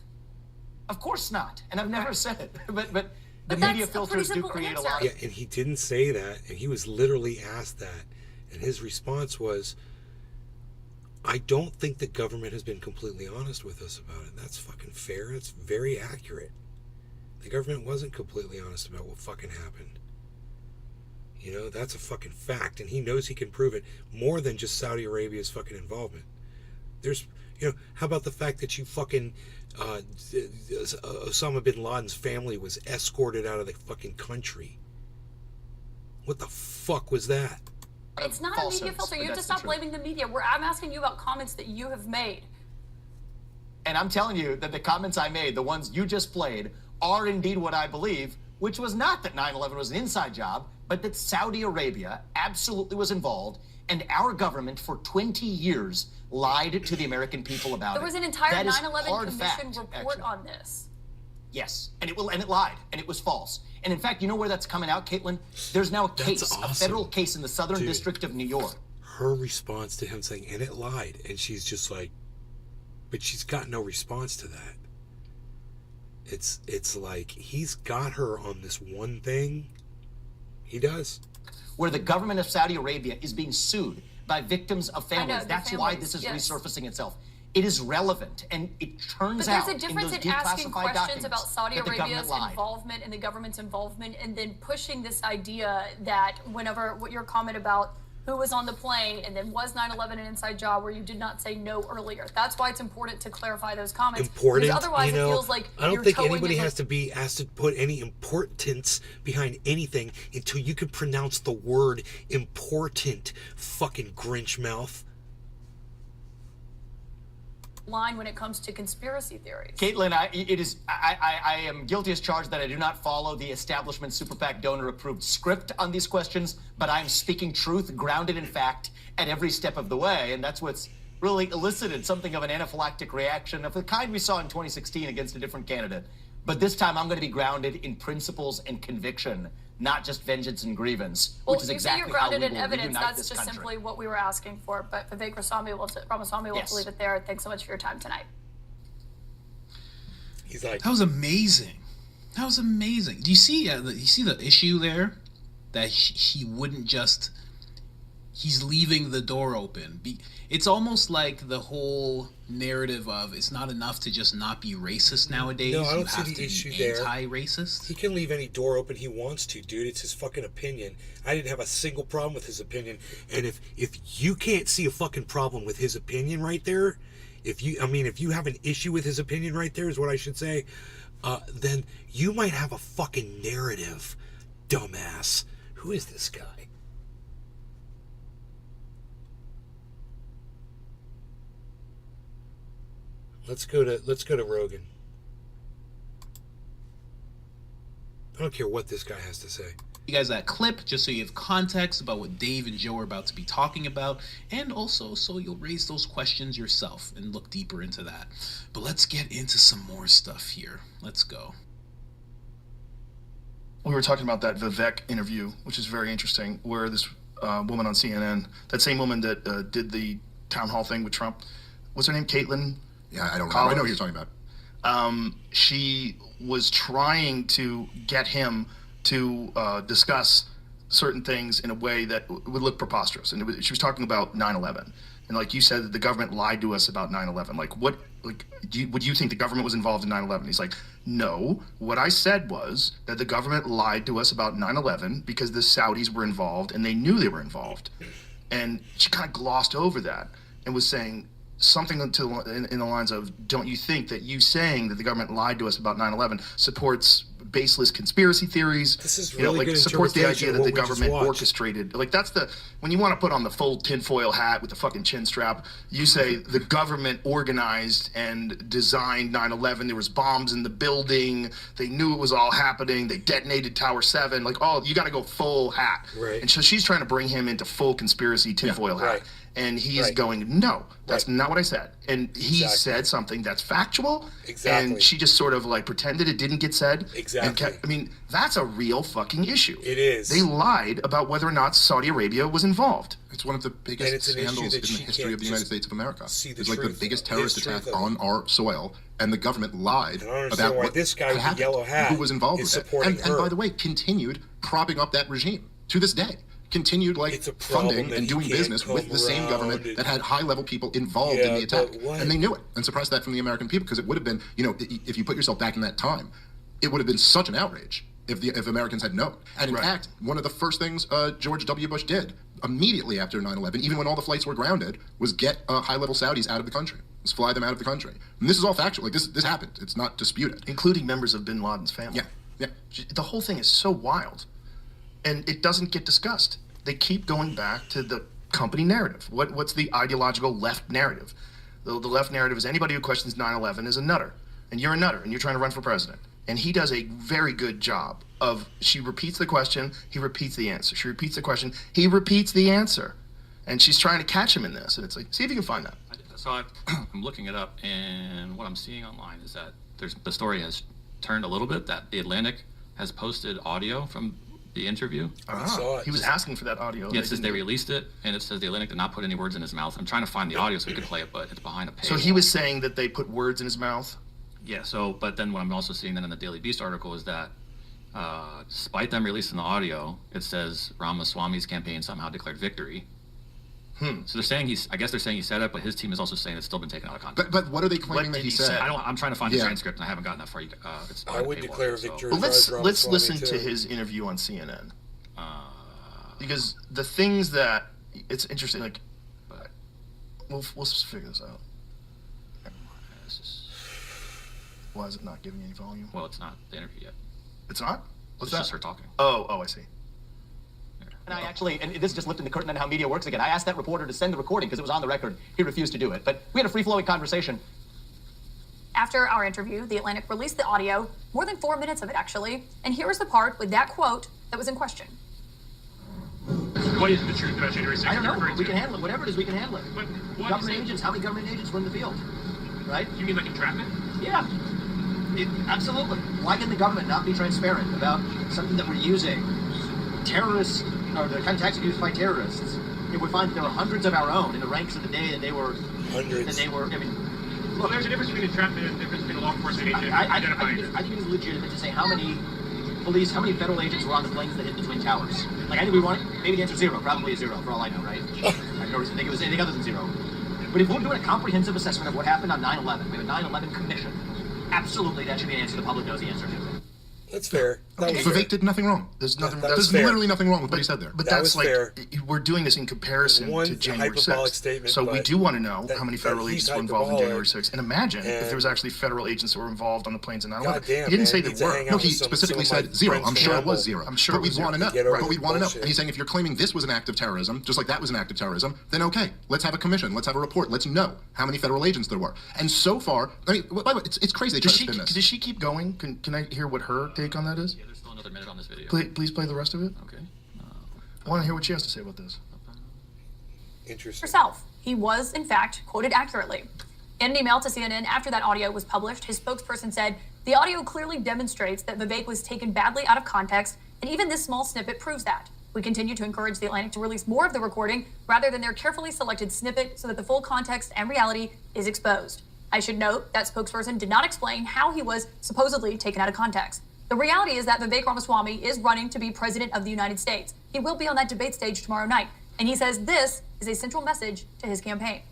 Speaker 5: Of course not. And I've never said it. But the
Speaker 6: But
Speaker 5: media
Speaker 6: that's a pretty
Speaker 5: filters do
Speaker 6: simple
Speaker 5: create
Speaker 6: answer.
Speaker 5: a lot
Speaker 1: Yeah,
Speaker 5: of...
Speaker 1: and he didn't say that, and he was literally asked that, and his response was, I don't think the government has been completely honest with us about it. That's fucking fair. That's very accurate. The government wasn't completely honest about what fucking happened. You know, that's a fucking fact, and he knows he can prove it more than just Saudi Arabia's fucking involvement. There's, you know, how about the fact that you fucking, Osama bin Laden's family was escorted out of the fucking country? What the fuck was that?
Speaker 6: It's not a media filter. You have to stop blaming the media. I'm asking you about comments that you have made.
Speaker 5: And I'm telling you that the comments I made, the ones you just played, are indeed what I believe, which was not that 9/11 was an inside job, but that Saudi Arabia absolutely was involved, and our government for 20 years lied to the American people about it.
Speaker 6: There was an entire
Speaker 5: That is
Speaker 6: 9/11
Speaker 5: hard
Speaker 6: Commission
Speaker 5: fact,
Speaker 6: report
Speaker 5: actually.
Speaker 6: on this.
Speaker 5: Yes, and it lied, and it was false. And in fact, you know where that's coming out, Caitlin? There's now a case, a federal case in the Southern
Speaker 1: Dude.
Speaker 5: District of New York.
Speaker 1: Her response to him saying, and it lied, and she's just like, but she's got no response to that. It's like he's got her on this one thing. He does.
Speaker 5: Where the government of Saudi Arabia is being sued by victims of families.
Speaker 6: know, the
Speaker 5: That's why
Speaker 6: families,
Speaker 5: this is
Speaker 6: yes.
Speaker 5: resurfacing itself. It is relevant, and it turns
Speaker 6: But there's
Speaker 5: out
Speaker 6: a difference
Speaker 5: in
Speaker 6: in
Speaker 5: those
Speaker 6: asking
Speaker 5: declassified
Speaker 6: questions
Speaker 5: documents
Speaker 6: about Saudi
Speaker 5: that the government
Speaker 6: Arabia's
Speaker 5: lied.
Speaker 6: involvement and the government's involvement, and then pushing this idea that whenever what your comment about who was on the plane and then was 9/11 an inside job where you did not say no earlier. That's why it's important to clarify those comments.
Speaker 1: Important,
Speaker 6: Because otherwise
Speaker 1: you know,
Speaker 6: it feels like
Speaker 1: I don't
Speaker 6: you're
Speaker 1: think
Speaker 6: towing
Speaker 1: anybody
Speaker 6: it
Speaker 1: has to be asked to put any importance behind anything until you can pronounce the word important, fucking Grinch mouth.
Speaker 6: line when it comes to conspiracy theories.
Speaker 5: Caitlin, I am guilty as charged that I do not follow the establishment super PAC donor approved script on these questions, but I'm speaking truth, grounded in fact, at every step of the way, and that's what's really elicited something of an anaphylactic reaction of the kind we saw in 2016 against a different candidate. But this time I'm going to be grounded in principles and conviction, not just vengeance and grievance,
Speaker 6: Well,
Speaker 5: which is
Speaker 6: you say
Speaker 5: exactly
Speaker 6: you're grounded
Speaker 5: how we
Speaker 6: in
Speaker 5: will
Speaker 6: evidence.
Speaker 5: reunite
Speaker 6: That's
Speaker 5: this
Speaker 6: just
Speaker 5: country.
Speaker 6: simply what we were asking for. But Vivek Ramaswamy, we'll have to leave it there. Thanks so much for your time tonight.
Speaker 1: He's like,
Speaker 4: that was amazing. That was amazing. Do you see? You see the issue there, that he wouldn't just. He's leaving the door open. It's almost like the whole narrative of it's not enough to just not be racist nowadays.
Speaker 1: No, I don't
Speaker 4: you
Speaker 1: see
Speaker 4: have
Speaker 1: the
Speaker 4: to
Speaker 1: issue
Speaker 4: be
Speaker 1: there.
Speaker 4: Anti-racist.
Speaker 1: He can leave any door open he wants to, dude. It's his fucking opinion. I didn't have a single problem with his opinion. And if you can't see a fucking problem with his opinion right there, if you have an issue with his opinion right there, is what I should say, then you might have a fucking narrative, dumbass. Who is this guy? Let's go to Rogan. I don't care what this guy has to say.
Speaker 4: You guys that clip just so you have context about what Dave and Joe are about to be talking about, and also so you'll raise those questions yourself and look deeper into that. But let's get into some more stuff here. Let's go.
Speaker 10: We were talking about that Vivek interview, which is very interesting, where this woman on CNN, that same woman that did the town hall thing with Trump, what's her name, Caitlin?
Speaker 12: Yeah, I don't know. I know who you're talking about.
Speaker 10: She was trying to get him to discuss certain things in a way that would look preposterous. And she was talking about 9/11. And like you said, that the government lied to us about 9/11. Like, would you think the government was involved in 9/11? He's like, no. What I said was that the government lied to us about 9/11 because the Saudis were involved and they knew they were involved. And she kind of glossed over that and was saying something in the lines of, don't you think that you saying that the government lied to us about 9/11 supports baseless conspiracy theories?
Speaker 1: This is really good
Speaker 10: supports the
Speaker 1: interpretation
Speaker 10: idea
Speaker 1: of
Speaker 10: that
Speaker 1: what
Speaker 10: the
Speaker 1: we just
Speaker 10: government
Speaker 1: watched.
Speaker 10: orchestrated. Like, that's when you want to put on the full tinfoil hat with the fucking chin strap, you say the government organized and designed 9/11. There was bombs in the building. They knew it was all happening. They detonated Tower 7. Like, you got to go full hat.
Speaker 1: Right.
Speaker 10: And so she's trying to bring him into full conspiracy tinfoil hat.
Speaker 1: right.
Speaker 10: And he's
Speaker 1: Right.
Speaker 10: going, no, that's not what I said. And he said something that's factual.
Speaker 1: Exactly.
Speaker 10: And she just sort of like pretended it didn't get said.
Speaker 1: Exactly.
Speaker 10: And that's a real fucking issue.
Speaker 1: It is.
Speaker 10: They lied about whether or not Saudi Arabia was involved.
Speaker 12: It's one of the biggest scandals in the history of the United States of America. It's like the biggest terrorist attack on our soil, and the government lied about
Speaker 1: why
Speaker 12: what
Speaker 1: this guy
Speaker 12: had
Speaker 1: with the
Speaker 12: happened,
Speaker 1: yellow hat
Speaker 12: who was involved
Speaker 1: is
Speaker 12: with it,
Speaker 1: supporting
Speaker 12: and
Speaker 1: her.
Speaker 12: by the way, continued propping up that regime to this day. Continued funding
Speaker 1: that
Speaker 12: and
Speaker 1: he
Speaker 12: doing
Speaker 1: can't
Speaker 12: business with
Speaker 1: come
Speaker 12: the same
Speaker 1: around
Speaker 12: government
Speaker 1: and-
Speaker 12: that had high-level people involved in the attack,
Speaker 1: but what?
Speaker 12: and they knew it and suppressed that from the American people because it would have been, if you put yourself back in that time, it would have been such an outrage if Americans had known. And in fact, one of the first things George W. Bush did immediately after 9/11, even when all the flights were grounded, was get high-level Saudis out of the country. Was fly them out of the country. And this is all factual. Like this happened. It's not disputed.
Speaker 10: Including members of bin Laden's family.
Speaker 12: Yeah.
Speaker 10: The whole thing is so wild. And it doesn't get discussed. They keep going back to the company narrative. What's the ideological left narrative? The left narrative is anybody who questions 9/11 is a nutter. And you're a nutter, and you're trying to run for president. And he does a very good job of, she repeats the question, he repeats the answer. She repeats the question, he repeats the answer. And she's trying to catch him in this. And it's like, see if you can find that.
Speaker 15: So I'm looking it up, and what I'm seeing online is that the story has turned a little bit, that The Atlantic has posted audio from the interview.
Speaker 10: He was asking for that audio.
Speaker 15: Yeah, it says they released it, and it says The Atlantic did not put any words in his mouth. I'm trying to find the audio so we could play it, but it's behind a paywall.
Speaker 10: So he was saying that they put words in his mouth?
Speaker 15: Yeah. So, but then what I'm also seeing then in the Daily Beast article is that, despite them releasing the audio, it says Ramaswamy's campaign somehow declared victory. So they're saying I guess they're saying he said it, but his team is also saying it's still been taken out of context.
Speaker 12: But what are they claiming that he said?
Speaker 15: I'm trying to find the transcript, and I haven't gotten that far.
Speaker 1: I would declare victory.
Speaker 10: But let's listen to his interview on CNN. Because the things that it's interesting, like, we'll figure this out. Why is it not giving any volume?
Speaker 15: Well, it's not the interview yet.
Speaker 10: It's not? What's that?
Speaker 15: Just her talking.
Speaker 10: Oh, I see.
Speaker 5: And I actually, and this is just lifting the curtain on how media works again. I asked that reporter to send the recording because it was on the record. He refused to do it. But we had a free-flowing conversation.
Speaker 6: After our interview, The Atlantic released the audio, more than 4 minutes of it actually, and here is the part with that quote that was in question.
Speaker 11: What is the truth about January 6th?
Speaker 5: I don't know. We can handle it. Whatever it is, we can handle it. Government agents, how many government agents were in the field? Right?
Speaker 11: You mean like entrapment?
Speaker 5: Yeah. Absolutely. Why can the government not be transparent about something that we're using? Terrorists, or the kind of tactics used by terrorists. If we find that there were hundreds of our own in the ranks of the day that they were...
Speaker 1: Hundreds.
Speaker 5: That they were, I mean...
Speaker 11: Well, there's a difference between entrapment and a difference between a law enforcement agent identifying...
Speaker 5: I think it's legitimate to say how many federal agents were on the planes that hit the Twin Towers. Like, I think we want... Maybe the answer's zero. Probably a zero, for all I know, right? I have no reason to think it was anything other than zero. But if we're doing a comprehensive assessment of what happened on 9/11, we have a 9/11 commission. Absolutely, that should be an answer the public knows the answer to.
Speaker 1: That's fair.
Speaker 12: Vivek did nothing wrong. There's nothing. There's
Speaker 1: fair.
Speaker 12: literally nothing wrong with what he said there.
Speaker 10: But
Speaker 1: That
Speaker 10: that's
Speaker 1: was
Speaker 10: like
Speaker 1: fair.
Speaker 10: we're doing this in comparison
Speaker 1: One
Speaker 10: to January
Speaker 1: hyperbolic
Speaker 10: 6th.
Speaker 1: statement,
Speaker 10: So we
Speaker 1: but
Speaker 10: do want to know how many
Speaker 1: that
Speaker 10: federal
Speaker 1: he's
Speaker 10: agents were involved in January
Speaker 1: hyperbolic.
Speaker 10: 6th. And imagine if
Speaker 1: And-
Speaker 10: there was actually federal agents that were involved on the planes in 9/11.
Speaker 1: God damn,
Speaker 10: He didn't
Speaker 1: man,
Speaker 10: say
Speaker 1: he
Speaker 10: there
Speaker 1: needs to
Speaker 10: were.
Speaker 1: hang
Speaker 12: No,
Speaker 1: out
Speaker 12: he
Speaker 1: with some
Speaker 12: specifically
Speaker 1: of my
Speaker 12: said zero.
Speaker 1: friends
Speaker 12: I'm
Speaker 1: from
Speaker 12: sure it
Speaker 1: Campbell.
Speaker 12: was zero.
Speaker 10: I'm sure
Speaker 12: but
Speaker 10: it
Speaker 12: we'd
Speaker 10: was
Speaker 12: want to know.
Speaker 1: zero. Get over
Speaker 12: But we'd
Speaker 1: the
Speaker 12: want to know.
Speaker 1: bullshit.
Speaker 12: And he's saying if you're claiming this was an act of terrorism, just like that was an act of terrorism, then okay, let's have a commission. Let's have a report. Let's know how many federal agents there were. And so far, I mean, by the way, it's crazy they try to spin this.
Speaker 10: Does she keep going? Can I hear what her take on that is?
Speaker 15: Yeah, there's still another minute on this video.
Speaker 10: Please play the rest of it.
Speaker 15: Okay.
Speaker 10: I want to hear what she has to say about this.
Speaker 1: Interesting.
Speaker 6: Herself. He was, in fact, quoted accurately. In an email to CNN after that audio was published, his spokesperson said, "The audio clearly demonstrates that Vivek was taken badly out of context, and even this small snippet proves that. We continue to encourage The Atlantic to release more of the recording rather than their carefully selected snippet so that the full context and reality is exposed." I should note that spokesperson did not explain how he was supposedly taken out of context. The reality is that Vivek Ramaswamy is running to be president of the United States. He will be on that debate stage tomorrow night, and he says this is a central message to his campaign.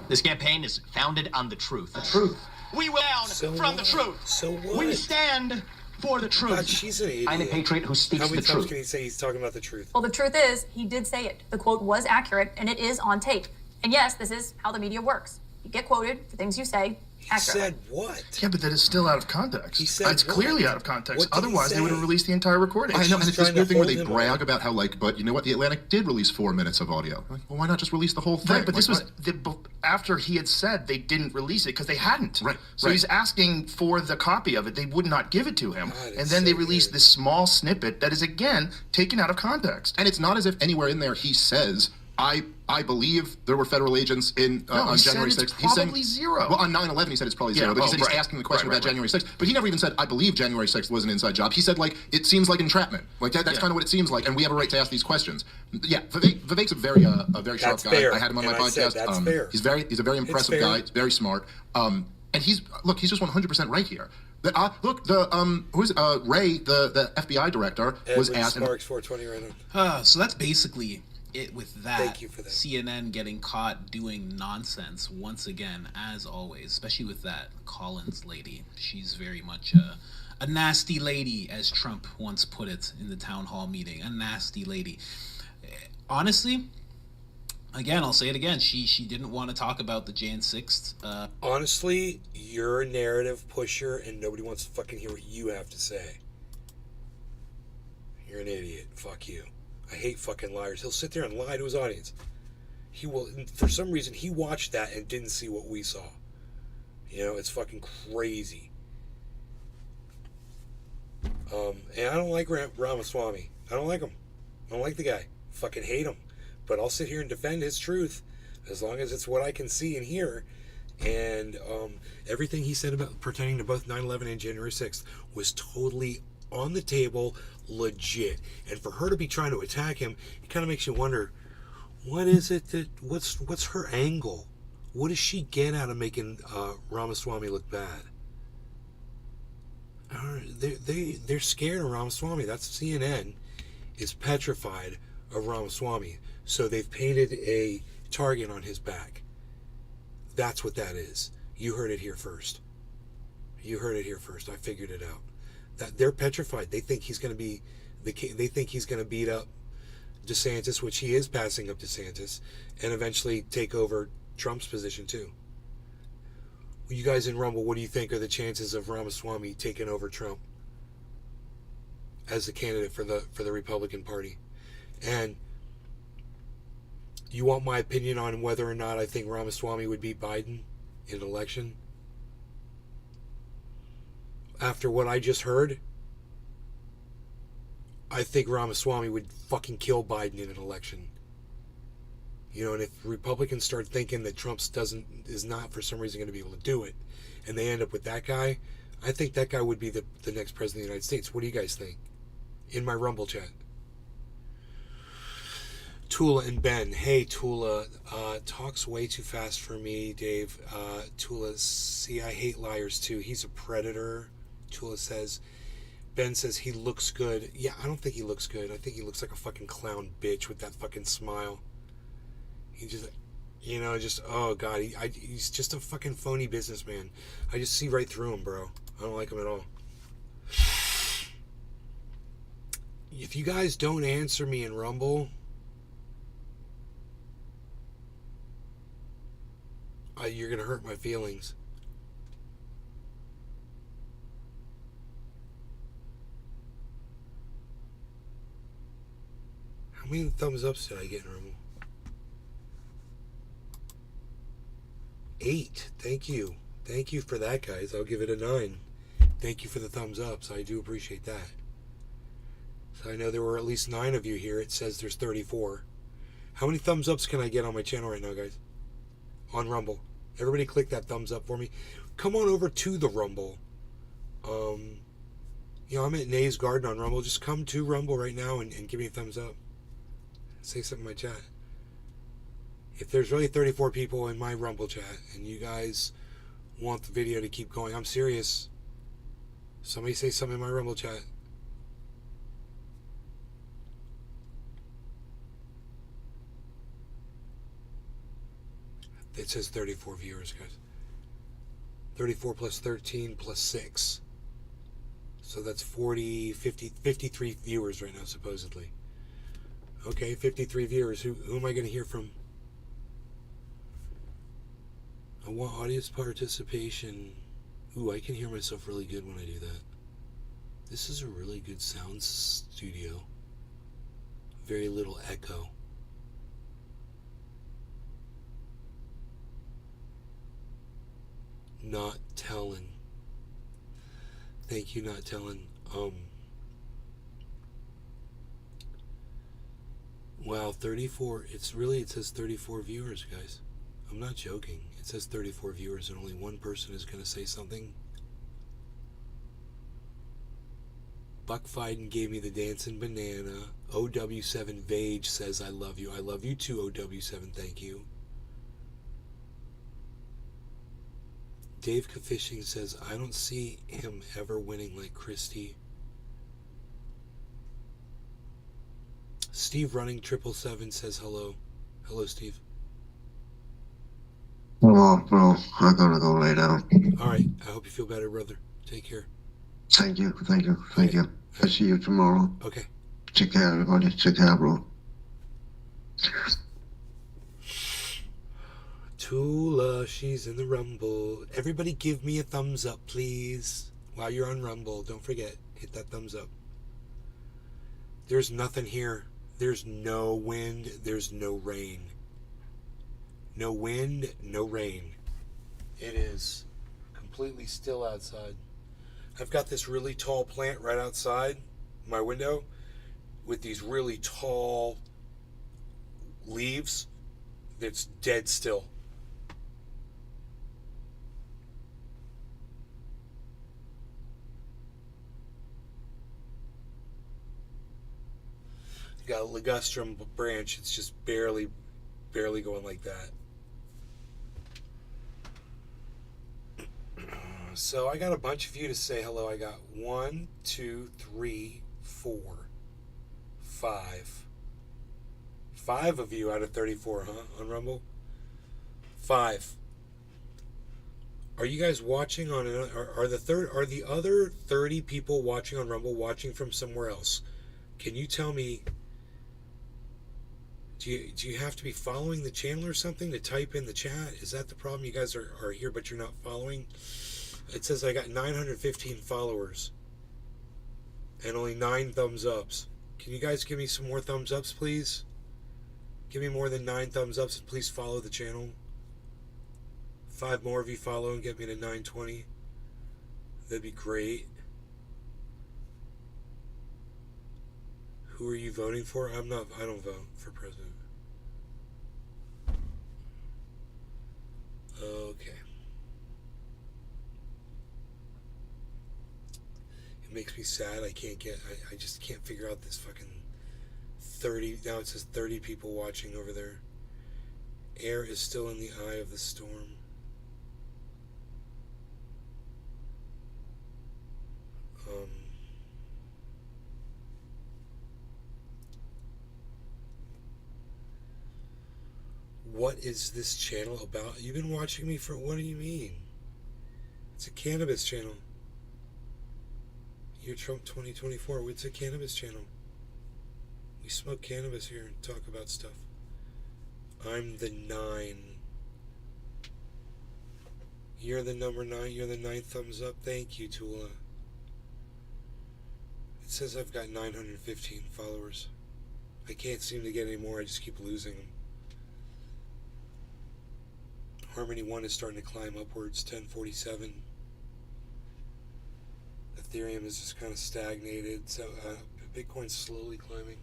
Speaker 5: This campaign is founded on the truth. The truth. We will down from the truth.
Speaker 1: So what?
Speaker 5: We stand for the truth.
Speaker 1: God, she's an idiot.
Speaker 5: I'm a patriot who speaks
Speaker 1: How many
Speaker 5: the
Speaker 1: times
Speaker 5: truth.
Speaker 1: can he say he's talking about the truth?
Speaker 6: Well, the truth is, he did say it. The quote was accurate, and it is on tape. And yes, this is how the media works. You get quoted for things you say accurately.
Speaker 1: Said what?
Speaker 10: Yeah, but that is still out of context.
Speaker 1: He said
Speaker 10: It's
Speaker 1: what?
Speaker 10: clearly out of context.
Speaker 1: What did he
Speaker 10: Otherwise, they would have
Speaker 1: say?
Speaker 10: released the entire recording.
Speaker 12: I know, and
Speaker 1: She's
Speaker 12: it's this
Speaker 1: trying
Speaker 12: weird
Speaker 1: to
Speaker 12: thing where
Speaker 1: hold
Speaker 12: they
Speaker 1: him
Speaker 12: brag about how, like, but you know what? The Atlantic did release 4 minutes of audio. Like, well, why not just release the whole thing?
Speaker 10: Right, but
Speaker 12: Like,
Speaker 10: this was
Speaker 12: what?
Speaker 10: after he had said they didn't release it because they hadn't.
Speaker 12: Right,
Speaker 10: So
Speaker 12: right.
Speaker 10: he's asking for the copy of it. They would not give it to him.
Speaker 1: God,
Speaker 10: And
Speaker 1: it's
Speaker 10: then
Speaker 1: so
Speaker 10: they released
Speaker 1: weird.
Speaker 10: this small snippet that is, again, taken out of context.
Speaker 12: And it's not as if anywhere in there he says, I believe there were federal agents in
Speaker 10: No,
Speaker 12: on
Speaker 10: he said
Speaker 12: January
Speaker 10: it's
Speaker 12: 6th. He's saying
Speaker 10: probably zero.
Speaker 12: Well, on 9/11 he said it's probably
Speaker 10: Yeah,
Speaker 12: zero, but he said he's
Speaker 10: right.
Speaker 12: asking the question
Speaker 10: Right,
Speaker 12: about
Speaker 10: right,
Speaker 12: January 6th. But he never even said, I believe January 6th was an inside job. He said, like, it seems like entrapment. Like that's
Speaker 10: Yeah.
Speaker 12: kind of what it seems like, and we have a right to ask these questions. Yeah, Vivek's a very sharp
Speaker 1: That's
Speaker 12: guy.
Speaker 1: fair.
Speaker 12: I had him on my
Speaker 1: And I said
Speaker 12: podcast.
Speaker 1: that's fair.
Speaker 12: He's a very impressive
Speaker 1: fair.
Speaker 12: guy. He's very smart. And he's just 100% right here. Look, Ray, the FBI director, was
Speaker 1: Edwin
Speaker 12: asked.
Speaker 1: Sparks 420 right on.
Speaker 4: So that's basically it with that.
Speaker 1: Thank you for that.
Speaker 4: CNN getting caught doing nonsense once again, as always, especially with that Collins lady. She's very much a nasty lady, as Trump once put it in the town hall meeting. A nasty lady. Honestly, again, I'll say it again. She didn't want to talk about the Jan 6th.
Speaker 1: Honestly, you're a narrative pusher, and nobody wants to fucking hear what you have to say. You're an idiot. Fuck you. I hate fucking liars. He'll sit there and lie to his audience. He will. For some reason, he watched that and didn't see what we saw. You know, it's fucking crazy. And I don't like Ramaswamy. I don't like him. I don't like the guy. Fucking hate him. But I'll sit here and defend his truth as long as it's what I can see and hear. And everything he said about pertaining to both 9/11 and January 6th was totally on the table, legit. And for her to be trying to attack him, it kind of makes you wonder, what is it that what's her angle? What does she get out of making Ramaswamy look bad? They're scared of Ramaswamy. That's CNN is petrified of Ramaswamy. So they've painted a target on his back. That's what that is. You heard it here first. You heard it here first. I figured it out. That they're petrified. They think he's going to be they think he's going to beat up DeSantis, which he is passing up DeSantis, and eventually take over Trump's position too. You guys in Rumble, what do you think are the chances of Ramaswamy taking over Trump as the candidate for the Republican Party? And you want my opinion on whether or not I think Ramaswamy would beat Biden in an election? After what I just heard, I think Ramaswamy would fucking kill Biden in an election. You know, and if Republicans start thinking that Trump is not for some reason going to be able to do it, and they end up with that guy, I think that guy would be the next president of the United States. What do you guys think? In my Rumble chat. Tula and Ben. Hey, Tula. Talks way too fast for me, Dave. Tula, see, I hate liars too. He's a predator. Tula says. Ben says he looks good. Yeah, I don't think he looks good. I think he looks like a fucking clown bitch with that fucking smile. He just, you know, oh God, he's just a fucking phony businessman. I just see right through him, bro. I don't like him at all. If you guys don't answer me in Rumble, you're gonna hurt my feelings. How many thumbs ups did I get in Rumble? 8. Thank you. Thank you for that, guys. I'll give it a 9. Thank you for the thumbs ups. I do appreciate that. So I know there were at least 9 of you here. It says there's 34. How many thumbs ups can I get on my channel right now, guys? On Rumble. Everybody click that thumbs up for me. Come on over to the Rumble. You know, I'm at Nay's Garden on Rumble. Just come to Rumble right now and give me a thumbs up. Say something in my chat. If there's really 34 people in my Rumble chat and you guys want the video to keep going, I'm serious. Somebody say something in my Rumble chat. It says 34 viewers, guys. 34 plus 13 plus 6. So that's 40, 50, 53 viewers right now, supposedly. Okay, 53 viewers. Who am I going to hear from? I want audience participation. Ooh, I can hear myself really good when I do that. This is a really good sound studio. Very little echo. Not telling. Thank you, not telling. Wow, 34. It says 34 viewers, guys. I'm not joking. It says 34 viewers and only one person is going to say something. Buck Fiden gave me the dancing banana. OW7 Vage says I love you. I love you too, OW7. Thank you. Dave Fishing says I don't see him ever winning like Christie. Steve Running 777 says hello. Hello, Steve.
Speaker 21: Oh, bro, I gotta go lay down.
Speaker 1: All right. I hope you feel better, brother. Take care.
Speaker 21: Thank you. I'll see you tomorrow.
Speaker 1: Okay.
Speaker 21: Take care, everybody. Take care, bro.
Speaker 1: Tula, she's in the Rumble. Everybody give me a thumbs up, please. While you're on Rumble, don't forget, hit that thumbs up. There's nothing here. There's no wind. There's no rain. No wind, no rain. It is completely still outside. I've got this really tall plant right outside my window with these really tall leaves that's dead still. Got a ligustrum branch. It's just barely going like that. So I got a bunch of you to say hello. I got 1, 2, 3, 4, 5. 5 of you out of 34, huh? On Rumble? 5. Are you guys watching on? Are the other 30 people watching on Rumble watching from somewhere else? Can you tell me? Do you have to be following the channel or something to type in the chat? Is that the problem? You guys are here, but you're not following. It says I got 915 followers and only 9 thumbs ups. Can you guys give me some more thumbs ups, please? Give me more than 9 thumbs ups and please follow the channel. 5 more of you follow and get me to 920. That'd be great. Who are you voting for? I don't vote for president. Okay. It makes me sad. I just can't figure out this fucking 30. Now it says 30 people watching over there. Air is still in the eye of the storm. What is this channel about? You've been watching me for, what do you mean? It's a cannabis channel. Year Trump 2024. It's a cannabis channel. We smoke cannabis here and talk about stuff. I'm the 9. You're the number 9. You're the 9th thumbs up. Thank you, Tula. It says I've got 915 followers. I can't seem to get any more. I just keep losing them. Harmony 1 is starting to climb upwards, 1047. Ethereum is just kind of stagnated, so Bitcoin's slowly climbing.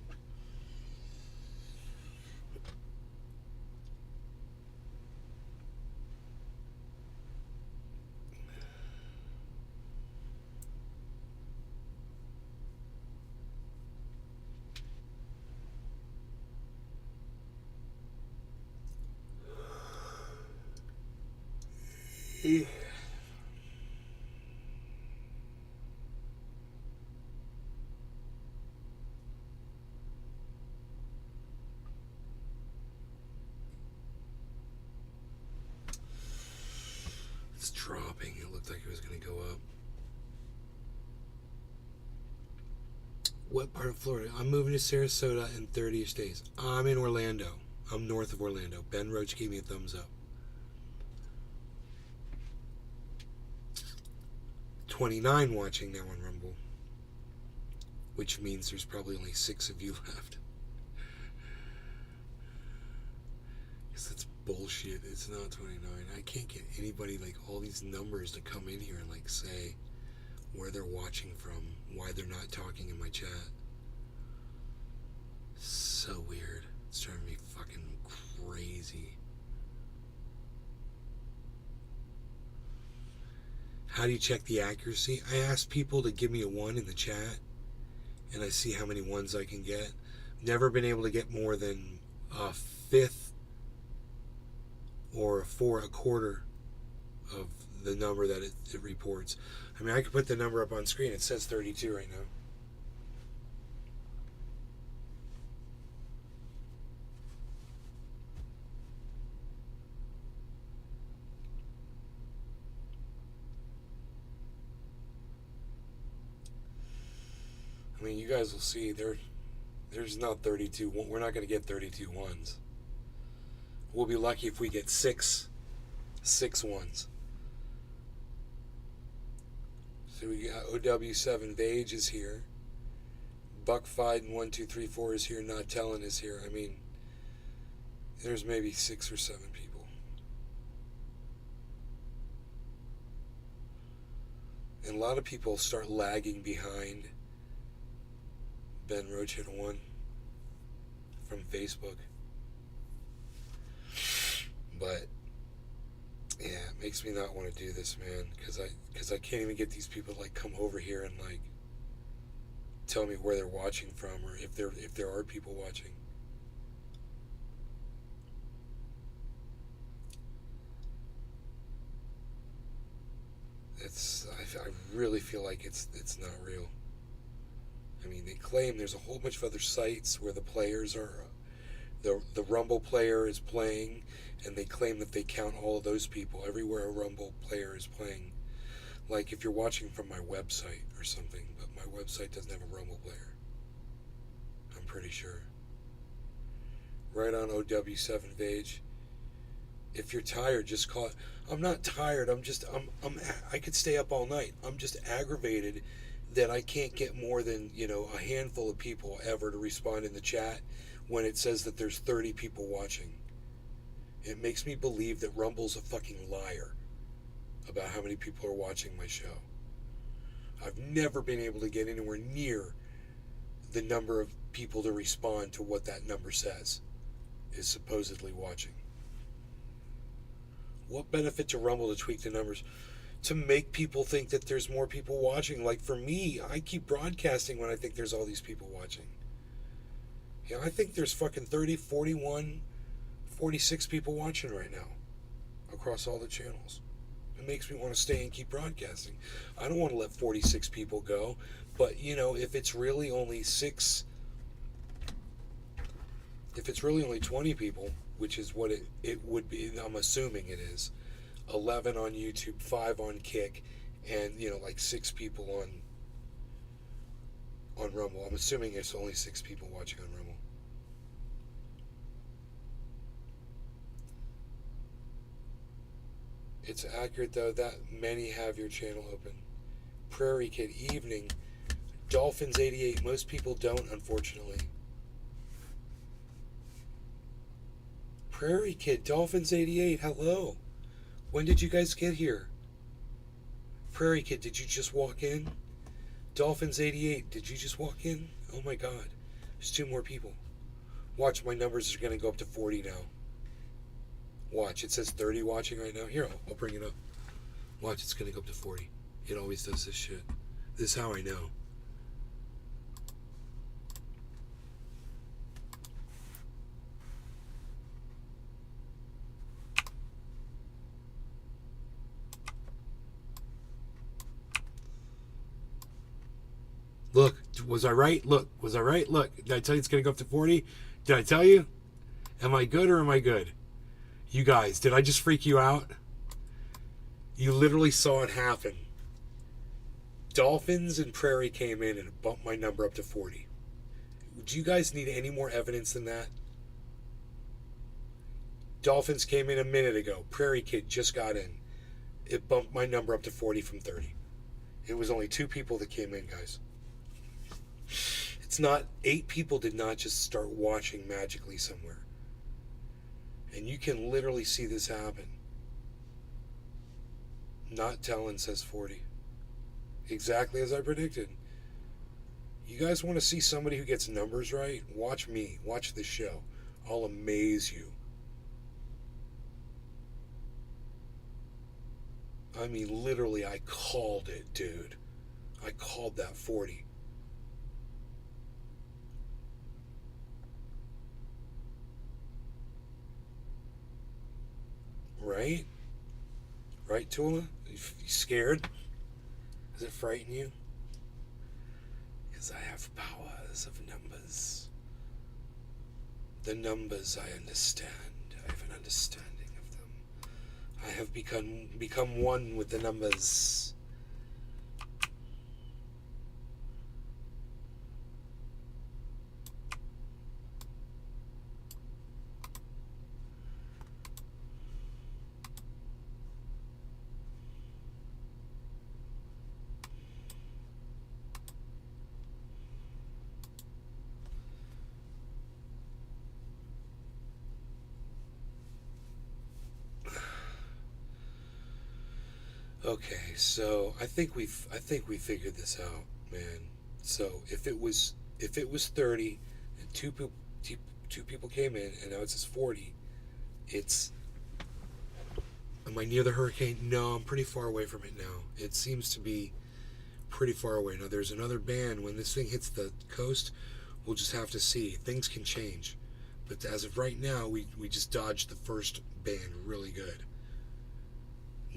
Speaker 1: It's dropping. It looked like it was going to go up. What part of Florida? I'm moving to Sarasota in 30-ish days. I'm in Orlando. I'm north of Orlando. Ben Roach gave me a thumbs up. 29 watching now on Rumble, which means there's probably only 6 of you left. Because that's bullshit. It's not 29. I can't get anybody, like, all these numbers to come in here and, like, say where they're watching from, why they're not talking in my chat. So weird. It's driving me fucking crazy. How do you check the accuracy? I asked people to give me a 1 in the chat, and I see how many 1s I can get. Never been able to get more than a fifth or a quarter of the number that it reports. I mean, I could put the number up on screen. It says 32 right now. I mean, you guys will see there's not 32. We're not going to get 32 1s. We'll be lucky if we get 6 1s. So we got OW7 Vage is here. Buck Fiden 1234 is here. Not Telling is here. I mean, there's maybe 6 or 7 people. And a lot of people start lagging behind. Ben Roach hit a 1 from Facebook. But yeah, it makes me not want to do this, man, because I can't even get these people to, like, come over here and, like, tell me where they're watching from, or if there are people watching. I really feel like it's not real. I mean, they claim there's a whole bunch of other sites where the players are, the Rumble player is playing, and they claim that they count all of those people everywhere a Rumble player is playing. Like if you're watching from my website or something, but my website doesn't have a Rumble player. I'm pretty sure. Right on OW7 page. If you're tired, just call it. I'm not tired. I could stay up all night. I'm just aggravated that I can't get more than, a handful of people ever to respond in the chat when it says that there's 30 people watching. It makes me believe that Rumble's a fucking liar about how many people are watching my show. I've never been able to get anywhere near the number of people to respond to what that number says is supposedly watching. What benefit to Rumble to tweak the numbers? To make people think that there's more people watching. Like for me, I keep broadcasting when I think there's all these people watching. I think there's fucking 30, 41, 46 people watching right now across all the channels. It makes me want to stay and keep broadcasting. I don't want to let 46 people go, but if it's really only 20 people, which is what it would be, I'm assuming it is, 11 on YouTube, 5 on Kick, and like 6 people on Rumble. I'm assuming it's only 6 people watching on Rumble. It's accurate though that many have your channel open. Prairie Kid, evening. Dolphins 88. Most people don't, unfortunately. Prairie Kid, Dolphins 88. Hello. When did you guys get here? Prairie Kid, did you just walk in? Dolphins 88, did you just walk in? Oh my god. There's 2 more people. Watch, my numbers are going to go up to 40 now. Watch, it says 30 watching right now. Here, I'll bring it up. Watch, it's going to go up to 40. It always does this shit. This is how I know. Look, was I right? Look, was I right? Look, did I tell you it's going to go up to 40? Did I tell you? Am I good or am I good? You guys, did I just freak you out? You literally saw it happen. Dolphins and Prairie came in and bumped my number up to 40. Do you guys need any more evidence than that? Dolphins came in a minute ago. Prairie Kid just got in. It bumped my number up to 40 from 30. It was only 2 people that came in, guys. It's not, 8 people did not just start watching magically somewhere. And you can literally see this happen. Not telling says 40. Exactly as I predicted. You guys want to see somebody who gets numbers right? Watch me. Watch this show. I'll amaze you. I mean, literally, I called it, dude. I called that 40. Right? Right, Tula? You scared? Does it frighten you? Because I have powers of numbers. The numbers I understand. I have an understanding of them. I have become one with the numbers. Okay, so I think we figured this out, man. So if it was 30 and two people came in and now it says 40, it's, am I near the hurricane? No, I'm pretty far away from it now. It seems to be pretty far away. Now there's another band. When this thing hits the coast, we'll just have to see. Things can change. But as of right now, we just dodged the first band really good.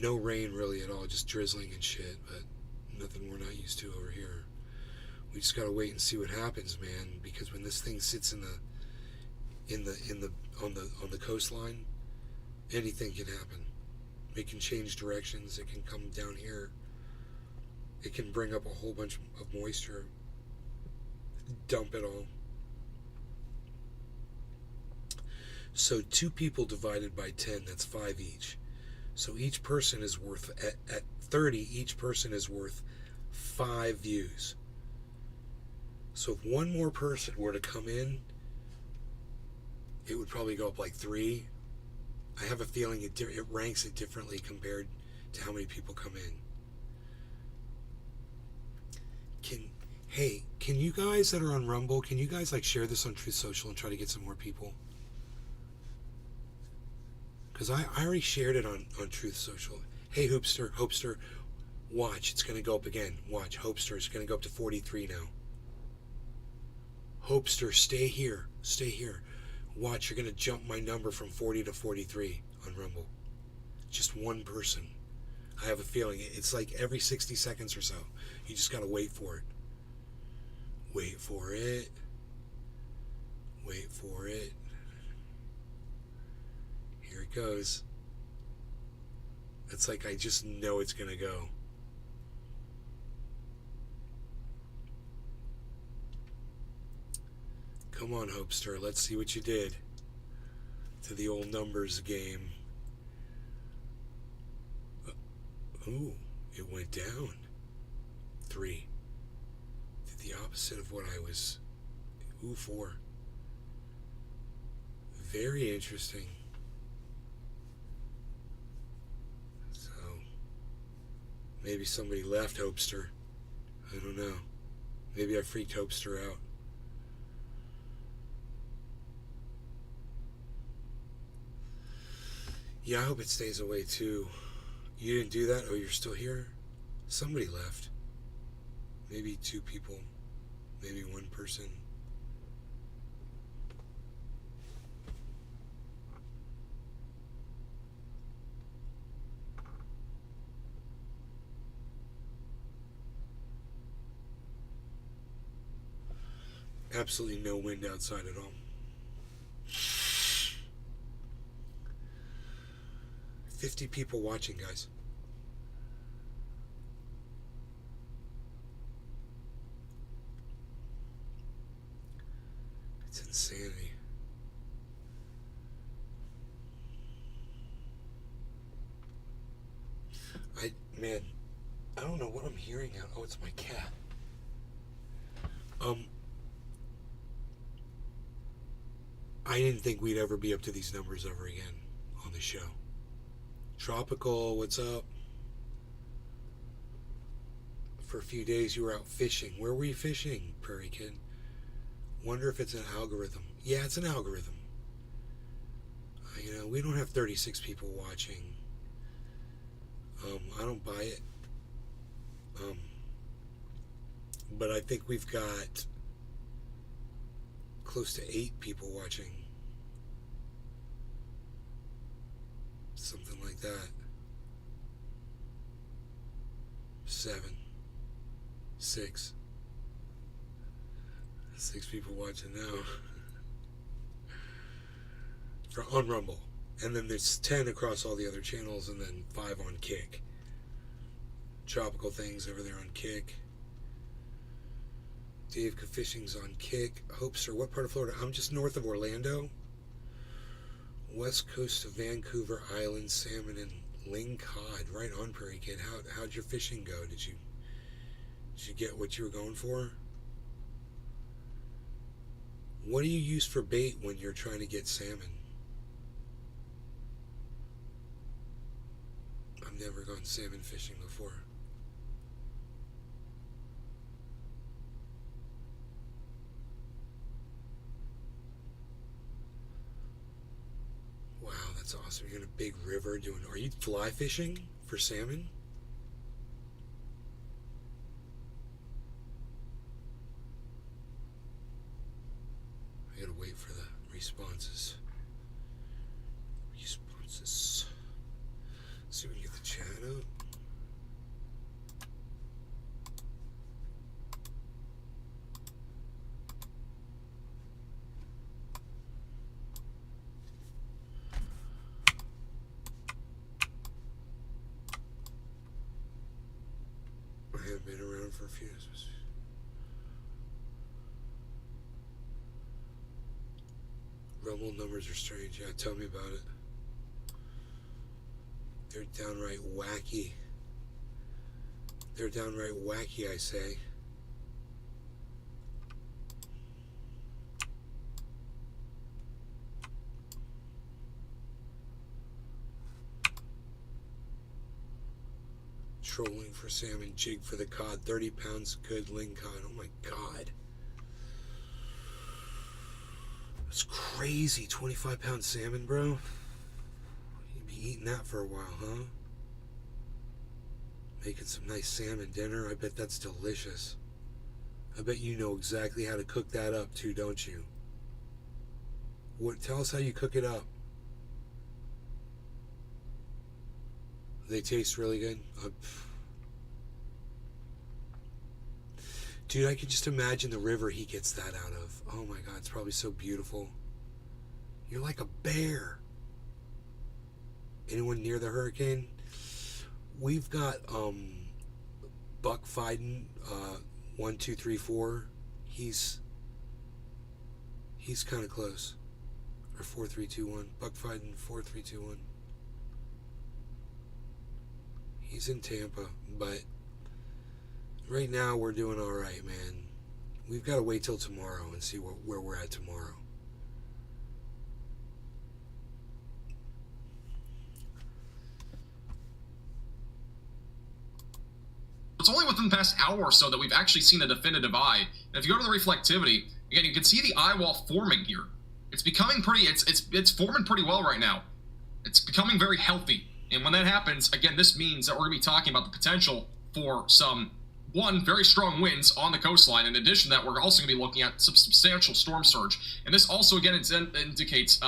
Speaker 1: No rain really at all, just drizzling and shit, but nothing we're not used to over here. We just gotta wait and see what happens, man, because when this thing sits on the coastline, anything can happen. It can change directions, it can come down here. It can bring up a whole bunch of moisture, dump it all. So 2 people divided by 10, that's 5 each. So each person is worth, at 30, each person is worth 5 views. So if one more person were to come in, it would probably go up like 3. I have a feeling it ranks it differently compared to how many people come in. Can you guys that are on Rumble, can you guys like share this on Truth Social and try to get some more people? Because I already shared it on Truth Social. Hey, Hopester, watch. It's going to go up again. Watch. Hopester is going to go up to 43 now. Hopester, stay here. Stay here. Watch. You're going to jump my number from 40 to 43 on Rumble. Just one person. I have a feeling. It's like every 60 seconds or so. You just got to wait for it. Wait for it. Wait for it. Here it goes. It's like I just know it's gonna go. Come on, Hopester, let's see what you did to the old numbers game. Ooh, it went down. 3. Did the opposite of what I was. Ooh, 4. Very interesting. Maybe somebody left Hopester. I don't know. Maybe I freaked Hopester out. Yeah, I hope it stays away too. You didn't do that? Oh, you're still here? Somebody left. Maybe 2 people. Maybe 1 person. Absolutely no wind outside at all. 50 people watching, guys. It's insanity. Man, I don't know what I'm hearing out. Oh, it's my cat. I didn't think we'd ever be up to these numbers ever again on the show. Tropical, what's up? For a few days you were out fishing. Where were you fishing, Prairie Kid? Wonder if it's an algorithm. Yeah, it's an algorithm. You know, we don't have 36 people watching. I don't buy it. But I think we've got close to 8 people watching. Something like that. 7. 6. 6 people watching now. On Rumble. And then there's 10 across all the other channels, and then 5 on Kick. Tropical Things over there on Kick. Dave Fishing's on Kick. Hopester, what part of Florida? I'm just north of Orlando. West coast of Vancouver Island, salmon and ling cod. Right on, Prairie Kid. How'd your fishing go? Did you get what you were going for? What do you use for bait when you're trying to get salmon? I've never gone salmon fishing before. Wow, that's awesome. You're in a big river doing... Are you fly fishing for salmon? I gotta wait for the responses. Let's see if we can get Get the chat up. I haven't been around for a few years. Rumble numbers are strange. Yeah, tell me about it. They're downright wacky. They're downright wacky, I say. Trolling for salmon, jig for the cod, 30 pounds good ling cod. Oh my God. That's crazy. 25-pound salmon, bro. You'd be eating that for a while, huh? Making some nice salmon dinner. I bet that's delicious. I bet you know exactly how to cook that up too, don't you? What? Tell us how you cook it up. They taste really good. Dude, I can just imagine the river he gets that out of. Oh my God, it's probably so beautiful. You're like a bear. Anyone near the hurricane? We've got Buck Fiden, 1, 2, 3, 4. He's kind of close. Or 4, 3, 2, 1. Buck Fiden, 4, 3, 2, 1. He's in Tampa, but right now we're doing all right, man. We've got to wait till tomorrow and see where we're at tomorrow.
Speaker 13: It's only within the past hour or so that we've actually seen a definitive eye. And if you go to the reflectivity, again, you can see the eye wall forming here. It's becoming pretty, it's forming pretty well right now. It's becoming very healthy. And when that happens, again, this means that we're going to be talking about the potential for some, very strong winds on the coastline. In addition to that, we're also going to be looking at some substantial storm surge. And this also, again, indicates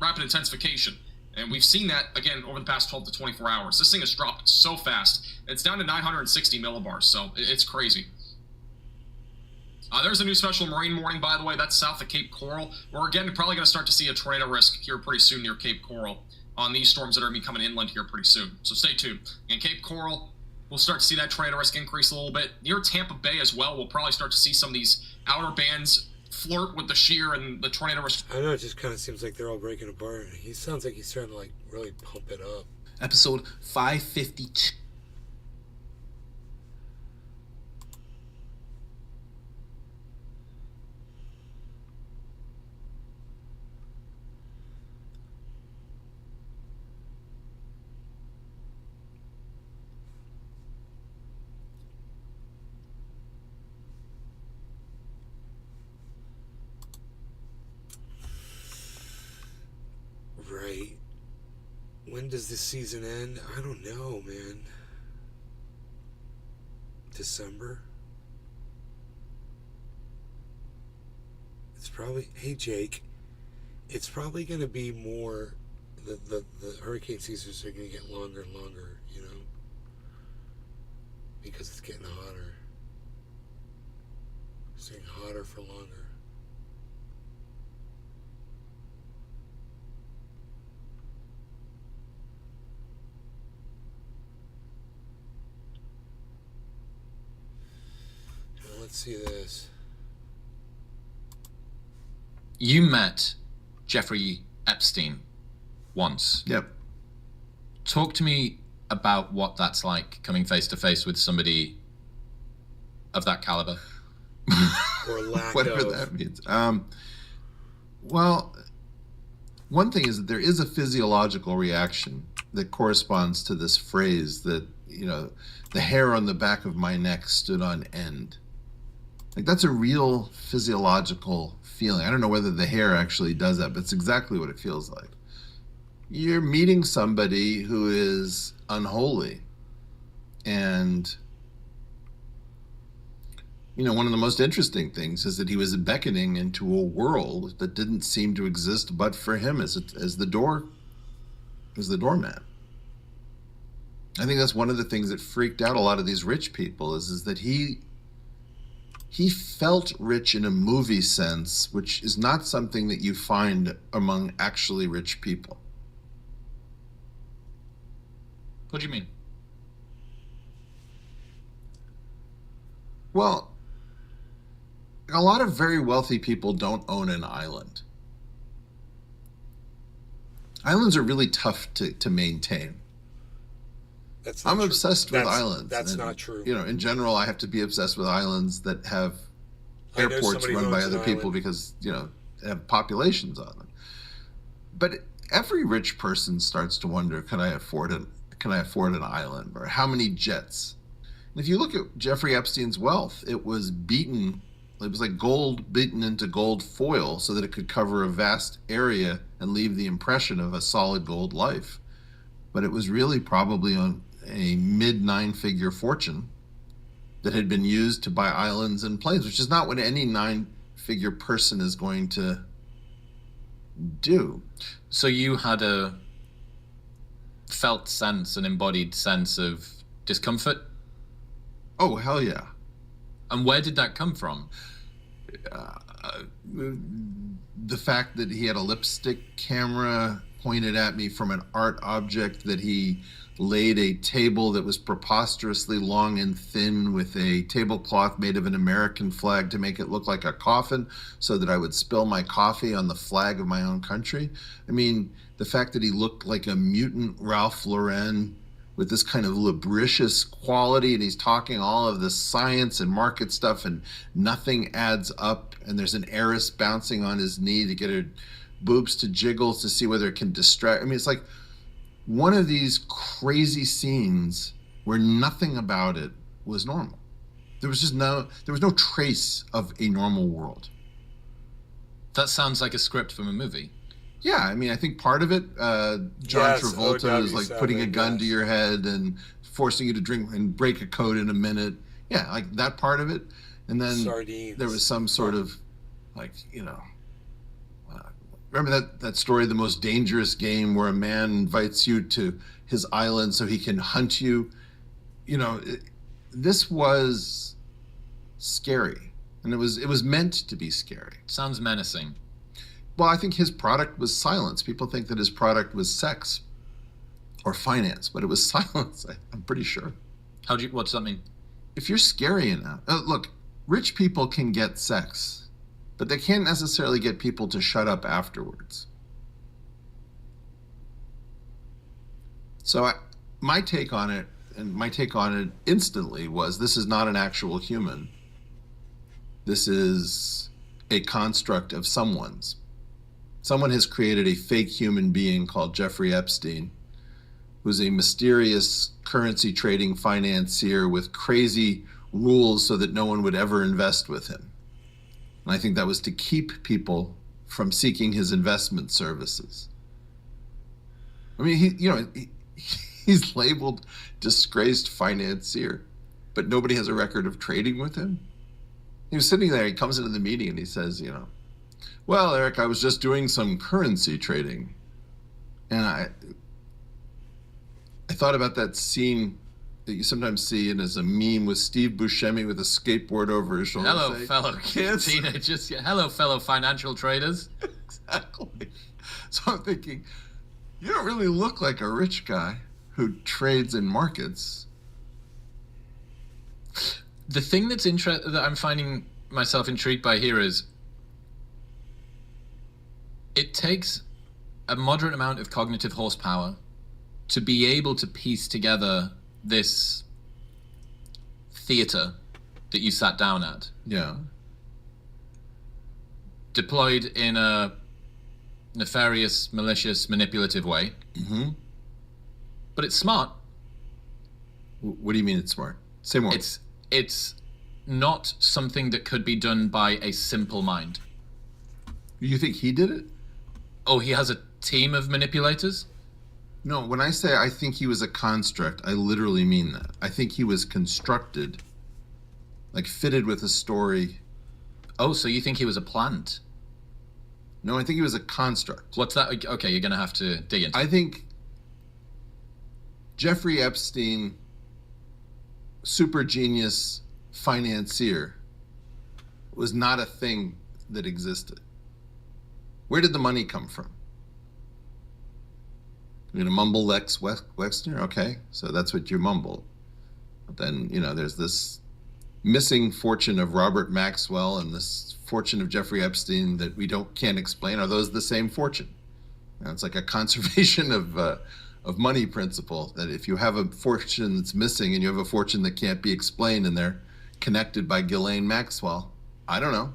Speaker 13: rapid intensification. And we've seen that, again, over the past 12 to 24 hours. This thing has dropped so fast. It's down to 960 millibars, so it's crazy. There's a new special marine warning, by the way. That's south of Cape Coral. We're, again, probably going to start to see a tornado risk here pretty soon near Cape Coral on these storms that are going to be coming inland here pretty soon. So stay tuned. In Cape Coral, we'll start to see that tornado risk increase a little bit. Near Tampa Bay as well, we'll probably start to see some of these outer bands flirt with the shear and the tornado risk.
Speaker 1: I know, it just kind of seems like they're all breaking apart. He sounds like he's trying to, like, really pump it up.
Speaker 4: Episode 552.
Speaker 1: Right. When does this season end? I don't know, man. December? It's probably... Hey, Jake. It's probably going to be more... The hurricane seasons are going to get longer and longer, you know? Because it's getting hotter. It's getting hotter for longer. Let's see this.
Speaker 16: You met Jeffrey Epstein once.
Speaker 12: Yep.
Speaker 16: Talk to me about what that's like, coming face to face with somebody of that caliber.
Speaker 1: Or lack
Speaker 12: Whatever
Speaker 1: of.
Speaker 12: that means. Well, one thing is that there is a physiological reaction that corresponds to this phrase that, the hair on the back of my neck stood on end. Like, that's a real physiological feeling. I don't know whether the hair actually does that, but it's exactly what it feels like. You're meeting somebody who is unholy. And, one of the most interesting things is that he was beckoning into a world that didn't seem to exist but for him as the doorman.
Speaker 18: I think that's one of the things that freaked out a lot of these rich people is that he felt rich in a movie sense, which is not something that you find among actually rich people.
Speaker 16: What do you mean?
Speaker 18: Well, a lot of very wealthy people don't own an island. Islands are really tough to maintain. I'm obsessed with islands.
Speaker 1: That's not true.
Speaker 18: You know, in general, I have to be obsessed with islands that have airports run by other people because, you know, they have populations on them. But every rich person starts to wonder, can I afford an island? Or how many jets? And if you look at Jeffrey Epstein's wealth, it was like gold beaten into gold foil so that it could cover a vast area and leave the impression of a solid gold life. But it was really probably on a mid 9-figure fortune that had been used to buy islands and planes, which is not what any 9-figure person is going to do.
Speaker 16: So you had a felt sense, an embodied sense of discomfort?
Speaker 18: Oh, hell yeah.
Speaker 16: And where did that come from?
Speaker 18: The fact that he had a lipstick camera pointed at me from an art object, that he laid a table that was preposterously long and thin with a tablecloth made of an American flag to make it look like a coffin so that I would spill my coffee on the flag of my own country. I mean, the fact that he looked like a mutant Ralph Lauren with this kind of lubricious quality, and he's talking all of the science and market stuff, and nothing adds up, and there's an heiress bouncing on his knee to get her boobs to jiggle to see whether it can distract. I mean, it's like one of these crazy scenes where nothing about it was normal. There was no trace of a normal world.
Speaker 16: That sounds like a script from a movie.
Speaker 18: Yeah, I mean, I think part of it, John Travolta is like putting a gun to your head and forcing you to drink and break a code in a minute. Yeah, like that part of it. And then there was some sort of, like, you know, remember that story, The Most Dangerous Game, where a man invites you to his island so he can hunt you? You know, this was scary, and it was meant to be scary.
Speaker 16: Sounds menacing.
Speaker 18: Well, I think his product was silence. People think that his product was sex or finance, but it was silence. I'm pretty sure.
Speaker 16: What's that mean?
Speaker 18: If you're scary enough, look, rich people can get sex, but they can't necessarily get people to shut up afterwards. So my take on it instantly was, this is not an actual human. This is a construct of someone's. Someone has created a fake human being called Jeffrey Epstein, who's a mysterious currency trading financier with crazy rules so that no one would ever invest with him. And I think that was to keep people from seeking his investment services. I mean, he's labeled disgraced financier, but nobody has a record of trading with him. He was sitting there, he comes into the meeting and he says, you know, well, Eric, I was just doing some currency trading. And I thought about that scene that you sometimes see in as a meme with Steve Buscemi with a skateboard over his shoulder.
Speaker 16: Hello, fellow kids. Teenagers. Hello, fellow financial traders.
Speaker 18: Exactly. So I'm thinking, you don't really look like a rich guy who trades in markets.
Speaker 16: The thing that I'm finding myself intrigued by here is it takes a moderate amount of cognitive horsepower to be able to piece together this theater that you sat down at.
Speaker 18: Yeah.
Speaker 16: Deployed in a nefarious, malicious, manipulative way.
Speaker 18: Mm-hmm.
Speaker 16: But it's smart.
Speaker 18: What do you mean it's smart? Say more.
Speaker 16: It's not something that could be done by a simple mind.
Speaker 18: You think he did it?
Speaker 16: Oh, he has a team of manipulators?
Speaker 18: No, when I say I think he was a construct, I literally mean that. I think he was constructed, like fitted with a story.
Speaker 16: Oh, so you think he was a plant?
Speaker 18: No, I think he was a construct.
Speaker 16: What's that? Okay, you're going to have to dig into it.
Speaker 18: I think Jeffrey Epstein, super genius financier, was not a thing that existed. Where did the money come from? You're gonna mumble Lex Wexner? Okay, so that's what you mumble. But then, there's this missing fortune of Robert Maxwell and this fortune of Jeffrey Epstein that we can't explain. Are those the same fortune? It's like a conservation of money principle, that if you have a fortune that's missing and you have a fortune that can't be explained and they're connected by Ghislaine Maxwell, I don't know.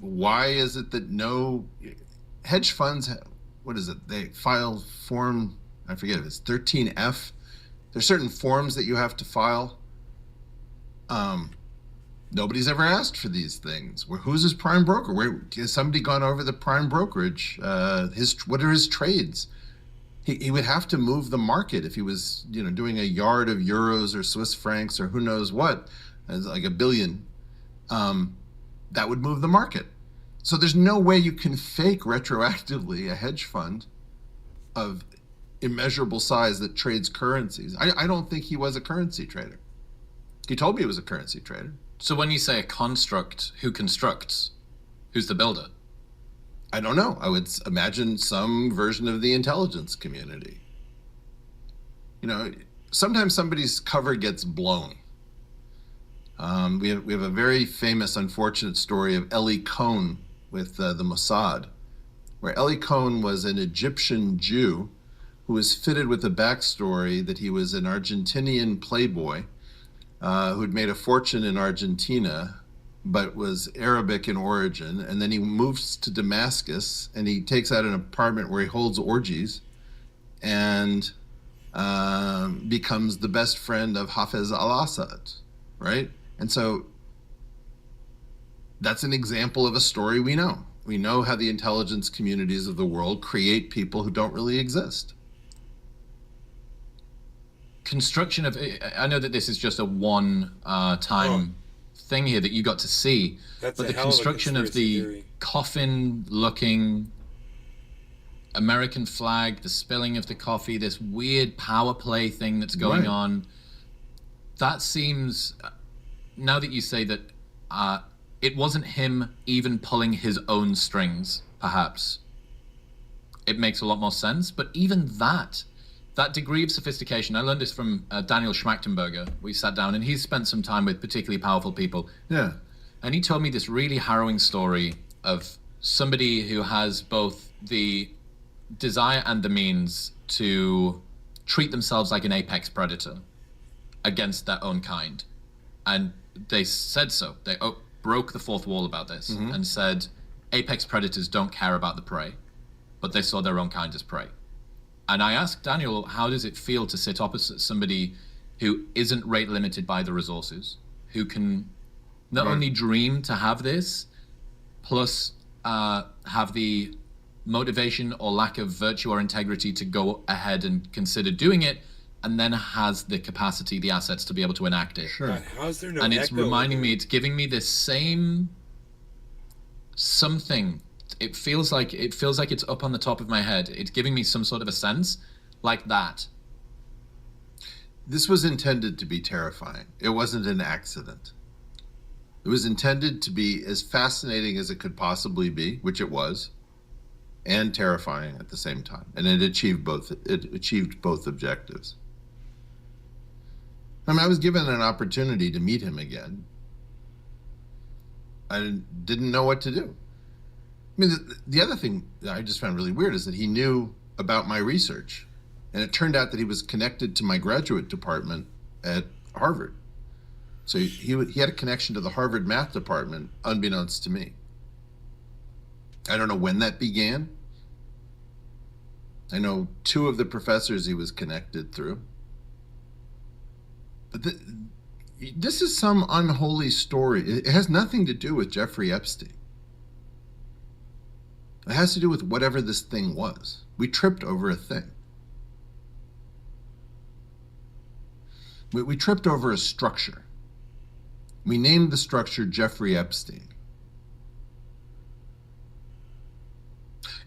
Speaker 18: Why is it that no hedge funds, what is it? They file form, I forget if it's 13F. There's certain forms that you have to file. Nobody's ever asked for these things. Who's his prime broker? Where has somebody gone over the prime brokerage? What are his trades? He would have to move the market if he was, doing a yard of euros or Swiss francs or who knows what, like $1 billion. That would move the market. So there's no way you can fake retroactively a hedge fund of immeasurable size that trades currencies. I don't think he was a currency trader. He told me he was a currency trader.
Speaker 16: So when you say a construct, who constructs? Who's the builder?
Speaker 18: I don't know. I would imagine some version of the intelligence community. Sometimes somebody's cover gets blown. We have a very famous, unfortunate story of Eli Cohn with the Mossad, where Eli Cohn was an Egyptian Jew who was fitted with a backstory that he was an Argentinian playboy who'd made a fortune in Argentina, but was Arabic in origin. And then he moves to Damascus and he takes out an apartment where he holds orgies and becomes the best friend of Hafez al-Assad, right? And so that's an example of a story we know. We know how the intelligence communities of the world create people who don't really exist.
Speaker 16: Construction of, I know that this is just a one-time thing here that you got to see, but the construction of the coffin-looking American flag, the spilling of the coffee, this weird power play thing that's going on, that seems, now that you say that, it wasn't him even pulling his own strings, perhaps, it makes a lot more sense. But even that degree of sophistication, I learned this from Daniel Schmachtenberger. We sat down and he's spent some time with particularly powerful people.
Speaker 18: Yeah.
Speaker 16: And he told me this really harrowing story of somebody who has both the desire and the means to treat themselves like an apex predator against their own kind. And they said so. They broke the fourth wall about this and said apex predators don't care about the prey, but they saw their own kind as prey. And I asked Daniel, how does it feel to sit opposite somebody who isn't rate limited by the resources, who can not only dream to have this, plus have the motivation or lack of virtue or integrity to go ahead and consider doing it, and then has the capacity, the assets to be able to enact it.
Speaker 1: Sure. How's there no
Speaker 16: and it's
Speaker 1: echo
Speaker 16: reminding me, it's giving me this same something. It feels like it's up on the top of my head. It's giving me some sort of a sense like that.
Speaker 18: This was intended to be terrifying. It wasn't an accident. It was intended to be as fascinating as it could possibly be, which it was, and terrifying at the same time. And it achieved both. It achieved both objectives. I mean, I was given an opportunity to meet him again. I didn't know what to do. I mean, the other thing that I just found really weird is that he knew about my research. And it turned out that he was connected to my graduate department at Harvard. So he had a connection to the Harvard math department, unbeknownst to me. I don't know when that began. I know 2 of the professors he was connected through. But this is some unholy story. It has nothing to do with Jeffrey Epstein. It has to do with whatever this thing was. We tripped over a thing. We tripped over a structure. We named the structure Jeffrey Epstein.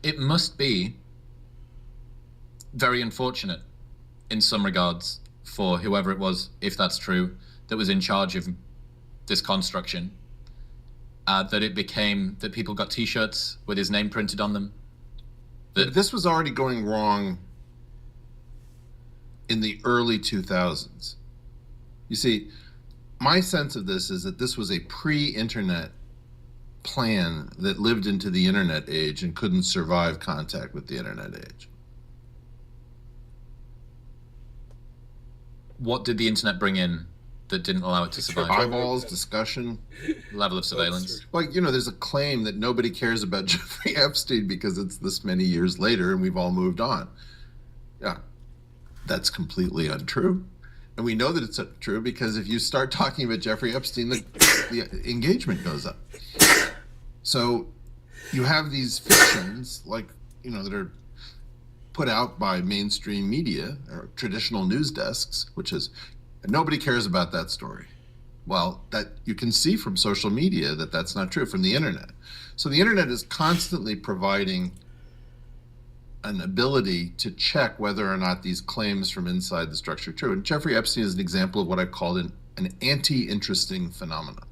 Speaker 16: It must be very unfortunate in some regards, for whoever it was, if that's true, that was in charge of this construction. That it became that people got T-shirts with his name printed on them.
Speaker 18: But this was already going wrong in the early 2000s. You see, my sense of this is that this was a pre-internet plan that lived into the internet age and couldn't survive contact with the internet age.
Speaker 16: What did the internet bring in that didn't allow it to survive?
Speaker 18: Eyeballs, discussion,
Speaker 16: level of surveillance.
Speaker 18: Like, there's a claim that nobody cares about Jeffrey Epstein because it's this many years later and we've all moved on. Yeah, that's completely untrue. And we know that it's true because if you start talking about Jeffrey Epstein, the engagement goes up. So you have these fictions, like, that are put out by mainstream media or traditional news desks, which is, nobody cares about that story. Well, that you can see from social media that that's not true, from the internet. So the internet is constantly providing an ability to check whether or not these claims from inside the structure are true. And Jeffrey Epstein is an example of what I've called an anti-interesting phenomenon.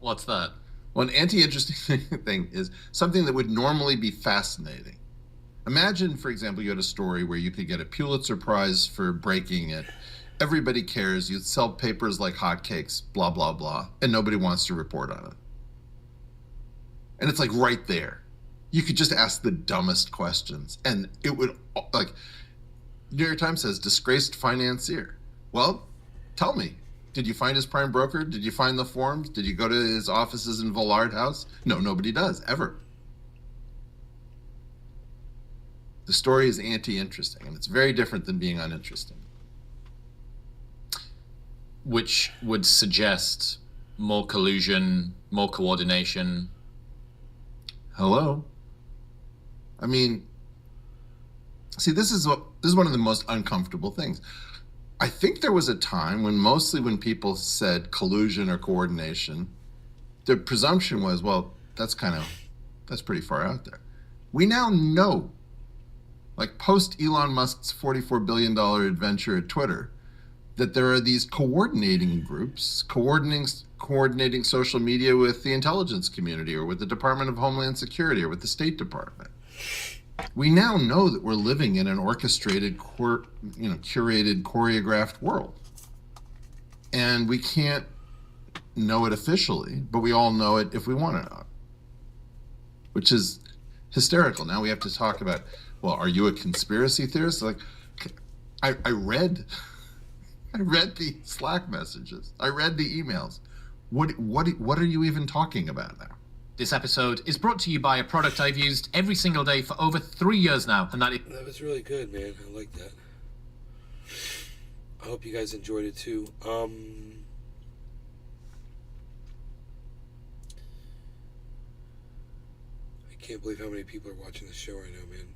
Speaker 16: What's that?
Speaker 18: Well, an anti-interesting thing is something that would normally be fascinating. Imagine, for example, you had a story where you could get a Pulitzer Prize for breaking it. Everybody cares. You'd sell papers like hotcakes, blah, blah, blah, and nobody wants to report on it. And it's like right there. You could just ask the dumbest questions, and it would, like, New York Times says, disgraced financier. Well, tell me. Did you find his prime broker? Did you find the forms? Did you go to his offices in Villard House? No, nobody does, ever. The story is anti-interesting, and it's very different than being uninteresting.
Speaker 16: Which would suggest more collusion, more coordination.
Speaker 18: Hello? I mean, see, this is one of the most uncomfortable things. I think there was a time when people said collusion or coordination, the presumption was, well, that's pretty far out there. We now know, like post Elon Musk's $44 billion adventure at Twitter, that there are these coordinating groups, coordinating social media with the intelligence community or with the Department of Homeland Security or with the State Department. We now know that we're living in an orchestrated, curated, choreographed world. And we can't know it officially, but we all know it if we want to know it, which is hysterical. Now we have to talk about, well, are you a conspiracy theorist? Like, I read the Slack messages. I read the emails. What are you even talking about now?
Speaker 16: This episode is brought to you by a product I've used every single day for over 3 years now, and that
Speaker 1: was really good, man. I like that. I hope you guys enjoyed it too. I can't believe how many people are watching the show right now, man.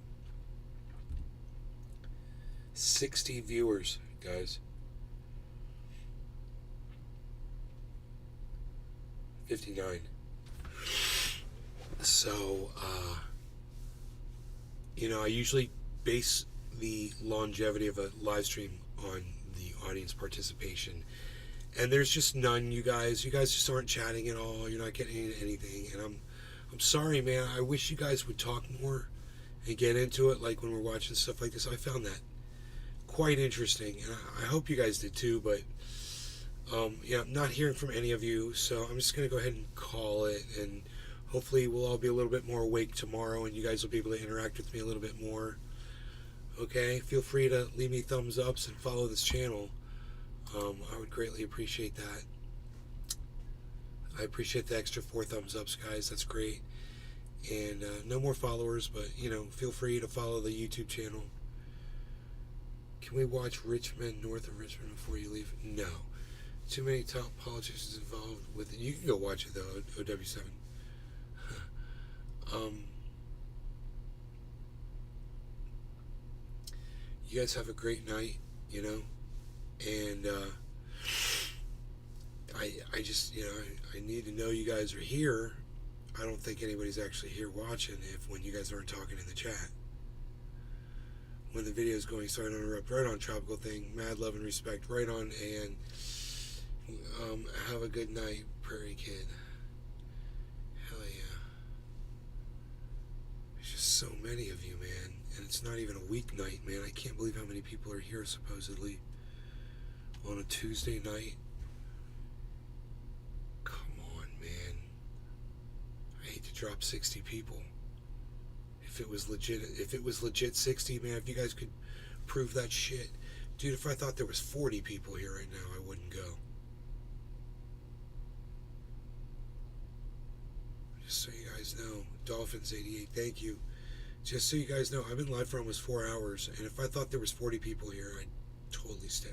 Speaker 1: 60 viewers, guys. 59. So, I usually base the longevity of a live stream on the audience participation. And there's just none, you guys. You guys just aren't chatting at all. You're not getting into anything. And I'm sorry, man. I wish you guys would talk more and get into it, like when we're watching stuff like this. I found that quite interesting. And I hope you guys did too, but I'm not hearing from any of you. So I'm just going to go ahead and call it, and hopefully we'll all be a little bit more awake tomorrow and you guys will be able to interact with me a little bit more. Okay? Feel free to leave me thumbs ups and follow this channel. I would greatly appreciate that. I appreciate the extra 4 thumbs ups, guys. That's great. And no more followers, but, feel free to follow the YouTube channel. Can we watch Richmond, north of Richmond, before you leave? No. Too many top politicians involved with it. You can go watch it, though, OW7. You guys have a great night, and I just, I need to know you guys are here. I don't think anybody's actually here watching when you guys aren't talking in the chat. when the video is going. Sorry to interrupt. Right on, Tropical Thing. Mad love and respect. Right on, and have a good night, Prairie Kid. Hell yeah. There's just so many of you, man. And it's not even a weeknight, man. I can't believe how many people are here, supposedly, on a Tuesday night. Come on, man. I hate to drop 60 people. If it was legit 60, man, if you guys could prove that shit. Dude, if I thought there was 40 people here right now, I wouldn't go. Just so you guys know, Dolphins88, thank you. Just so you guys know, I've been live for almost 4 hours, and if I thought there was 40 people here, I'd totally stay.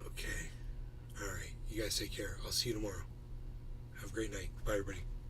Speaker 1: Okay. Alright, you guys take care. I'll see you tomorrow. Have a great night. Bye, everybody.